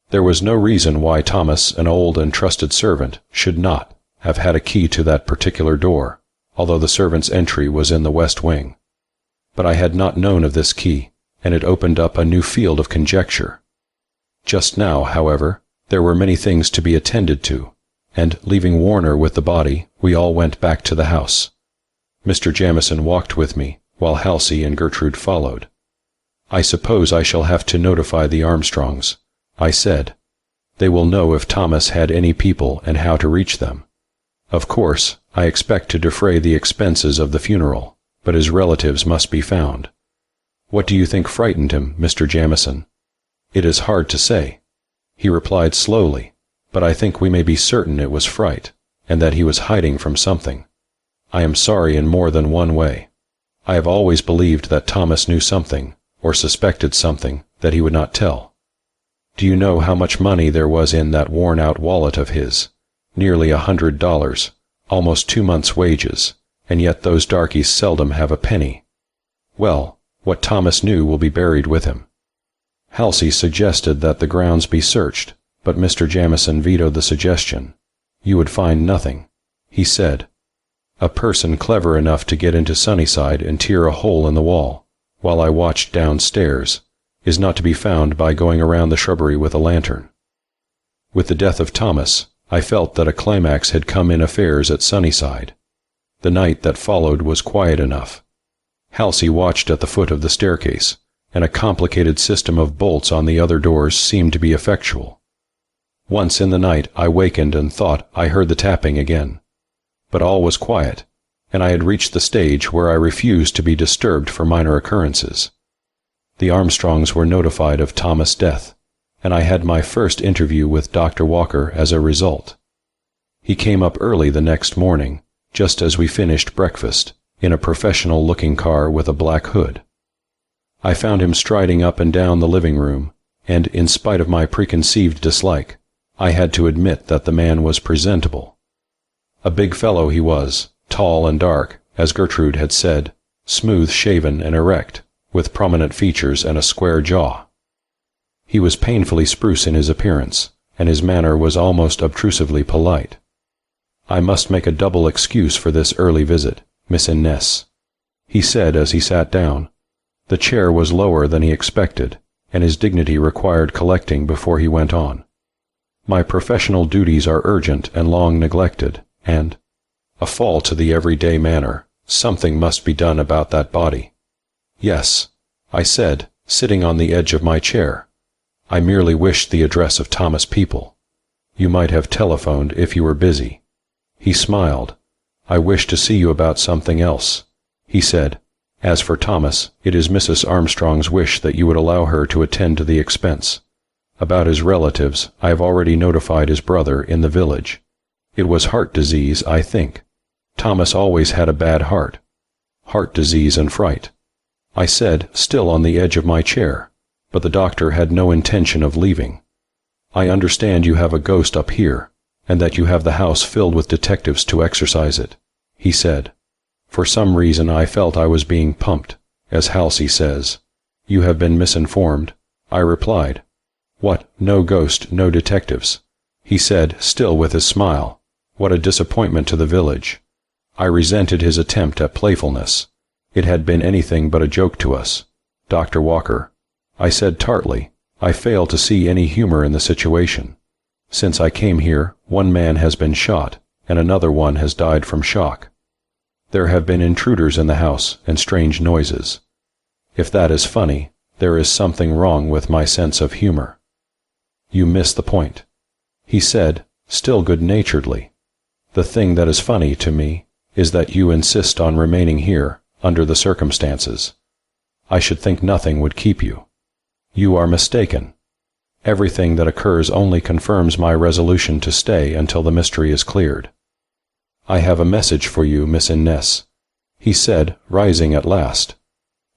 There was no reason why Thomas, an old and trusted servant, should not have had a key to that particular door, although the servant's entry was in the west wing. But I had not known of this key, and it opened up a new field of conjecture. Just now, however, there were many things to be attended to, and, leaving Warner with the body, we all went back to the house. Mr. Jamieson walked with me, while Halsey and Gertrude followed. "I suppose I shall have to notify the Armstrongs," I said. "They will know if Thomas had any people and how to reach them. Of course, I expect to defray the expenses of the funeral, but his relatives must be found. What do you think frightened him, Mr. Jamieson?" "It is hard to say," he replied slowly, "but I think we may be certain it was fright, and that he was hiding from something. I am sorry in more than one way. I have always believed that Thomas knew something, or suspected something that he would not tell. Do you know how much money there was in that worn-out wallet of his? Nearly $100, almost 2 months' wages, and yet those darkies seldom have a penny. Well, what Thomas knew will be buried with him. Halsey suggested that the grounds be searched, but Mr. Jamieson vetoed the suggestion. You would find nothing, he said. A person clever enough to get into Sunnyside and tear a hole in the wall, while I watched downstairs, is not to be found by going around the shrubbery with a lantern. With the death of Thomas, I felt that a climax had come in affairs at Sunnyside. The night that followed was quiet enough. Halsey watched at the foot of the staircase, and a complicated system of bolts on the other doors seemed to be effectual. Once in the night I wakened and thought I heard the tapping again. But all was quiet, and I had reached the stage where I refused to be disturbed for minor occurrences. The Armstrongs were notified of Thomas' death, and I had my first interview with Dr. Walker as a result. He came up early the next morning, just as we finished breakfast, in a professional-looking car with a black hood. I found him striding up and down the living room, and in spite of my preconceived dislike, I had to admit that the man was presentable. A big fellow he was, tall and dark, as Gertrude had said, smooth-shaven and erect, with prominent features and a square jaw. He was painfully spruce in his appearance, and his manner was almost obtrusively polite. I must make a double excuse for this early visit, Miss Innes, he said as he sat down. The chair was lower than he expected, and his dignity required collecting before he went on. My professional duties are urgent and long neglected, and, a fall to the everyday manner, something must be done about that body. Yes, I said, sitting on the edge of my chair. I merely wished the address of Thomas People. You might have telephoned if you were busy. He smiled. I wish to see you about something else, he said. As for Thomas, it is Mrs. Armstrong's wish that you would allow her to attend to the expense. About his relatives, I have already notified his brother in the village. It was heart disease, I think. Thomas always had a bad heart. Heart disease and fright. I said, still on the edge of my chair, but the doctor had no intention of leaving. I understand you have a ghost up here, and that you have the house filled with detectives to exorcise it, he said. For some reason I felt I was being pumped, as Halsey says. You have been misinformed, I replied. What, no ghost, no detectives? He said, still with his smile. What a disappointment to the village. I resented his attempt at playfulness. It had been anything but a joke to us. Dr. Walker, I said tartly, I fail to see any humor in the situation. Since I came here, one man has been shot, and another one has died from shock. There have been intruders in the house, and strange noises. If that is funny, there is something wrong with my sense of humor. You miss the point, he said, still good-naturedly. The thing that is funny to me is that you insist on remaining here, under the circumstances. I should think nothing would keep you. You are mistaken. Everything that occurs only confirms my resolution to stay until the mystery is cleared. I have a message for you, Miss Innes, he said, rising at last.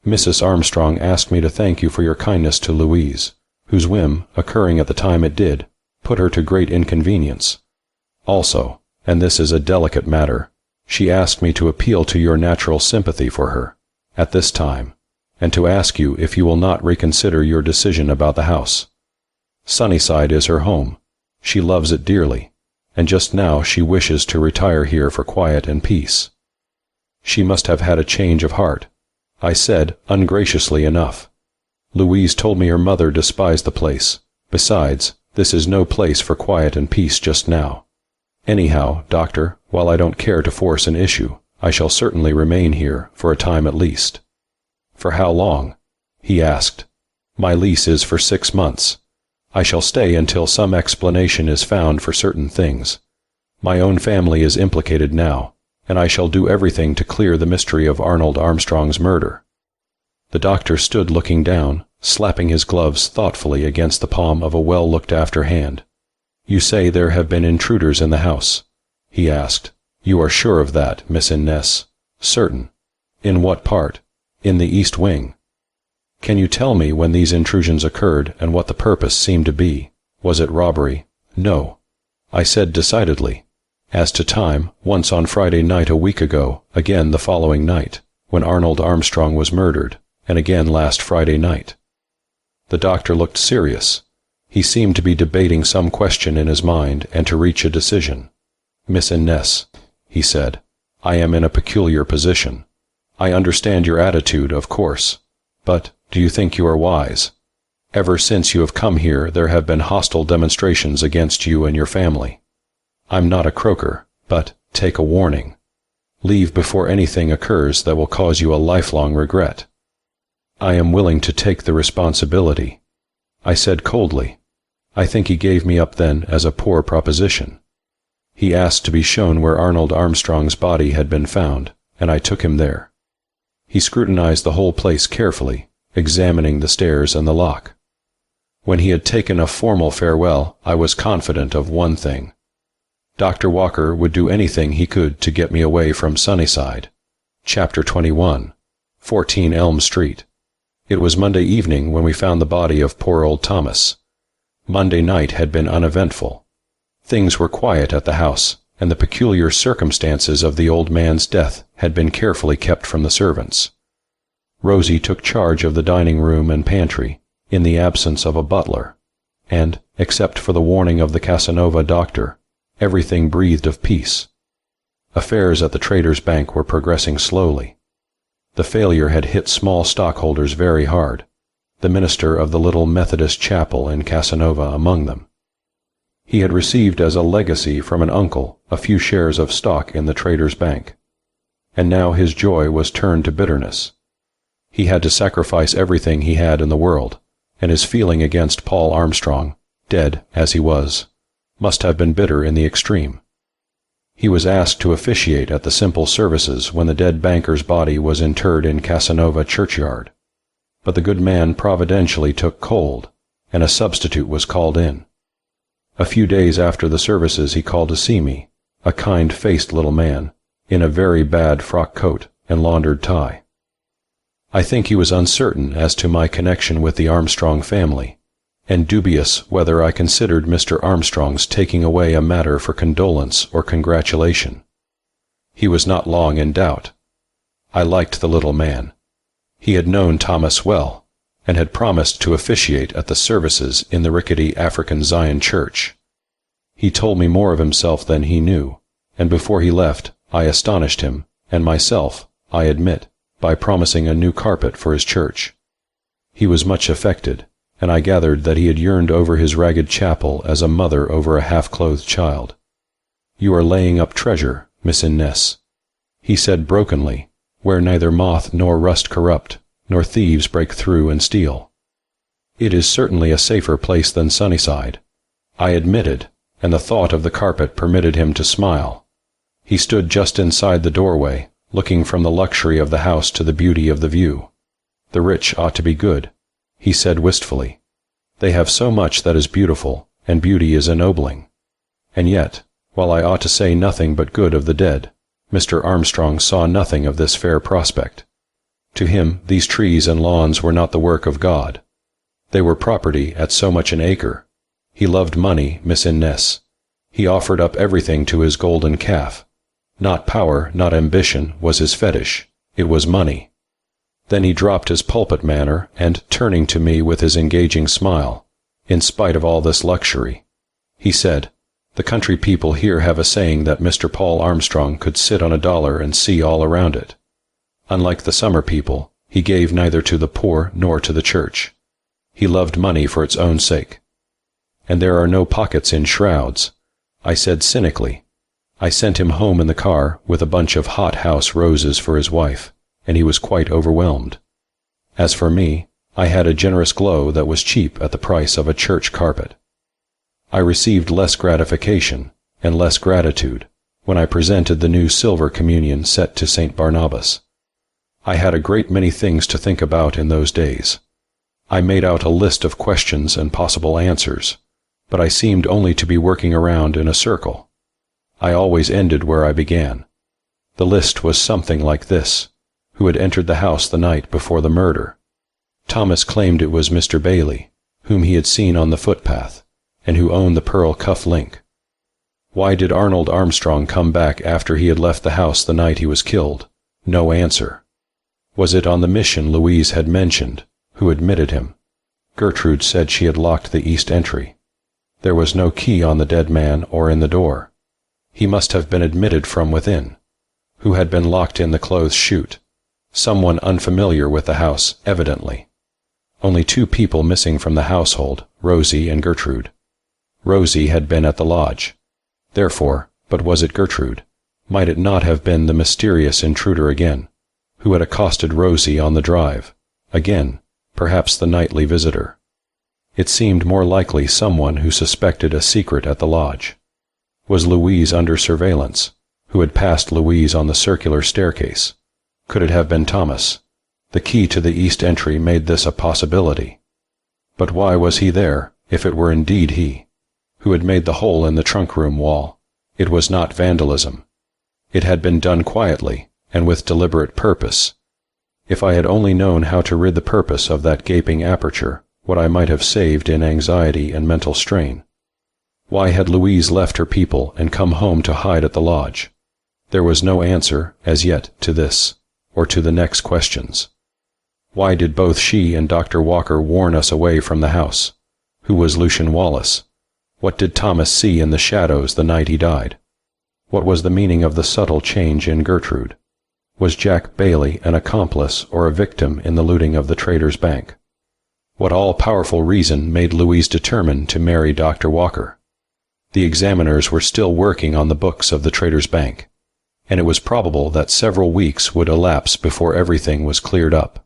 Mrs. Armstrong asked me to thank you for your kindness to Louise, whose whim, occurring at the time it did, put her to great inconvenience. Also, and this is a delicate matter, she asked me to appeal to your natural sympathy for her, at this time, and to ask you if you will not reconsider your decision about the house. Sunnyside is her home. She loves it dearly, and just now she wishes to retire here for quiet and peace. She must have had a change of heart, I said, ungraciously enough. Louise told me her mother despised the place. Besides, this is no place for quiet and peace just now. Anyhow, doctor, while I don't care to force an issue, I shall certainly remain here, for a time at least. For how long? He asked. My lease is for 6 months. I shall stay until some explanation is found for certain things. My own family is implicated now, and I shall do everything to clear the mystery of Arnold Armstrong's murder. The doctor stood looking down, slapping his gloves thoughtfully against the palm of a well-looked-after hand. You say there have been intruders in the house, he asked. You are sure of that, Miss Innes? Certain. In what part? In the east wing. Can you tell me when these intrusions occurred and what the purpose seemed to be? Was it robbery? No, I said decidedly. As to time, once on Friday night a week ago, again the following night, when Arnold Armstrong was murdered, and again last Friday night. The doctor looked serious. He seemed to be debating some question in his mind and to reach a decision. Miss Innes, he said, I am in a peculiar position. I understand your attitude, of course. But do you think you are wise? Ever since you have come here, there have been hostile demonstrations against you and your family. I'm not a croaker, but take a warning. Leave before anything occurs that will cause you a lifelong regret. I am willing to take the responsibility, I said coldly. I think he gave me up then as a poor proposition. He asked to be shown where Arnold Armstrong's body had been found, and I took him there. He scrutinized the whole place carefully, examining the stairs and the lock. When he had taken a formal farewell, I was confident of one thing. Dr. Walker would do anything he could to get me away from Sunnyside. Chapter 21, 14 Elm Street. It was Monday evening when we found the body of poor old Thomas. Monday night had been uneventful. Things were quiet at the house, and the peculiar circumstances of the old man's death had been carefully kept from the servants. Rosie took charge of the dining room and pantry, in the absence of a butler, and, except for the warning of the Casanova doctor, everything breathed of peace. Affairs at the Traders' Bank were progressing slowly. The failure had hit small stockholders very hard, the minister of the little Methodist chapel in Casanova among them. He had received as a legacy from an uncle a few shares of stock in the Traders' Bank, and now his joy was turned to bitterness. He had to sacrifice everything he had in the world, and his feeling against Paul Armstrong, dead as he was, must have been bitter in the extreme. He was asked to officiate at the simple services when the dead banker's body was interred in Casanova churchyard, but the good man providentially took cold, and a substitute was called in. A few days after the services he called to see me, a kind-faced little man, in a very bad frock coat and laundered tie. I think he was uncertain as to my connection with the Armstrong family, and dubious whether I considered Mr. Armstrong's taking away a matter for condolence or congratulation. He was not long in doubt. I liked the little man. He had known Thomas well, and had promised to officiate at the services in the rickety African Zion church. He told me more of himself than he knew, and before he left, I astonished him, and myself, I admit, by promising a new carpet for his church. He was much affected, and I gathered that he had yearned over his ragged chapel as a mother over a half-clothed child. You are laying up treasure, Miss Innes, he said brokenly, where neither moth nor rust corrupt, nor thieves break through and steal. It is certainly a safer place than Sunnyside, I admitted, and the thought of the carpet permitted him to smile. He stood just inside the doorway, looking from the luxury of the house to the beauty of the view. The rich ought to be good, he said wistfully. They have so much that is beautiful, and beauty is ennobling. And yet, while I ought to say nothing but good of the dead, Mr. Armstrong saw nothing of this fair prospect. To him these trees and lawns were not the work of God. They were property at so much an acre. He loved money, Miss Innes. He offered up everything to his golden calf. Not power, not ambition, was his fetish. It was money. Then he dropped his pulpit manner, and, turning to me with his engaging smile, in spite of all this luxury, he said, "The country people here have a saying that Mr. Paul Armstrong could sit on $1 and see all around it. Unlike the summer people, he gave neither to the poor nor to the church. He loved money for its own sake. And there are no pockets in shrouds," I said cynically. I sent him home in the car with a bunch of hot-house roses for his wife, and he was quite overwhelmed. As for me, I had a generous glow that was cheap at the price of a church carpet. I received less gratification and less gratitude when I presented the new silver communion set to St. Barnabas. I had a great many things to think about in those days. I made out a list of questions and possible answers, but I seemed only to be working around in a circle. I always ended where I began. The list was something like this: who had entered the house the night before the murder? Thomas claimed it was Mr. Bailey, whom he had seen on the footpath, and who owned the pearl cuff link. Why did Arnold Armstrong come back after he had left the house the night he was killed? No answer. Was it on the mission Louise had mentioned? Who admitted him? Gertrude said she had locked the east entry. There was no key on the dead man or in the door. He must have been admitted from within. Who had been locked in the clothes chute? Someone unfamiliar with the house, evidently. Only 2 people missing from the household, Rosie and Gertrude. Rosie had been at the lodge. Therefore, but was it Gertrude? Might it not have been the mysterious intruder again, who had accosted Rosie on the drive? Again, perhaps the nightly visitor. It seemed more likely someone who suspected a secret at the lodge. Was Louise under surveillance? Who had passed Louise on the circular staircase? Could it have been Thomas? The key to the east entry made this a possibility. But why was he there, if it were indeed he? Who had made the hole in the trunk room wall? It was not vandalism. It had been done quietly, and with deliberate purpose. If I had only known how to rid the purpose of that gaping aperture, what I might have saved in anxiety and mental strain. Why had Louise left her people and come home to hide at the lodge? There was no answer, as yet, to this, or to the next questions. Why did both she and Dr. Walker warn us away from the house? Who was Lucian Wallace? What did Thomas see in the shadows the night he died? What was the meaning of the subtle change in Gertrude? Was Jack Bailey an accomplice or a victim in the looting of the Traders' Bank? What all-powerful reason made Louise determined to marry Dr. Walker? The examiners were still working on the books of the Traders' Bank, and it was probable that several weeks would elapse before everything was cleared up.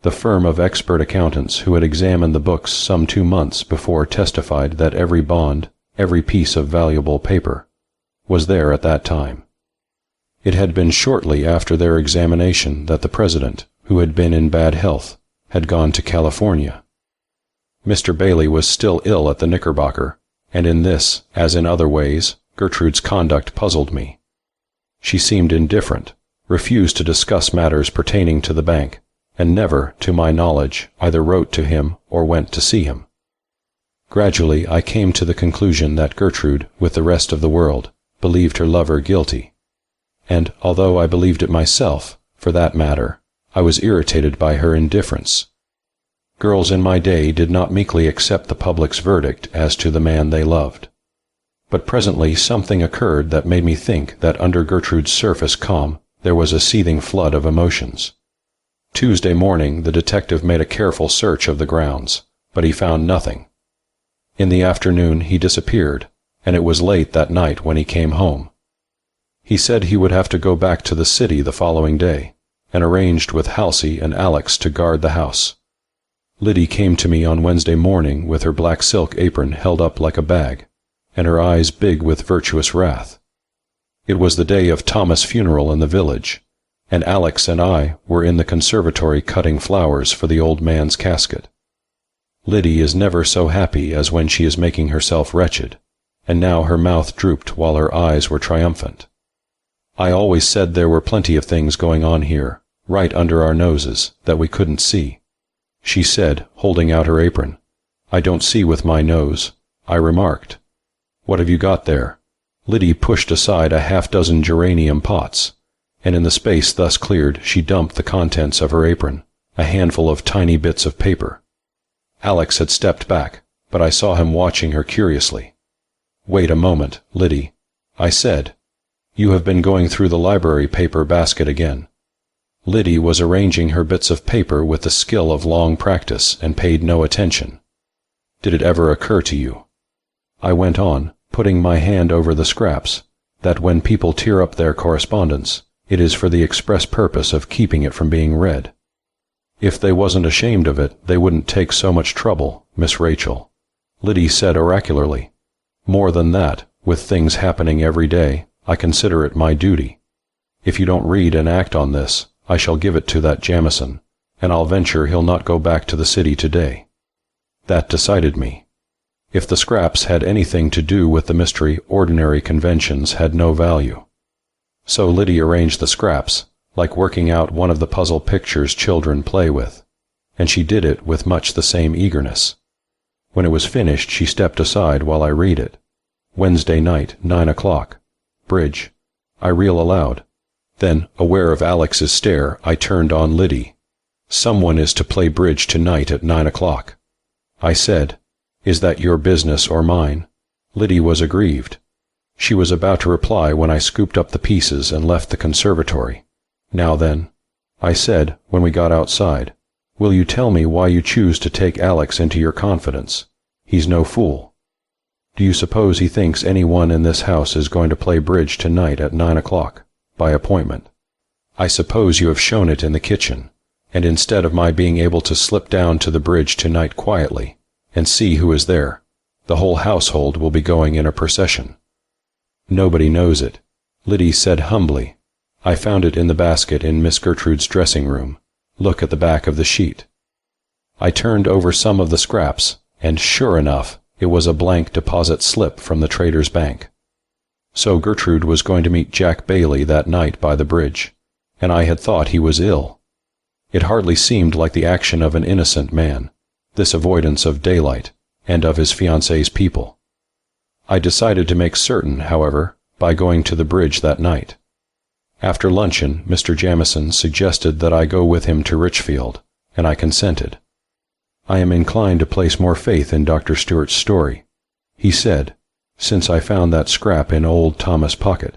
The firm of expert accountants who had examined the books some 2 months before testified that every bond, every piece of valuable paper, was there at that time. It had been shortly after their examination that the president, who had been in bad health, had gone to California. Mr. Bailey was still ill at the Knickerbocker, and in this, as in other ways, Gertrude's conduct puzzled me. She seemed indifferent, refused to discuss matters pertaining to the bank, and never, to my knowledge, either wrote to him or went to see him. Gradually I came to the conclusion that Gertrude, with the rest of the world, believed her lover guilty. And, although I believed it myself, for that matter, I was irritated by her indifference. Girls in my day did not meekly accept the public's verdict as to the man they loved. But presently something occurred that made me think that under Gertrude's surface calm there was a seething flood of emotions. Tuesday morning the detective made a careful search of the grounds, but he found nothing. In the afternoon he disappeared, and it was late that night when he came home. He said he would have to go back to the city the following day, and arranged with Halsey and Alex to guard the house. Liddy came to me on Wednesday morning with her black silk apron held up like a bag, and her eyes big with virtuous wrath. It was the day of Thomas' funeral in the village, and Alex and I were in the conservatory cutting flowers for the old man's casket. Liddy is never so happy as when she is making herself wretched, and now her mouth drooped while her eyes were triumphant. I always said there were plenty of things going on here, right under our noses, that we couldn't see. She said, holding out her apron, "I don't see with my nose." I remarked, "What have you got there?" Liddy pushed aside a half-dozen geranium pots, and in the space thus cleared she dumped the contents of her apron, a handful of tiny bits of paper. Alex had stepped back, but I saw him watching her curiously. "Wait a moment, Liddy," I said. "You have been going through the library paper basket again." Liddy was arranging her bits of paper with the skill of long practice and paid no attention. "Did it ever occur to you," I went on, putting my hand over the scraps, "that when people tear up their correspondence, it is for the express purpose of keeping it from being read? If they wasn't ashamed of it, they wouldn't take so much trouble, Miss Rachel," Liddy said oracularly. "More than that, with things happening every day, I consider it my duty. If you don't read and act on this, I shall give it to that Jamison, and I'll venture he'll not go back to the city today." That decided me. If the scraps had anything to do with the mystery, ordinary conventions had no value. So Liddy arranged the scraps, like working out one of the puzzle pictures children play with. and she did it with much the same eagerness. When it was finished, she stepped aside while I read it. Wednesday night, 9 o'clock. Bridge. I reel aloud. Then, aware of Alex's stare, I turned on Liddy. Someone is to play bridge tonight at 9 o'clock. I said, "Is that your business or mine?" Liddy was aggrieved. She was about to reply when I scooped up the pieces and left the conservatory. "Now then," I said when we got outside, "will you tell me why you choose to take Alex into your confidence? He's no fool. Do you suppose he thinks anyone in this house is going to play bridge tonight at 9 o'clock, by appointment? I suppose you have shown it in the kitchen, and instead of my being able to slip down to the bridge tonight quietly and see who is there, the whole household will be going in a procession." "Nobody knows it," Liddy said humbly. "I found it in the basket in Miss Gertrude's dressing room. Look at the back of the sheet." I turned over some of the scraps, and sure enough, it was a blank deposit slip from the Trader's Bank. So Gertrude was going to meet Jack Bailey that night by the bridge, and I had thought he was ill. It hardly seemed like the action of an innocent man, this avoidance of daylight and of his fiancée's people. I decided to make certain, however, by going to the bridge that night. After luncheon, Mr. Jamieson suggested that I go with him to Richfield, and I consented. "I am inclined to place more faith in Dr. Stewart's story," he said, "since I found that scrap in old Thomas' pocket.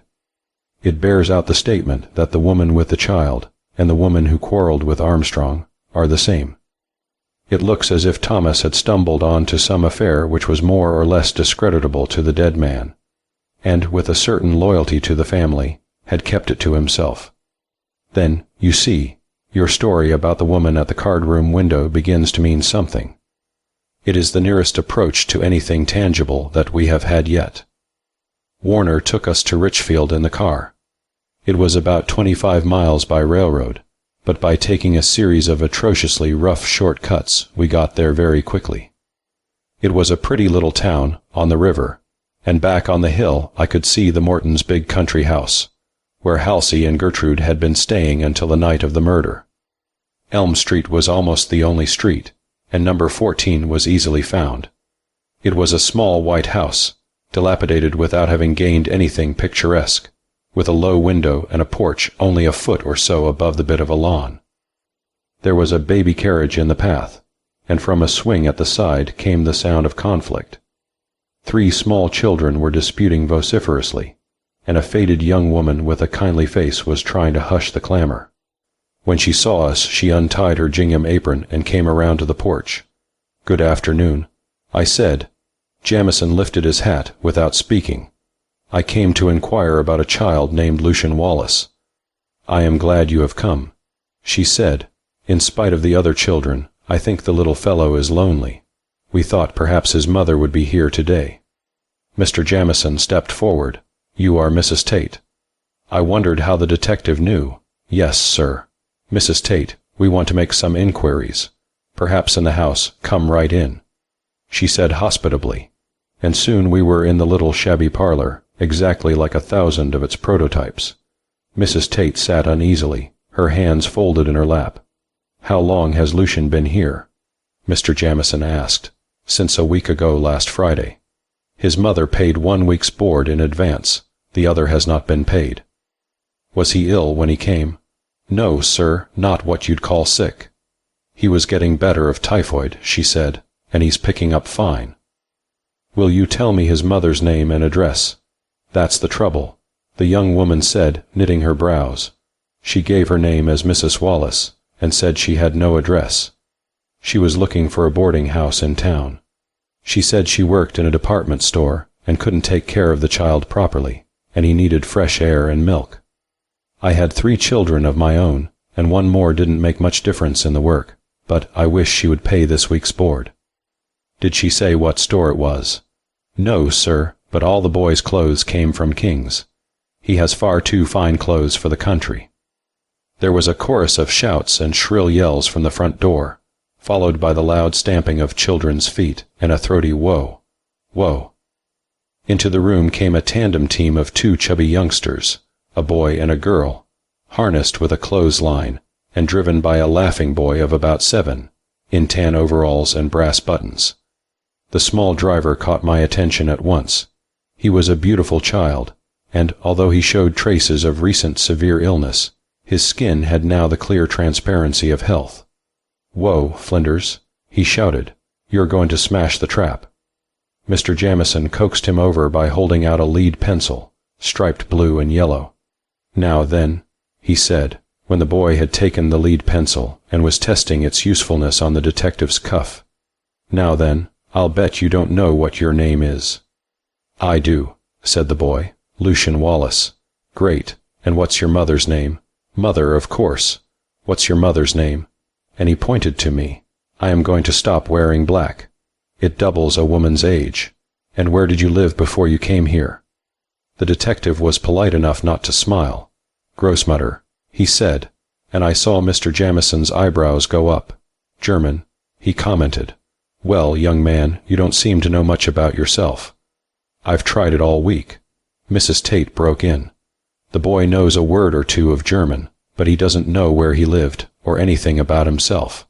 It bears out the statement that the woman with the child and the woman who quarreled with Armstrong are the same. It looks as if Thomas had stumbled on to some affair which was more or less discreditable to the dead man, and, with a certain loyalty to the family, had kept it to himself. Then, you see, your story about the woman at the card-room window begins to mean something. It is the nearest approach to anything tangible that we have had yet." Warner took us to Richfield in the car. It was about 25 miles by railroad, but by taking a series of atrociously rough short cuts we got there very quickly. It was a pretty little town, on the river, and back on the hill I could see the Mortons' big country house, where Halsey and Gertrude had been staying until the night of the murder. Elm Street was almost the only street, and number 14 was easily found. It was a small white house, dilapidated without having gained anything picturesque, with a low window and a porch only a foot or so above the bit of a lawn. There was a baby carriage in the path, and from a swing at the side came the sound of conflict. 3 small children were disputing vociferously, and a faded young woman with a kindly face was trying to hush the clamor. When she saw us, she untied her gingham apron and came around to the porch. "Good afternoon," I said. Jamieson lifted his hat without speaking. "I came to inquire about a child named Lucian Wallace." "I am glad you have come," she said. "In spite of the other children, I think the little fellow is lonely. We thought perhaps his mother would be here today." Mr. Jamieson stepped forward. "You are Mrs. Tate." I wondered how the detective knew. "Yes, sir. Mrs. Tate, we want to make some inquiries. Perhaps in the house. Come right in," she said hospitably, and soon we were in the little shabby parlor, exactly like 1,000 of its prototypes. Mrs. Tate sat uneasily, her hands folded in her lap. "How long has Lucian been here?" Mr. Jamieson asked. "Since a week ago last Friday. His mother paid 1 week's board in advance. The other has not been paid." "Was he ill when he came?" "No, sir, not what you'd call sick. He was getting better of typhoid," she said, "and he's picking up fine." "Will you tell me his mother's name and address?" "That's the trouble," the young woman said, knitting her brows. "She gave her name as Mrs. Wallace, and said she had no address. She was looking for a boarding house in town. She said she worked in a department store and couldn't take care of the child properly, and he needed fresh air and milk. I had 3 children of my own, and 1 more didn't make much difference in the work, but I wish she would pay this week's board." "Did she say what store it was?" "No, sir, but all the boys' clothes came from King's. He has far too fine clothes for the country." There was a chorus of shouts and shrill yells from the front door, followed by the loud stamping of children's feet and a throaty "whoa, whoa." Into the room came a tandem team of 2 chubby youngsters, a boy and a girl, harnessed with a clothesline, and driven by a laughing boy of about 7, in tan overalls and brass buttons. The small driver caught my attention at once. He was a beautiful child, and although he showed traces of recent severe illness, his skin had now the clear transparency of health. "Whoa, Flinders," he shouted. "You're going to smash the trap." Mr. Jamison coaxed him over by holding out a lead pencil, striped blue and yellow. "Now then," he said, when the boy had taken the lead pencil and was testing its usefulness on the detective's cuff. "Now then, I'll bet you don't know what your name is." "I do," said the boy. "Lucian Wallace." "Great. And what's your mother's name?" "Mother, of course. What's your mother's name?" And he pointed to me. "I am going to stop wearing black. It doubles a woman's age. And where did you live before you came here?" The detective was polite enough not to smile. "Grossmutter," he said, and I saw Mr. Jamison's eyebrows go up. "German," he commented. "Well, young man, you don't seem to know much about yourself." "I've tried it all week." Mrs. Tate broke in. "The boy knows a word or two of German, but he doesn't know where he lived, or anything about himself."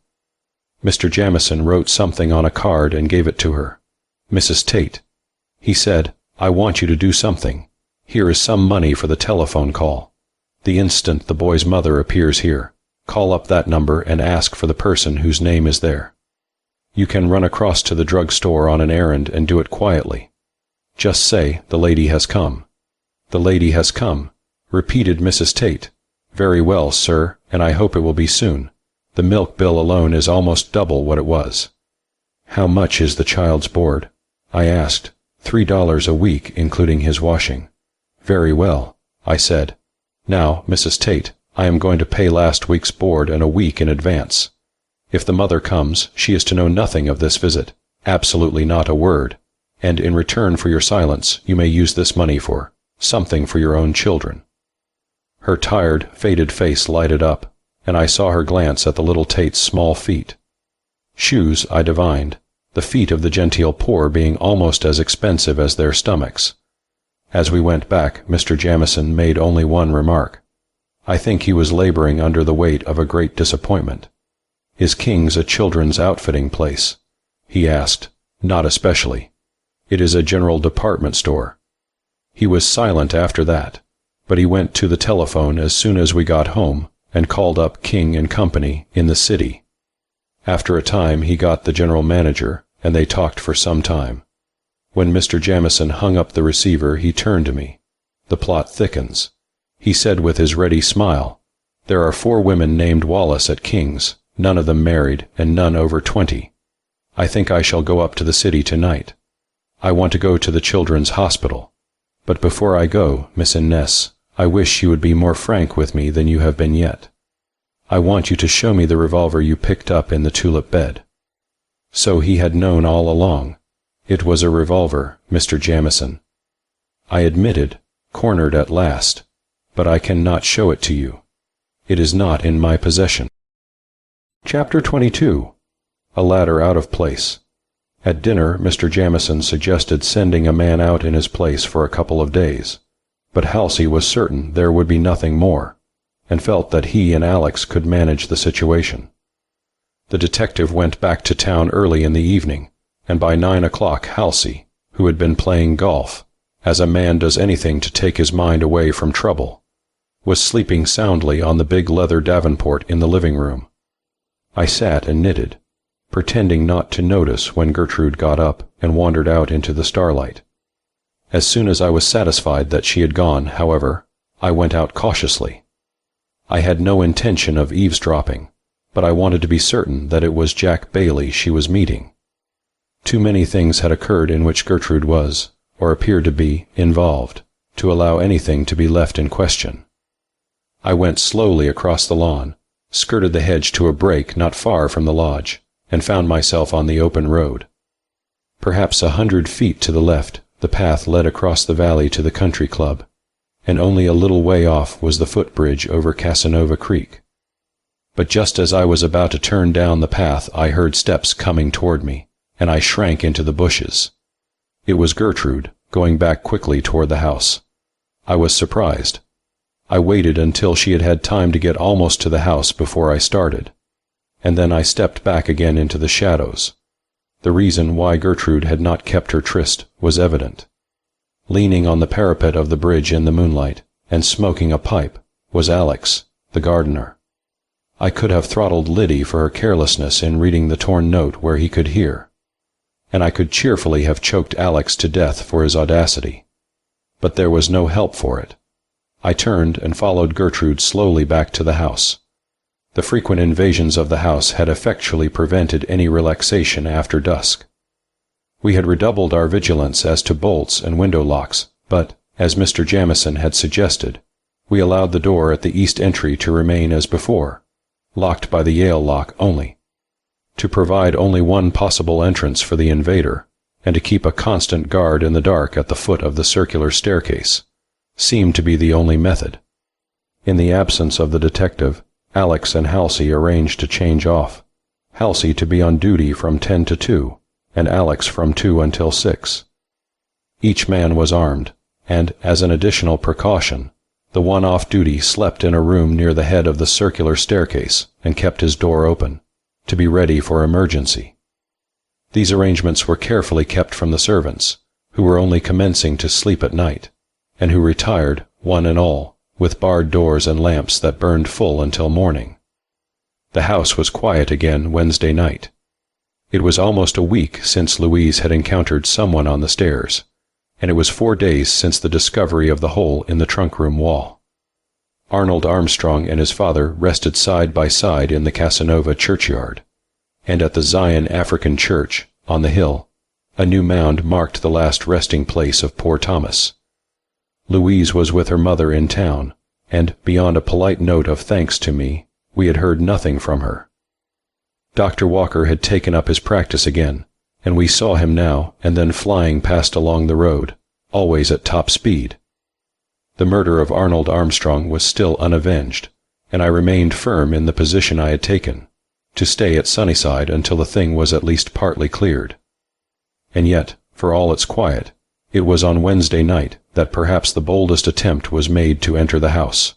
Mr. Jamison wrote something on a card and gave it to her. "Mrs. Tate," he said, "I want you to do something. Here is some money for the telephone call. The instant the boy's mother appears here, call up that number and ask for the person whose name is there. You can run across to the drug store on an errand and do it quietly. Just say, 'The lady has come.'" "The lady has come," repeated Mrs. Tate. "Very well, sir, and I hope it will be soon. The milk bill alone is almost double what it was." "How much is the child's board?" I asked. $3 a week, including his washing." "Very well," I said. "Now, Mrs. Tate, I am going to pay last week's board and a week in advance. If the mother comes, she is to know nothing of this visit, absolutely not a word, and in return for your silence, you may use this money for something for your own children." Her tired, faded face lighted up, and I saw her glance at the little Tate's small feet. Shoes, I divined, the feet of the genteel poor being almost as expensive as their stomachs. As we went back, Mr. Jamison made only one remark. I think he was laboring under the weight of a great disappointment. "Is King's a children's outfitting place?" he asked. "Not especially. It is a general department store." He was silent after that, but he went to the telephone as soon as we got home and called up King and Company in the city. After a time he got the general manager, and they talked for some time. When Mr. Jamison hung up the receiver, he turned to me. "The plot thickens," he said with his ready smile. "There are 4 women named Wallace at King's, none of them married, and none over 20. I think I shall go up to the city tonight. I want to go to the children's hospital. But before I go, Miss Innes, I wish you would be more frank with me than you have been yet. I want you to show me the revolver you picked up in the tulip bed." So he had known all along. It was a revolver, Mr. Jamison. I admitted, cornered at last, "But I cannot show it to you. It is not in my possession." Chapter 22. A ladder out of place. At dinner, Mr. Jamison suggested sending a man out in his place for a couple of days, but Halsey was certain there would be nothing more, and felt that he and Alex could manage the situation. The detective went back to town early in the evening, and by 9 o'clock Halsey, who had been playing golf, as a man does anything to take his mind away from trouble, was sleeping soundly on the big leather davenport in the living room. I sat and knitted, pretending not to notice when Gertrude got up and wandered out into the starlight. As soon as I was satisfied that she had gone, however, I went out cautiously. I had no intention of eavesdropping, but I wanted to be certain that it was Jack Bailey she was meeting. Too many things had occurred in which Gertrude was, or appeared to be, involved, to allow anything to be left in question. I went slowly across the lawn, skirted the hedge to a break not far from the lodge, and found myself on the open road. Perhaps 100 feet to the left, the path led across the valley to the country club, and only a little way off was the footbridge over Casanova Creek. But just as I was about to turn down the path, I heard steps coming toward me, and I shrank into the bushes. It was Gertrude, going back quickly toward the house. I was surprised. I waited until she had had time to get almost to the house before I started. and then I stepped back again into the shadows. The reason why Gertrude had not kept her tryst was evident. Leaning on the parapet of the bridge in the moonlight, and smoking a pipe, was Alex, the gardener. I could have throttled Liddy for her carelessness in reading the torn note where he could hear, and I could cheerfully have choked Alex to death for his audacity. But there was no help for it. I turned and followed Gertrude slowly back to the house. The frequent invasions of the house had effectually prevented any relaxation after dusk. We had redoubled our vigilance as to bolts and window locks, but, as Mr. Jamieson had suggested, we allowed the door at the east entry to remain as before, locked by the Yale lock only. To provide only one possible entrance for the invader, and to keep a constant guard in the dark at the foot of the circular staircase, seemed to be the only method. In the absence of the detective, Alex and Halsey arranged to change off, Halsey to be on duty from 10 to 2, and Alex from 2 until 6. Each man was armed, and, as an additional precaution, the one off duty slept in a room near the head of the circular staircase and kept his door open, to be ready for emergency. These arrangements were carefully kept from the servants, who were only commencing to sleep at night, and who retired, one and all, with barred doors and lamps that burned full until morning. The house was quiet again Wednesday night. It was almost a week since Louise had encountered someone on the stairs, and it was 4 days since the discovery of the hole in the trunk-room wall. Arnold Armstrong and his father rested side by side in the Casanova churchyard, and at the Zion African Church, on the hill, a new mound marked the last resting place of poor Thomas. Louise was with her mother in town, and, beyond a polite note of thanks to me, we had heard nothing from her. Dr. Walker had taken up his practice again, and we saw him now and then flying past along the road, always at top speed. The murder of Arnold Armstrong was still unavenged, and I remained firm in the position I had taken, to stay at Sunnyside until the thing was at least partly cleared. And yet, for all its quiet, it was on Wednesday night that perhaps the boldest attempt was made to enter the house.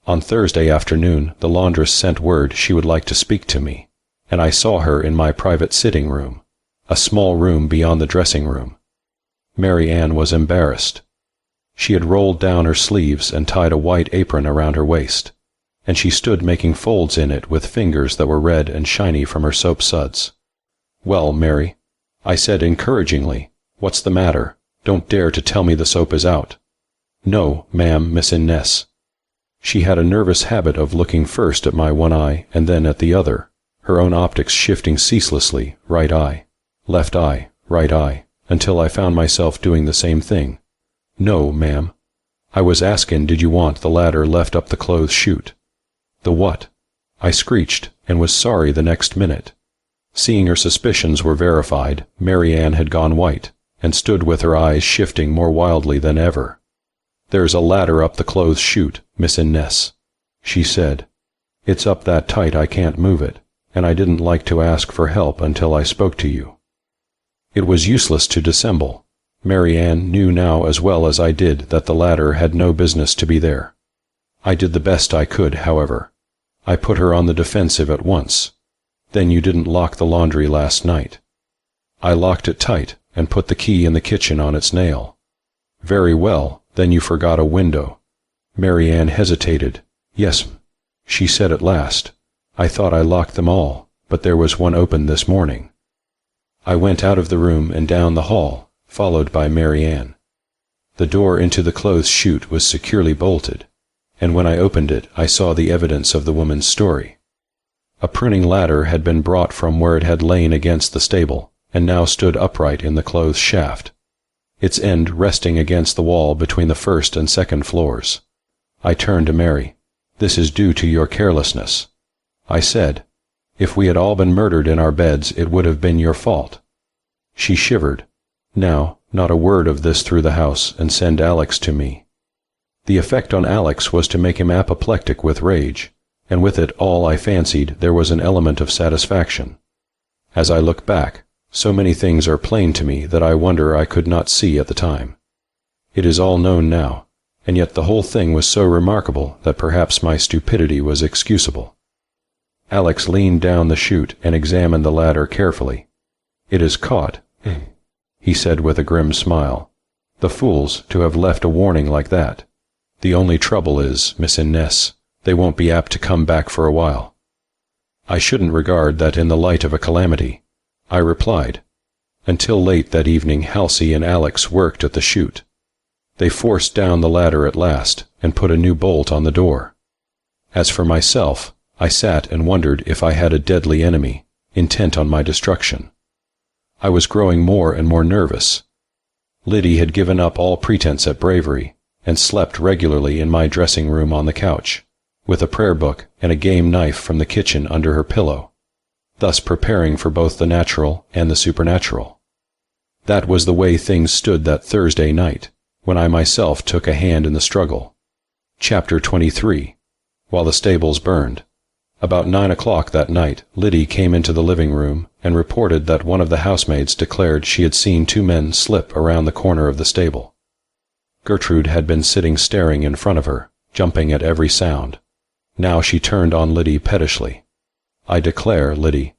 On Thursday afternoon the laundress sent word she would like to speak to me, and I saw her in my private sitting room, a small room beyond the dressing room. Mary Ann was embarrassed. She had rolled down her sleeves and tied a white apron around her waist, and she stood making folds in it with fingers that were red and shiny from her soap suds. "Well, Mary," I said encouragingly, "what's the matter? Don't dare to tell me the soap is out." "No, ma'am, Miss Innes." She had a nervous habit of looking first at my one eye and then at the other, her own optics shifting ceaselessly, right eye, left eye, right eye, until I found myself doing the same thing. "No, ma'am. I was askin' did you want the ladder left up the clothes chute." "The what?" I screeched, and was sorry the next minute. Seeing her suspicions were verified, Mary Ann had gone white, and stood with her eyes shifting more wildly than ever. "There's a ladder up the clothes chute, Miss Innes," she said. "It's up that tight I can't move it, and I didn't like to ask for help until I spoke to you." It was useless to dissemble. Mary Ann knew now as well as I did that the ladder had no business to be there. I did the best I could, however. I put her on the defensive at once. "Then you didn't lock the laundry last night?" "I locked it tight and put the key in the kitchen on its nail." "Very well, then you forgot a window." Mary Ann hesitated. "Yes," she said at last. "I thought I locked them all, but there was one open this morning." I went out of the room and down the hall, followed by Mary Ann. The door into the clothes chute was securely bolted, and when I opened it I saw the evidence of the woman's story. A pruning ladder had been brought from where it had lain against the stable, and now stood upright in the clothes shaft, its end resting against the wall between the first and second floors. I turned to Mary. "This is due to your carelessness," I said. "If we had all been murdered in our beds, it would have been your fault." She shivered. "Now, not a word of this through the house, and send Alex to me." The effect on Alex was to make him apoplectic with rage, and with it all I fancied there was an element of satisfaction. As I look back, so many things are plain to me that I wonder I could not see at the time. It is all known now, and yet the whole thing was so remarkable that perhaps my stupidity was excusable. Alex leaned down the chute and examined the ladder carefully. "It is caught," he said with a grim smile. "The fools to have left a warning like that. The only trouble is, Miss Innes, they won't be apt to come back for a while." "I shouldn't regard that in the light of a calamity," I replied. Until late that evening Halsey and Alex worked at the chute. They forced down the ladder at last and put a new bolt on the door. As for myself, I sat and wondered if I had a deadly enemy, intent on my destruction. I was growing more and more nervous. Liddy had given up all pretense at bravery, and slept regularly in my dressing room on the couch, with a prayer book and a game knife from the kitchen under her pillow, thus preparing for both the natural and the supernatural. That was the way things stood that Thursday night, when I myself took a hand in the struggle. Chapter 23. While the stables burned. About 9 o'clock that night, Liddy came into the living room and reported that one of the housemaids declared she had seen two men slip around the corner of the stable. Gertrude had been sitting staring in front of her, jumping at every sound. Now she turned on Liddy pettishly. "I declare, Liddy,"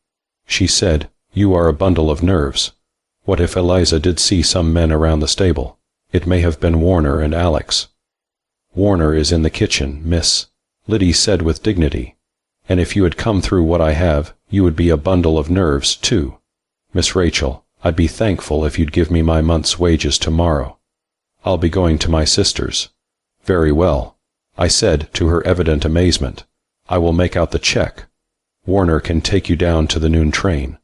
she said, "you are a bundle of nerves. What if Eliza did see some men around the stable? It may have been Warner and Alex." "Warner is in the kitchen, miss," Liddy said with dignity. "And if you had come through what I have, you would be a bundle of nerves, too. Miss Rachel, I'd be thankful if you'd give me my month's wages tomorrow. I'll be going to my sister's." "Very well," I said, to her evident amazement. "I will make out the check. Warner can take you down to the noon train."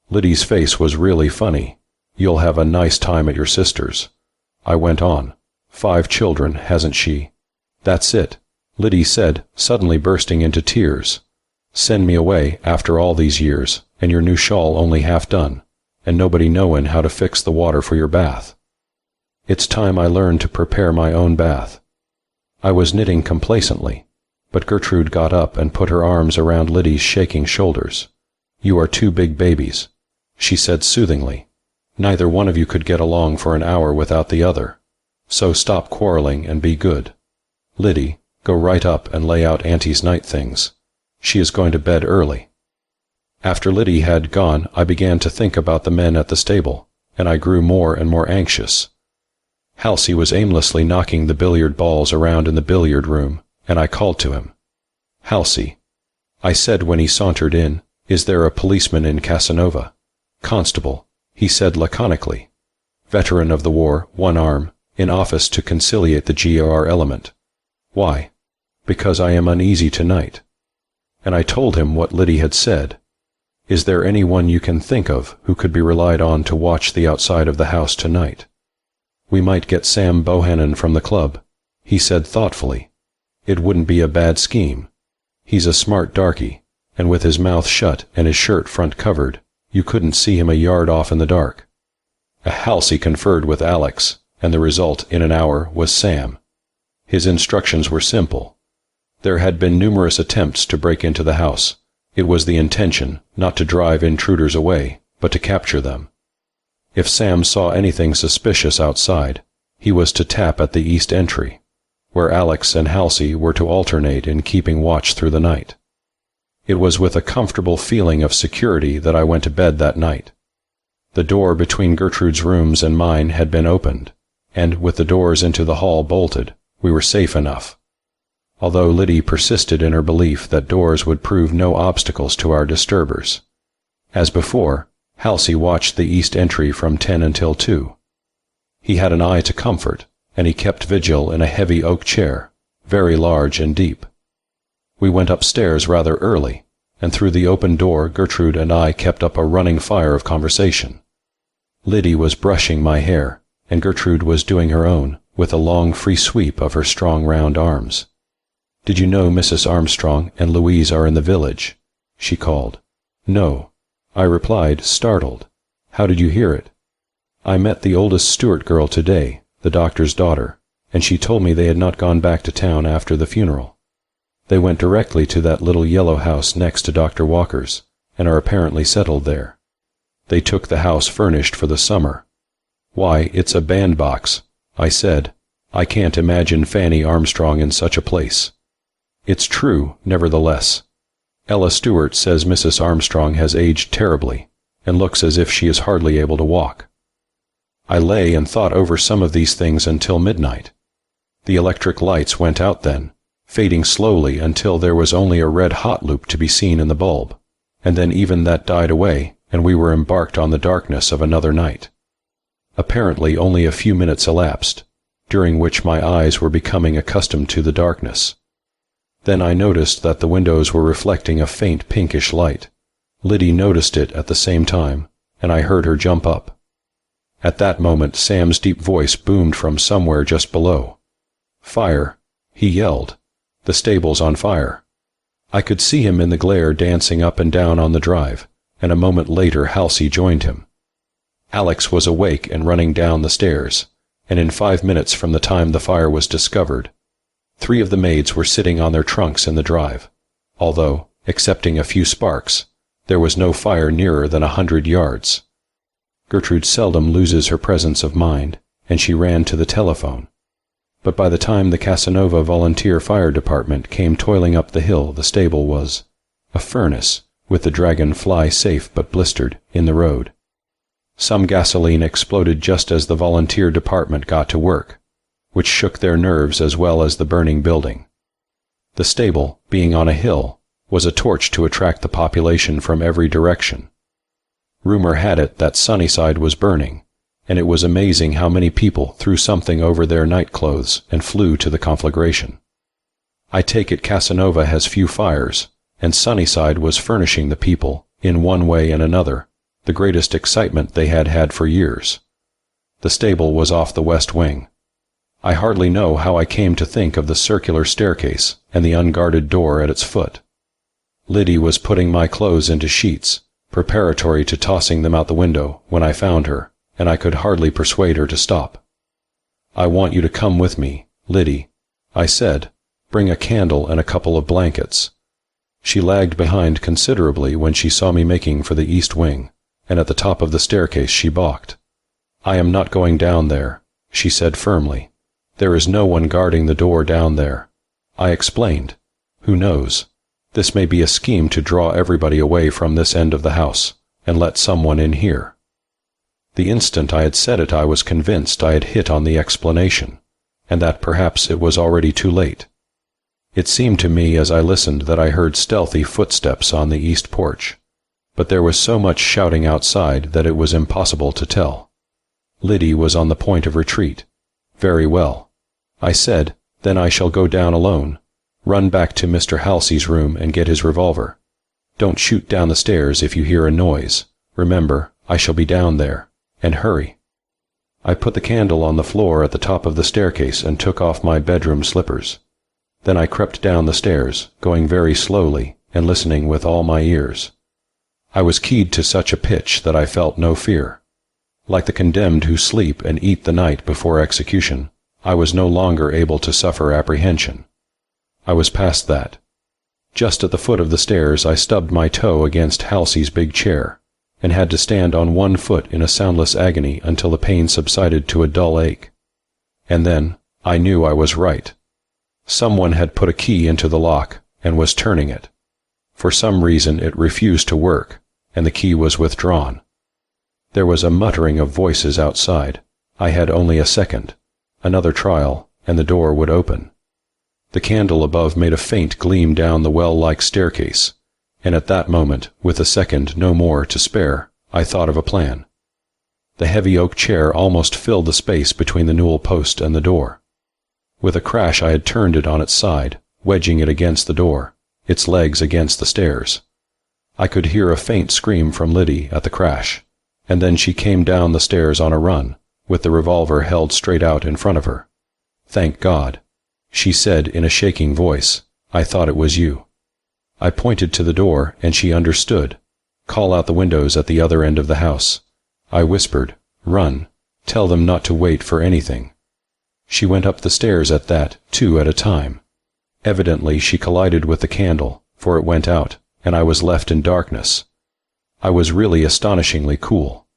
Liddy's face was really funny. "You'll have a nice time at your sister's," I went on. "5 children, hasn't she?" "That's it," Liddy said, suddenly bursting into tears. "Send me away after all these years, and your new shawl only half done, and nobody knowin' how to fix the water for your bath." "It's time I learned to prepare my own bath." I was knitting complacently, but Gertrude got up and put her arms around Liddy's shaking shoulders. "You are 2 big babies," she said soothingly. "Neither one of you could get along for an hour without the other. So stop quarreling and be good. Liddy, go right up and lay out Auntie's night things. She is going to bed early." After Liddy had gone, I began to think about the men at the stable, and I grew more and more anxious. Halsey was aimlessly knocking the billiard balls around in the billiard room, and I called to him. "Halsey," I said when he sauntered in, "is there a policeman in Casanova?" "Constable," he said laconically. "Veteran of the war, 1 arm, in office to conciliate the GR element." "Why?" "Because I am uneasy tonight." And I told him what Liddy had said. "Is there anyone you can think of who could be relied on to watch the outside of the house tonight?" "We might get Sam Bohannon from the club," he said thoughtfully. "It wouldn't be a bad scheme. He's a smart darky, and with his mouth shut and his shirt front covered, you couldn't see him a yard off in the dark." Halsey conferred with Alex, and the result in an hour was Sam. His instructions were simple. There had been numerous attempts to break into the house. It was the intention not to drive intruders away, but to capture them. If Sam saw anything suspicious outside, he was to tap at the east entry, where Alex and Halsey were to alternate in keeping watch through the night. It was with a comfortable feeling of security that I went to bed that night. The door between Gertrude's rooms and mine had been opened, and with the doors into the hall bolted, we were safe enough. Although Liddy persisted in her belief that doors would prove no obstacles to our disturbers. As before, Halsey watched the east entry from 10 until 2. He had an eye to comfort, and he kept vigil in a heavy oak chair, very large and deep. We went upstairs rather early, and through the open door Gertrude and I kept up a running fire of conversation. Liddy was brushing my hair, and Gertrude was doing her own, with a long free sweep of her strong round arms. "Did you know Mrs. Armstrong and Louise are in the village?" she called. "No," I replied, startled. "How did you hear it?" "I met the oldest Stewart girl today, the doctor's daughter, and she told me they had not gone back to town after the funeral. They went directly to that little yellow house next to Dr. Walker's, and are apparently settled there. They took the house furnished for the summer." "Why, it's a bandbox," I said. "I can't imagine Fanny Armstrong in such a place." "It's true, nevertheless. Ella Stewart says Mrs. Armstrong has aged terribly, and looks as if she is hardly able to walk. I lay and thought over some of these things until midnight. The electric lights went out then, fading slowly until there was only a red-hot loop to be seen in the bulb, and then even that died away, and we were embarked on the darkness of another night. Apparently only a few minutes elapsed, during which my eyes were becoming accustomed to the darkness. Then I noticed that the windows were reflecting a faint pinkish light. Liddy noticed it at the same time, and I heard her jump up. At that moment Sam's deep voice boomed from somewhere just below. "Fire!" he yelled. "The stable's on fire." I could see him in the glare dancing up and down on the drive, and a moment later Halsey joined him. Alex was awake and running down the stairs, and in 5 minutes from the time the fire was discovered, 3 of the maids were sitting on their trunks in the drive, although, excepting a few sparks, there was no fire nearer than 100 yards. Gertrude seldom loses her presence of mind, and she ran to the telephone. But by the time the Casanova Volunteer Fire Department came toiling up the hill, the stable was a furnace, with the dragon fly safe but blistered in the road. Some gasoline exploded just as the volunteer department got to work, which shook their nerves as well as the burning building. The stable, being on a hill, was a torch to attract the population from every direction. Rumor had it that Sunnyside was burning, and it was amazing how many people threw something over their nightclothes and flew to the conflagration. I take it Casanova has few fires, and Sunnyside was furnishing the people, in one way and another, the greatest excitement they had had for years. The stable was off the west wing. I hardly know how I came to think of the circular staircase and the unguarded door at its foot. Liddy was putting my clothes into sheets, preparatory to tossing them out the window, when I found her, and I could hardly persuade her to stop. "I want you to come with me, Liddy," I said. "Bring a candle and a couple of blankets." She lagged behind considerably when she saw me making for the east wing, and at the top of the staircase she balked. "I am not going down there," she said firmly. "There is no one guarding the door down there." I explained. "Who knows? This may be a scheme to draw everybody away from this end of the house, and let someone in here." The instant I had said it I was convinced I had hit on the explanation, and that perhaps it was already too late. It seemed to me as I listened that I heard stealthy footsteps on the east porch, but there was so much shouting outside that it was impossible to tell. Liddy was on the point of retreat. "Very well," I said, "then I shall go down alone. Run back to Mr. Halsey's room and get his revolver. Don't shoot down the stairs if you hear a noise. Remember, I shall be down there. And hurry." I put the candle on the floor at the top of the staircase and took off my bedroom slippers. Then I crept down the stairs, going very slowly and listening with all my ears. I was keyed to such a pitch that I felt no fear. Like the condemned who sleep and eat the night before execution, I was no longer able to suffer apprehension. I was past that. Just at the foot of the stairs I stubbed my toe against Halsey's big chair, and had to stand on one foot in a soundless agony until the pain subsided to a dull ache. And then I knew I was right. Someone had put a key into the lock and was turning it. For some reason it refused to work, and the key was withdrawn. There was a muttering of voices outside. I had only a second. Another trial, and the door would open. The candle above made a faint gleam down the well-like staircase, and at that moment, with a second no more to spare, I thought of a plan. The heavy oak chair almost filled the space between the newel post and the door. With a crash I had turned it on its side, wedging it against the door, its legs against the stairs. I could hear a faint scream from Liddy at the crash, and then she came down the stairs on a run, with the revolver held straight out in front of her. "Thank God," she said in a shaking voice. "I thought it was you." I pointed to the door, and she understood. "Call out the windows at the other end of the house." I whispered, "Run. Tell them not to wait for anything." She went up the stairs at that, 2 at a time. Evidently she collided with the candle, for it went out, and I was left in darkness. I was really astonishingly cool.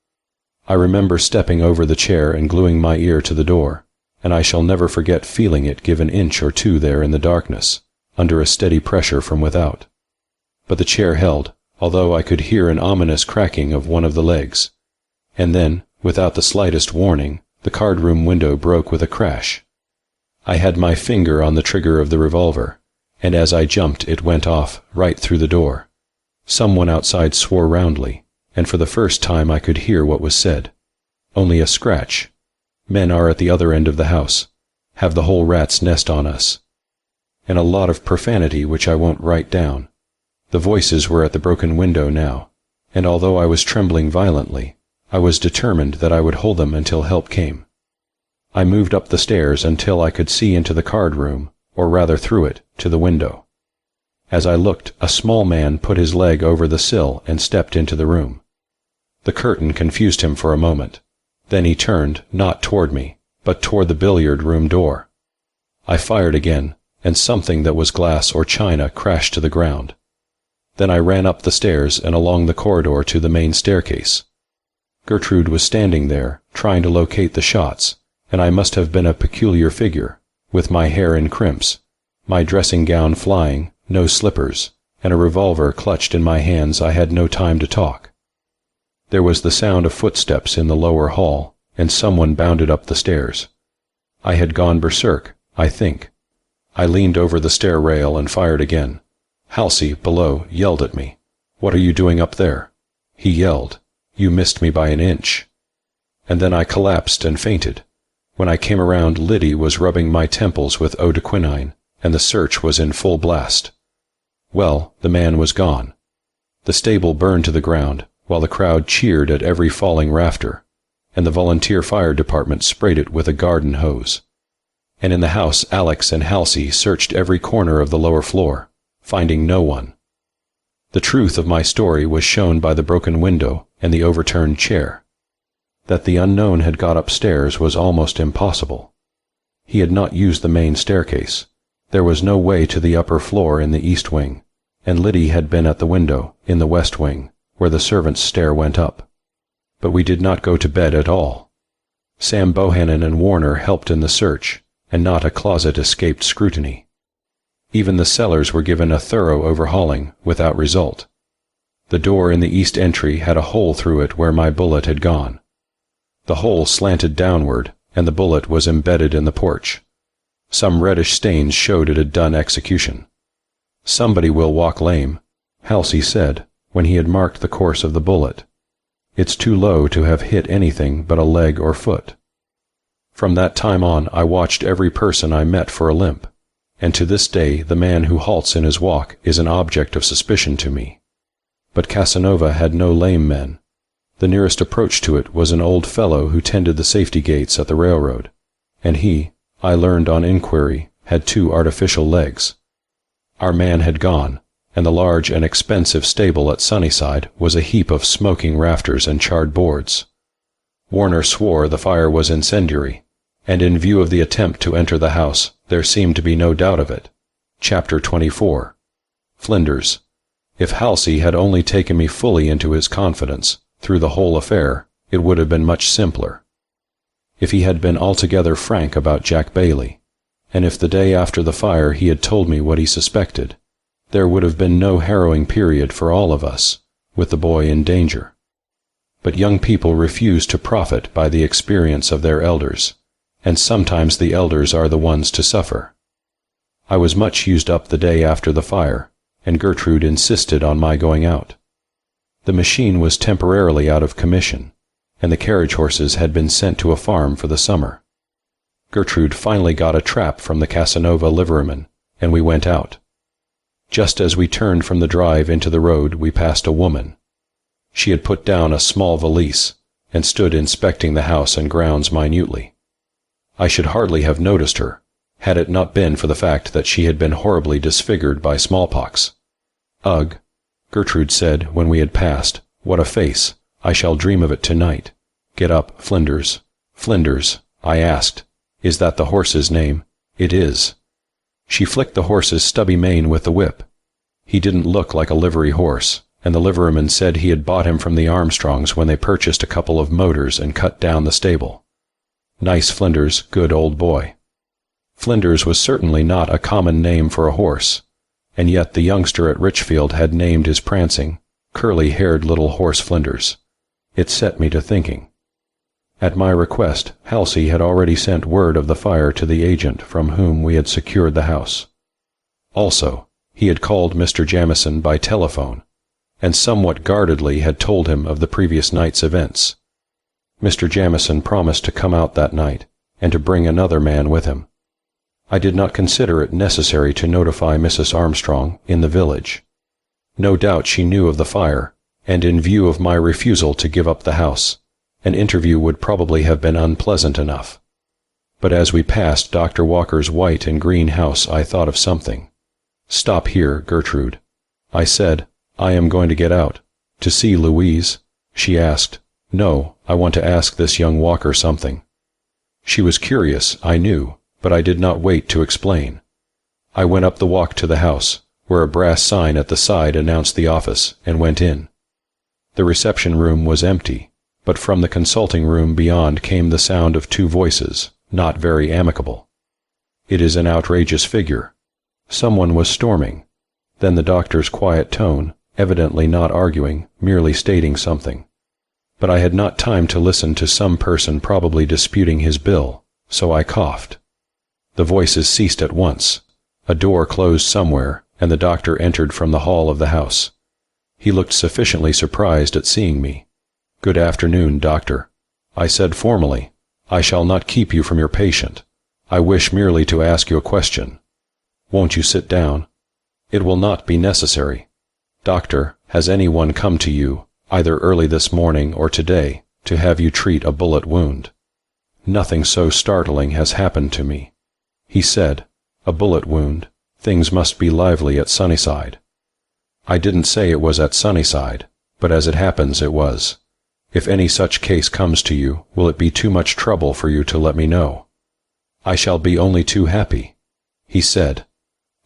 I remember stepping over the chair and gluing my ear to the door, and I shall never forget feeling it give an inch or two there in the darkness, under a steady pressure from without. but the chair held, although I could hear an ominous cracking of one of the legs. And then, without the slightest warning, the card-room window broke with a crash. I had my finger on the trigger of the revolver, and as I jumped it went off, right through the door. Someone outside swore roundly, and for the first time I could hear what was said. Only a scratch. Men are at the other end of the house. Have the whole rat's nest on us. And a lot of profanity which I won't write down. The voices were at the broken window now, and although I was trembling violently, I was determined that I would hold them until help came. I moved up the stairs until I could see into the card room, or rather through it, to the window. As I looked, a small man put his leg over the sill and stepped into the room. The curtain confused him for a moment. Then he turned, not toward me, but toward the billiard room door. I fired again, and something that was glass or china crashed to the ground. Then I ran up the stairs and along the corridor to the main staircase. Gertrude was standing there, trying to locate the shots, and I must have been a peculiar figure, with my hair in crimps, my dressing gown flying, no slippers, and a revolver clutched in my hands. I had no time to talk. There was the sound of footsteps in the lower hall, and someone bounded up the stairs. I had gone berserk, I think. I leaned over the stair rail and fired again. Halsey, below, yelled at me. "What are you doing up there?" He yelled. "You missed me by an inch." And then I collapsed and fainted. When I came around, Liddy was rubbing my temples with eau de quinine, and the search was in full blast. Well, the man was gone. The stable burned to the ground, while the crowd cheered at every falling rafter, and the volunteer fire department sprayed it with a garden hose. And in the house Alex and Halsey searched every corner of the lower floor, finding no one. The truth of my story was shown by the broken window and the overturned chair. That the unknown had got upstairs was almost impossible. He had not used the main staircase. There was no way to the upper floor in the east wing, and Liddy had been at the window in the west wing, where the servants' stair went up. But we did not go to bed at all. Sam Bohannon and Warner helped in the search, and not a closet escaped scrutiny. Even the cellars were given a thorough overhauling, without result. The door in the east entry had a hole through it where my bullet had gone. The hole slanted downward, and the bullet was embedded in the porch. Some reddish stains showed it had done execution. "Somebody will walk lame," Halsey said, when he had marked the course of the bullet. "It's too low to have hit anything but a leg or foot." From that time on, I watched every person I met for a limp, and to this day the man who halts in his walk is an object of suspicion to me. But Casanova had no lame men. The nearest approach to it was an old fellow who tended the safety gates at the railroad, and he, I learned on inquiry, had 2 artificial legs. Our man had gone, and the large and expensive stable at Sunnyside was a heap of smoking rafters and charred boards. Warner swore the fire was incendiary, and in view of the attempt to enter the house, there seemed to be no doubt of it. Chapter 24. Flinders. If Halsey had only taken me fully into his confidence, through the whole affair, it would have been much simpler. If he had been altogether frank about Jack Bailey, and if the day after the fire he had told me what he suspected, there would have been no harrowing period for all of us, with the boy in danger. But young people refuse to profit by the experience of their elders, and sometimes the elders are the ones to suffer. I was much used up the day after the fire, and Gertrude insisted on my going out. The machine was temporarily out of commission, and the carriage horses had been sent to a farm for the summer. Gertrude finally got a trap from the Casanova liveryman, and we went out. Just as we turned from the drive into the road, we passed a woman. She had put down a small valise, and stood inspecting the house and grounds minutely. I should hardly have noticed her, had it not been for the fact that she had been horribly disfigured by smallpox. "Ugh," Gertrude said when we had passed, "what a face! I shall dream of it tonight. Get up, Flinders." "Flinders," I asked. "Is that the horse's name?" "It is." She flicked the horse's stubby mane with the whip. He didn't look like a livery horse, and the liveryman said he had bought him from the Armstrongs when they purchased a couple of motors and cut down the stable. Nice Flinders, good old boy. Flinders was certainly not a common name for a horse, and yet the youngster at Richfield had named his prancing, curly-haired little horse Flinders. It set me to thinking. At my request, Halsey had already sent word of the fire to the agent from whom we had secured the house. Also, he had called Mr. Jamieson by telephone, and somewhat guardedly had told him of the previous night's events. Mr. Jamieson promised to come out that night, and to bring another man with him. I did not consider it necessary to notify Mrs. Armstrong in the village. No doubt she knew of the fire, and in view of my refusal to give up the house, an interview would probably have been unpleasant enough. But as we passed Dr. Walker's white and green house, I thought of something. "Stop here, Gertrude," I said. "I am going to get out." "To see Louise?" she asked. "No, I want to ask this young Walker something." She was curious, I knew, but I did not wait to explain. I went up the walk to the house, where a brass sign at the side announced the office, and went in. The reception room was empty, but from the consulting room beyond came the sound of two voices, not very amicable. "It is an outrageous figure." Someone was storming. Then the doctor's quiet tone, evidently not arguing, merely stating something. But I had not time to listen to some person probably disputing his bill, so I coughed. The voices ceased at once. A door closed somewhere, and the doctor entered from the hall of the house. He looked sufficiently surprised at seeing me. "Good afternoon, doctor," I said formally. "I shall not keep you from your patient. I wish merely to ask you a question. Won't you sit down?" "It will not be necessary. Doctor, has anyone come to you, either early this morning or today, to have you treat a bullet wound?" "Nothing so startling has happened to me," he said. "A bullet wound. Things must be lively at Sunnyside." I didn't say it was at Sunnyside, but as it happens it was. If any such case comes to you, will it be too much trouble for you to let me know? "I shall be only too happy," he said.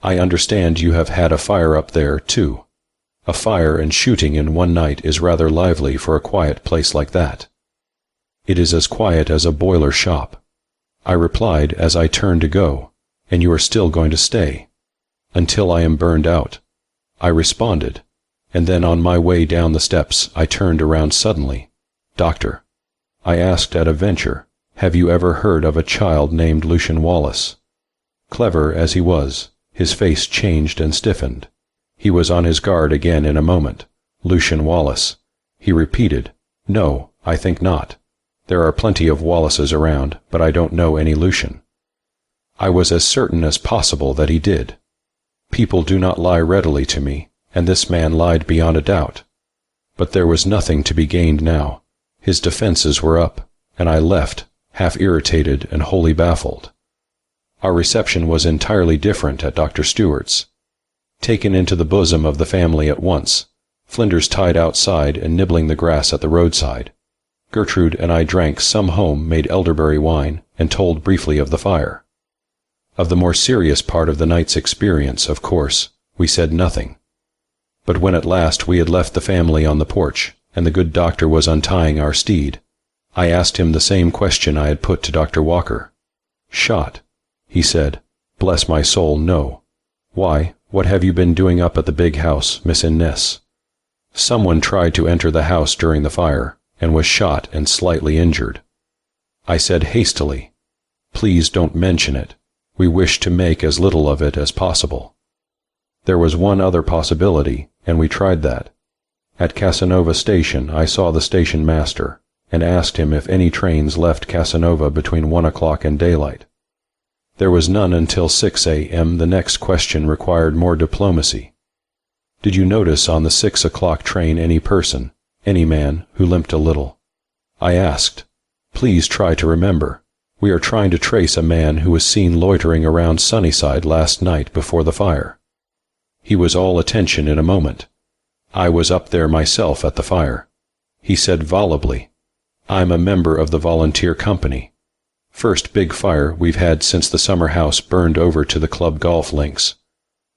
"I understand you have had a fire up there, too. A fire and shooting in one night is rather lively for a quiet place like that." "It is as quiet as a boiler shop," I replied as I turned to go. "And you are still going to stay?" "Until I am burned out," I responded, and then on my way down the steps I turned around suddenly. "Doctor," I asked at a venture, "have you ever heard of a child named Lucian Wallace?" Clever as he was, his face changed and stiffened. He was on his guard again in a moment. "Lucian Wallace," he repeated. "No, I think not. There are plenty of Wallaces around, but I don't know any Lucian." I was as certain as possible that he did. People do not lie readily to me, and this man lied beyond a doubt. But there was nothing to be gained now. His defenses were up, and I left, half irritated and wholly baffled. Our reception was entirely different at Dr. Stewart's. Taken into the bosom of the family at once, Flinders tied outside and nibbling the grass at the roadside. Gertrude and I drank some home-made elderberry wine and told briefly of the fire. Of the more serious part of the night's experience, of course, we said nothing. But when at last we had left the family on the porch, and the good doctor was untying our steed, I asked him the same question I had put to Dr. Walker. "Shot," he said. "Bless my soul, no. Why, what have you been doing up at the big house, Miss Innes?" "Someone tried to enter the house during the fire, and was shot and slightly injured." I said hastily, "Please don't mention it. We wish to make as little of it as possible." There was one other possibility, and we tried that. At Casanova Station I saw the station master, and asked him if any trains left Casanova between 1 o'clock and daylight. There was none until 6 a.m. The next question required more diplomacy. "Did you notice on the 6 o'clock train any person, any man, who limped a little?" I asked. "Please try to remember. We are trying to trace a man who was seen loitering around Sunnyside last night before the fire." He was all attention in a moment. "I was up there myself at the fire." He said volubly, "I'm a member of the volunteer company. First big fire we've had since the summer house burned over to the club golf links.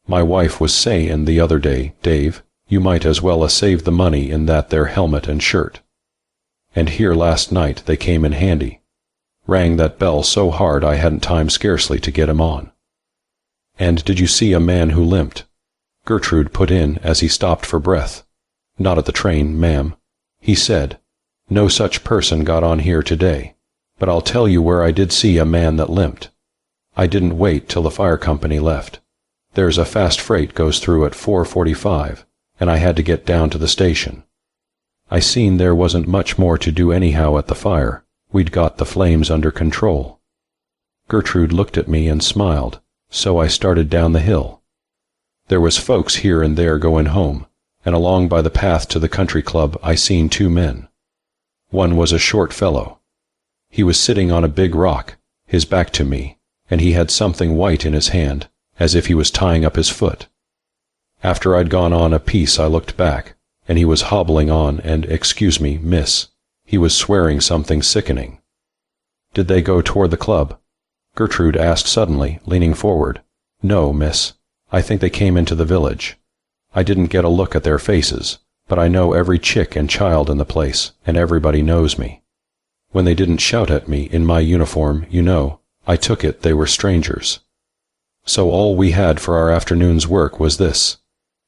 My wife was sayin' the other day, Dave, you might as well a saved the money in that there helmet and shirt. And here last night they came in handy. Rang that bell so hard I hadn't time scarcely to get him on." "And did you see a man who limped?" Gertrude put in as he stopped for breath. "Not at the train, ma'am," he said. "No such person got on here today. But I'll tell you where I did see a man that limped. I didn't wait till the fire company left. There's a fast freight goes through at 4:45, and I had to get down to the station. I seen there wasn't much more to do anyhow at the fire. We'd got the flames under control." Gertrude looked at me and smiled, so I started down the hill. There was folks here and there going home, and along by the path to the country club I seen two men. One was a short fellow. He was sitting on a big rock, his back to me, and he had something white in his hand, as if he was tying up his foot. After I'd gone on a piece I looked back, and he was hobbling on and, "Excuse me, miss," he was swearing something sickening. "Did they go toward the club?" Gertrude asked suddenly, leaning forward. "No, miss. I think they came into the village. I didn't get a look at their faces, but I know every chick and child in the place, and everybody knows me. When they didn't shout at me in my uniform, you know, I took it they were strangers. So all we had for our afternoon's work was this.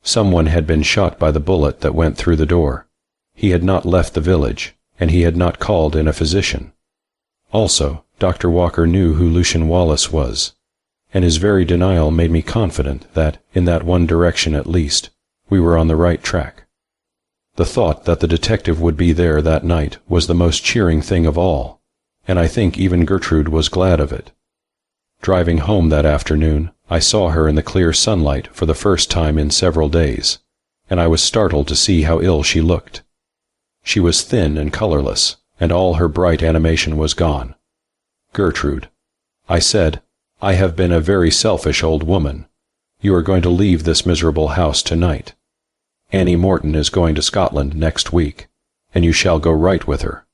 Someone had been shot by the bullet that went through the door. He had not left the village, and he had not called in a physician. Also, Dr. Walker knew who Lucian Wallace was, and his very denial made me confident that, in that one direction at least, we were on the right track. The thought that the detective would be there that night was the most cheering thing of all, and I think even Gertrude was glad of it. Driving home that afternoon, I saw her in the clear sunlight for the first time in several days, and I was startled to see how ill she looked. She was thin and colorless, and all her bright animation was gone. "Gertrude," I said, "I have been a very selfish old woman. You are going to leave this miserable house tonight. Annie Morton is going to Scotland next week, and you shall go right with her."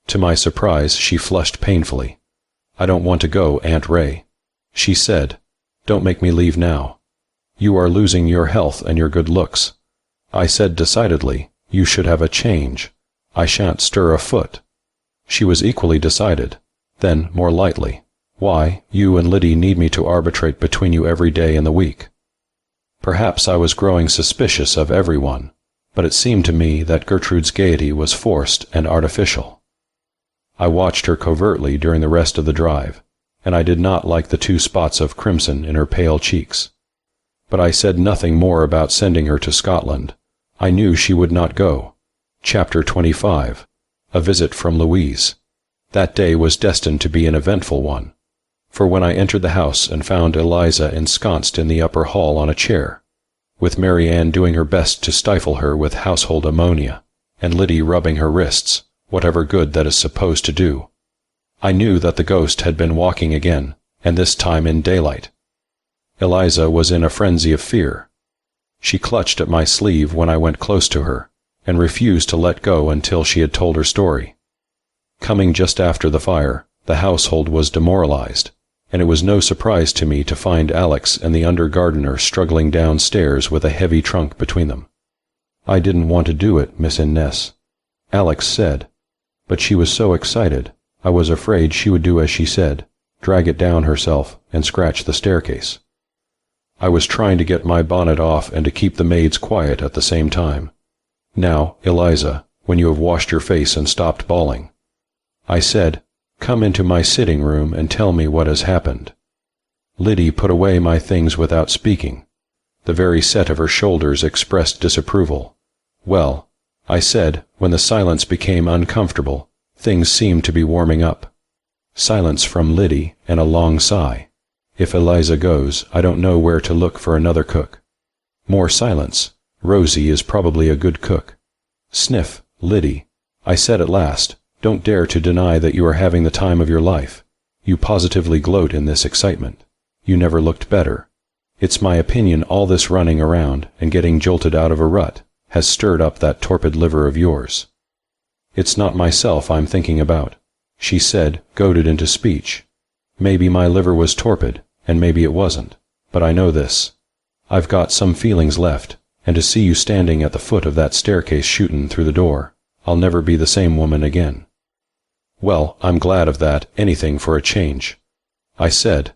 To my surprise, she flushed painfully. "I don't want to go, Aunt Ray," she said. "Don't make me leave now. You are losing your health and your good looks." I said decidedly, "You should have a change. I shan't stir a foot." She was equally decided. Then, more lightly, "Why, you and Liddy need me to arbitrate between you every day in the week." Perhaps I was growing suspicious of everyone, but it seemed to me that Gertrude's gaiety was forced and artificial. I watched her covertly during the rest of the drive, and I did not like the 2 spots of crimson in her pale cheeks. But I said nothing more about sending her to Scotland. I knew she would not go. Chapter 25. A visit from Louise. That day was destined to be an eventful one, for when I entered the house and found Eliza ensconced in the upper hall on a chair, with Mary Ann doing her best to stifle her with household ammonia, and Liddy rubbing her wrists, whatever good that is supposed to do, I knew that the ghost had been walking again, and this time in daylight. Eliza was in a frenzy of fear. She clutched at my sleeve when I went close to her, and refused to let go until she had told her story. Coming just after the fire, the household was demoralized, and it was no surprise to me to find Alex and the under-gardener struggling downstairs with a heavy trunk between them. "I didn't want to do it, Miss Innes," Alex said, but she was so excited, I was afraid she would do as she said, drag it down herself and scratch the staircase. I was trying to get my bonnet off and to keep the maids quiet at the same time. "Now, Eliza, when you have washed your face and stopped bawling," I said, "come into my sitting room and tell me what has happened." Liddy put away my things without speaking. The very set of her shoulders expressed disapproval. "Well," I said, when the silence became uncomfortable, things seemed to be warming up. Silence from Liddy and a long sigh. "If Eliza goes, I don't know where to look for another cook." More silence. "Rosie is probably a good cook." Sniff. "Liddy," I said at last, "don't dare to deny that you are having the time of your life. You positively gloat in this excitement. You never looked better. It's my opinion all this running around and getting jolted out of a rut has stirred up that torpid liver of yours." "It's not myself I'm thinking about," she said, goaded into speech. "Maybe my liver was torpid, and maybe it wasn't, but I know this. I've got some feelings left, and to see you standing at the foot of that staircase shootin' through the door, I'll never be the same woman again." "Well, I'm glad of that, anything for a change," I said,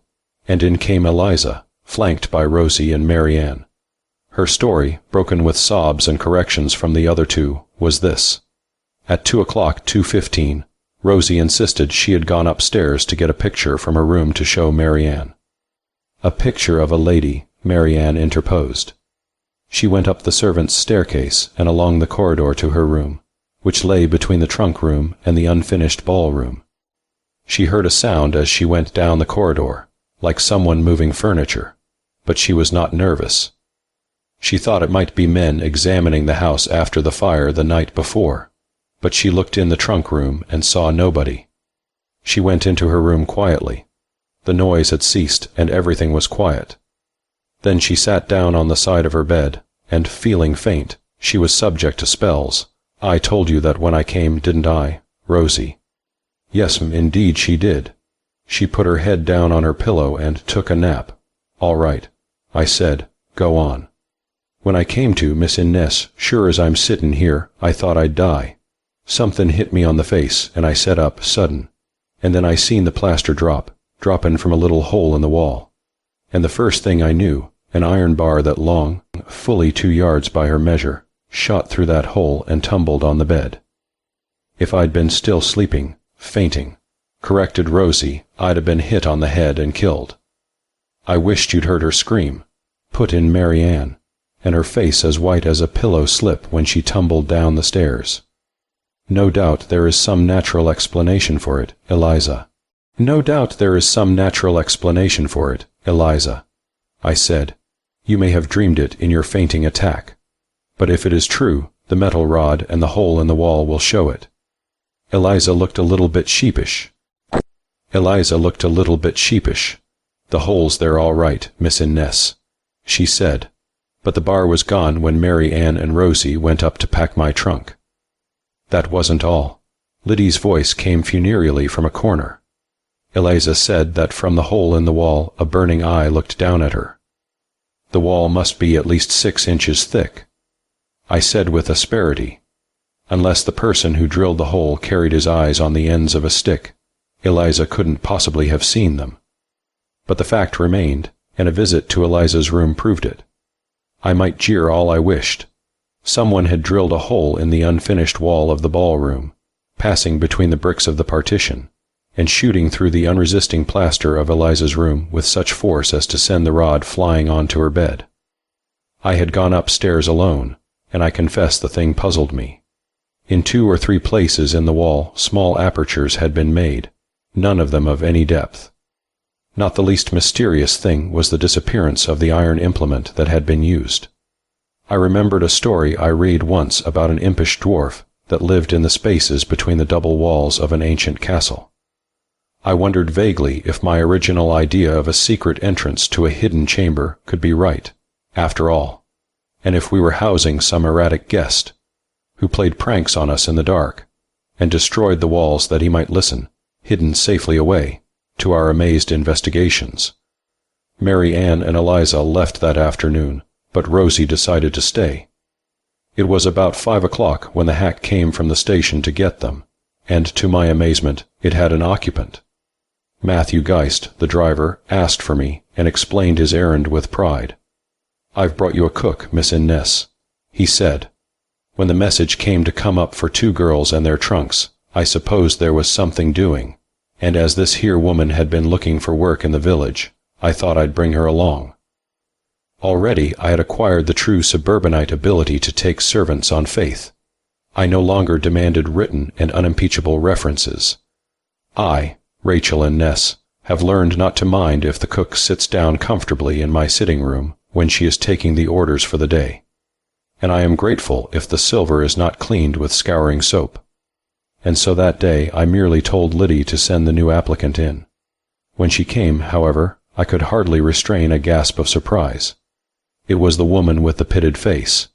and in came Eliza, flanked by Rosie and Mary Ann. Her story, broken with sobs and corrections from the other two, was this. At 2:00, 2:15, Rosie insisted she had gone upstairs to get a picture from her room to show Marianne. A picture of a lady, Marianne interposed. She went up the servants' staircase and along the corridor to her room, which lay between the trunk room and the unfinished ballroom. She heard a sound as she went down the corridor, like someone moving furniture, but she was not nervous. She thought it might be men examining the house after the fire the night before, but she looked in the trunk room and saw nobody. She went into her room quietly. The noise had ceased and everything was quiet. Then she sat down on the side of her bed, and, feeling faint, she was subject to spells. I told you that when I came, didn't I, Rosie? Yes, indeed she did. She put her head down on her pillow and took a nap. All right, I said, go on. When I came to, Miss Innes, sure as I'm sittin' here, I thought I'd die. Something hit me on the face, and I set up, sudden. And then I seen the plaster droppin' from a little hole in the wall. And the first thing I knew, an iron bar that long, fully 2 yards by her measure, shot through that hole and tumbled on the bed. If I'd been still sleeping, fainting, corrected Rosie, I'd have been hit on the head and killed. I wished you'd heard her scream, put in Marianne, and her face as white as a pillow slip when she tumbled down the stairs. No doubt there is some natural explanation for it, Eliza. No doubt there is some natural explanation for it, Eliza. I said, you may have dreamed it in your fainting attack. But if it is true, the metal rod and the hole in the wall will show it. Eliza looked a little bit sheepish. The hole's there all right, Miss Innes, she said. But the bar was gone when Mary Ann and Rosie went up to pack my trunk. That wasn't all. Liddy's voice came funereally from a corner. Eliza said that from the hole in the wall a burning eye looked down at her. The wall must be at least 6 inches thick. I said with asperity, unless the person who drilled the hole carried his eyes on the ends of a stick, Eliza couldn't possibly have seen them. But the fact remained, and a visit to Eliza's room proved it. I might jeer all I wished. Someone had drilled a hole in the unfinished wall of the ballroom, passing between the bricks of the partition, and shooting through the unresisting plaster of Eliza's room with such force as to send the rod flying onto her bed. I had gone upstairs alone, and I confess the thing puzzled me. In 2 or 3 places in the wall small apertures had been made, none of them of any depth. Not the least mysterious thing was the disappearance of the iron implement that had been used. I remembered a story I read once about an impish dwarf that lived in the spaces between the double walls of an ancient castle. I wondered vaguely if my original idea of a secret entrance to a hidden chamber could be right, after all, and if we were housing some erratic guest, who played pranks on us in the dark, and destroyed the walls that he might listen, hidden safely away, to our amazed investigations. Mary Ann and Eliza left that afternoon, but Rosie decided to stay. It was about 5 o'clock when the hack came from the station to get them, and to my amazement, it had an occupant. Matthew Geist, the driver, asked for me and explained his errand with pride. "I've brought you a cook, Miss Innes," he said. When the message came to come up for 2 girls and their trunks, I supposed there was something doing, and as this here woman had been looking for work in the village, I thought I'd bring her along. Already I had acquired the true suburbanite ability to take servants on faith. I no longer demanded written and unimpeachable references. I, Rachel Innes, have learned not to mind if the cook sits down comfortably in my sitting room when she is taking the orders for the day, and I am grateful if the silver is not cleaned with scouring soap. And so that day I merely told Liddy to send the new applicant in. When she came, however, I could hardly restrain a gasp of surprise. It was the woman with the pitted face.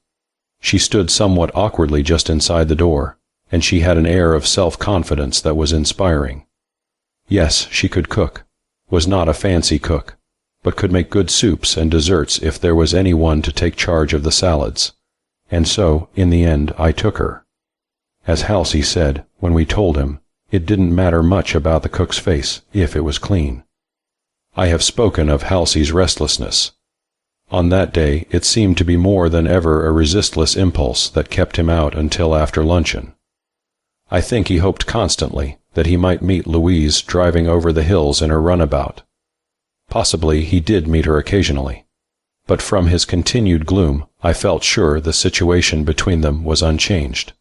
She stood somewhat awkwardly just inside the door, and she had an air of self-confidence that was inspiring. Yes, she could cook, was not a fancy cook, but could make good soups and desserts if there was any one to take charge of the salads. And so, in the end, I took her. As Halsey said, when we told him, it didn't matter much about the cook's face if it was clean. I have spoken of Halsey's restlessness. On that day it seemed to be more than ever a resistless impulse that kept him out until after luncheon. I think he hoped constantly that he might meet Louise driving over the hills in her runabout. Possibly he did meet her occasionally, but from his continued gloom I felt sure the situation between them was unchanged.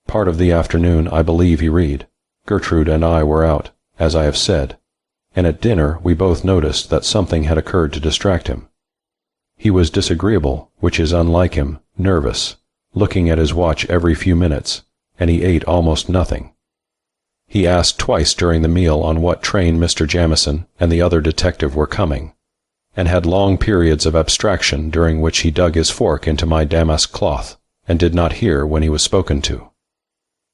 Part of the afternoon I believe he read. Gertrude and I were out, as I have said, and at dinner we both noticed that something had occurred to distract him. He was disagreeable, which is unlike him, nervous, looking at his watch every few minutes, and he ate almost nothing. He asked twice during the meal on what train Mr. Jamieson and the other detective were coming, and had long periods of abstraction during which he dug his fork into my damask cloth and did not hear when he was spoken to.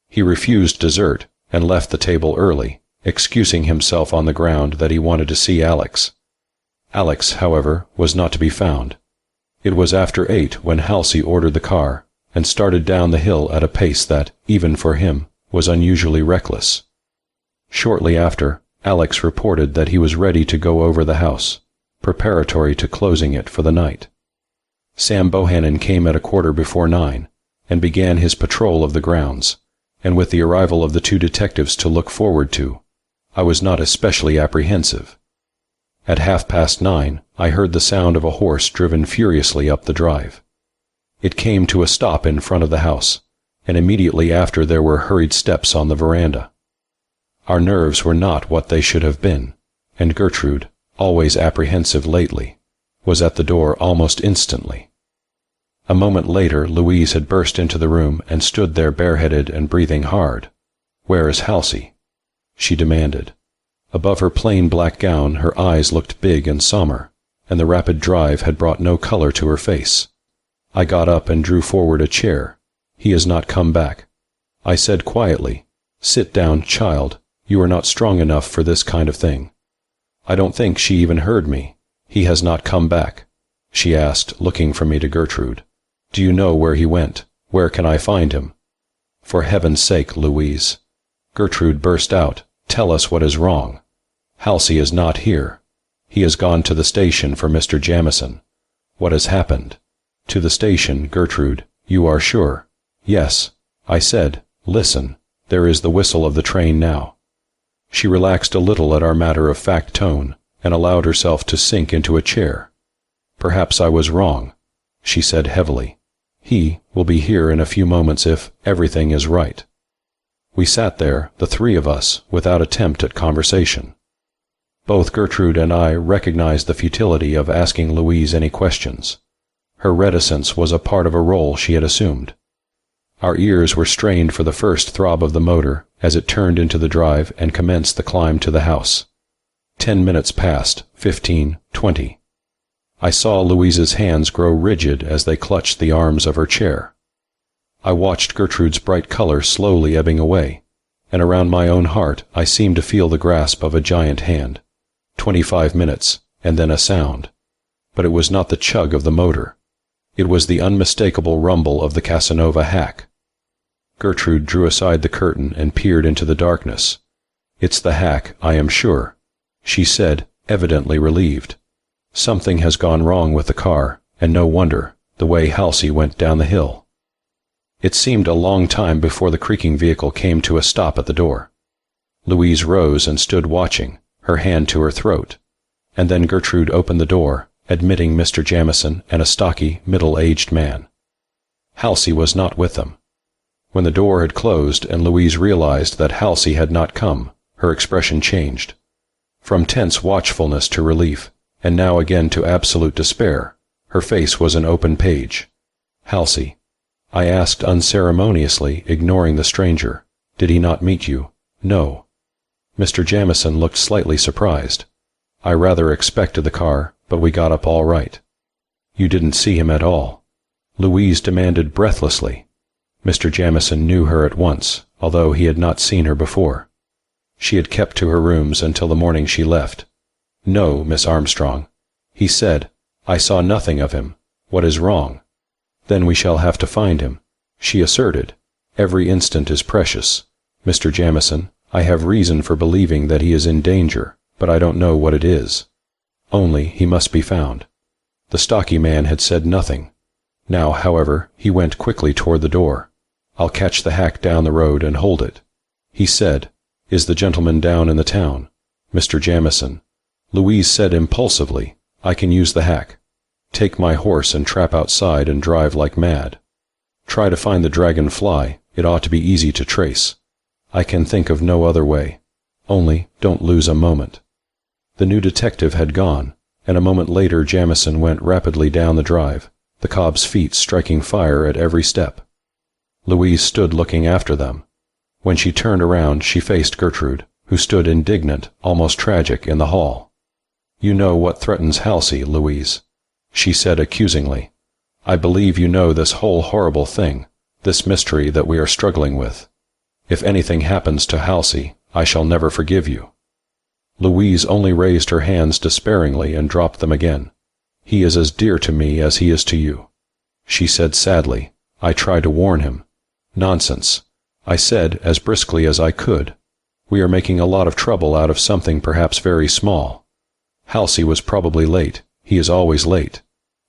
He refused dessert and left the table early, excusing himself on the ground that he wanted to see Alex. Alex, however, was not to be found. It was after 8 when Halsey ordered the car and started down the hill at a pace that, even for him, was unusually reckless. Shortly after, Alex reported that he was ready to go over the house, preparatory to closing it for the night. Sam Bohannon came at 9:15 and began his patrol of the grounds, and with the arrival of the 2 detectives to look forward to, I was not especially apprehensive. At 9:30, I heard the sound of a horse driven furiously up the drive. It came to a stop in front of the house, and immediately after there were hurried steps on the veranda. Our nerves were not what they should have been, and Gertrude, always apprehensive lately, was at the door almost instantly. A moment later Louise had burst into the room and stood there bareheaded and breathing hard. "Where is Halsey?" she demanded. Above her plain black gown her eyes looked big and somber, and the rapid drive had brought no color to her face. I got up and drew forward a chair. "He has not come back." I said quietly, "Sit down, child. You are not strong enough for this kind of thing." I don't think she even heard me. "He has not come back?" she asked, looking from me to Gertrude. "Do you know where he went? Where can I find him?" "For heaven's sake, Louise." Gertrude burst out, "Tell us what is wrong." "Halsey is not here. He has gone to the station for Mr. Jamieson." "What has happened?" "To the station, Gertrude. You are sure?" "Yes." I said, "Listen, there is the whistle of the train now." She relaxed a little at our matter-of-fact tone and allowed herself to sink into a chair. "Perhaps I was wrong," she said heavily. "He will be here in a few moments if everything is right." We sat there, the 3 of us, without attempt at conversation. Both Gertrude and I recognized the futility of asking Louise any questions. Her reticence was a part of a role she had assumed. Our ears were strained for the first throb of the motor as it turned into the drive and commenced the climb to the house. 10 minutes passed, 15, 20. I saw Louise's hands grow rigid as they clutched the arms of her chair. I watched Gertrude's bright color slowly ebbing away, and around my own heart I seemed to feel the grasp of a giant hand. 25 minutes, and then a sound. But it was not the chug of the motor. It was the unmistakable rumble of the Casanova hack. Gertrude drew aside the curtain and peered into the darkness. "It's the hack, I am sure," she said, evidently relieved. "Something has gone wrong with the car, and no wonder, the way Halsey went down the hill." It seemed a long time before the creaking vehicle came to a stop at the door. Louise rose and stood watching, her hand to her throat, and then Gertrude opened the door, admitting Mr. Jamieson and a stocky, middle-aged man. Halsey was not with them. When the door had closed and Louise realized that Halsey had not come, her expression changed. From tense watchfulness to relief, and now again to absolute despair, her face was an open page. "Halsey," I asked unceremoniously, ignoring the stranger, "did he not meet you?" "No." Mr. Jamieson looked slightly surprised. "I rather expected the car, but we got up all right." "You didn't see him at all?" Louise demanded breathlessly. Mr. Jamieson knew her at once, although he had not seen her before. She had kept to her rooms until the morning she left. "No, Miss Armstrong," he said, "I saw nothing of him. What is wrong?" "Then we shall have to find him," she asserted. "Every instant is precious. Mr. Jamieson, I have reason for believing that he is in danger, but I don't know what it is. Only he must be found." The stocky man had said nothing. Now, however, he went quickly toward the door. "I'll catch the hack down the road and hold it," he said. "Is the gentleman down in the town?" "Mr. Jamieson." Louise said impulsively, "I can use the hack. Take my horse and trap outside and drive like mad. Try to find the dragonfly. It ought to be easy to trace. I can think of no other way. Only, don't lose a moment." The new detective had gone, and a moment later Jamieson went rapidly down the drive, the cob's feet striking fire at every step. Louise stood looking after them. When she turned around, she faced Gertrude, who stood indignant, almost tragic, in the hall. "You know what threatens Halsey, Louise," she said accusingly. "I believe you know this whole horrible thing, this mystery that we are struggling with. If anything happens to Halsey, I shall never forgive you." Louise only raised her hands despairingly and dropped them again. "He is as dear to me as he is to you," she said sadly. "I tried to warn him." "Nonsense," I said as briskly as I could. "We are making a lot of trouble out of something perhaps very small. Halsey was probably late. He is always late.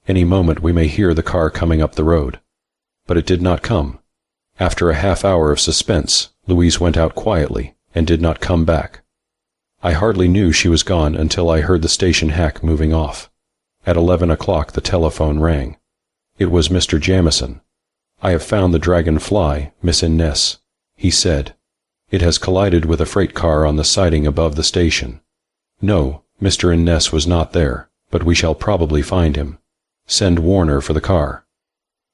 Any moment we may hear the car coming up the road." But it did not come. After a half hour of suspense, Louise went out quietly and did not come back. I hardly knew she was gone until I heard the station hack moving off. At 11 o'clock the telephone rang. It was Mr. Jamieson. "I have found the dragonfly, Miss Innes," he said. "It has collided with a freight car on the siding above the station. No, Mr. Innes was not there, but we shall probably find him. Send Warner for the car."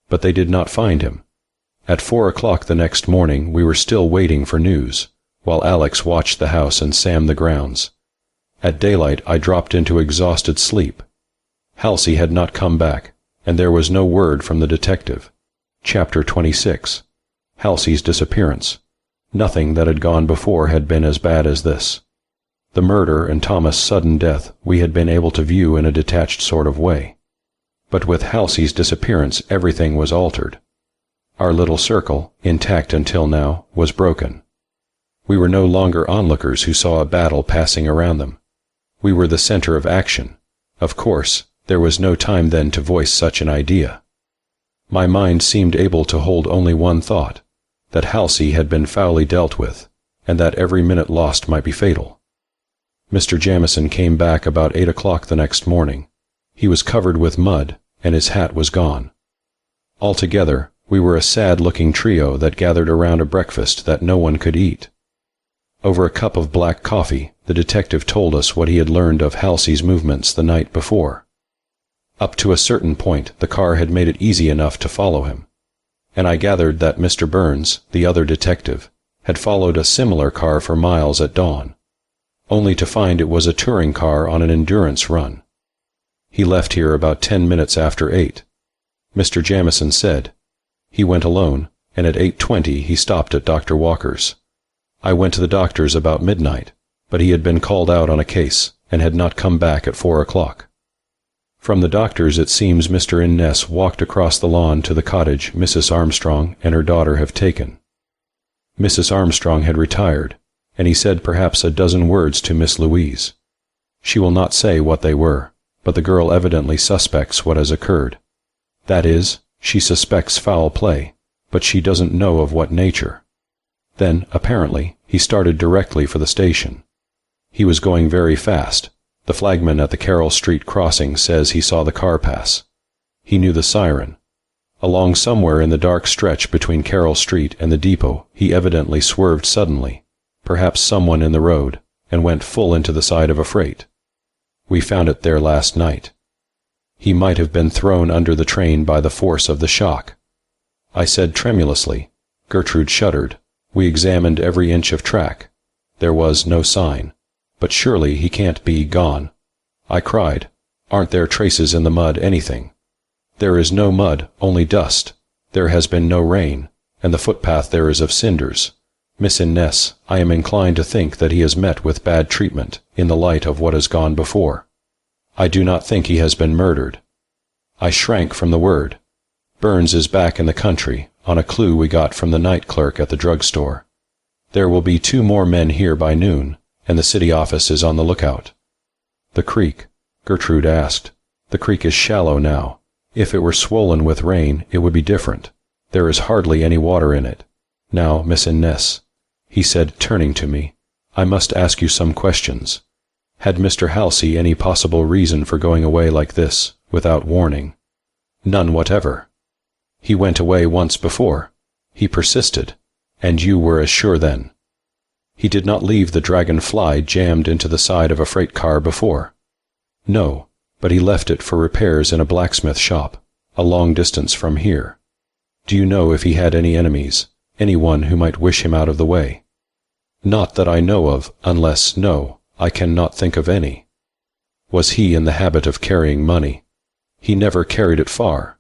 But they did not find him. At 4 o'clock the next morning we were still waiting for news, while Alex watched the house and Sam the grounds. At daylight I dropped into exhausted sleep. Halsey had not come back, and there was no word from the detective. Chapter 26. Halsey's disappearance. Nothing that had gone before had been as bad as this. The murder and Thomas' sudden death we had been able to view in a detached sort of way. But with Halsey's disappearance everything was altered. Our little circle, intact until now, was broken. We were no longer onlookers who saw a battle passing around them. We were the center of action. Of course, there was no time then to voice such an idea. My mind seemed able to hold only one thought, that Halsey had been foully dealt with, and that every minute lost might be fatal. Mr. Jamieson came back about 8 o'clock the next morning. He was covered with mud, and his hat was gone. Altogether, we were a sad-looking trio that gathered around a breakfast that no one could eat. Over a cup of black coffee, the detective told us what he had learned of Halsey's movements the night before. Up to a certain point, the car had made it easy enough to follow him, and I gathered that Mr. Burns, the other detective, had followed a similar car for miles at dawn, only to find it was a touring car on an endurance run. He left here about 10 minutes after 8. Mr. Jamieson said. He went alone, and at 8:20 he stopped at Dr. Walker's. I went to the doctor's about midnight, but he had been called out on a case, and had not come back at 4 o'clock. From the doctor's it seems Mr. Innes walked across the lawn to the cottage Mrs. Armstrong and her daughter have taken. Mrs. Armstrong had retired, and he said perhaps a dozen words to Miss Louise. She will not say what they were, but the girl evidently suspects what has occurred. That is, she suspects foul play, but she doesn't know of what nature. Then, apparently, he started directly for the station. He was going very fast. The flagman at the Carroll Street crossing says he saw the car pass. He knew the siren. Along somewhere in the dark stretch between Carroll Street and the depot, he evidently swerved suddenly, perhaps someone in the road, and went full into the side of a freight. We found it there last night. He might have been thrown under the train by the force of the shock. I said tremulously. Gertrude shuddered. We examined every inch of track. There was no sign. But surely he can't be gone. I cried. Aren't there traces in the mud, anything? There is no mud, only dust. There has been no rain, and the footpath there is of cinders. Miss Innes, I am inclined to think that he has met with bad treatment, in the light of what has gone before. I do not think he has been murdered. I shrank from the word. Burns is back in the country, on a clue we got from the night clerk at the drugstore. There will be 2 more men here by noon, and the city office is on the lookout. The creek? Gertrude asked. The creek is shallow now. If it were swollen with rain, it would be different. There is hardly any water in it. Now, Miss Innes," he said, turning to me, "I must ask you some questions. Had Mr. Halsey any possible reason for going away like this, without warning?" "None whatever. He went away once before," he persisted, "and you were as sure then. He did not leave the dragonfly jammed into the side of a freight car before." "No, but he left it for repairs in a blacksmith shop, a long distance from here. Do you know if he had any enemies, anyone who might wish him out of the way?" "Not that I know of, unless, no, I cannot think of any." "Was he in the habit of carrying money?" "He never carried it far."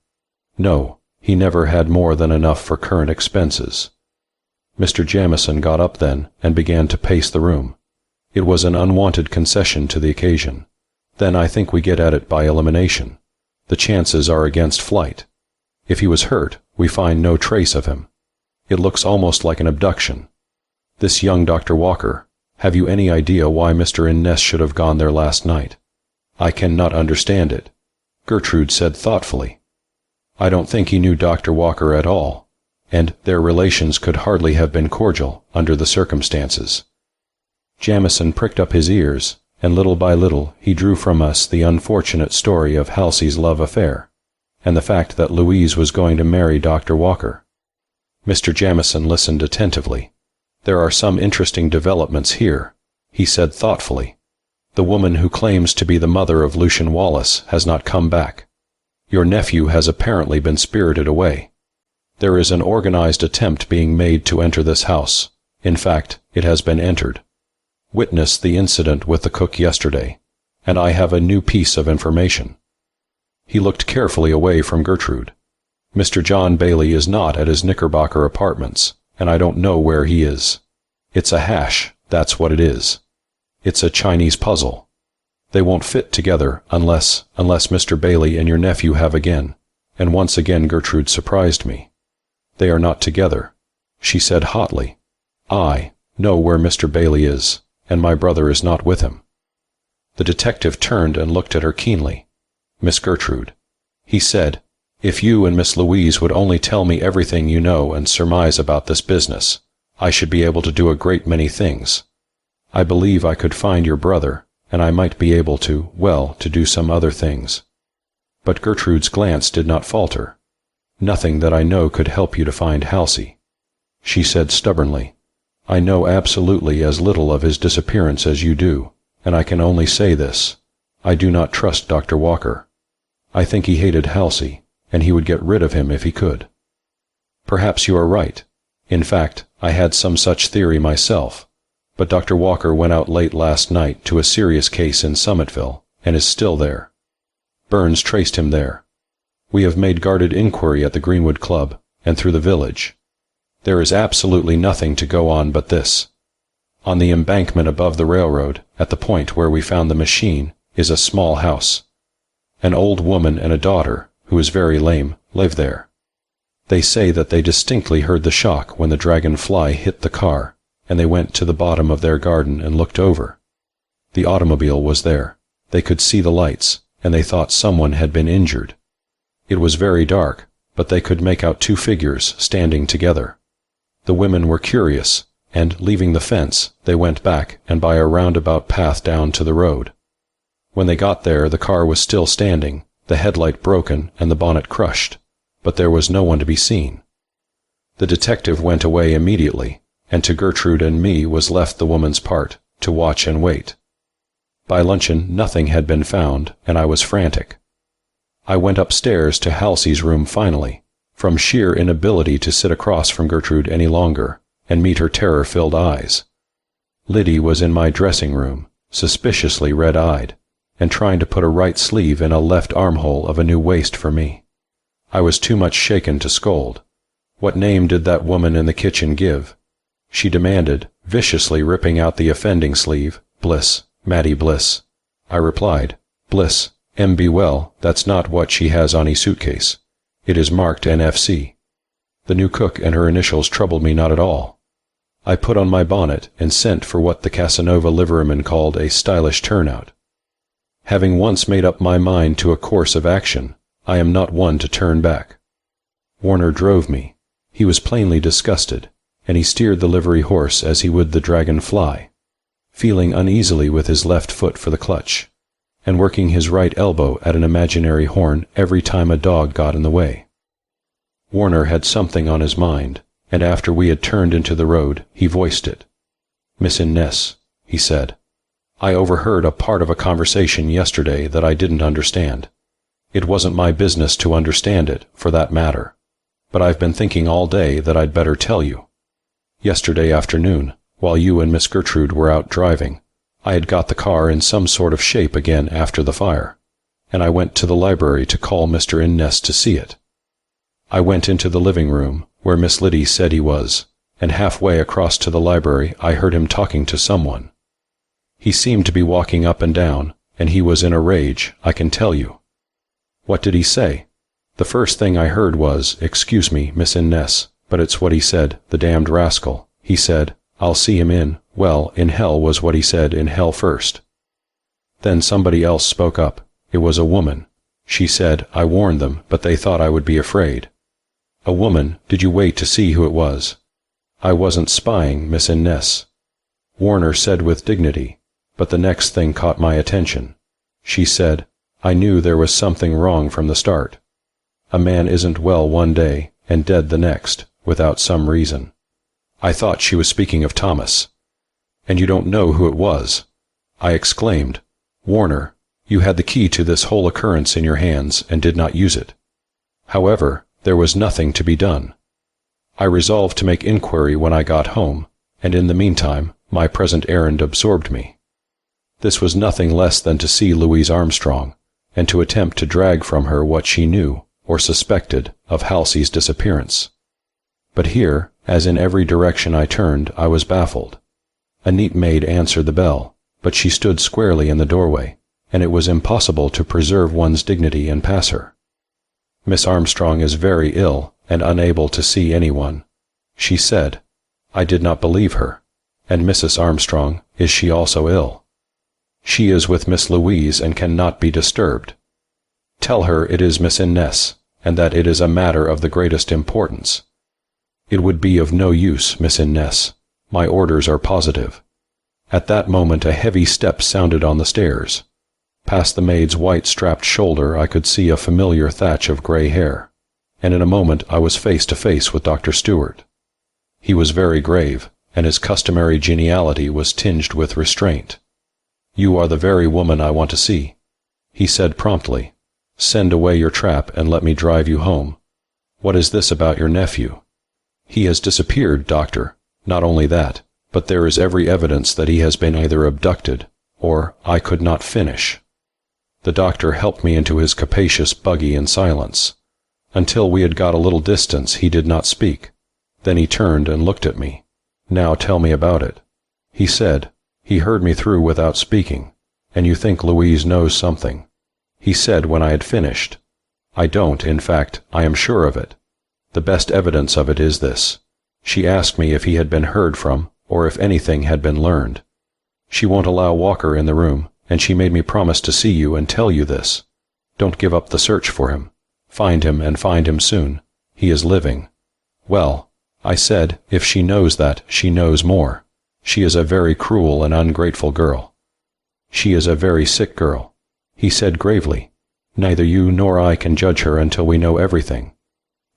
"No, he never had more than enough for current expenses." Mr. Jamieson got up then and began to pace the room. It was an unwanted concession to the occasion. "Then I think we get at it by elimination. The chances are against flight. If he was hurt, we find no trace of him. It looks almost like an abduction. This young Dr. Walker, have you any idea why Mr. Innes should have gone there last night?" "I cannot understand it," Gertrude said thoughtfully. "I don't think he knew Dr. Walker at all, and their relations could hardly have been cordial under the circumstances." Jamieson pricked up his ears, and little by little he drew from us the unfortunate story of Halsey's love affair, and the fact that Louise was going to marry Dr. Walker. Mr. Jamieson listened attentively. "There are some interesting developments here," he said thoughtfully. "The woman who claims to be the mother of Lucian Wallace has not come back. Your nephew has apparently been spirited away. There is an organized attempt being made to enter this house. In fact, it has been entered. Witness the incident with the cook yesterday, and I have a new piece of information." He looked carefully away from Gertrude. "Mr. John Bailey is not at his Knickerbocker apartments, and I don't know where he is. It's a hash, that's what it is. It's a Chinese puzzle. They won't fit together unless Mr. Bailey and your nephew have again," and once again Gertrude surprised me. "They are not together," she said hotly. "I know where Mr. Bailey is, and my brother is not with him." The detective turned and looked at her keenly. "Miss Gertrude," he said, "if you and Miss Louise would only tell me everything you know and surmise about this business, I should be able to do a great many things. I believe I could find your brother, and I might be able to do some other things." But Gertrude's glance did not falter. "Nothing that I know could help you to find Halsey," she said stubbornly. "I know absolutely as little of his disappearance as you do, and I can only say this. I do not trust Dr. Walker. I think he hated Halsey, and he would get rid of him if he could." "Perhaps you are right. In fact, I had some such theory myself, but Dr. Walker went out late last night to a serious case in Summitville, and is still there. Burns traced him there. We have made guarded inquiry at the Greenwood Club, and through the village. There is absolutely nothing to go on but this. On the embankment above the railroad, at the point where we found the machine, is a small house. An old woman and a daughter, who is very lame, live there. They say that they distinctly heard the shock when the dragonfly hit the car, and they went to the bottom of their garden and looked over. The automobile was there. They could see the lights, and they thought someone had been injured. It was very dark, but they could make out two figures standing together. The women were curious, and, leaving the fence, they went back and by a roundabout path down to the road. When they got there, the car was still standing, the headlight broken and the bonnet crushed, but there was no one to be seen. The detective went away immediately, and to Gertrude and me was left the woman's part, to watch and wait. By luncheon nothing had been found, and I was frantic. I went upstairs to Halsey's room finally, from sheer inability to sit across from Gertrude any longer, and meet her terror-filled eyes. Liddy was in my dressing room, suspiciously red-eyed, and trying to put a right sleeve in a left armhole of a new waist for me. I was too much shaken to scold. "What name did that woman in the kitchen give?" she demanded, viciously ripping out the offending sleeve. "Bliss, Mattie Bliss." I replied, "Bliss, M.B. Well, that's not what she has on his suitcase. It is marked NFC. The new cook and her initials troubled me not at all. I put on my bonnet and sent for what the Casanova liveryman called a stylish turnout. Having once made up my mind to a course of action, I am not one to turn back. Warner drove me. He was plainly disgusted, and he steered the livery horse as he would the dragon fly, feeling uneasily with his left foot for the clutch, and working his right elbow at an imaginary horn every time a dog got in the way. Warner had something on his mind, and after we had turned into the road, he voiced it. "Miss Innes," he said, "I overheard a part of a conversation yesterday that I didn't understand. It wasn't my business to understand it, for that matter, but I've been thinking all day that I'd better tell you. Yesterday afternoon, while you and Miss Gertrude were out driving, I had got the car in some sort of shape again after the fire, and I went to the library to call Mr. Innes to see it. I went into the living room, where Miss Liddy said he was, and halfway across to the library I heard him talking to someone. He seemed to be walking up and down, and he was in a rage, I can tell you. What did he say? The first thing I heard was, 'Excuse me, Miss Innes, but it's what he said, the damned rascal.' He said, 'I'll see him in hell was what he said, in hell first.' Then somebody else spoke up. It was a woman. She said, 'I warned them, but they thought I would be afraid.' A woman, did you wait to see who it was? I wasn't spying, Miss Innes." Warner said with dignity, but the next thing caught my attention. She said, "I knew there was something wrong from the start. A man isn't well one day and dead the next, without some reason." I thought she was speaking of Thomas. "And you don't know who it was?" I exclaimed. "Warner, you had the key to this whole occurrence in your hands and did not use it." However, there was nothing to be done. I resolved to make inquiry when I got home, and in the meantime my present errand absorbed me. This was nothing less than to see Louise Armstrong, and to attempt to drag from her what she knew, or suspected, of Halsey's disappearance. But here, as in every direction I turned, I was baffled. A neat maid answered the bell, but she stood squarely in the doorway, and it was impossible to preserve one's dignity and pass her. "Miss Armstrong is very ill, and unable to see anyone," she said. I did not believe her. "And Mrs. Armstrong, is she also ill?" "She is with Miss Louise and cannot be disturbed." "Tell her it is Miss Innes, and that it is a matter of the greatest importance." "It would be of no use, Miss Innes. My orders are positive." At that moment a heavy step sounded on the stairs. Past the maid's white-strapped shoulder I could see a familiar thatch of gray hair, and in a moment I was face to face with Dr. Stewart. He was very grave, and his customary geniality was tinged with restraint. "You are the very woman I want to see," he said promptly. "Send away your trap and let me drive you home. What is this about your nephew?" "He has disappeared, doctor. Not only that, but there is every evidence that he has been either abducted, or I could not finish." The doctor helped me into his capacious buggy in silence. Until we had got a little distance he did not speak. Then he turned and looked at me. "Now tell me about it," he said. He heard me through without speaking. "And you think Louise knows something," he said when I had finished. "I don't, in fact, I am sure of it. The best evidence of it is this. She asked me if he had been heard from, or if anything had been learned. She won't allow Walker in the room, and she made me promise to see you and tell you this. Don't give up the search for him. Find him, and find him soon. He is living." "Well," I said, "if she knows that, she knows more. She is a very cruel and ungrateful girl." "She is a very sick girl," he said gravely. "Neither you nor I can judge her until we know everything.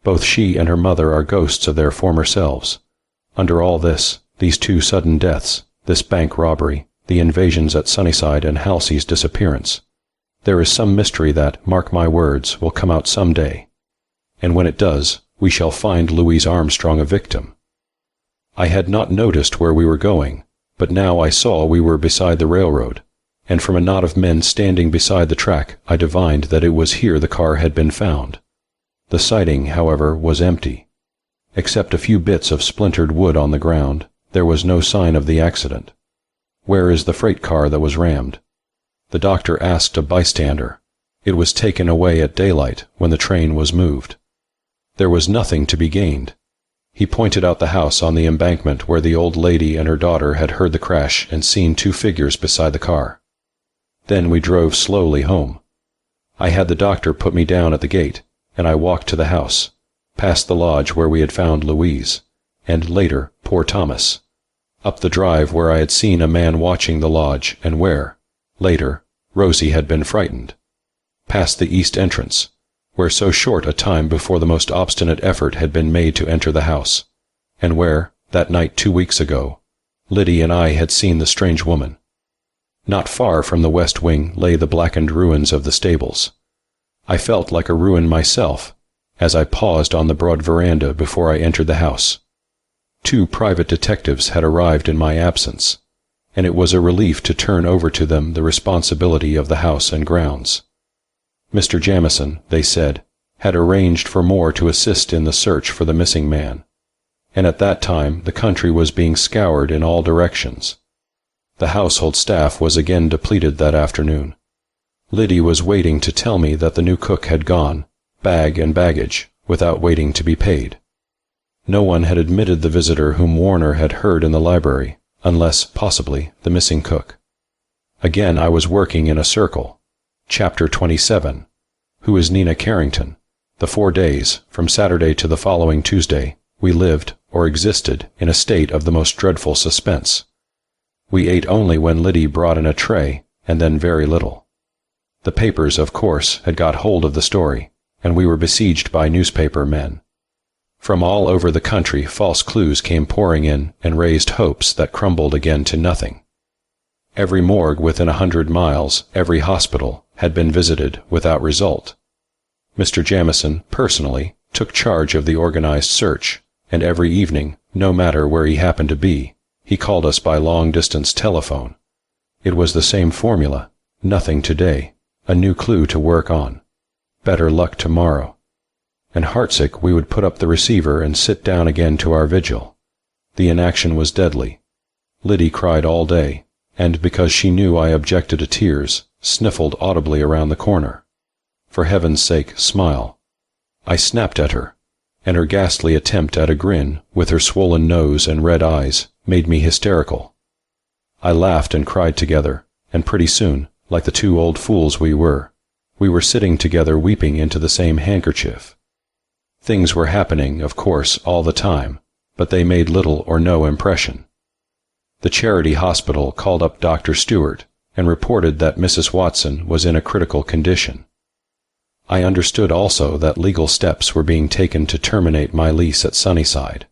Both she and her mother are ghosts of their former selves. Under all this, these two sudden deaths, this bank robbery, the invasions at Sunnyside, and Halsey's disappearance, there is some mystery that, mark my words, will come out some day. And when it does, we shall find Louise Armstrong a victim." I had not noticed where we were going, but now I saw we were beside the railroad, and from a knot of men standing beside the track I divined that it was here the car had been found. The siding, however, was empty. Except a few bits of splintered wood on the ground, there was no sign of the accident. "Where is the freight car that was rammed?" The doctor asked a bystander. "It was taken away at daylight, when the train was moved." There was nothing to be gained. He pointed out the house on the embankment where the old lady and her daughter had heard the crash and seen two figures beside the car. Then we drove slowly home. I had the doctor put me down at the gate, and I walked to the house, past the lodge where we had found Louise, and later poor Thomas, up the drive where I had seen a man watching the lodge and where, later, Rosie had been frightened, past the east entrance, where so short a time before the most obstinate effort had been made to enter the house, and where, that night 2 weeks ago, Liddy and I had seen the strange woman. Not far from the west wing lay the blackened ruins of the stables. I felt like a ruin myself as I paused on the broad veranda before I entered the house. 2 private detectives had arrived in my absence, and it was a relief to turn over to them the responsibility of the house and grounds. Mr. Jamieson, they said, had arranged for more to assist in the search for the missing man, and at that time the country was being scoured in all directions. The household staff was again depleted that afternoon. Liddy was waiting to tell me that the new cook had gone, bag and baggage, without waiting to be paid. No one had admitted the visitor whom Warner had heard in the library, unless, possibly, the missing cook. Again I was working in a circle. Chapter 27. Who is Nina Carrington? The 4 days, from Saturday to the following Tuesday, we lived, or existed, in a state of the most dreadful suspense. We ate only when Liddy brought in a tray, and then very little. The papers, of course, had got hold of the story, and we were besieged by newspaper men. From all over the country false clues came pouring in and raised hopes that crumbled again to nothing. Every morgue within 100 miles, every hospital, had been visited without result. Mr. Jamieson, personally, took charge of the organized search, and every evening, no matter where he happened to be, he called us by long-distance telephone. It was the same formula: nothing today, a new clue to work on. Better luck tomorrow. And heartsick, we would put up the receiver and sit down again to our vigil. The inaction was deadly. Liddy cried all day, and because she knew I objected to tears, sniffled audibly around the corner. For heaven's sake, smile. I snapped at her, and her ghastly attempt at a grin, with her swollen nose and red eyes, made me hysterical. I laughed and cried together, and pretty soon, like the 2 old fools we were sitting together weeping into the same handkerchief. Things were happening, of course, all the time, but they made little or no impression. The charity hospital called up Dr. Stewart and reported that Mrs. Watson was in a critical condition. I understood also that legal steps were being taken to terminate my lease at Sunnyside.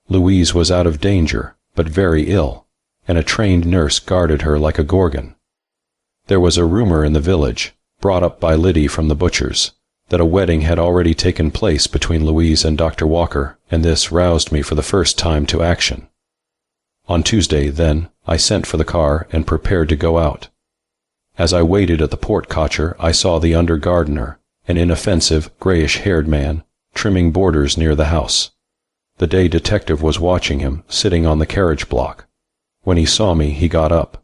Louise was out of danger, but very ill, and a trained nurse guarded her like a gorgon. There was a rumor in the village, brought up by Liddy from the butcher's, that a wedding had already taken place between Louise and Dr. Walker, and this roused me for the first time to action. On Tuesday, then, I sent for the car and prepared to go out. As I waited at the port-cotcher, I saw the under-gardener, an inoffensive, grayish-haired man, trimming borders near the house. The day detective was watching him, sitting on the carriage block. When he saw me, he got up.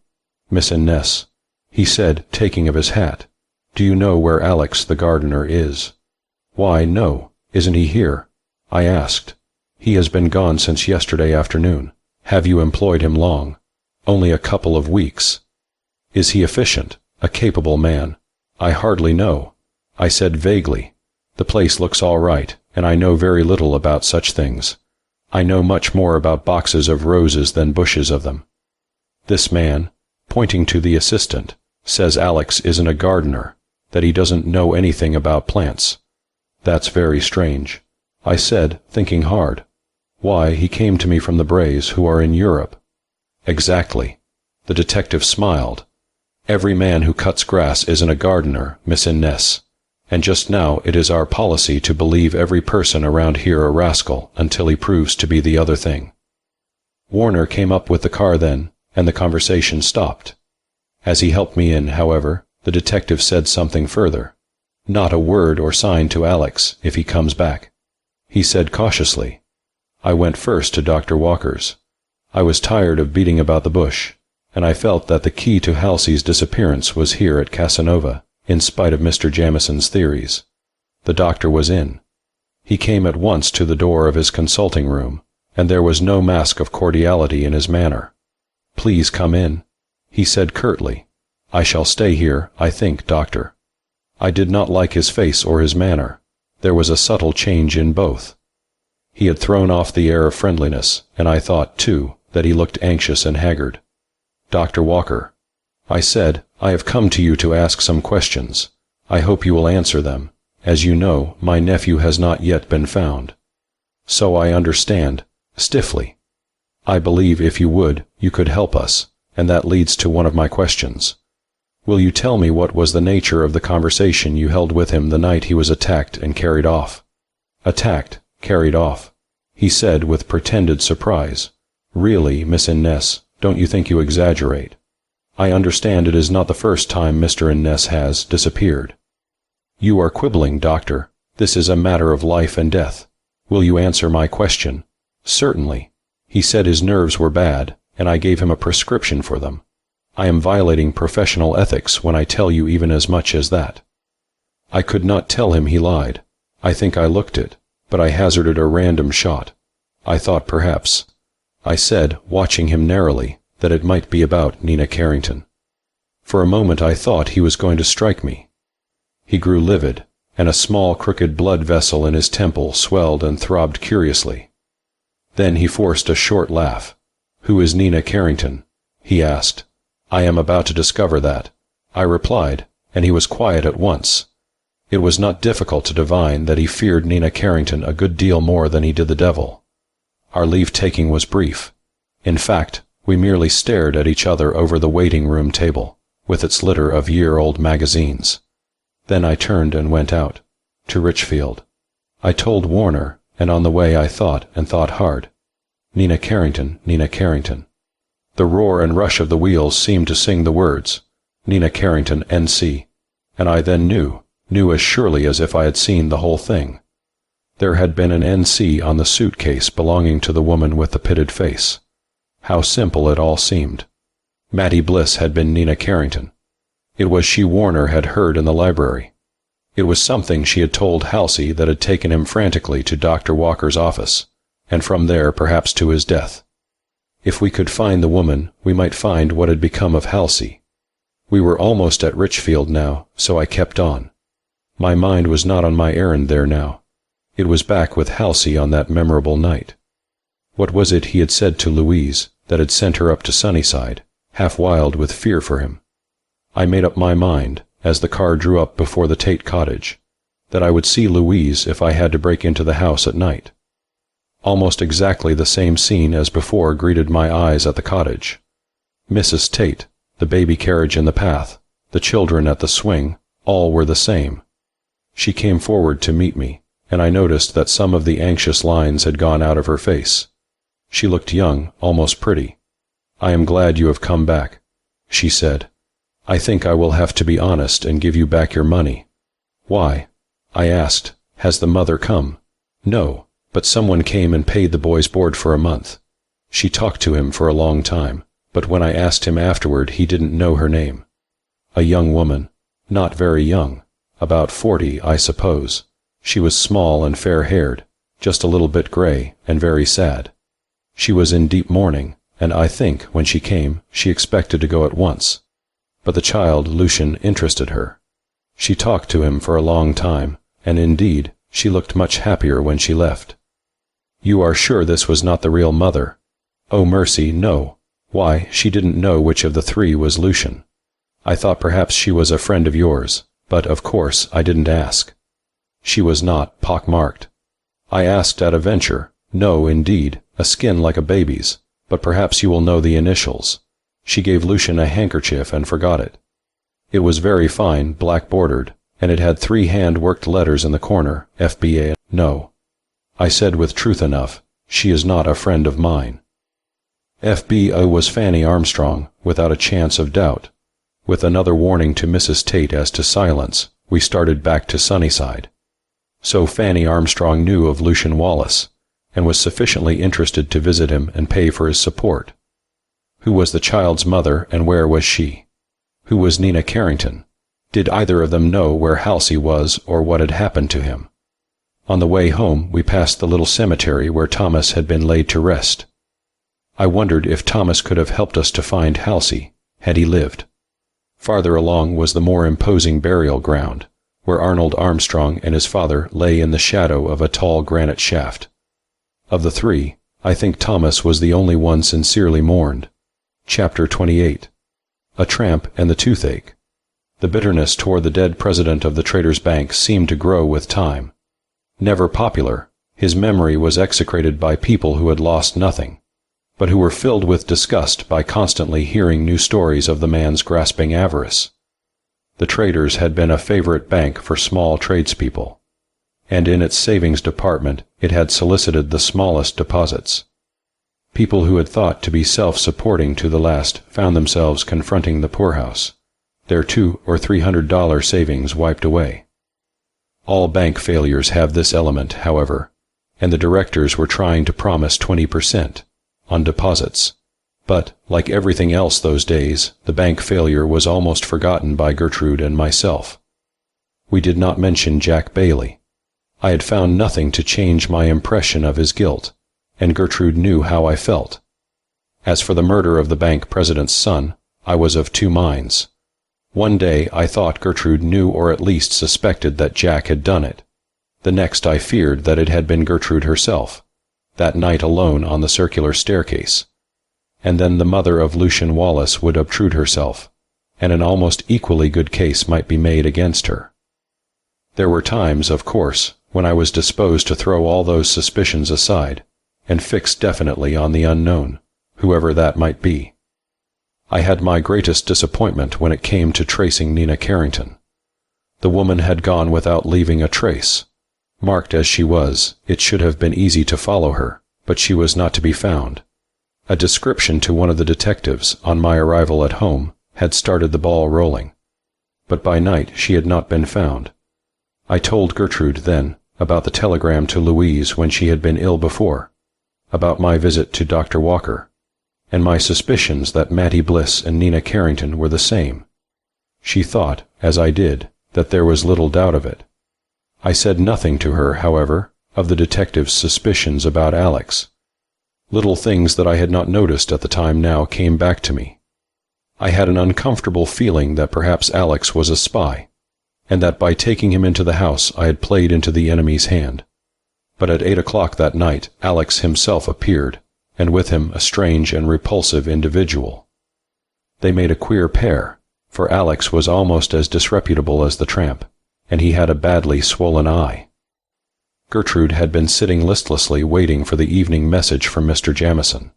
"Miss Innes," he said, taking of his hat, "do you know where Alex the gardener is?" "Why, no. Isn't he here?" I asked. "He has been gone since yesterday afternoon. Have you employed him long?" "Only a couple of weeks." "Is he efficient? A capable man?" "I hardly know," I said vaguely. "The place looks all right, and I know very little about such things. I know much more about boxes of roses than bushes of them. This man," pointing to the assistant, "says Alex isn't a gardener, that he doesn't know anything about plants." "That's very strange," I said, thinking hard. "Why, he came to me from the Brays, who are in Europe." "Exactly." The detective smiled. "Every man who cuts grass isn't a gardener, Miss Innes, and just now it is our policy to believe every person around here a rascal until he proves to be the other thing." Warner came up with the car then, and the conversation stopped. As he helped me in, however, the detective said something further. "Not a word or sign to Alex if he comes back," he said cautiously. I went first to Dr. Walker's. I was tired of beating about the bush, and I felt that the key to Halsey's disappearance was here at Casanova, in spite of Mr. Jamison's theories. The doctor was in. He came at once to the door of his consulting room, and there was no mask of cordiality in his manner. "Please come in," he said curtly. "I shall stay here, I think, doctor." I did not like his face or his manner. There was a subtle change in both. He had thrown off the air of friendliness, and I thought, too, that he looked anxious and haggard. "Dr. Walker," I said, "I have come to you to ask some questions. I hope you will answer them. As you know, my nephew has not yet been found." "So I understand," stiffly. "I believe if you would, you could help us, and that leads to one of my questions. Will you tell me what was the nature of the conversation you held with him the night he was attacked and carried off?" "Attacked, carried off," he said with pretended surprise. "Really, Miss Innes, don't you think you exaggerate? I understand it is not the first time Mr. Innes has disappeared." "You are quibbling, doctor. This is a matter of life and death. Will you answer my question?" "Certainly. He said his nerves were bad, and I gave him a prescription for them. I am violating professional ethics when I tell you even as much as that." I could not tell him he lied. I think I looked it, but I hazarded a random shot. I thought perhaps, I said, watching him narrowly, that it might be about Nina Carrington. For a moment I thought he was going to strike me. He grew livid, and a small crooked blood vessel in his temple swelled and throbbed curiously. Then he forced a short laugh. "Who is Nina Carrington?" he asked. "I am about to discover that," I replied, and he was quiet at once. It was not difficult to divine that he feared Nina Carrington a good deal more than he did the devil. Our leave-taking was brief. In fact, we merely stared at each other over the waiting-room table, with its litter of year-old magazines. Then I turned and went out, to Richfield. I told Warner, and on the way I thought and thought hard. Nina Carrington, Nina Carrington. The roar and rush of the wheels seemed to sing the words, Nina Carrington, N.C., and I then knew as surely as if I had seen the whole thing. There had been an N.C. on the suitcase belonging to the woman with the pitted face. How simple it all seemed. Mattie Bliss had been Nina Carrington. It was she Warner had heard in the library. It was something she had told Halsey that had taken him frantically to Dr. Walker's office, and from there perhaps to his death. If we could find the woman, we might find what had become of Halsey. We were almost at Richfield now, so I kept on. My mind was not on my errand there now. It was back with Halsey on that memorable night. What was it he had said to Louise that had sent her up to Sunnyside, half wild with fear for him? I made up my mind, as the car drew up before the Tate cottage, that I would see Louise if I had to break into the house at night. Almost exactly the same scene as before greeted my eyes at the cottage. Mrs. Tate, the baby carriage in the path, the children at the swing, all were the same. She came forward to meet me, and I noticed that some of the anxious lines had gone out of her face. She looked young, almost pretty. "I am glad you have come back," she said. "I think I will have to be honest and give you back your money." "Why?" I asked. "Has the mother come?" "No. But someone came and paid the boy's board for a month. She talked to him for a long time, but when I asked him afterward he didn't know her name. A young woman, not very young, about 40, I suppose. She was small and fair-haired, just a little bit gray, and very sad. She was in deep mourning, and I think, when she came, she expected to go at once. But the child, Lucian, interested her. She talked to him for a long time, and indeed, she looked much happier when she left." "You are sure this was not the real mother?" "Oh, mercy, no. Why, she didn't know which of the three was Lucian. I thought perhaps she was a friend of yours, but, of course, I didn't ask." "She was not pock-marked." I asked at a venture. "No, indeed, a skin like a baby's, but perhaps you will know the initials. She gave Lucian a handkerchief and forgot it. It was very fine, black-bordered, and it had 3 hand-worked letters in the corner, FBA. No." I said with truth enough, "She is not a friend of mine." FBO was Fanny Armstrong, without a chance of doubt. With another warning to Mrs. Tate as to silence, we started back to Sunnyside. So Fanny Armstrong knew of Lucian Wallace, and was sufficiently interested to visit him and pay for his support. Who was the child's mother, and where was she? Who was Nina Carrington? Did either of them know where Halsey was or what had happened to him? On the way home we passed the little cemetery where Thomas had been laid to rest. I wondered if Thomas could have helped us to find Halsey, had he lived. Farther along was the more imposing burial ground, where Arnold Armstrong and his father lay in the shadow of a tall granite shaft. Of the three, I think Thomas was the only one sincerely mourned. Chapter 28. A Tramp and the Toothache. The bitterness toward the dead president of the Traders' Bank seemed to grow with time. Never popular, his memory was execrated by people who had lost nothing, but who were filled with disgust by constantly hearing new stories of the man's grasping avarice. The Traders had been a favorite bank for small tradespeople, and in its savings department it had solicited the smallest deposits. People who had thought to be self-supporting to the last found themselves confronting the poorhouse, their $200 or $300 savings wiped away. All bank failures have this element, however, and the directors were trying to promise 20% on deposits. But, like everything else those days, the bank failure was almost forgotten by Gertrude and myself. We did not mention Jack Bailey. I had found nothing to change my impression of his guilt, and Gertrude knew how I felt. As for the murder of the bank president's son, I was of two minds. One day I thought Gertrude knew or at least suspected that Jack had done it. The next I feared that it had been Gertrude herself, that night alone on the circular staircase. And then the mother of Lucian Wallace would obtrude herself, and an almost equally good case might be made against her. There were times, of course, when I was disposed to throw all those suspicions aside, and fix definitely on the unknown, whoever that might be. I had my greatest disappointment when it came to tracing Nina Carrington. The woman had gone without leaving a trace. Marked as she was, it should have been easy to follow her, but she was not to be found. A description to one of the detectives, on my arrival at home, had started the ball rolling. But by night she had not been found. I told Gertrude then about the telegram to Louise when she had been ill before, about my visit to Dr. Walker, and my suspicions that Mattie Bliss and Nina Carrington were the same. She thought, as I did, that there was little doubt of it. I said nothing to her, however, of the detective's suspicions about Alex. Little things that I had not noticed at the time now came back to me. I had an uncomfortable feeling that perhaps Alex was a spy, and that by taking him into the house I had played into the enemy's hand. But at 8 o'clock that night Alex himself appeared, and with him a strange and repulsive individual. They made a queer pair, for Alex was almost as disreputable as the tramp, and he had a badly swollen eye. Gertrude had been sitting listlessly waiting for the evening message from Mr. Jamieson,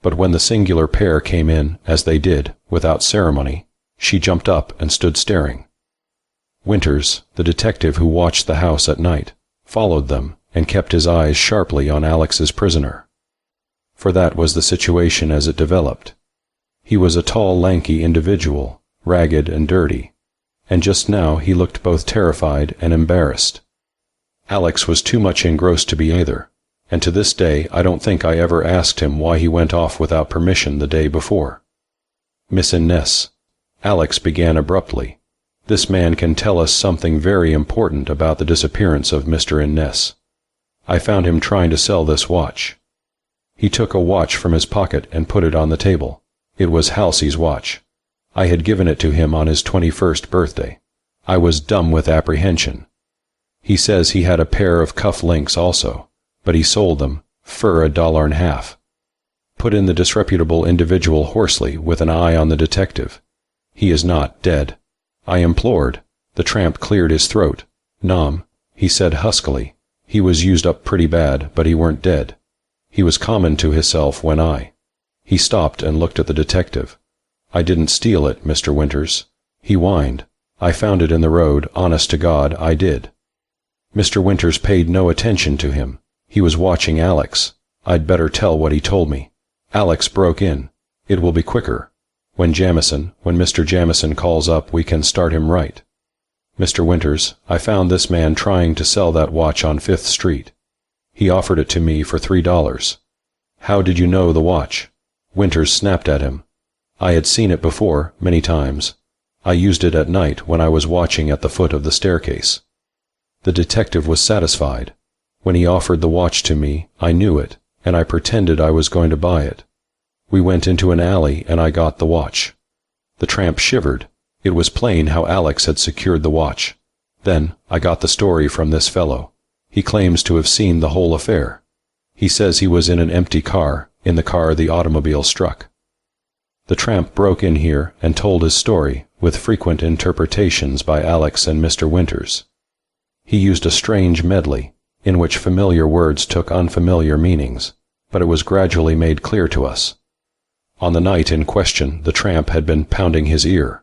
but when the singular pair came in, as they did, without ceremony, she jumped up and stood staring. Winters, the detective who watched the house at night, followed them and kept his eyes sharply on Alex's prisoner. For that was the situation as it developed. He was a tall, lanky individual, ragged and dirty, and just now he looked both terrified and embarrassed. Alex was too much engrossed to be either, and to this day I don't think I ever asked him why he went off without permission the day before. Miss Innes, Alex began abruptly, this man can tell us something very important about the disappearance of Mr. Innes. I found him trying to sell this watch. He took a watch from his pocket and put it on the table. It was Halsey's watch. I had given it to him on his 21st birthday. I was dumb with apprehension. He says he had a pair of cuff links also, but he sold them for $1.50. Put in the disreputable individual hoarsely, with an eye on the detective. He is not dead. I implored. The tramp cleared his throat. "Nom," he said huskily. He was used up pretty bad, but he weren't dead. He was common to hisself when He stopped and looked at the detective. "I didn't steal it, Mr. Winters," he whined. "I found it in the road, honest to God, I did." Mr. Winters paid no attention to him. He was watching Alex. I'd better tell what he told me. Alex broke in. "It will be quicker. When Mr. Jamieson calls up, we can start him right. Mr. Winters, I found this man trying to sell that watch on 5th Street. He offered it to me for $3. How did you know the watch?" Winters snapped at him. "I had seen it before, many times. I used it at night when I was watching at the foot of the staircase." The detective was satisfied. When he offered the watch to me, I knew it, and I pretended I was going to buy it. We went into an alley and I got the watch. The tramp shivered, It was plain how Alex had secured the watch. Then I got the story from this fellow. He claims to have seen the whole affair. He says he was in an empty car, in the car the automobile struck. The tramp broke in here and told his story, with frequent interpretations by Alex and Mr. Winters. He used a strange medley, in which familiar words took unfamiliar meanings, but it was gradually made clear to us. On the night in question, the tramp had been pounding his ear.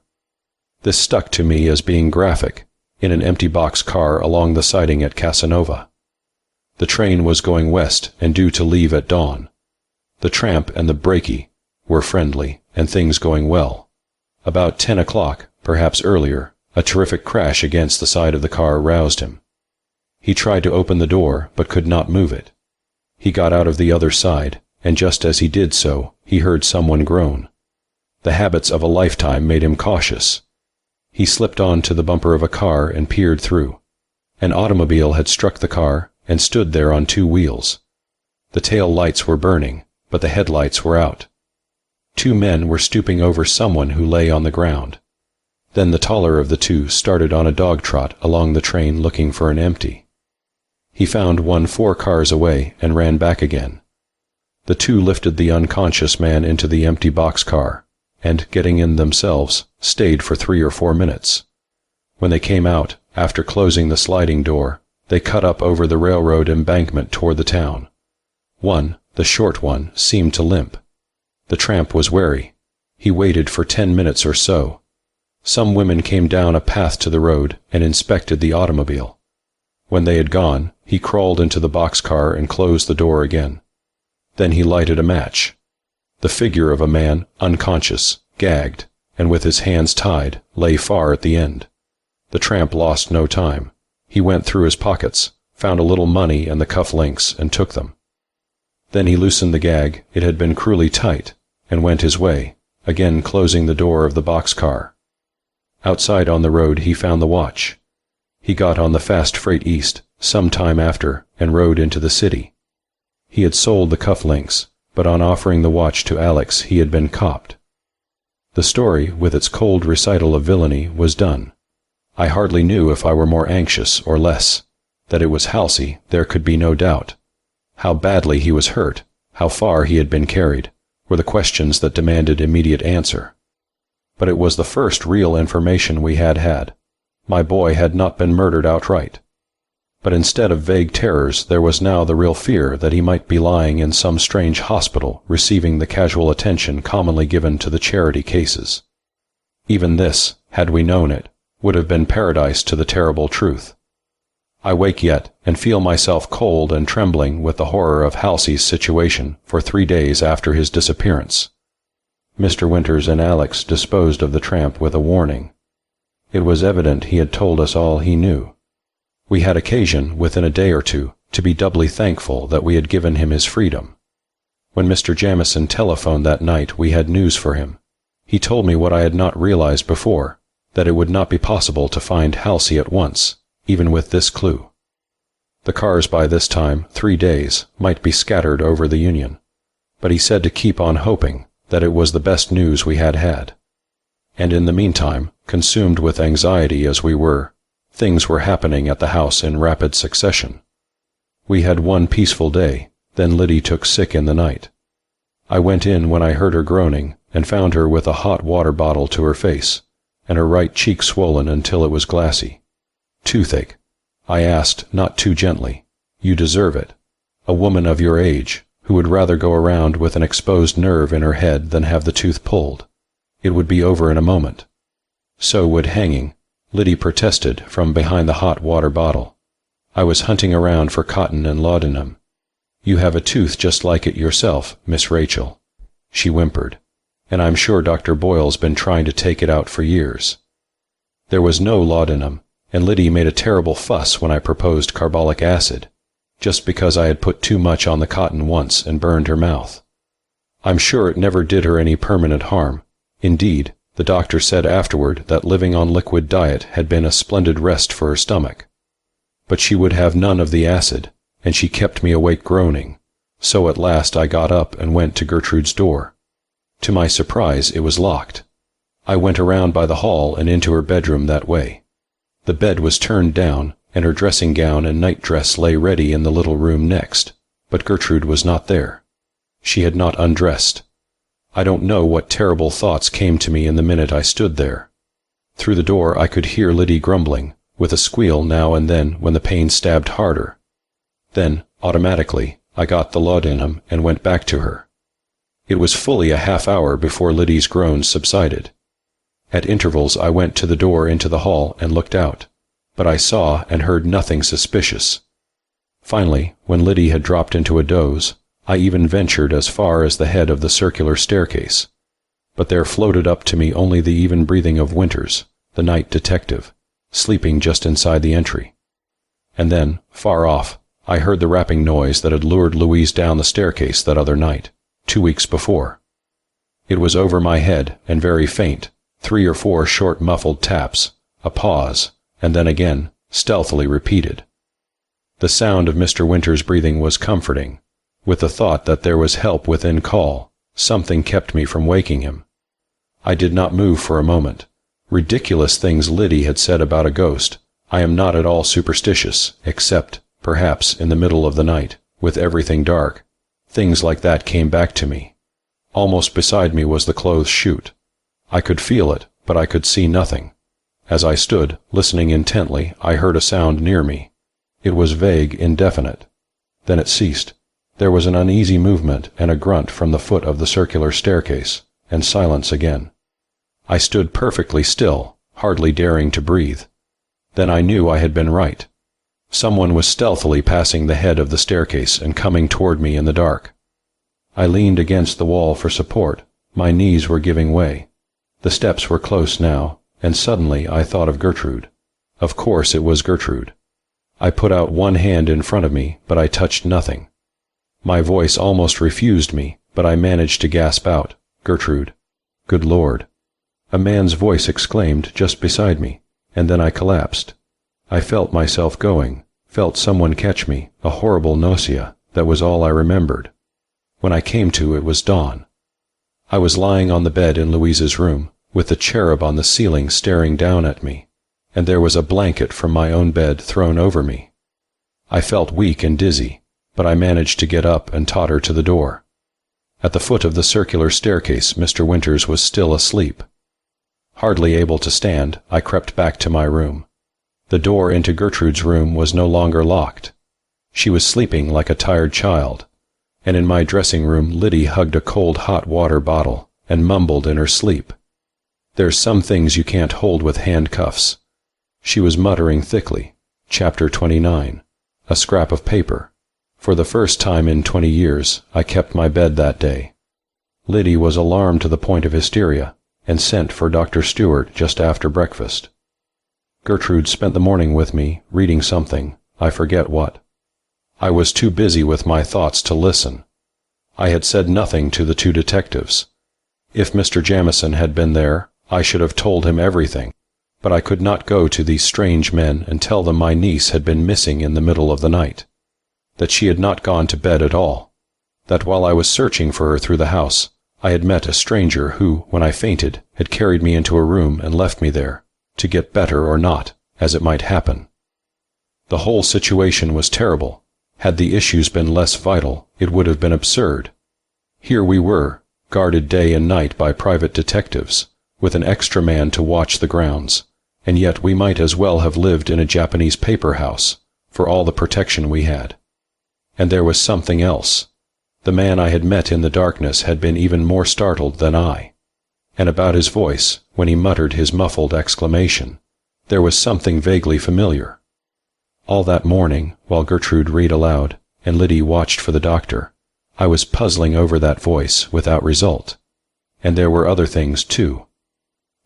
This stuck to me as being graphic, in an empty box car along the siding at Casanova. The train was going west and due to leave at dawn. The tramp and the brakie were friendly, and things going well. About 10 o'clock, perhaps earlier, a terrific crash against the side of the car roused him. He tried to open the door, but could not move it. He got out of the other side, and just as he did so, he heard someone groan. The habits of a lifetime made him cautious. He slipped on to the bumper of a car and peered through. An automobile had struck the car and stood there on 2 wheels. The tail lights were burning, but the headlights were out. 2 men were stooping over someone who lay on the ground. Then the taller of the 2 started on a dog trot along the train looking for an empty. He found one 4 cars away and ran back again. The 2 lifted the unconscious man into the empty boxcar, and, getting in themselves, stayed for 3 or 4 minutes. When they came out, after closing the sliding door, they cut up over the railroad embankment toward the town. One, the short one, seemed to limp. The tramp was wary. He waited for 10 minutes or so. Some women came down a path to the road and inspected the automobile. When they had gone, he crawled into the boxcar and closed the door again. Then he lighted a match. The figure of a man, unconscious, gagged, and with his hands tied, lay far at the end. The tramp lost no time. He went through his pockets, found a little money and the cuff links, and took them. Then he loosened the gag, it had been cruelly tight, and went his way, again closing the door of the boxcar. Outside on the road he found the watch. He got on the fast freight east, some time after, and rode into the city. He had sold the cuff links, but on offering the watch to Alex he had been copped. The story, with its cold recital of villainy, was done. I hardly knew if I were more anxious or less. That it was Halsey, there could be no doubt. How badly he was hurt, how far he had been carried, were the questions that demanded immediate answer. But it was the first real information we had had. My boy had not been murdered outright. But instead of vague terrors, there was now the real fear that he might be lying in some strange hospital receiving the casual attention commonly given to the charity cases. Even this, had we known it, would have been paradise to the terrible truth. I wake yet and feel myself cold and trembling with the horror of Halsey's situation for 3 days after his disappearance. Mr. Winters and Alex disposed of the tramp with a warning. It was evident he had told us all he knew. We had occasion, within a day or 2, to be doubly thankful that we had given him his freedom. When Mr. Jamieson telephoned that night, we had news for him. He told me what I had not realized before, that it would not be possible to find Halsey at once, even with this clue. The cars by this time, 3 days, might be scattered over the Union, but he said to keep on hoping, that it was the best news we had had. And in the meantime, consumed with anxiety as we were, things were happening at the house in rapid succession. We had one peaceful day, then Liddy took sick in the night. I went in when I heard her groaning, and found her with a hot water bottle to her face, and her right cheek swollen until it was glassy. Toothache. I asked, not too gently, "You deserve it. A woman of your age, who would rather go around with an exposed nerve in her head than have the tooth pulled. It would be over in a moment." So would hanging, Liddy protested from behind the hot water bottle. I was hunting around for cotton and laudanum. "You have a tooth just like it yourself, Miss Rachel," she whimpered, "and I'm sure Dr. Boyle's been trying to take it out for years." There was no laudanum, and Liddy made a terrible fuss when I proposed carbolic acid, just because I had put too much on the cotton once and burned her mouth. I'm sure it never did her any permanent harm. Indeed, the doctor said afterward that living on liquid diet had been a splendid rest for her stomach. But she would have none of the acid, and she kept me awake groaning, so at last I got up and went to Gertrude's door. To my surprise, it was locked. I went around by the hall and into her bedroom that way. The bed was turned down, and her dressing gown and nightdress lay ready in the little room next, but Gertrude was not there. She had not undressed. I don't know what terrible thoughts came to me in the minute I stood there. Through the door I could hear Liddy grumbling, with a squeal now and then when the pain stabbed harder. Then, automatically, I got the laudanum and went back to her. It was fully a half-hour before Liddy's groans subsided. At intervals I went to the door into the hall and looked out, but I saw and heard nothing suspicious. Finally, when Liddy had dropped into a doze, I even ventured as far as the head of the circular staircase. But there floated up to me only the even breathing of Winters, the night detective, sleeping just inside the entry. And then, far off, I heard the rapping noise that had lured Louise down the staircase that other night, 2 weeks before. It was over my head and very faint, 3 or 4 short muffled taps, a pause, and then again, stealthily repeated. The sound of Mr. Winters' breathing was comforting. With the thought that there was help within call, something kept me from waking him. I did not move for a moment. Ridiculous things Liddy had said about a ghost. I am not at all superstitious, except, perhaps, in the middle of the night, with everything dark. Things like that came back to me. Almost beside me was the clothes chute. I could feel it, but I could see nothing. As I stood, listening intently, I heard a sound near me. It was vague, indefinite. Then it ceased. There was an uneasy movement and a grunt from the foot of the circular staircase, and silence again. I stood perfectly still, hardly daring to breathe. Then I knew I had been right. Someone was stealthily passing the head of the staircase and coming toward me in the dark. I leaned against the wall for support. My knees were giving way. The steps were close now, and suddenly I thought of Gertrude. Of course it was Gertrude. I put out one hand in front of me, but I touched nothing. My voice almost refused me, but I managed to gasp out, "Gertrude." Good Lord. A man's voice exclaimed just beside me, and then I collapsed. I felt myself going, felt someone catch me, a horrible nausea. That was all I remembered. When I came to, it was dawn. I was lying on the bed in Louise's room, with the cherub on the ceiling staring down at me, and there was a blanket from my own bed thrown over me. I felt weak and dizzy, but I managed to get up and totter to the door. At the foot of the circular staircase, Mr. Winters was still asleep. Hardly able to stand, I crept back to my room. The door into Gertrude's room was no longer locked. She was sleeping like a tired child, and in my dressing room Liddy hugged a cold hot water bottle and mumbled in her sleep. "There's some things you can't hold with handcuffs." She was muttering thickly. Chapter 29. A scrap of paper. For the first time in 20 years, I kept my bed that day. Liddy was alarmed to the point of hysteria, and sent for Dr. Stewart just after breakfast. Gertrude spent the morning with me, reading something, I forget what. I was too busy with my thoughts to listen. I had said nothing to the 2 detectives. If Mr. Jamieson had been there, I should have told him everything, but I could not go to these strange men and tell them my niece had been missing in the middle of the night, that she had not gone to bed at all, that while I was searching for her through the house, I had met a stranger who, when I fainted, had carried me into a room and left me there, to get better or not, as it might happen. The whole situation was terrible. Had the issues been less vital, it would have been absurd. Here we were, guarded day and night by private detectives, with an extra man to watch the grounds, and yet we might as well have lived in a Japanese paper house, for all the protection we had. And there was something else. The man I had met in the darkness had been even more startled than I. And about his voice, when he muttered his muffled exclamation, there was something vaguely familiar. All that morning, while Gertrude read aloud, and Liddy watched for the doctor, I was puzzling over that voice without result. And there were other things, too.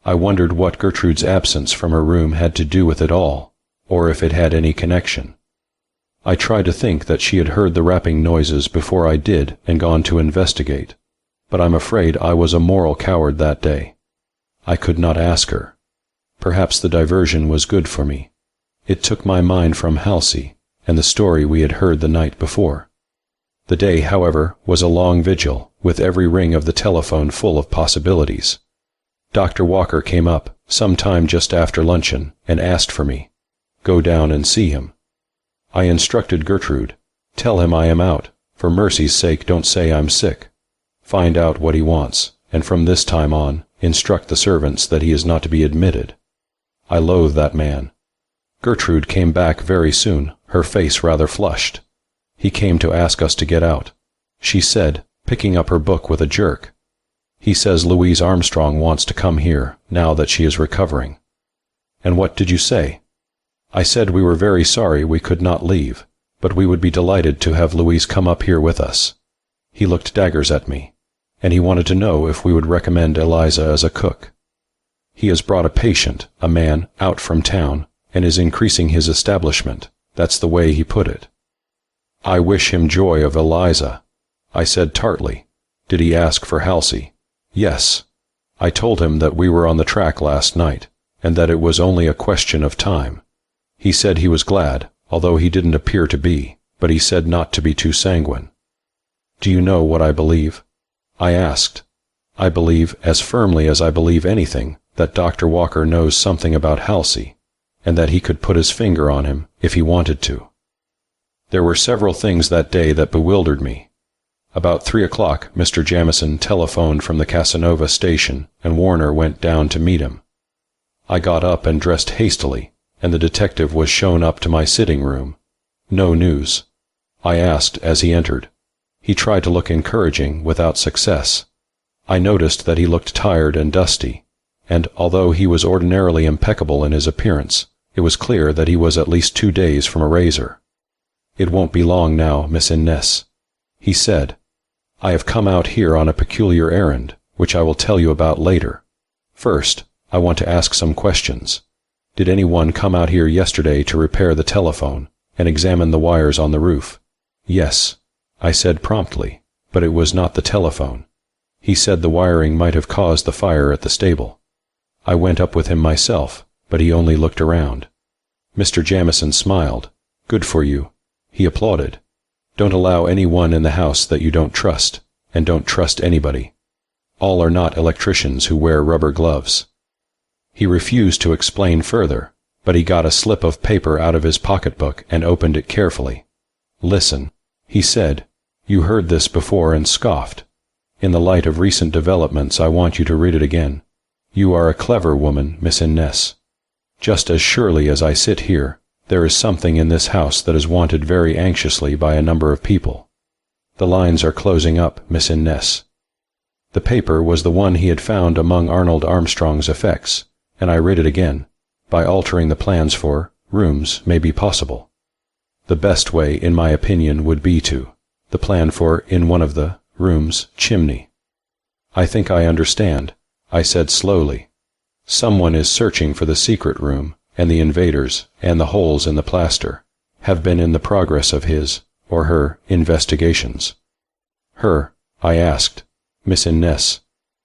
I wondered what Gertrude's absence from her room had to do with it all, or if it had any connection. I tried to think that she had heard the rapping noises before I did and gone to investigate, but I'm afraid I was a moral coward that day. I could not ask her. Perhaps the diversion was good for me. It took my mind from Halsey and the story we had heard the night before. The day, however, was a long vigil, with every ring of the telephone full of possibilities. Dr. Walker came up, sometime just after luncheon, and asked for me. Go down and see him. I instructed Gertrude. Tell him I am out. For mercy's sake, don't say I'm sick. Find out what he wants, and from this time on, instruct the servants that he is not to be admitted. I loathe that man. Gertrude came back very soon, her face rather flushed. He came to ask us to get out. She said, picking up her book with a jerk. He says Louise Armstrong wants to come here, now that she is recovering. And what did you say? I said we were very sorry we could not leave, but we would be delighted to have Louise come up here with us. He looked daggers at me, and he wanted to know if we would recommend Eliza as a cook. He has brought a patient, a man, out from town, and is increasing his establishment. That's the way he put it. I wish him joy of Eliza. I said tartly. Did he ask for Halsey? Yes. I told him that we were on the track last night, and that it was only a question of time. He said he was glad, although he didn't appear to be, but he said not to be too sanguine. Do you know what I believe? I asked. I believe, as firmly as I believe anything, that Dr. Walker knows something about Halsey, and that he could put his finger on him if he wanted to. There were several things that day that bewildered me. About 3 o'clock, Mr. Jamieson telephoned from the Casanova station, and Warner went down to meet him. I got up and dressed hastily, and the detective was shown up to my sitting room. No news. I asked as he entered. He tried to look encouraging, without success. I noticed that he looked tired and dusty, and although he was ordinarily impeccable in his appearance, it was clear that he was at least 2 days from a razor. It won't be long now, Miss Innes, he said. I have come out here on a peculiar errand, which I will tell you about later. First, I want to ask some questions. Did anyone come out here yesterday to repair the telephone and examine the wires on the roof? Yes, I said promptly, but it was not the telephone. He said the wiring might have caused the fire at the stable. I went up with him myself, but he only looked around. Mr. Jamieson smiled. Good for you. He applauded. Don't allow anyone in the house that you don't trust, and don't trust anybody. All are not electricians who wear rubber gloves. He refused to explain further, but he got a slip of paper out of his pocketbook and opened it carefully. Listen, he said. You heard this before and scoffed. In the light of recent developments, I want you to read it again. You are a clever woman, Miss Innes. Just as surely as I sit here, there is something in this house that is wanted very anxiously by a number of people. The lines are closing up, Miss Innes. The paper was the one he had found among Arnold Armstrong's effects, and I read it again. By altering the plans for rooms may be possible. The best way, in my opinion, would be the plan for, in one of the rooms, chimney. I think I understand, I said slowly. Someone is searching for the secret room, and the invaders, and the holes in the plaster, have been in the progress of his, or her, investigations. Her, I asked. Miss Innes.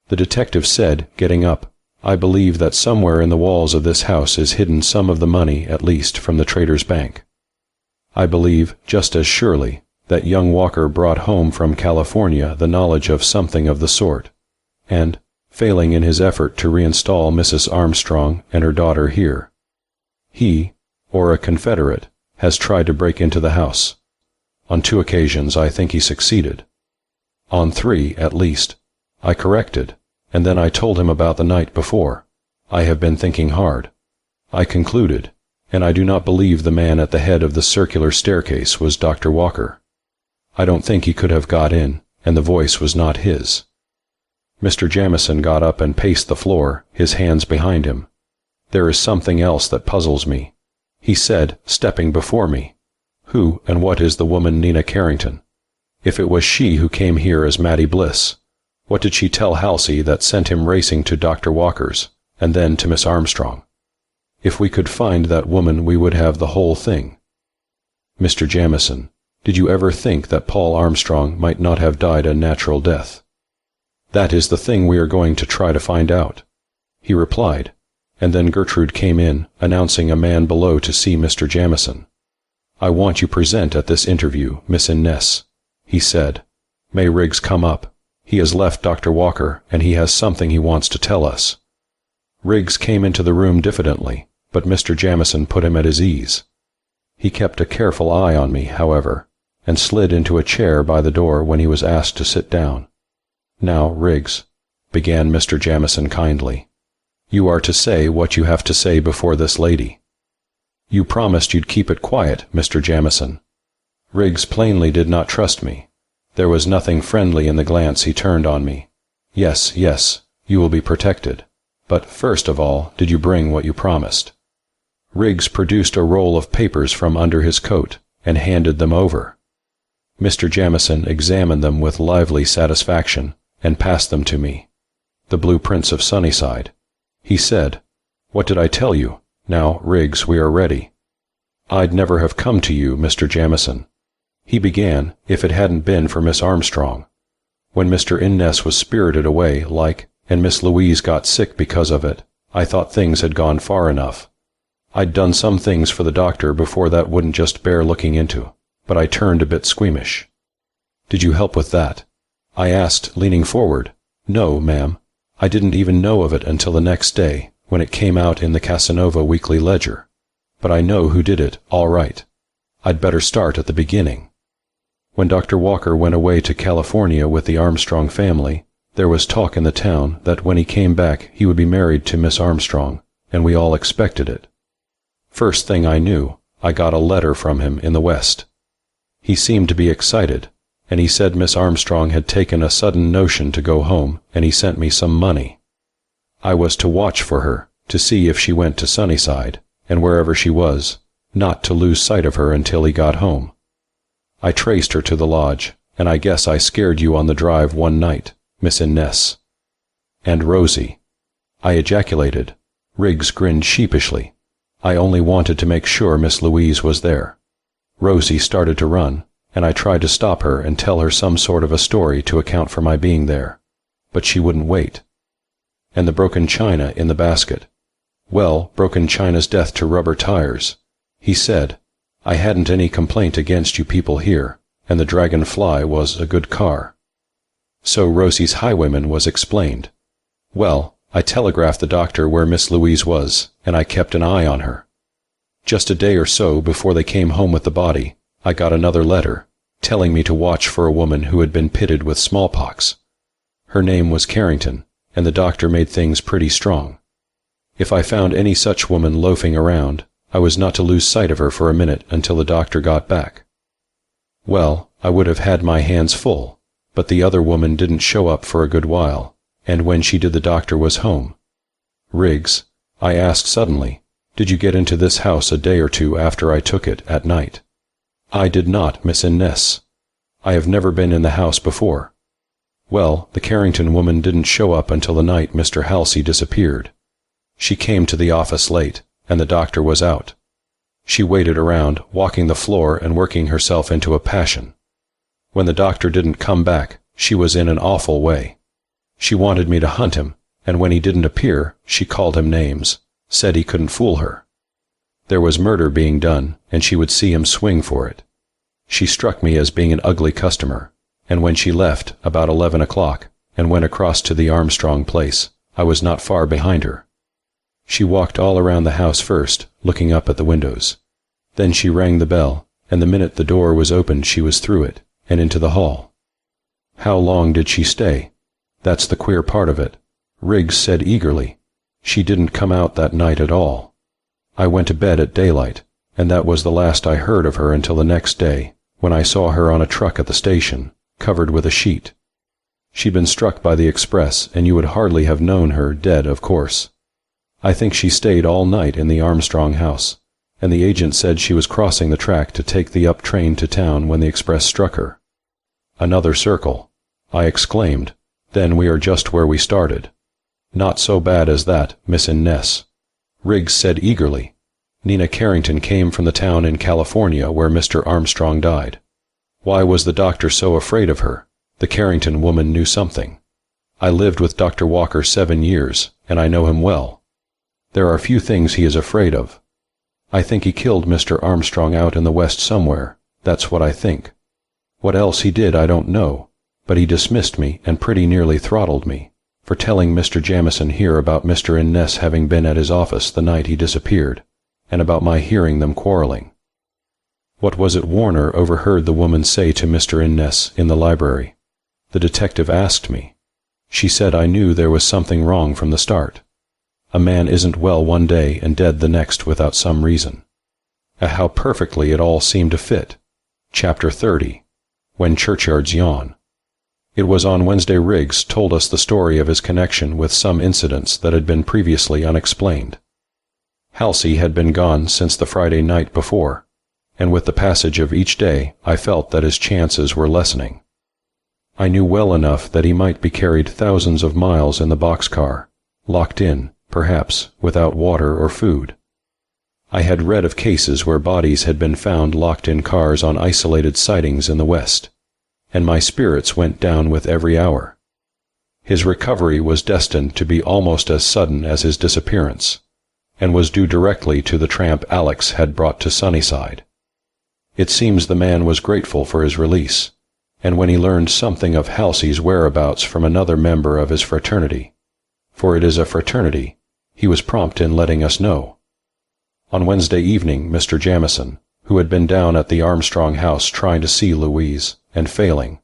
The detective said, getting up, I believe that somewhere in the walls of this house is hidden some of the money, at least, from the Traders' Bank. I believe, just as surely, that young Walker brought home from California the knowledge of something of the sort, and, failing in his effort to reinstall Mrs. Armstrong and her daughter here, he, or a confederate, has tried to break into the house. On 2 occasions I think he succeeded. On 3, at least, I corrected, and then I told him about the night before. I have been thinking hard. I concluded, and I do not believe the man at the head of the circular staircase was Dr. Walker. I don't think he could have got in, and the voice was not his. Mr. Jamieson got up and paced the floor, his hands behind him. There is something else that puzzles me, he said, stepping before me. Who and what is the woman Nina Carrington? If it was she who came here as Mattie Bliss, what did she tell Halsey that sent him racing to Dr. Walker's, and then to Miss Armstrong? If we could find that woman, we would have the whole thing. Mr. Jamieson, did you ever think that Paul Armstrong might not have died a natural death? That is the thing we are going to try to find out, he replied, and then Gertrude came in, announcing a man below to see Mr. Jamieson. I want you present at this interview, Miss Innes, he said. May Riggs come up. He has left Dr. Walker, and he has something he wants to tell us. Riggs came into the room diffidently, but Mr. Jamieson put him at his ease. He kept a careful eye on me, however, and slid into a chair by the door when he was asked to sit down. "Now, Riggs," began Mr. Jamieson kindly, "you are to say what you have to say before this lady." "You promised you'd keep it quiet, Mr. Jamieson." Riggs plainly did not trust me. There was nothing friendly in the glance he turned on me. "Yes, yes, you will be protected. But first of all, did you bring what you promised?" Riggs produced a roll of papers from under his coat and handed them over. Mr. Jamieson examined them with lively satisfaction and passed them to me. "The blueprints of Sunnyside," he said. "What did I tell you? Now, Riggs, we are ready." "I'd never have come to you, Mr. Jamieson," he began, "if it hadn't been for Miss Armstrong. When Mr. Innes was spirited away, and Miss Louise got sick because of it, I thought things had gone far enough. I'd done some things for the doctor before that wouldn't just bear looking into, but I turned a bit squeamish." "Did you help with that?" I asked, leaning forward. "No, ma'am. I didn't even know of it until the next day, when it came out in the Casanova Weekly Ledger. But I know who did it, all right. I'd better start at the beginning. When Dr. Walker went away to California with the Armstrong family, there was talk in the town that when he came back he would be married to Miss Armstrong, and we all expected it. First thing I knew, I got a letter from him in the West. He seemed to be excited, and he said Miss Armstrong had taken a sudden notion to go home, and he sent me some money. I was to watch for her, to see if she went to Sunnyside, and wherever she was, not to lose sight of her until he got home. I traced her to the lodge, and I guess I scared you on the drive one night, Miss Innes." "And Rosie," I ejaculated. Riggs grinned sheepishly. "I only wanted to make sure Miss Louise was there. Rosie started to run, and I tried to stop her and tell her some sort of a story to account for my being there, but she wouldn't wait." "And the broken china in the basket?" "Well, broken china's death to rubber tires," he said. "I hadn't any complaint against you people here, and the Dragonfly was a good car." So Rosie's highwayman was explained. Well, I telegraphed the doctor where Miss Louise was, and I kept an eye on her. Just a day or so before they came home with the body, I got another letter, telling me to watch for a woman who had been pitted with smallpox. Her name was Carrington, and the doctor made things pretty strong. If I found any such woman loafing around, I was not to lose sight of her for a minute until the doctor got back. Well, I would have had my hands full, but the other woman didn't show up for a good while, and when she did the doctor was home. "Riggs," I asked suddenly, "did you get into this house a day or two after I took it at night?" "I did not, Miss Innes. I have never been in the house before." "Well, the Carrington woman didn't show up until the night Mr. Halsey disappeared. She came to the office late, and the doctor was out. She waited around, walking the floor and working herself into a passion. When the doctor didn't come back, she was in an awful way. She wanted me to hunt him, and when he didn't appear, she called him names, said he couldn't fool her. There was murder being done, and she would see him swing for it. She struck me as being an ugly customer, and when she left, about 11 o'clock, and went across to the Armstrong place, I was not far behind her. She walked all around the house first, looking up at the windows. Then she rang the bell, and the minute the door was opened she was through it, and into the hall. How long did she stay? That's the queer part of it, Riggs said eagerly. She didn't come out that night at all. I went to bed at daylight, and that was the last I heard of her until the next day, when I saw her on a truck at the station, covered with a sheet. She'd been struck by the express, and you would hardly have known her dead, of course. I think she stayed all night in the Armstrong house, and the agent said she was crossing the track to take the up train to town when the express struck her." "Another circle," I exclaimed. "Then we are just where we started." "Not so bad as that, Miss Innes," Riggs said eagerly. "Nina Carrington came from the town in California where Mr. Armstrong died. Why was the doctor so afraid of her? The Carrington woman knew something. I lived with Dr. Walker 7 years, and I know him well. There are few things he is afraid of. I think he killed Mr. Armstrong out in the West somewhere, that's what I think. What else he did I don't know, but he dismissed me and pretty nearly throttled me, for telling Mr. Jamieson here about Mr. and Ness having been at his office the night he disappeared, and about my hearing them quarreling. What was it Warner overheard the woman say to Mr. and Ness in the library? The detective asked me. She said I knew there was something wrong from the start. A man isn't well one day and dead the next without some reason. How perfectly it all seemed to fit. Chapter 30. When Churchyards Yawn. It was on Wednesday Riggs told us the story of his connection with some incidents that had been previously unexplained. Halsey had been gone since the Friday night before, and with the passage of each day I felt that his chances were lessening. I knew well enough that he might be carried thousands of miles in the boxcar, locked in, perhaps, without water or food. I had read of cases where bodies had been found locked in cars on isolated sightings in the West, and my spirits went down with every hour. His recovery was destined to be almost as sudden as his disappearance, and was due directly to the tramp Alex had brought to Sunnyside. It seems the man was grateful for his release, and when he learned something of Halsey's whereabouts from another member of his fraternity, for it is a fraternity, he was prompt in letting us know. On Wednesday evening, Mr. Jamieson, who had been down at the Armstrong house trying to see Louise, and failing,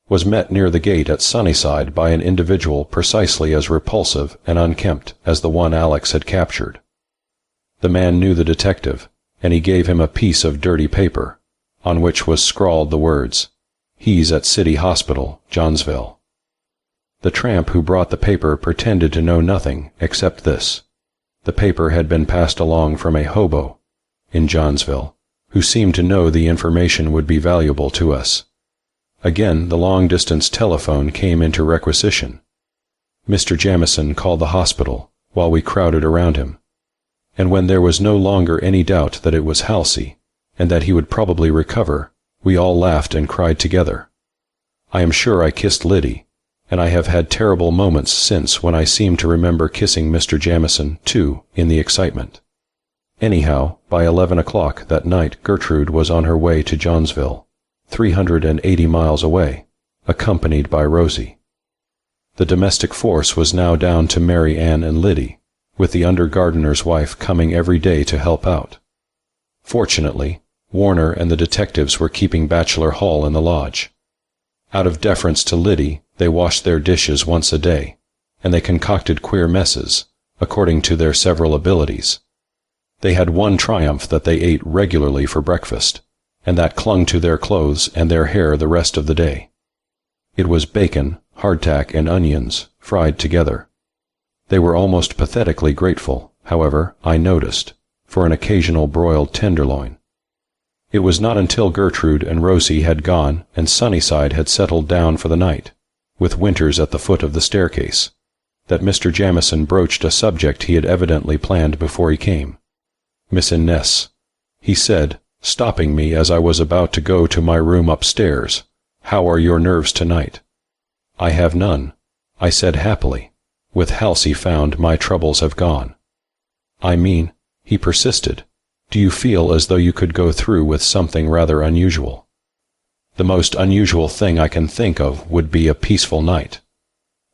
was met near the gate at Sunnyside by an individual precisely as repulsive and unkempt as the one Alex had captured. The man knew the detective, and he gave him a piece of dirty paper, on which was scrawled the words, "He's at City Hospital, Johnsville." The tramp who brought the paper pretended to know nothing except this. The paper had been passed along from a hobo in Johnsville, who seemed to know the information would be valuable to us. Again the long-distance telephone came into requisition. Mr. Jamieson called the hospital while we crowded around him, and when there was no longer any doubt that it was Halsey, and that he would probably recover, we all laughed and cried together. I am sure I kissed Liddy, and I have had terrible moments since when I seem to remember kissing Mr. Jamieson, too, in the excitement. Anyhow, by 11 o'clock that night Gertrude was on her way to Johnsville, 380 miles away, accompanied by Rosie. The domestic force was now down to Mary Ann and Liddy, with the under-gardener's wife coming every day to help out. Fortunately, Warner and the detectives were keeping bachelor hall in the lodge. Out of deference to Liddy, they washed their dishes once a day, and they concocted queer messes, according to their several abilities. They had one triumph that they ate regularly for breakfast, and that clung to their clothes and their hair the rest of the day. It was bacon, hardtack, and onions, fried together. They were almost pathetically grateful, however, I noticed, for an occasional broiled tenderloin. It was not until Gertrude and Rosie had gone and Sunnyside had settled down for the night, with Winters at the foot of the staircase, that Mr. Jamieson broached a subject he had evidently planned before he came. "Miss Ness," he said, stopping me as I was about to go to my room upstairs, "how are your nerves tonight?" "I have none," I said happily. "With Halsey found, my troubles have gone." "I mean," he persisted, "do you feel as though you could go through with something rather unusual?" "The most unusual thing I can think of would be a peaceful night.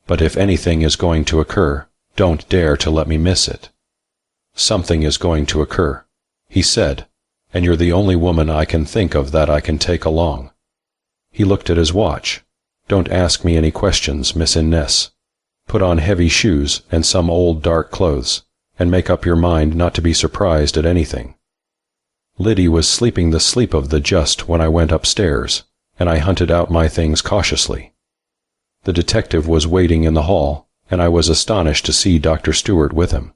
But if anything is going to occur, don't dare to let me miss it." "Something is going to occur," he said, "and you're the only woman I can think of that I can take along." He looked at his watch. "Don't ask me any questions, Miss Ness. Put on heavy shoes and some old dark clothes, and make up your mind not to be surprised at anything." Liddy was sleeping the sleep of the just when I went upstairs, and I hunted out my things cautiously. The detective was waiting in the hall, and I was astonished to see Dr. Stewart with him.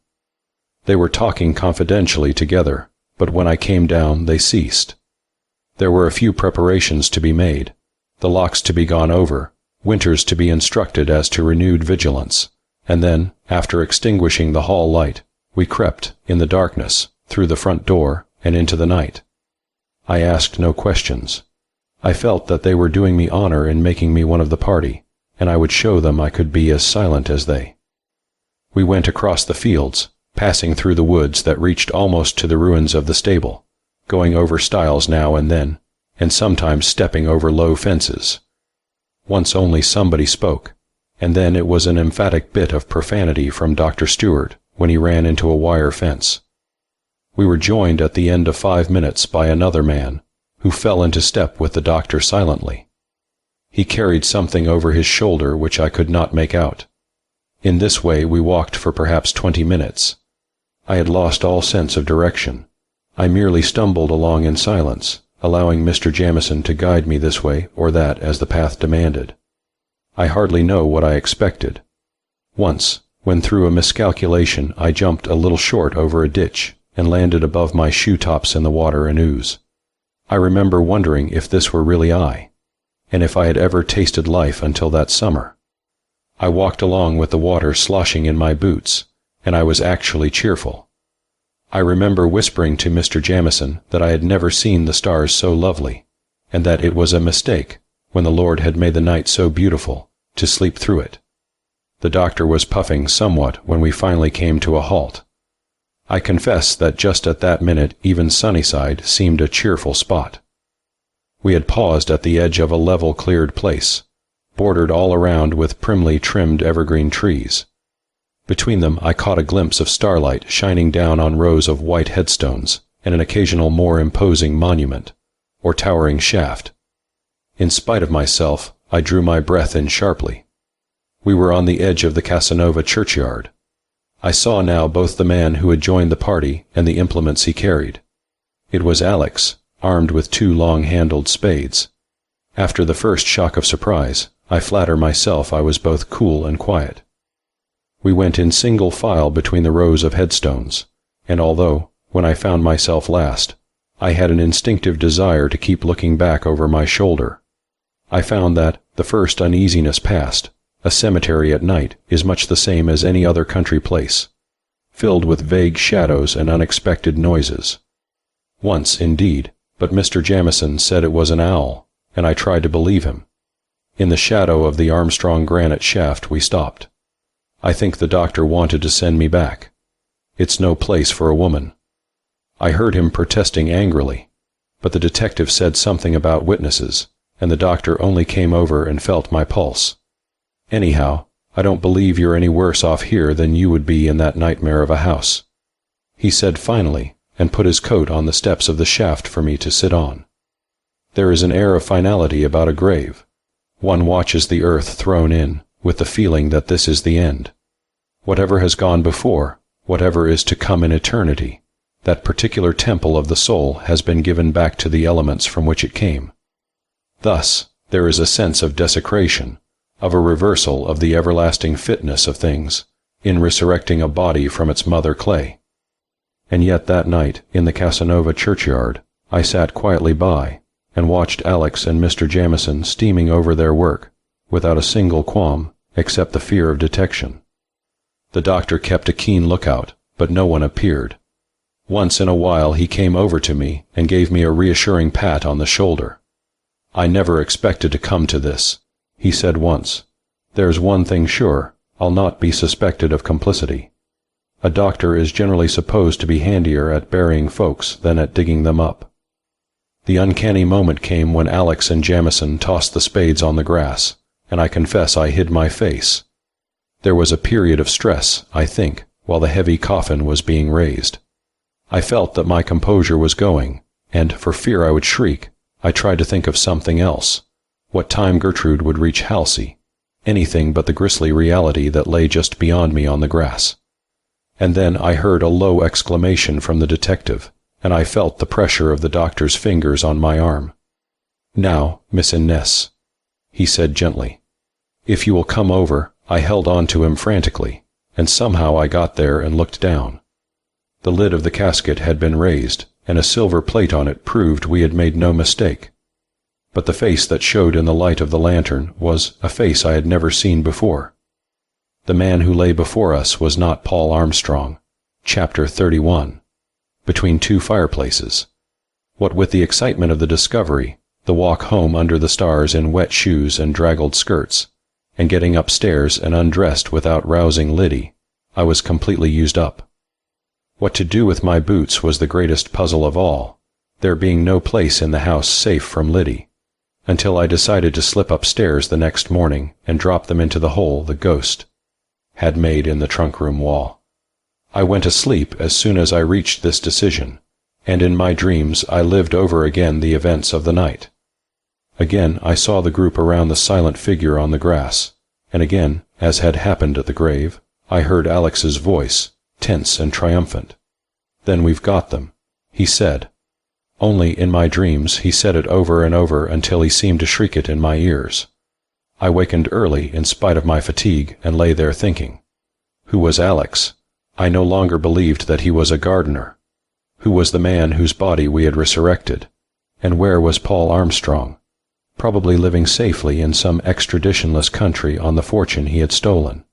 They were talking confidentially together, but when I came down they ceased. There were a few preparations to be made, the locks to be gone over, Winters to be instructed as to renewed vigilance, and then, after extinguishing the hall light, we crept, in the darkness, through the front door and into the night. I asked no questions. I felt that they were doing me honor in making me one of the party, and I would show them I could be as silent as they. We went across the fields, passing through the woods that reached almost to the ruins of the stable, going over stiles now and then, and sometimes stepping over low fences. Once only somebody spoke, And then it was an emphatic bit of profanity from Dr. Stewart when he ran into a wire fence. We were joined at the end of 5 minutes by another man, who fell into step with the doctor silently. He carried something over his shoulder which I could not make out. In this way we walked for perhaps 20 minutes. I had lost all sense of direction. I merely stumbled along in silence, allowing Mr. Jamieson to guide me this way or that as the path demanded. I hardly know what I expected. Once, when through a miscalculation I jumped a little short over a ditch and landed above my shoe tops in the water and ooze. I remember wondering if this were really I, and if I had ever tasted life until that summer. I walked along with the water sloshing in my boots, and I was actually cheerful. I remember whispering to Mr. Jamieson that I had never seen the stars so lovely, and that it was a mistake, when the Lord had made the night so beautiful, to sleep through it. The doctor was puffing somewhat when we finally came to a halt. I confess that just at that minute even Sunnyside seemed a cheerful spot. We had paused at the edge of a level cleared place, bordered all around with primly trimmed evergreen trees. Between them I caught a glimpse of starlight shining down on rows of white headstones and an occasional more imposing monument, or towering shaft. In spite of myself, I drew my breath in sharply. We were on the edge of the Casanova churchyard. I saw now both the man who had joined the party and the implements he carried. It was Alex, armed with 2 long-handled spades. After the first shock of surprise, I flatter myself I was both cool and quiet. We went in single file between the rows of headstones, and although, when I found myself last, I had an instinctive desire to keep looking back over my shoulder, I found that, the first uneasiness past, a cemetery at night is much the same as any other country place, filled with vague shadows and unexpected noises. Once, indeed, but Mr. Jamieson said it was an owl, and I tried to believe him. In the shadow of the Armstrong granite shaft we stopped. I think the doctor wanted to send me back. It's no place for a woman. I heard him protesting angrily, but the detective said something about witnesses, and the doctor only came over and felt my pulse. Anyhow, I don't believe you're any worse off here than you would be in that nightmare of a house, he said finally, and put his coat on the steps of the shaft for me to sit on. There is an air of finality about a grave. One watches the earth thrown in, with the feeling that this is the end. Whatever has gone before, whatever is to come in eternity, that particular temple of the soul has been given back to the elements from which it came. Thus, there is a sense of desecration, of a reversal of the everlasting fitness of things, in resurrecting a body from its mother clay. And yet that night, in the Casanova churchyard, I sat quietly by, and watched Alex and Mr. Jamieson steaming over their work, without a single qualm, except the fear of detection. The doctor kept a keen lookout, but no one appeared. Once in a while he came over to me and gave me a reassuring pat on the shoulder. "I never expected to come to this," he said once. "There's one thing sure, I'll not be suspected of complicity. A doctor is generally supposed to be handier at burying folks than at digging them up." The uncanny moment came when Alex and Jamieson tossed the spades on the grass, and I confess I hid my face. There was a period of stress, I think, while the heavy coffin was being raised. I felt that my composure was going, and, for fear I would shriek, I tried to think of something else. What time Gertrude would reach Halsey, anything but the grisly reality that lay just beyond me on the grass. And then I heard a low exclamation from the detective, and I felt the pressure of the doctor's fingers on my arm. "Now, Miss Innes," he said gently. "If you will come over." I held on to him frantically, and somehow I got there and looked down. The lid of the casket had been raised, and a silver plate on it proved we had made no mistake. But the face that showed in the light of the lantern was a face I had never seen before. The man who lay before us was not Paul Armstrong. Chapter 31. Between two fireplaces. What with the excitement of the discovery, the walk home under the stars in wet shoes and draggled skirts, and getting upstairs and undressed without rousing Liddy, I was completely used up. What to do with my boots was the greatest puzzle of all, there being no place in the house safe from Liddy. until I decided to slip upstairs the next morning and drop them into the hole the ghost had made in the trunk room wall. I went to sleep as soon as I reached this decision, and in my dreams I lived over again the events of the night. Again I saw the group around the silent figure on the grass, and again, as had happened at the grave, I heard Alex's voice, tense and triumphant. "Then we've got them," he said. Only in my dreams he said it over and over until he seemed to shriek it in my ears. I wakened early in spite of my fatigue and lay there thinking. Who was Alex? I no longer believed that he was a gardener. Who was the man whose body we had resurrected? And where was Paul Armstrong? Probably living safely in some extraditionless country on the fortune he had stolen.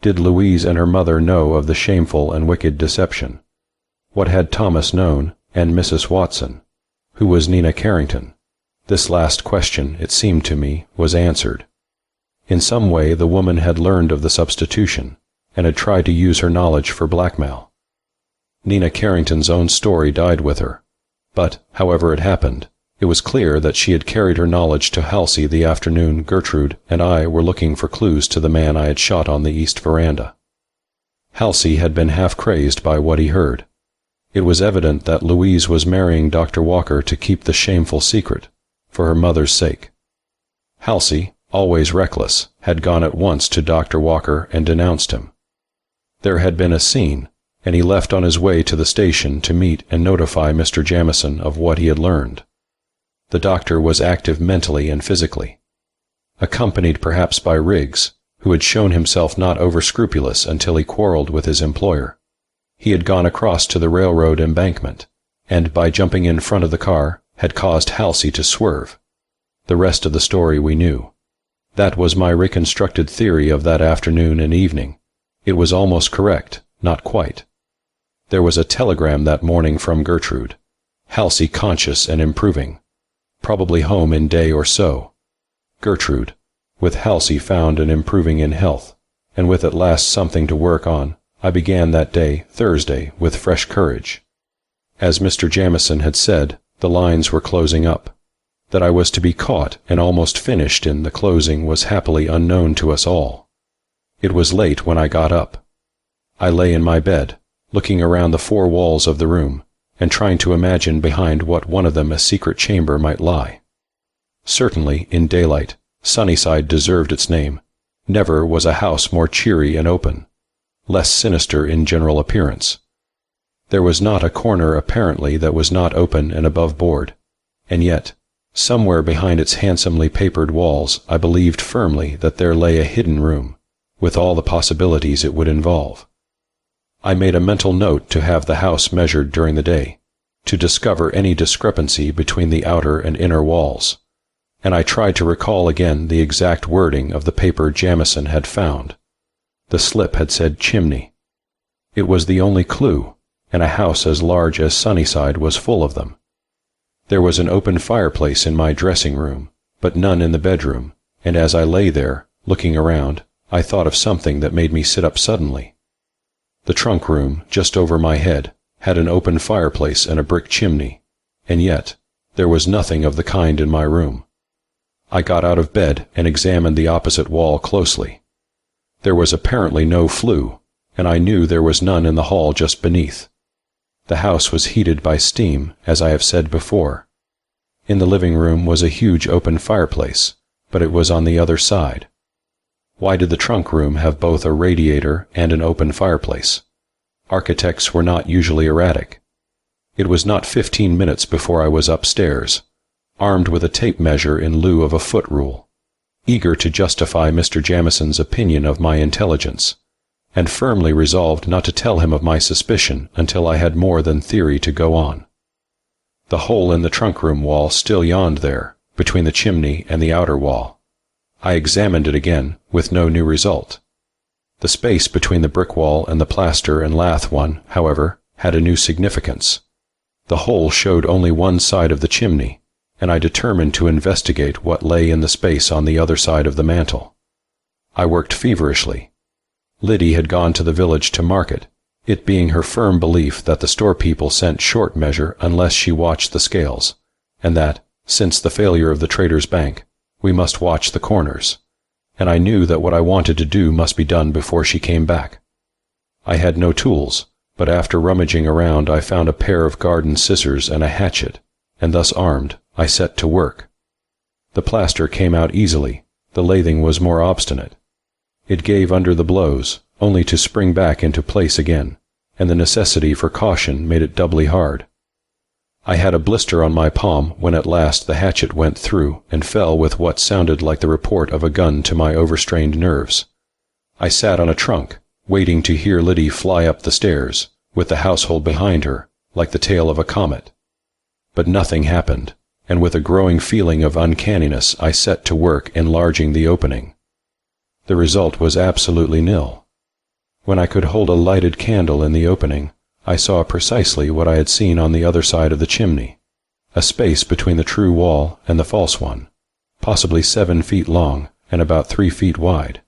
Did Louise and her mother know of the shameful and wicked deception? What had Thomas known, and Mrs. Watson? Who was Nina Carrington? This last question, it seemed to me, was answered. In some way the woman had learned of the substitution, and had tried to use her knowledge for blackmail. Nina Carrington's own story died with her, but, however it happened, it was clear that she had carried her knowledge to Halsey the afternoon Gertrude and I were looking for clues to the man I had shot on the east veranda. Halsey had been half-crazed by what he heard. It was evident that Louise was marrying Dr. Walker to keep the shameful secret, for her mother's sake. Halsey, always reckless, had gone at once to Dr. Walker and denounced him. There had been a scene, and he left on his way to the station to meet and notify Mr. Jamieson of what he had learned. The doctor was active mentally and physically, accompanied perhaps by Riggs, who had shown himself not over-scrupulous until he quarreled with his employer. He had gone across to the railroad embankment, and by jumping in front of the car, had caused Halsey to swerve. The rest of the story we knew. That was my reconstructed theory of that afternoon and evening. It was almost correct, not quite. There was a telegram that morning from Gertrude. Halsey conscious and improving. Probably home in day or so. Gertrude, with Halsey found and improving in health, and with at last something to work on, I began that day, Thursday, with fresh courage. As Mr. Jamieson had said, the lines were closing up. That I was to be caught and almost finished in the closing was happily unknown to us all. It was late when I got up. I lay in my bed, looking around the four walls of the room, and trying to imagine behind what one of them a secret chamber might lie. Certainly, in daylight, Sunnyside deserved its name. Never was a house more cheery and open, less sinister in general appearance. There was not a corner apparently that was not open and above board, and yet, somewhere behind its handsomely papered walls, I believed firmly that there lay a hidden room, with all the possibilities it would involve. I made a mental note to have the house measured during the day, to discover any discrepancy between the outer and inner walls, and I tried to recall again the exact wording of the paper Jamieson had found. The slip had said chimney. It was the only clue, and a house as large as Sunnyside was full of them. There was an open fireplace in my dressing room, but none in the bedroom, and as I lay there, looking around, I thought of something that made me sit up suddenly. The trunk room, just over my head, had an open fireplace and a brick chimney, and yet there was nothing of the kind in my room. I got out of bed and examined the opposite wall closely. There was apparently no flue, and I knew there was none in the hall just beneath. The house was heated by steam, as I have said before. In the living room was a huge open fireplace, but it was on the other side. Why did the trunk room have both a radiator and an open fireplace? Architects were not usually erratic. It was not 15 minutes before I was upstairs, armed with a tape measure in lieu of a foot rule, eager to justify Mr. Jamieson's opinion of my intelligence, and firmly resolved not to tell him of my suspicion until I had more than theory to go on. The hole in the trunk room wall still yawned there, between the chimney and the outer wall. I examined it again, with no new result. The space between the brick wall and the plaster and lath one, however, had a new significance. The hole showed only one side of the chimney, and I determined to investigate what lay in the space on the other side of the mantel. I worked feverishly. Liddy had gone to the village to market, it being her firm belief that the store people sent short measure unless she watched the scales, and that, Since the failure of the Traders' Bank, we must watch the corners, and I knew that what I wanted to do must be done before she came back. I had no tools, but after rummaging around I found a pair of garden scissors and a hatchet, and thus armed, I set to work. The plaster came out easily, the lathing was more obstinate. It gave under the blows, only to spring back into place again, and the necessity for caution made it doubly hard. I had a blister on my palm when at last the hatchet went through and fell with what sounded like the report of a gun to my overstrained nerves. I sat on a trunk, waiting to hear Liddy fly up the stairs, with the household behind her, like the tail of a comet. But nothing happened, and with a growing feeling of uncanniness I set to work enlarging the opening. The result was absolutely nil. When I could hold a lighted candle in the opening, I saw precisely what I had seen on the other side of the chimney, a space between the true wall and the false one, possibly 7 feet long and about 3 feet wide.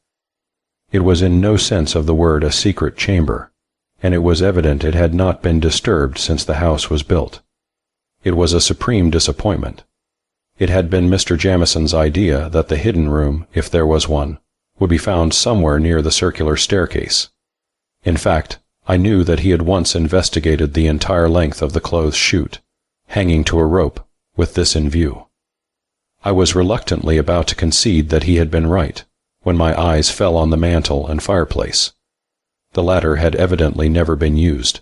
It was in no sense of the word a secret chamber, and it was evident it had not been disturbed since the house was built. It was a supreme disappointment. It had been Mr. Jamison's idea that the hidden room, if there was one, would be found somewhere near the circular staircase. In fact, I knew that he had once investigated the entire length of the clothes chute, hanging to a rope, with this in view. I was reluctantly about to concede that he had been right, when my eyes fell on the mantel and fireplace. The latter had evidently never been used.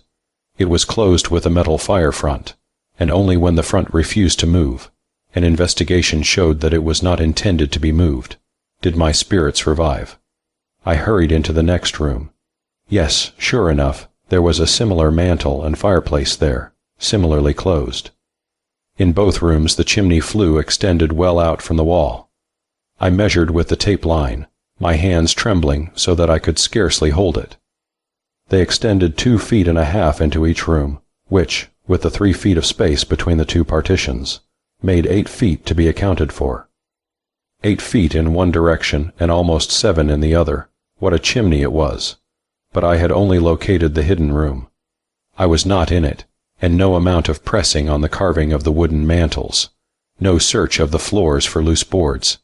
It was closed with a metal fire front, and only when the front refused to move, and investigation showed that it was not intended to be moved, did my spirits revive. I hurried into the next room. Yes, sure enough, there was a similar mantel and fireplace there, similarly closed. In both rooms the chimney flue extended well out from the wall. I measured with the tape line, my hands trembling so that I could scarcely hold it. They extended 2.5 feet into each room, which, with the 3 feet of space between the two partitions, made 8 feet to be accounted for. 8 feet in one direction and almost 7 in the other. What a chimney it was! But I had only located the hidden room. I was not in it, and no amount of pressing on the carving of the wooden mantels, no search of the floors for loose boards,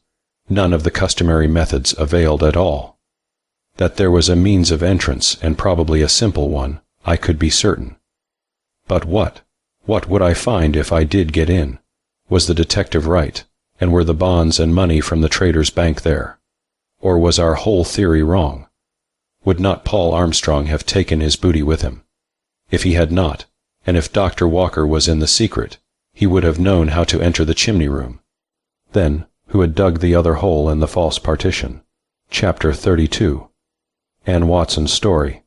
none of the customary methods availed at all. That there was a means of entrance, and probably a simple one, I could be certain. But what would I find if I did get in? Was the detective right, and were the bonds and money from the Traders' Bank there? Or was our whole theory wrong? Would not Paul Armstrong have taken his booty with him? If he had not, and if Dr. Walker was in the secret, he would have known how to enter the chimney room. Then, who had dug the other hole in the false partition? Chapter 32. Anne Watson's story.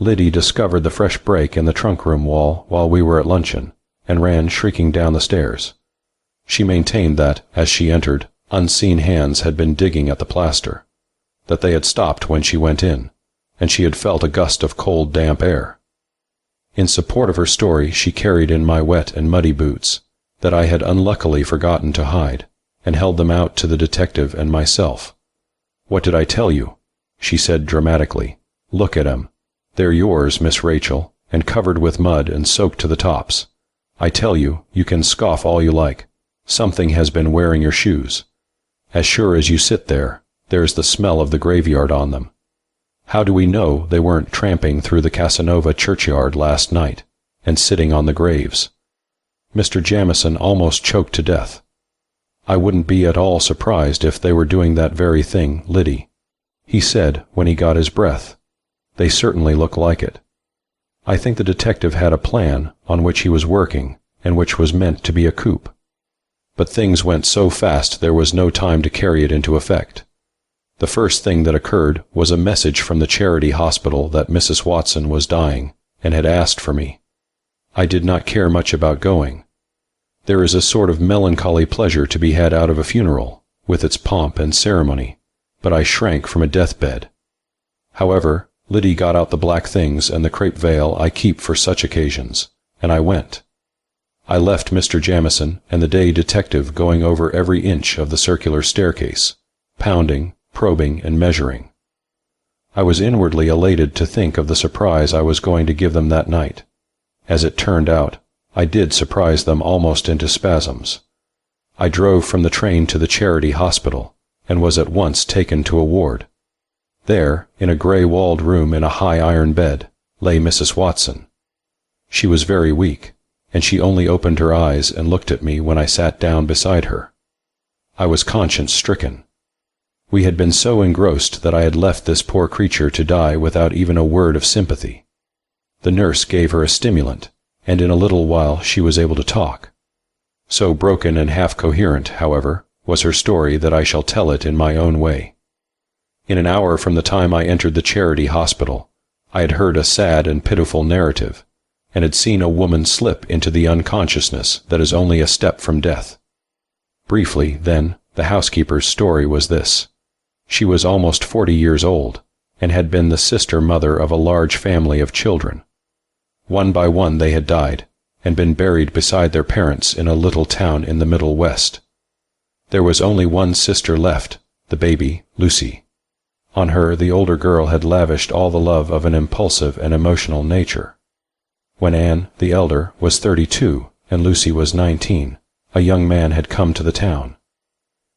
Liddy discovered the fresh break in the trunk room wall while we were at luncheon, and ran shrieking down the stairs. She maintained that, as she entered, unseen hands had been digging at the plaster, that they had stopped when she went in, and she had felt a gust of cold, damp air. In support of her story she carried in my wet and muddy boots, that I had unluckily forgotten to hide, and held them out to the detective and myself. "What did I tell you?" she said dramatically. "Look at 'em. They're yours, Miss Rachel, and covered with mud and soaked to the tops. I tell you, you can scoff all you like. Something has been wearing your shoes. As sure as you sit there, there's the smell of the graveyard on them. How do we know they weren't tramping through the Casanova churchyard last night, and sitting on the graves? Mr. Jamison almost choked to death. I wouldn't be at all surprised if they were doing that very thing, Liddy. He said, when he got his breath, they certainly look like it. I think the detective had a plan on which he was working, and which was meant to be a coup. But things went so fast there was no time to carry it into effect. The first thing that occurred was a message from the charity hospital that Mrs. Watson was dying, and had asked for me. I did not care much about going. There is a sort of melancholy pleasure to be had out of a funeral, with its pomp and ceremony, but I shrank from a deathbed. However, Liddy got out the black things and the crepe veil I keep for such occasions, and I went. I left Mr. Jamison and the day detective going over every inch of the circular staircase, pounding, probing, and measuring. I was inwardly elated to think of the surprise I was going to give them that night. As it turned out, I did surprise them almost into spasms. I drove from the train to the charity hospital, and was at once taken to a ward. There, in a gray-walled room in a high iron bed, lay Mrs. Watson. She was very weak, and she only opened her eyes and looked at me when I sat down beside her. I was conscience-stricken. We had been so engrossed that I had left this poor creature to die without even a word of sympathy. The nurse gave her a stimulant, and in a little while she was able to talk. So broken and half-coherent, however, was her story that I shall tell it in my own way. In an hour from the time I entered the charity hospital, I had heard a sad and pitiful narrative, and had seen a woman slip into the unconsciousness that is only a step from death. Briefly, then, the housekeeper's story was this. She was almost 40 years old, and had been the sister-mother of a large family of children. One by one they had died, and been buried beside their parents in a little town in the Middle West. There was only one sister left, the baby, Lucy. On her the older girl had lavished all the love of an impulsive and emotional nature. When Anne, the elder, was 32 and Lucy was 19, a young man had come to the town.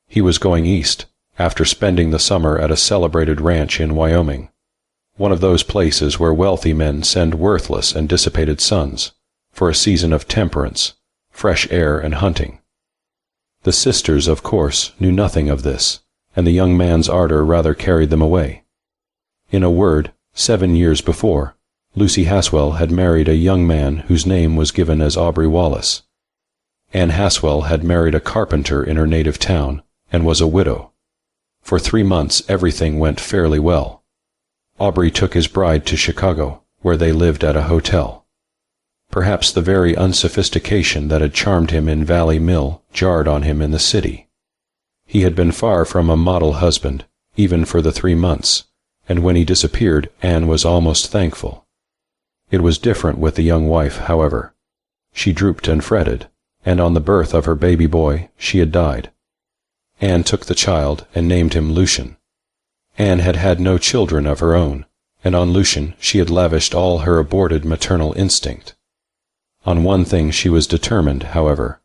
He was going east, after spending the summer at a celebrated ranch in Wyoming, one of those places where wealthy men send worthless and dissipated sons, for a season of temperance, fresh air, and hunting. The sisters, of course, knew nothing of this, and the young man's ardor rather carried them away. In a word, 7 years before, Lucy Haswell had married a young man whose name was given as Aubrey Wallace. Anne Haswell had married a carpenter in her native town, and was a widow. For 3 months everything went fairly well. Aubrey took his bride to Chicago, where they lived at a hotel. Perhaps the very unsophistication that had charmed him in Valley Mill jarred on him in the city. He had been far from a model husband, even for the 3 months, and when he disappeared, Anne was almost thankful. It was different with the young wife, however. She drooped and fretted, and on the birth of her baby boy she had died. Anne took the child and named him Lucian. Anne had had no children of her own, and on Lucian she had lavished all her aborted maternal instinct. On one thing she was determined, however.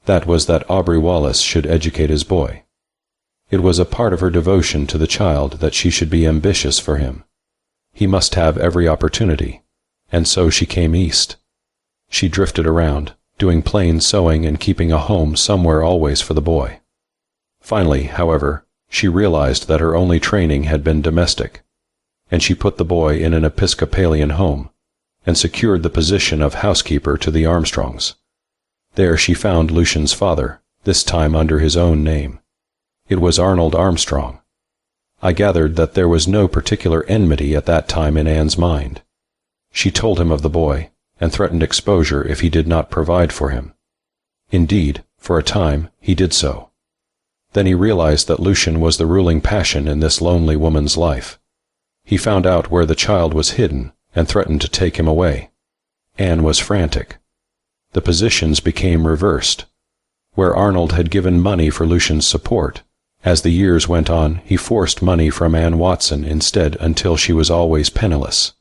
That was that Aubrey Wallace should educate his boy. It was a part of her devotion to the child that she should be ambitious for him. He must have every opportunity, and so she came east. She drifted around, doing plain sewing and keeping a home somewhere always for the boy. Finally, however, she realized that her only training had been domestic, and she put the boy in an Episcopalian home, and secured the position of housekeeper to the Armstrongs. There she found Lucian's father, this time under his own name. It was Arnold Armstrong. I gathered that there was no particular enmity at that time in Anne's mind. She told him of the boy, and threatened exposure if he did not provide for him. Indeed, for a time, he did so. Then he realized that Lucian was the ruling passion in this lonely woman's life. He found out where the child was hidden, and threatened to take him away. Anne was frantic. The positions became reversed. Where Arnold had given money for Lucian's support, as the years went on he forced money from Anne Watson instead until she was always penniless.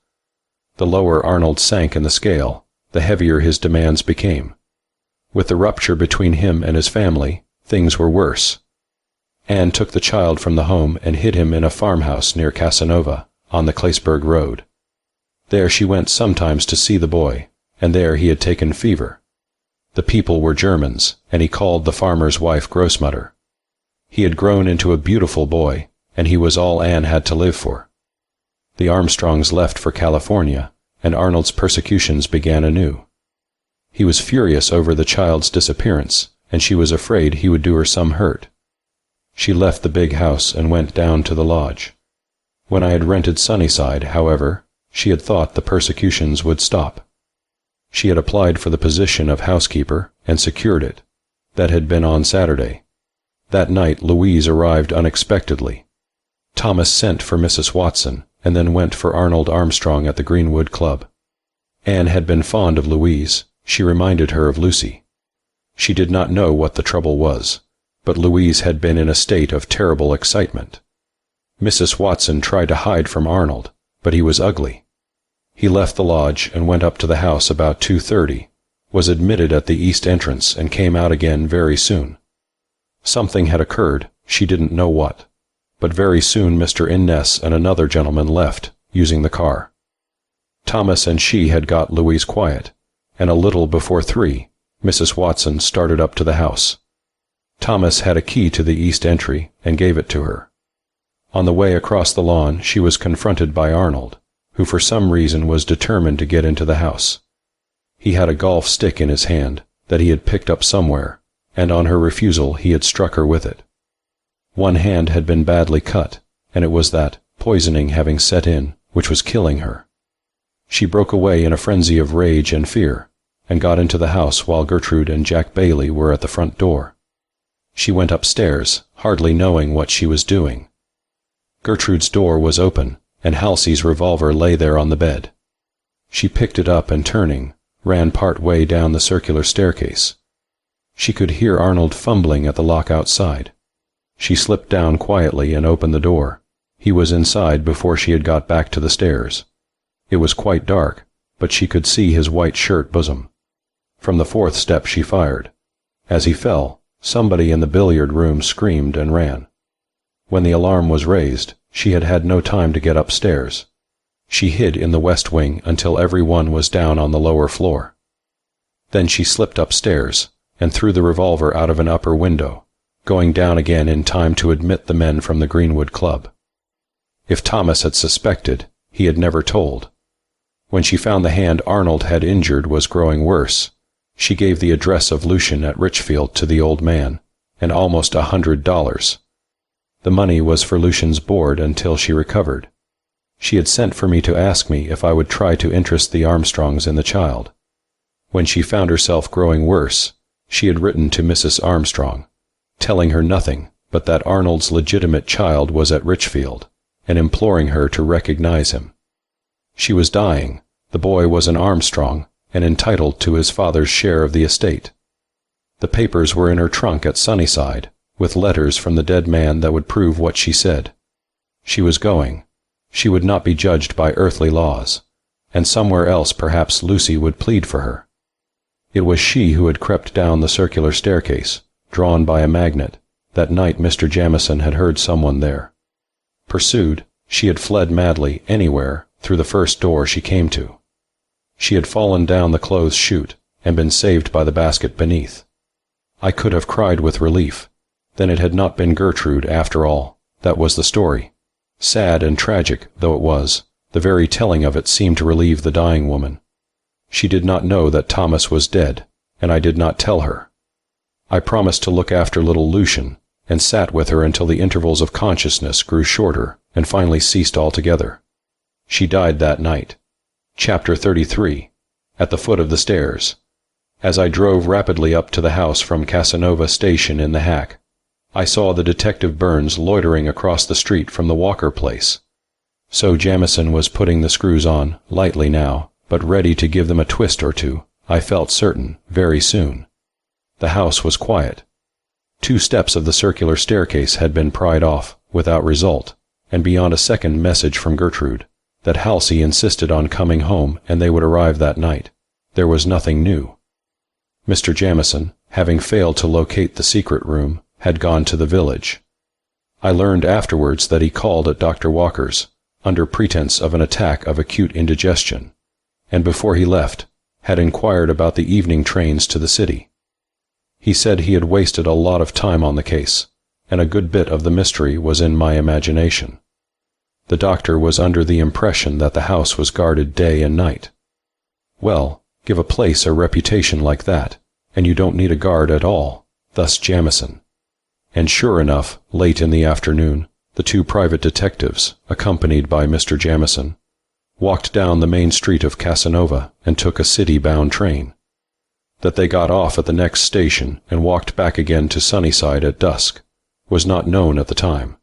The lower Arnold sank in the scale, the heavier his demands became. With the rupture between him and his family, things were worse. Anne took the child from the home and hid him in a farmhouse near Casanova, on the Claysburg Road. There she went sometimes to see the boy, and there he had taken fever. The people were Germans, and he called the farmer's wife Grossmutter. He had grown into a beautiful boy, and he was all Anne had to live for. The Armstrongs left for California, and Arnold's persecutions began anew. He was furious over the child's disappearance, and she was afraid he would do her some hurt. She left the big house and went down to the lodge. When I had rented Sunnyside, however, she had thought the persecutions would stop. She had applied for the position of housekeeper and secured it. That had been on Saturday. That night Louise arrived unexpectedly. Thomas sent for Mrs. Watson, and then went for Arnold Armstrong at the Greenwood Club. Anne had been fond of Louise. She reminded her of Lucy. She did not know what the trouble was, but Louise had been in a state of terrible excitement. Mrs. Watson tried to hide from Arnold, but he was ugly. He left the lodge and went up to the house about 2:30, was admitted at the east entrance and came out again very soon. Something had occurred, she didn't know what. But very soon Mr. Innes and another gentleman left, using the car. Thomas and she had got Louise quiet, and a little before 3, Mrs. Watson started up to the house. Thomas had a key to the east entry and gave it to her. On the way across the lawn she was confronted by Arnold, who for some reason was determined to get into the house. He had a golf stick in his hand that he had picked up somewhere, and on her refusal he had struck her with it. One hand had been badly cut, and it was that, poisoning having set in, which was killing her. She broke away in a frenzy of rage and fear, and got into the house while Gertrude and Jack Bailey were at the front door. She went upstairs, hardly knowing what she was doing. Gertrude's door was open, and Halsey's revolver lay there on the bed. She picked it up and turning, ran part way down the circular staircase. She could hear Arnold fumbling at the lock outside. She slipped down quietly and opened the door. He was inside before she had got back to the stairs. It was quite dark, but she could see his white shirt bosom. From the 4th step she fired. As he fell, somebody in the billiard room screamed and ran. When the alarm was raised, she had had no time to get upstairs. She hid in the west wing until everyone was down on the lower floor. Then she slipped upstairs and threw the revolver out of an upper window, going down again in time to admit the men from the Greenwood Club. If Thomas had suspected, he had never told. When she found the hand Arnold had injured was growing worse, she gave the address of Lucian at Richfield to the old man, and almost $100. The money was for Lucian's board until she recovered. She had sent for me to ask me if I would try to interest the Armstrongs in the child. When she found herself growing worse, she had written to Mrs. Armstrong, telling her nothing but that Arnold's legitimate child was at Richfield, and imploring her to recognize him. She was dying. The boy was an Armstrong, and entitled to his father's share of the estate. The papers were in her trunk at Sunnyside, with letters from the dead man that would prove what she said. She was going. She would not be judged by earthly laws, and somewhere else perhaps Lucy would plead for her. It was she who had crept down the circular staircase, drawn by a magnet. That night Mr. Jamieson had heard someone there. Pursued, she had fled madly anywhere through the first door she came to. She had fallen down the clothes chute and been saved by the basket beneath. I could have cried with relief. Then it had not been Gertrude after all. That was the story. Sad and tragic though it was, the very telling of it seemed to relieve the dying woman. She did not know that Thomas was dead, and I did not tell her. I promised to look after little Lucian, and sat with her until the intervals of consciousness grew shorter and finally ceased altogether. She died that night. Chapter 33. At the foot of the stairs. As I drove rapidly up to the house from Casanova Station in the hack, I saw the Detective Burns loitering across the street from the Walker place. So Jamieson was putting the screws on, lightly now, but ready to give them a twist or two, I felt certain, very soon. The house was quiet. 2 steps of the circular staircase had been pried off, without result, and beyond a second message from Gertrude, that Halsey insisted on coming home and they would arrive that night, there was nothing new. Mr. Jamieson, having failed to locate the secret room, had gone to the village. I learned afterwards that he called at Dr. Walker's, under pretense of an attack of acute indigestion, and before he left, had inquired about the evening trains to the city. He said he had wasted a lot of time on the case, and a good bit of the mystery was in my imagination. The doctor was under the impression that the house was guarded day and night. Well, give a place a reputation like that, and you don't need a guard at all, thus Jamieson. And sure enough, late in the afternoon, the 2 private detectives, accompanied by Mr. Jamieson, walked down the main street of Casanova and took a city-bound train. That they got off at the next station and walked back again to Sunnyside at dusk was not known at the time.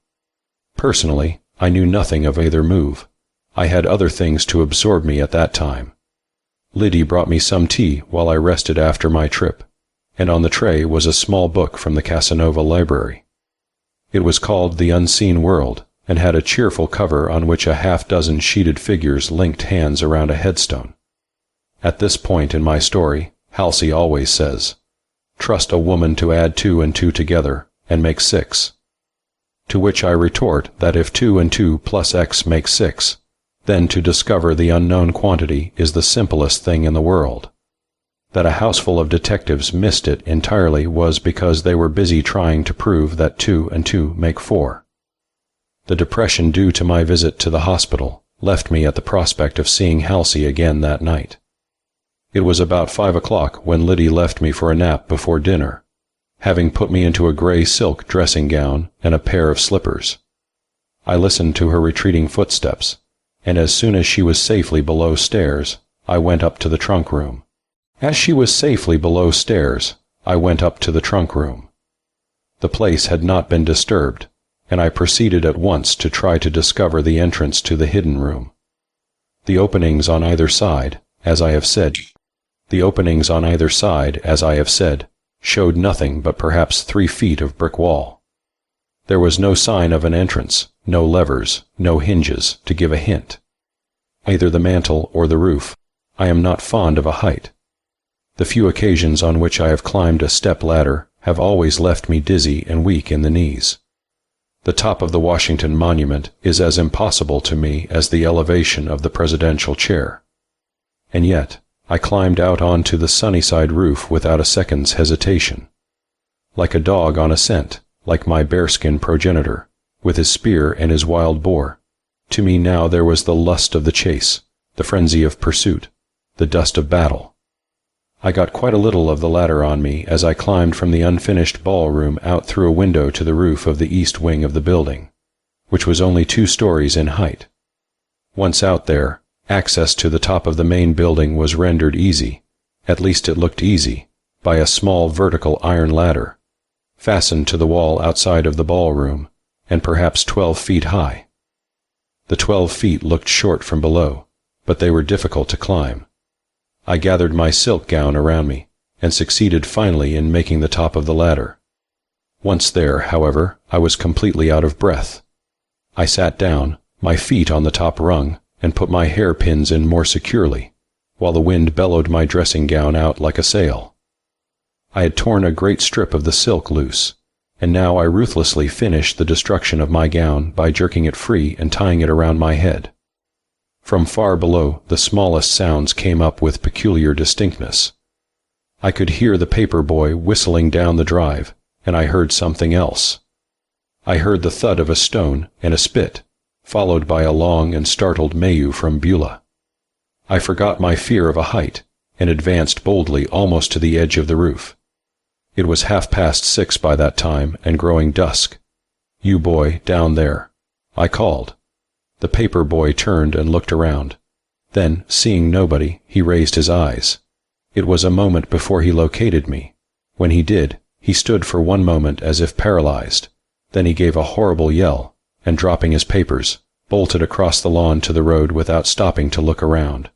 Personally, I knew nothing of either move. I had other things to absorb me at that time. Liddy brought me some tea while I rested after my trip, and on the tray was a small book from the Casanova library. It was called The Unseen World, and had a cheerful cover on which a half-dozen sheeted figures linked hands around a headstone. At this point in my story, Halsey always says, "Trust a woman to add 2 and 2 together, and make 6. To which I retort that if 2 and 2 plus x make 6, then to discover the unknown quantity is the simplest thing in the world. That a houseful of detectives missed it entirely was because they were busy trying to prove that 2 and 2 make 4. The depression due to my visit to the hospital left me at the prospect of seeing Halsey again that night. It was about 5 o'clock when Liddy left me for a nap before dinner, having put me into a gray silk dressing gown and a pair of slippers. I listened to her retreating footsteps, and as soon as she was safely below stairs, I went up to the trunk room. As she was safely below stairs, I went up to the trunk room. The place had not been disturbed, and I proceeded at once to try to discover the entrance to the hidden room. The openings on either side, as I have said, showed nothing but perhaps 3 feet of brick wall. There was no sign of an entrance, no levers, no hinges, to give a hint. Either the mantel or the roof. I am not fond of a height. The few occasions on which I have climbed a step ladder have always left me dizzy and weak in the knees. The top of the Washington Monument is as impossible to me as the elevation of the presidential chair. And yet, I climbed out onto the Sunnyside roof without a second's hesitation. Like a dog on a scent, like my bearskin progenitor, with his spear and his wild boar, to me now there was the lust of the chase, the frenzy of pursuit, the dust of battle. I got quite a little of the ladder on me as I climbed from the unfinished ballroom out through a window to the roof of the east wing of the building, which was only 2 stories in height. Once out there, access to the top of the main building was rendered easy, at least it looked easy, by a small vertical iron ladder, fastened to the wall outside of the ballroom, and perhaps 12 feet high. The 12 feet looked short from below, but they were difficult to climb. I gathered my silk gown around me, and succeeded finally in making the top of the ladder. Once there, however, I was completely out of breath. I sat down, my feet on the top rung, and put my hairpins in more securely, while the wind bellowed my dressing gown out like a sail. I had torn a great strip of the silk loose, and now I ruthlessly finished the destruction of my gown by jerking it free and tying it around my head. From far below, the smallest sounds came up with peculiar distinctness. I could hear the paper boy whistling down the drive, and I heard something else. I heard the thud of a stone and a spit, followed by a long and startled mew from Beulah. I forgot my fear of a height, and advanced boldly almost to the edge of the roof. It was 6:30 by that time, and growing dusk. "You boy, down there," I called. The paper boy turned and looked around. Then, seeing nobody, he raised his eyes. It was a moment before he located me. When he did, he stood for one moment as if paralyzed. Then he gave a horrible yell, and dropping his papers, bolted across the lawn to the road without stopping to look around.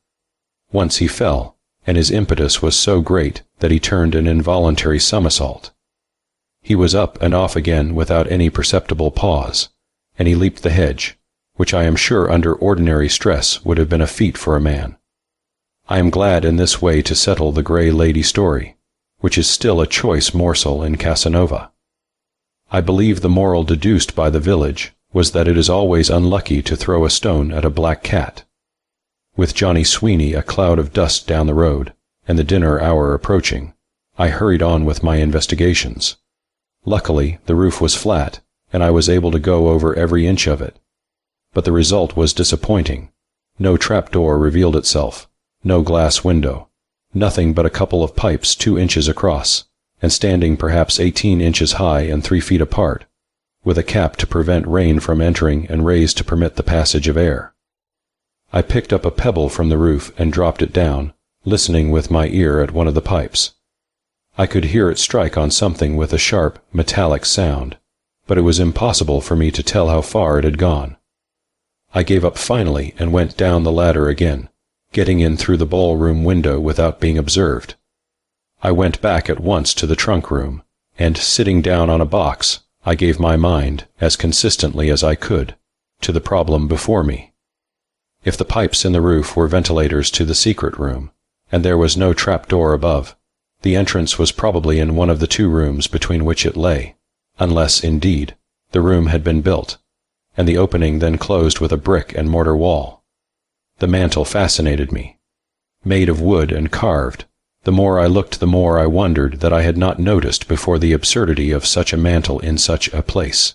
Once he fell, and his impetus was so great that he turned an involuntary somersault. He was up and off again without any perceptible pause, and he leaped the hedge, which I am sure under ordinary stress would have been a feat for a man. I am glad in this way to settle the Grey Lady story, which is still a choice morsel in Casanova. I believe the moral deduced by the village was that it is always unlucky to throw a stone at a black cat. With Johnny Sweeney a cloud of dust down the road, and the dinner hour approaching, I hurried on with my investigations. Luckily, the roof was flat, and I was able to go over every inch of it. But the result was disappointing. No trapdoor revealed itself, no glass window, nothing but a couple of pipes 2 inches across, and standing perhaps 18 inches high and 3 feet apart, with a cap to prevent rain from entering and raised to permit the passage of air. I picked up a pebble from the roof and dropped it down, listening with my ear at one of the pipes. I could hear it strike on something with a sharp, metallic sound, but it was impossible for me to tell how far it had gone. I gave up finally and went down the ladder again, getting in through the ballroom window without being observed. I went back at once to the trunk room, and, sitting down on a box, I gave my mind, as consistently as I could, to the problem before me. If the pipes in the roof were ventilators to the secret room, and there was no trapdoor above, the entrance was probably in one of the 2 rooms between which it lay, unless, indeed, the room had been built, and the opening then closed with a brick and mortar wall. The mantel fascinated me. Made of wood and carved, the more I looked the more I wondered that I had not noticed before the absurdity of such a mantel in such a place.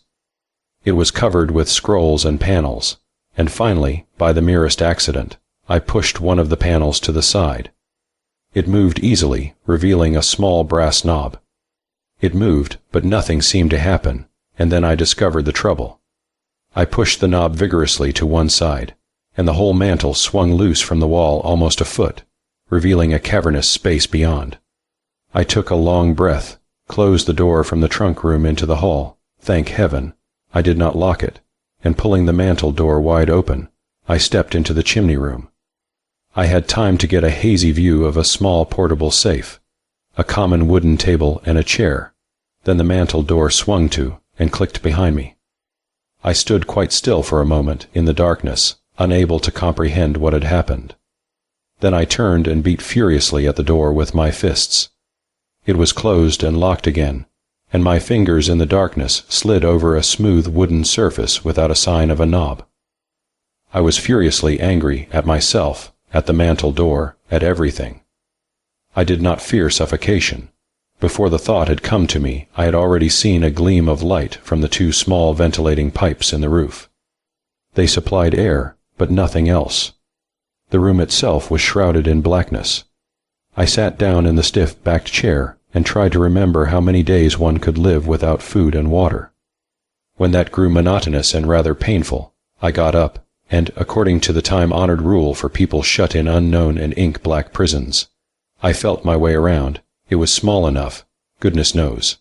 It was covered with scrolls and panels, and finally, by the merest accident, I pushed one of the panels to the side. It moved easily, revealing a small brass knob. It moved, but nothing seemed to happen, and then I discovered the trouble. I pushed the knob vigorously to one side, and the whole mantel swung loose from the wall almost a foot, revealing a cavernous space beyond. I took a long breath, closed the door from the trunk room into the hall. Thank heaven, I did not lock it, and pulling the mantel door wide open, I stepped into the chimney room. I had time to get a hazy view of a small portable safe, a common wooden table and a chair. Then the mantel door swung to and clicked behind me. I stood quite still for a moment in the darkness, unable to comprehend what had happened. Then I turned and beat furiously at the door with my fists. It was closed and locked again, and my fingers in the darkness slid over a smooth wooden surface without a sign of a knob. I was furiously angry at myself, at the mantel door, at everything. I did not fear suffocation. Before the thought had come to me, I had already seen a gleam of light from the two small ventilating pipes in the roof. They supplied air, but nothing else. The room itself was shrouded in blackness. I sat down in the stiff-backed chair and tried to remember how many days one could live without food and water. When that grew monotonous and rather painful, I got up, and, according to the time-honored rule for people shut in unknown and ink-black prisons, I felt my way around. It was small enough, goodness knows.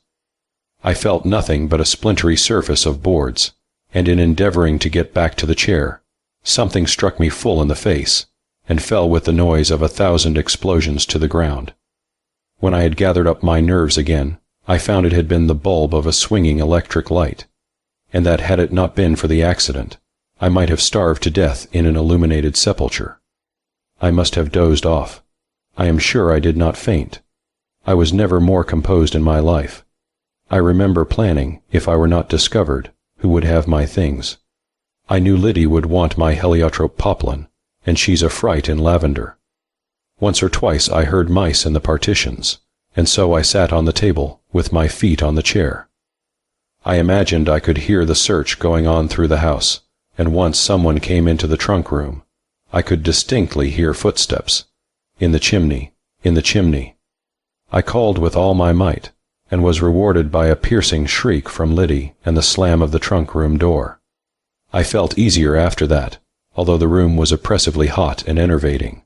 I felt nothing but a splintery surface of boards, and in endeavoring to get back to the chair, something struck me full in the face, and fell with the noise of 1,000 explosions to the ground. When I had gathered up my nerves again, I found it had been the bulb of a swinging electric light, and that had it not been for the accident, I might have starved to death in an illuminated sepulchre. I must have dozed off. I am sure I did not faint. I was never more composed in my life. I remember planning, if I were not discovered, who would have my things. I knew Liddy would want my heliotrope poplin, and she's a fright in lavender. Once or twice I heard mice in the partitions, and so I sat on the table, with my feet on the chair. I imagined I could hear the search going on through the house, and once someone came into the trunk room. I could distinctly hear footsteps. In the chimney, in the chimney. I called with all my might, and was rewarded by a piercing shriek from Liddy and the slam of the trunk room door. I felt easier after that, although the room was oppressively hot and enervating.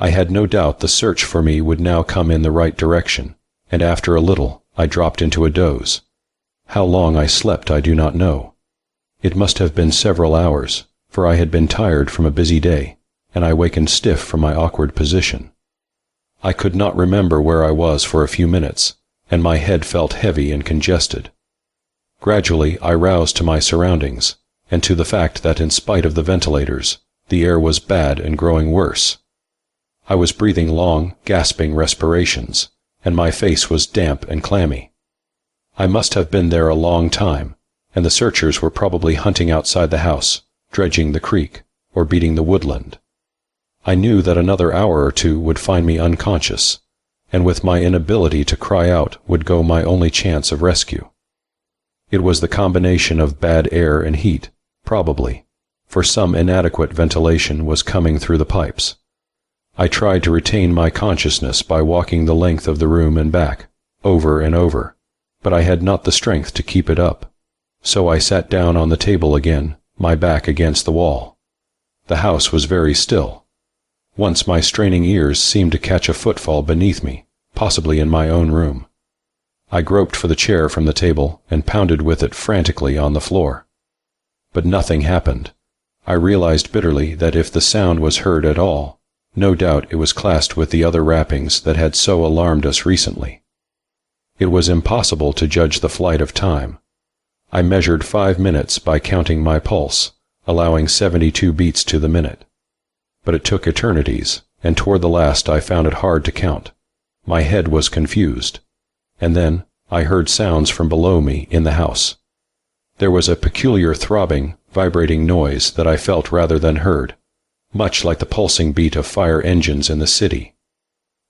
I had no doubt the search for me would now come in the right direction, and after a little I dropped into a doze. How long I slept I do not know. It must have been several hours, for I had been tired from a busy day, and I wakened stiff from my awkward position. I could not remember where I was for a few minutes, and my head felt heavy and congested. Gradually I roused to my surroundings, and to the fact that in spite of the ventilators, the air was bad and growing worse. I was breathing long, gasping respirations, and my face was damp and clammy. I must have been there a long time, and the searchers were probably hunting outside the house, dredging the creek, or beating the woodland. I knew that another hour or two would find me unconscious, and with my inability to cry out would go my only chance of rescue. It was the combination of bad air and heat, probably, for some inadequate ventilation was coming through the pipes. I tried to retain my consciousness by walking the length of the room and back, over and over, but I had not the strength to keep it up. So I sat down on the table again, my back against the wall. The house was very still. Once my straining ears seemed to catch a footfall beneath me, possibly in my own room. I groped for the chair from the table and pounded with it frantically on the floor. But nothing happened. I realized bitterly that if the sound was heard at all, no doubt it was classed with the other rappings that had so alarmed us recently. It was impossible to judge the flight of time. I measured 5 minutes by counting my pulse, allowing 72 beats to the minute. But it took eternities, and toward the last I found it hard to count. My head was confused. And then, I heard sounds from below me in the house. There was a peculiar throbbing, vibrating noise that I felt rather than heard, much like the pulsing beat of fire engines in the city.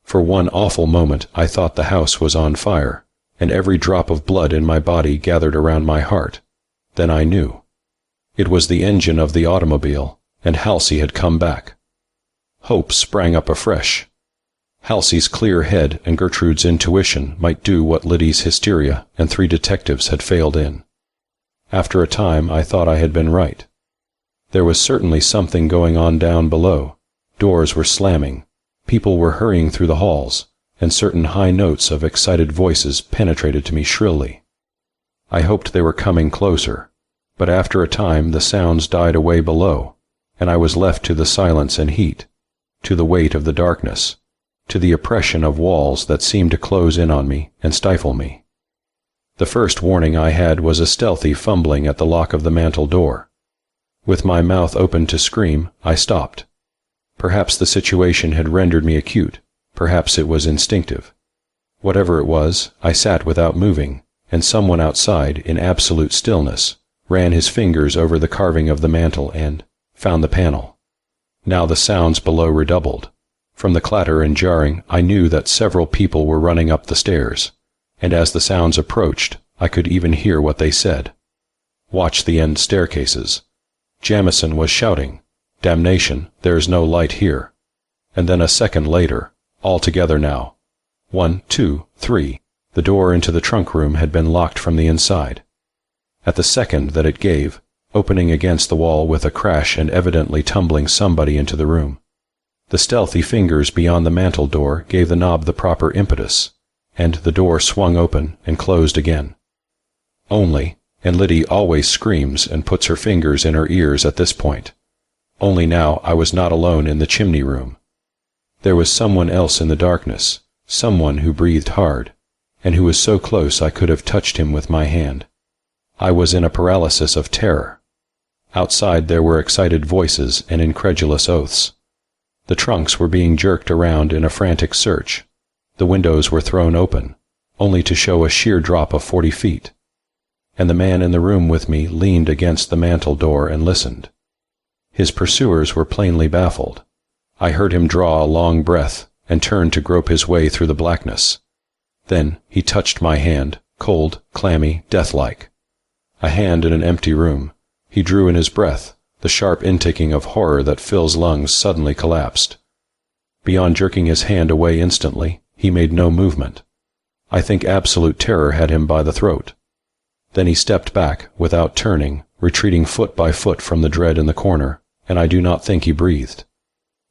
For one awful moment I thought the house was on fire, and every drop of blood in my body gathered around my heart. Then I knew. It was the engine of the automobile, and Halsey had come back. Hope sprang up afresh. Halsey's clear head and Gertrude's intuition might do what Liddy's hysteria and 3 detectives had failed in. After a time I thought I had been right. There was certainly something going on down below. Doors were slamming, people were hurrying through the halls, and certain high notes of excited voices penetrated to me shrilly. I hoped they were coming closer, but after a time the sounds died away below, and I was left to the silence and heat, to the weight of the darkness, to the oppression of walls that seemed to close in on me and stifle me. The first warning I had was a stealthy fumbling at the lock of the mantel door. With my mouth open to scream, I stopped. Perhaps the situation had rendered me acute, perhaps it was instinctive. Whatever it was, I sat without moving, and someone outside, in absolute stillness, ran his fingers over the carving of the mantel and found the panel. Now the sounds below redoubled. From the clatter and jarring, I knew that several people were running up the stairs, and as the sounds approached, I could even hear what they said. Watch the end staircases. Jamison was shouting, "Damnation, there's no light here." And then a second later, all together now. 1, 2, 3. The door into the trunk room had been locked from the inside. At the second that it gave, opening against the wall with a crash and evidently tumbling somebody into the room. The stealthy fingers beyond the mantel door gave the knob the proper impetus, and the door swung open and closed again. Only, and Liddy always screams and puts her fingers in her ears at this point, only now I was not alone in the chimney room. There was someone else in the darkness, someone who breathed hard, and who was so close I could have touched him with my hand. I was in a paralysis of terror. Outside there were excited voices and incredulous oaths. The trunks were being jerked around in a frantic search. The windows were thrown open, only to show a sheer drop of 40 feet. And the man in the room with me leaned against the mantel door and listened. His pursuers were plainly baffled. I heard him draw a long breath and turn to grope his way through the blackness. Then he touched my hand, cold, clammy, death-like. A hand in an empty room. He drew in his breath. The sharp intaking of horror that fills lungs suddenly collapsed. Beyond jerking his hand away instantly, he made no movement. I think absolute terror had him by the throat. Then he stepped back, without turning, retreating foot by foot from the dread in the corner, and I do not think he breathed.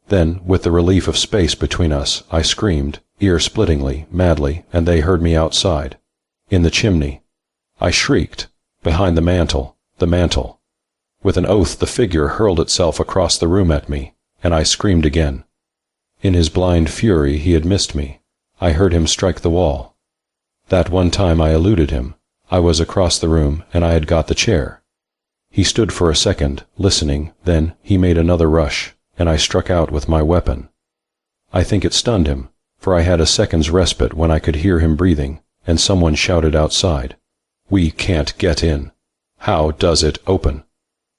Then, with the relief of space between us, I screamed, ear-splittingly, madly, and they heard me outside. In the chimney. I shrieked. Behind the mantel. With an oath the figure hurled itself across the room at me, and I screamed again. In his blind fury he had missed me. I heard him strike the wall. That one time I eluded him. I was across the room, and I had got the chair. He stood for a second, listening, then he made another rush, and I struck out with my weapon. I think it stunned him, for I had a second's respite when I could hear him breathing, and someone shouted outside, "We can't get in. How does it open?"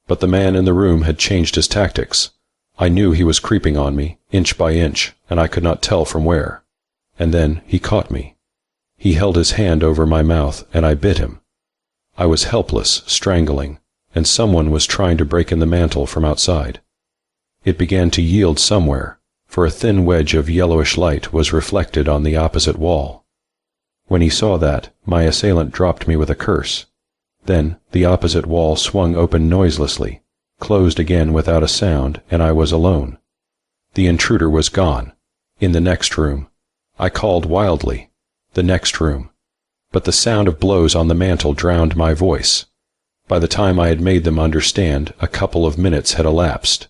But the man in the room had changed his tactics. I knew he was creeping on me, inch by inch, and I could not tell from where. And then he caught me. He held his hand over my mouth, and I bit him. I was helpless, strangling, and someone was trying to break in the mantel from outside. It began to yield somewhere, for a thin wedge of yellowish light was reflected on the opposite wall. When he saw that, my assailant dropped me with a curse. Then the opposite wall swung open noiselessly, closed again without a sound, and I was alone. The intruder was gone. In the next room. I called wildly. The next room. But the sound of blows on the mantel drowned my voice. By the time I had made them understand, a couple of minutes had elapsed.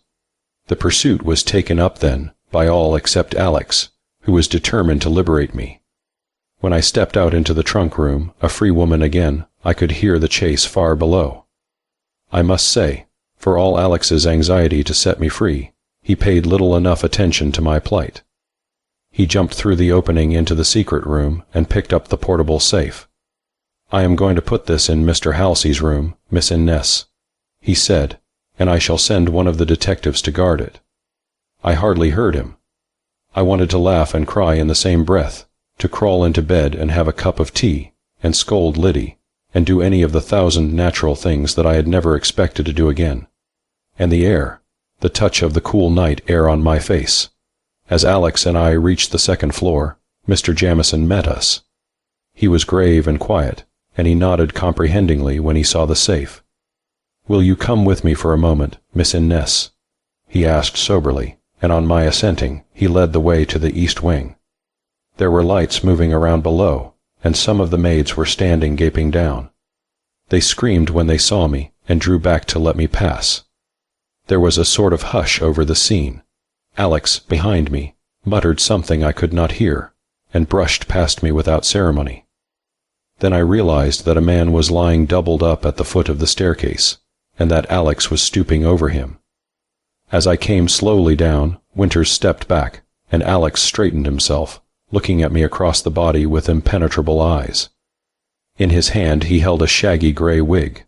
The pursuit was taken up then, by all except Alex, who was determined to liberate me. When I stepped out into the trunk room, a free woman again, I could hear the chase far below. I must say, for all Alex's anxiety to set me free, he paid little enough attention to my plight. He jumped through the opening into the secret room and picked up the portable safe. "I am going to put this in Mr. Halsey's room, Miss Innes," he said, "and I shall send one of the detectives to guard it." I hardly heard him. I wanted to laugh and cry in the same breath, to crawl into bed and have a cup of tea, and scold Liddy, and do any of the 1,000 natural things that I had never expected to do again. And the air, the touch of the cool night air on my face. As Alex and I reached the second floor, Mr. Jamieson met us. He was grave and quiet, and he nodded comprehendingly when he saw the safe. "Will you come with me for a moment, Miss Innes?" he asked soberly, and on my assenting, he led the way to the east wing. There were lights moving around below, and some of the maids were standing gaping down. They screamed when they saw me and drew back to let me pass. There was a sort of hush over the scene. Alex, behind me, muttered something I could not hear, and brushed past me without ceremony. Then I realized that a man was lying doubled up at the foot of the staircase, and that Alex was stooping over him. As I came slowly down, Winters stepped back, and Alex straightened himself, looking at me across the body with impenetrable eyes. In his hand he held a shaggy gray wig,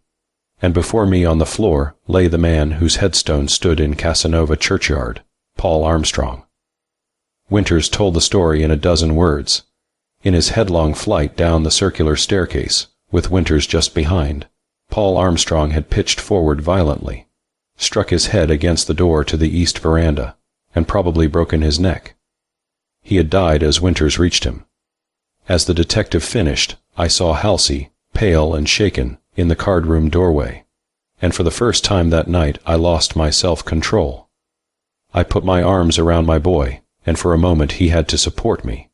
and before me on the floor lay the man whose headstone stood in Casanova churchyard, Paul Armstrong. Winters told the story in a dozen words. In his headlong flight down the circular staircase, with Winters just behind, Paul Armstrong had pitched forward violently, struck his head against the door to the east veranda, and probably broken his neck. He had died as Winters reached him. As the detective finished, I saw Halsey, pale and shaken, in the card-room doorway, and for the first time that night I lost my self-control. I put my arms around my boy, and for a moment he had to support me.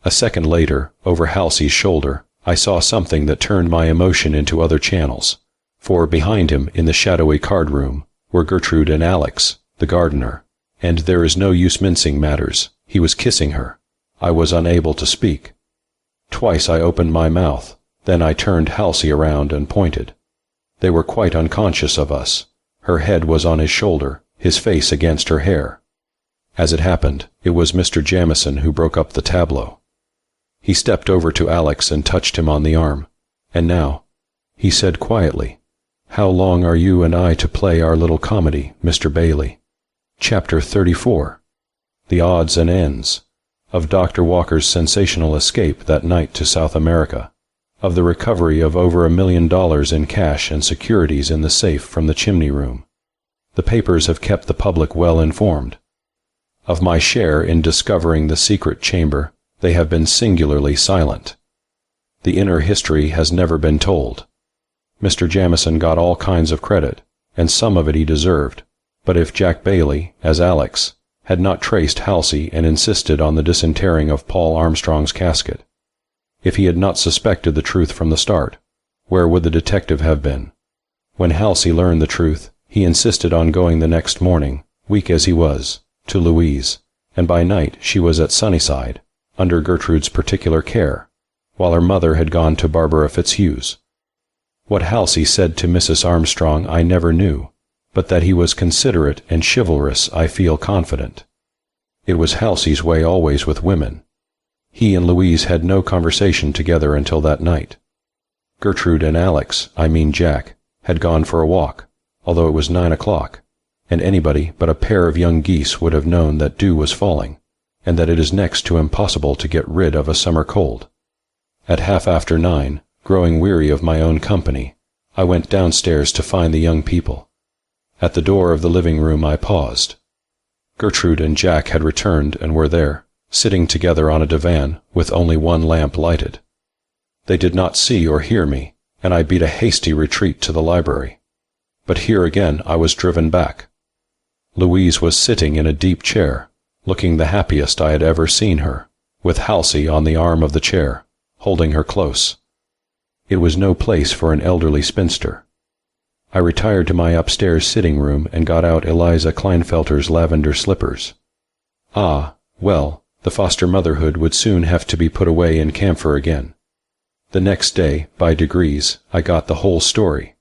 A second later, over Halsey's shoulder, I saw something that turned my emotion into other channels, for behind him in the shadowy card-room were Gertrude and Alex, the gardener, and there is no use mincing matters. He was kissing her. I was unable to speak. Twice I opened my mouth, then I turned Halsey around and pointed. They were quite unconscious of us. Her head was on his shoulder, his face against her hair. As it happened, it was Mr. Jamieson who broke up the tableau. He stepped over to Alex and touched him on the arm. "And now," he said quietly, "how long are you and I to play our little comedy, Mr. Bailey?" Chapter 34. The odds and ends. Of Dr. Walker's sensational escape that night to South America. Of the recovery of over $1 million in cash and securities in the safe from the chimney room. The papers have kept the public well informed. Of my share in discovering the secret chamber, they have been singularly silent. The inner history has never been told. Mr. Jamieson got all kinds of credit, and some of it he deserved, but if Jack Bailey, as Alex, had not traced Halsey and insisted on the disinterring of Paul Armstrong's casket, if he had not suspected the truth from the start, where would the detective have been? When Halsey learned the truth, he insisted on going the next morning, weak as he was, to Louise, and by night she was at Sunnyside, under Gertrude's particular care, while her mother had gone to Barbara Fitzhugh's. What Halsey said to Mrs. Armstrong I never knew, but that he was considerate and chivalrous I feel confident. It was Halsey's way always with women. He and Louise had no conversation together until that night. Gertrude and Alex, I mean Jack, had gone for a walk, although it was 9 o'clock, and anybody but a pair of young geese would have known that dew was falling, and that it is next to impossible to get rid of a summer cold. At 9:30, growing weary of my own company, I went downstairs to find the young people. At the door of the living room I paused. Gertrude and Jack had returned and were there, sitting together on a divan with only one lamp lighted. They did not see or hear me, and I beat a hasty retreat to the library. But here again I was driven back. Louise was sitting in a deep chair, looking the happiest I had ever seen her, with Halsey on the arm of the chair, holding her close. It was no place for an elderly spinster. I retired to my upstairs sitting room and got out Eliza Kleinfelter's lavender slippers. Ah, well, the foster motherhood would soon have to be put away in camphor again. The next day, by degrees, I got the whole story.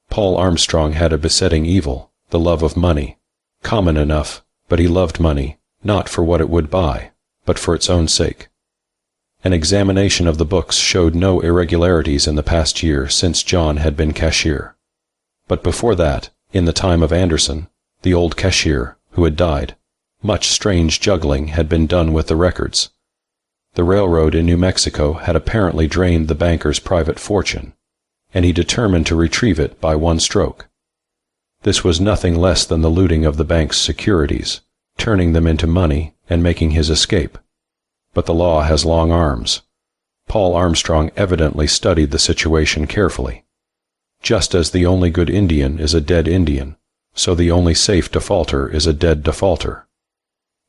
Paul Armstrong had a besetting evil, the love of money. Common enough, but he loved money, not for what it would buy, but for its own sake. An examination of the books showed no irregularities in the past year since John had been cashier. But before that, in the time of Anderson, the old cashier, who had died, much strange juggling had been done with the records. The railroad in New Mexico had apparently drained the banker's private fortune, and he determined to retrieve it by one stroke. This was nothing less than the looting of the bank's securities, turning them into money and making his escape. But the law has long arms. Paul Armstrong evidently studied the situation carefully. Just as the only good Indian is a dead Indian, so the only safe defaulter is a dead defaulter.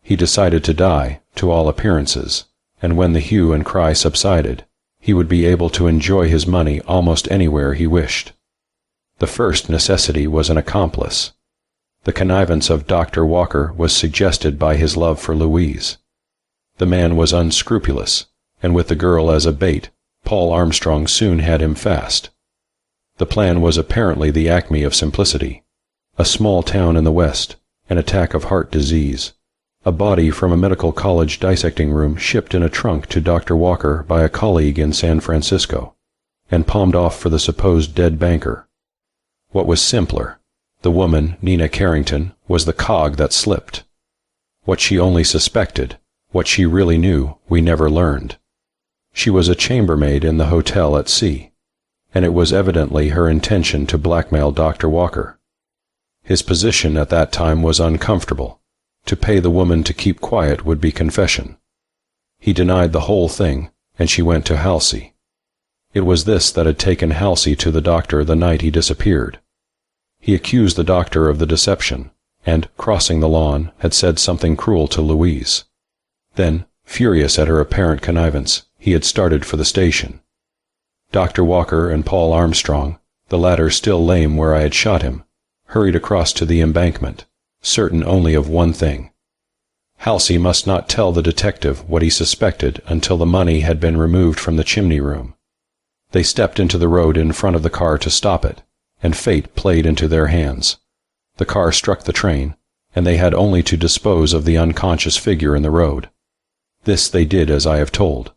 He decided to die, to all appearances, and when the hue and cry subsided, he would be able to enjoy his money almost anywhere he wished. The first necessity was an accomplice. The connivance of Dr. Walker was suggested by his love for Louise. The man was unscrupulous, and with the girl as a bait, Paul Armstrong soon had him fast. The plan was apparently the acme of simplicity. A small town in the West, an attack of heart disease, a body from a medical college dissecting room shipped in a trunk to Dr. Walker by a colleague in San Francisco, and palmed off for the supposed dead banker. What was simpler? The woman, Nina Carrington, was the cog that slipped. What she only suspected, what she really knew, we never learned. She was a chambermaid in the hotel at sea, and it was evidently her intention to blackmail Dr. Walker. His position at that time was uncomfortable. To pay the woman to keep quiet would be confession. He denied the whole thing, and she went to Halsey. It was this that had taken Halsey to the doctor the night he disappeared. He accused the doctor of the deception, and, crossing the lawn, had said something cruel to Louise. Then, furious at her apparent connivance, he had started for the station. Dr. Walker and Paul Armstrong, the latter still lame where I had shot him, hurried across to the embankment, certain only of one thing. Halsey must not tell the detective what he suspected until the money had been removed from the chimney room. They stepped into the road in front of the car to stop it, and fate played into their hands. The car struck the train, and they had only to dispose of the unconscious figure in the road. This they did as I have told.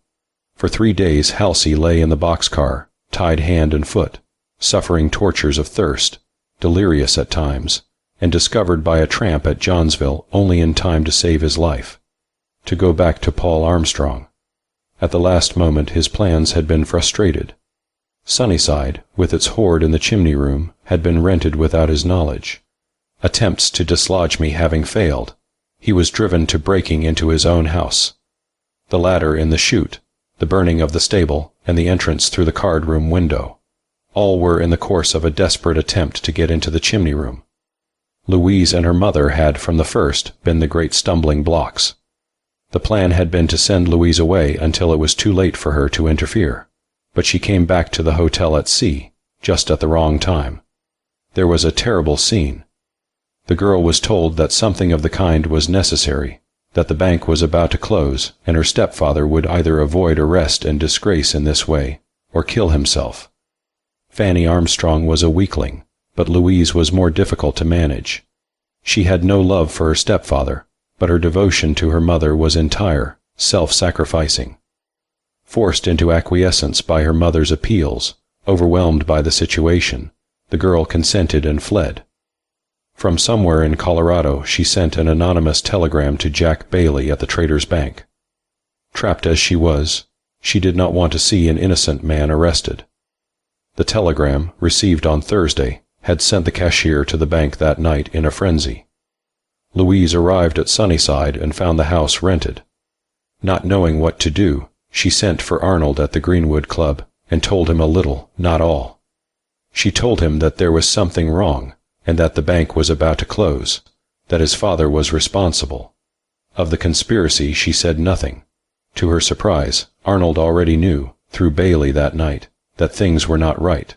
For 3 days Halsey lay in the boxcar, tied hand and foot, suffering tortures of thirst, delirious at times, and discovered by a tramp at Johnsville only in time to save his life. To go back to Paul Armstrong. At the last moment his plans had been frustrated. Sunnyside, with its hoard in the chimney room, had been rented without his knowledge. Attempts to dislodge me having failed, he was driven to breaking into his own house. The ladder in the chute, the burning of the stable, and the entrance through the card-room window, all were in the course of a desperate attempt to get into the chimney room. Louise and her mother had from the first been the great stumbling blocks. The plan had been to send Louise away until it was too late for her to interfere, but she came back to the hotel at sea, just at the wrong time. There was a terrible scene. The girl was told that something of the kind was necessary, that the bank was about to close, and her stepfather would either avoid arrest and disgrace in this way, or kill himself. Fanny Armstrong was a weakling, but Louise was more difficult to manage. She had no love for her stepfather, but her devotion to her mother was entire, self-sacrificing. Forced into acquiescence by her mother's appeals, overwhelmed by the situation, the girl consented and fled. From somewhere in Colorado she sent an anonymous telegram to Jack Bailey at the Traders' Bank. Trapped as she was, she did not want to see an innocent man arrested. The telegram, received on Thursday, had sent the cashier to the bank that night in a frenzy. Louise arrived at Sunnyside and found the house rented. Not knowing what to do, she sent for Arnold at the Greenwood Club and told him a little, not all. She told him that there was something wrong, and that the bank was about to close, that his father was responsible. Of the conspiracy she said nothing. To her surprise, Arnold already knew, through Bailey that night, that things were not right.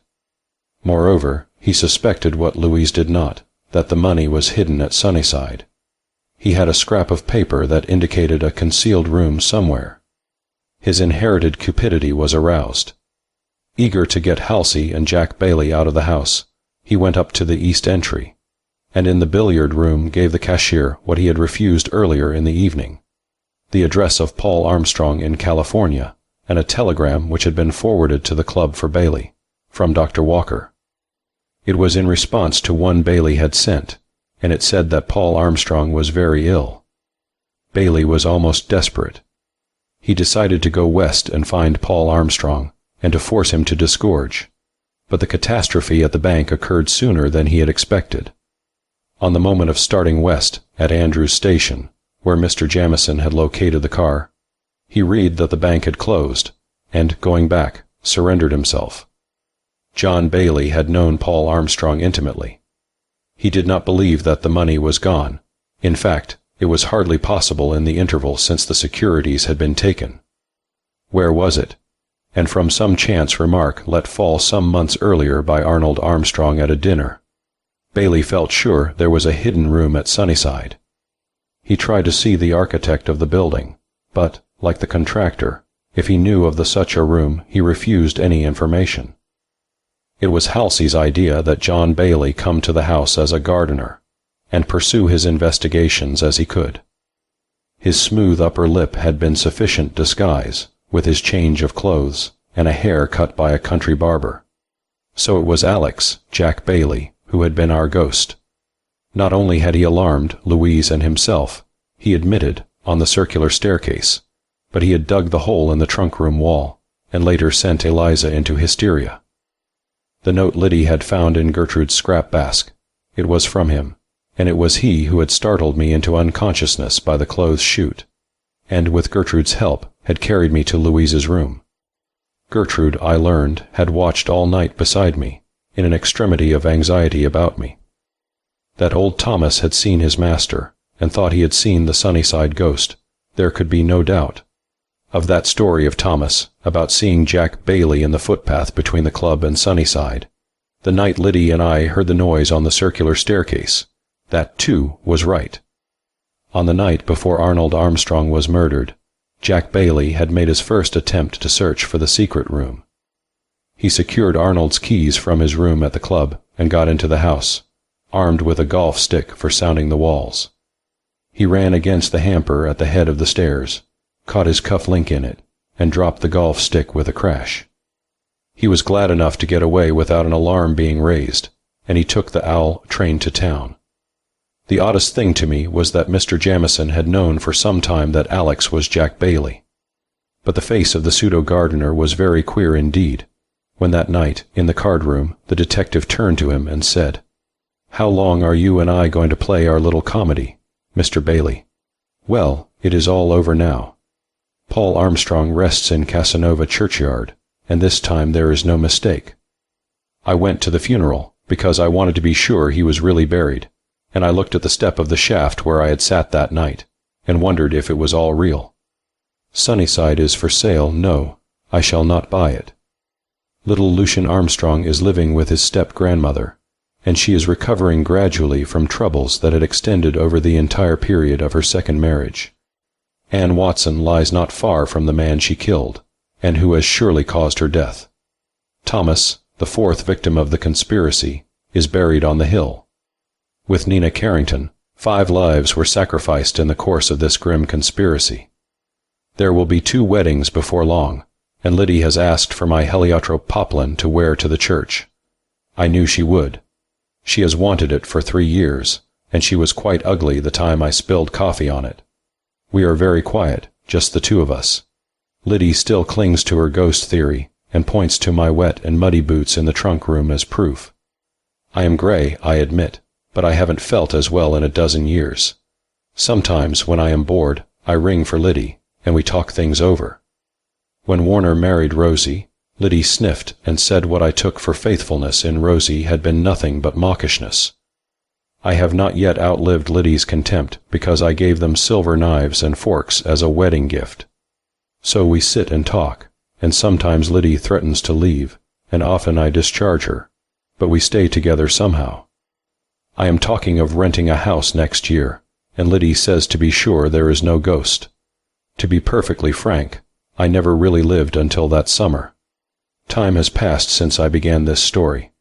Moreover, he suspected what Louise did not, that the money was hidden at Sunnyside. He had a scrap of paper that indicated a concealed room somewhere. His inherited cupidity was aroused. Eager to get Halsey and Jack Bailey out of the house, he went up to the east entry, and in the billiard room gave the cashier what he had refused earlier in the evening: the address of Paul Armstrong in California, and a telegram which had been forwarded to the club for Bailey, from Dr. Walker. It was in response to one Bailey had sent, and it said that Paul Armstrong was very ill. Bailey was almost desperate. He decided to go west and find Paul Armstrong, and to force him to disgorge, but the catastrophe at the bank occurred sooner than he had expected. On the moment of starting west, at Andrews Station, where Mr. Jamison had located the car, he read that the bank had closed, and, going back, surrendered himself. John Bailey had known Paul Armstrong intimately. He did not believe that the money was gone. In fact, it was hardly possible in the interval since the securities had been taken. Where was it? And from some chance remark let fall some months earlier by Arnold Armstrong at a dinner, Bailey felt sure there was a hidden room at Sunnyside. He tried to see the architect of the building, but, like the contractor, if he knew of such a room, he refused any information. It was Halsey's idea that John Bailey come to the house as a gardener, and pursue his investigations as he could. His smooth upper lip had been sufficient disguise, with his change of clothes, and a hair cut by a country barber. So it was Alex, Jack Bailey, who had been our ghost. Not only had he alarmed Louise and himself, he admitted, on the circular staircase, but he had dug the hole in the trunk room wall, and later sent Eliza into hysteria. The note Liddy had found in Gertrude's scrap basket, it was from him, and it was he who had startled me into unconsciousness by the clothes chute, and with Gertrude's help had carried me to Louise's room. Gertrude, I learned, had watched all night beside me, in an extremity of anxiety about me. That old Thomas had seen his master, and thought he had seen the Sunnyside ghost, there could be no doubt. Of that story of Thomas, about seeing Jack Bailey in the footpath between the club and Sunnyside, the night Liddy and I heard the noise on the circular staircase, that, too, was right. On the night before Arnold Armstrong was murdered, Jack Bailey had made his first attempt to search for the secret room. He secured Arnold's keys from his room at the club and got into the house, armed with a golf stick for sounding the walls. He ran against the hamper at the head of the stairs, caught his cuff link in it, and dropped the golf stick with a crash. He was glad enough to get away without an alarm being raised, and he took the owl train to town. The oddest thing to me was that Mr. Jamison had known for some time that Alex was Jack Bailey. But the face of the pseudo-gardener was very queer indeed, when that night, in the card-room, the detective turned to him and said, "How long are you and I going to play our little comedy, Mr. Bailey?" "Well, it is all over now. Paul Armstrong rests in Casanova churchyard, and this time there is no mistake. I went to the funeral, because I wanted to be sure he was really buried, and I looked at the step of the shaft where I had sat that night, and wondered if it was all real. Sunnyside is for sale. No, I shall not buy it. Little Lucian Armstrong is living with his step-grandmother, and she is recovering gradually from troubles that had extended over the entire period of her second marriage. Anne Watson lies not far from the man she killed, and who has surely caused her death. Thomas, the fourth victim of the conspiracy, is buried on the hill. With Nina Carrington, 5 lives were sacrificed in the course of this grim conspiracy. There will be 2 weddings before long, and Liddy has asked for my heliotrope poplin to wear to the church. I knew she would. She has wanted it for 3 years, and she was quite ugly the time I spilled coffee on it. We are very quiet, just the 2 of us. Liddy still clings to her ghost theory, and points to my wet and muddy boots in the trunk room as proof. I am gray, I admit, but I haven't felt as well in a dozen years. Sometimes, when I am bored, I ring for Liddy, and we talk things over. When Warner married Rosie, Liddy sniffed and said what I took for faithfulness in Rosie had been nothing but mawkishness. I have not yet outlived Liddy's contempt because I gave them silver knives and forks as a wedding gift. So we sit and talk, and sometimes Liddy threatens to leave, and often I discharge her, but we stay together somehow. I am talking of renting a house next year, and Liddy says to be sure there is no ghost. To be perfectly frank, I never really lived until that summer. Time has passed since I began this story.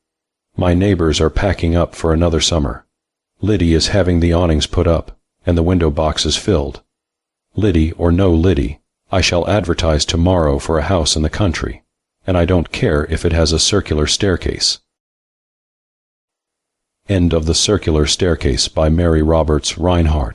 My neighbors are packing up for another summer. Liddy is having the awnings put up, and the window boxes filled. Liddy or no Liddy, I shall advertise tomorrow for a house in the country, and I don't care if it has a circular staircase. End of The Circular Staircase by Mary Roberts Rinehart.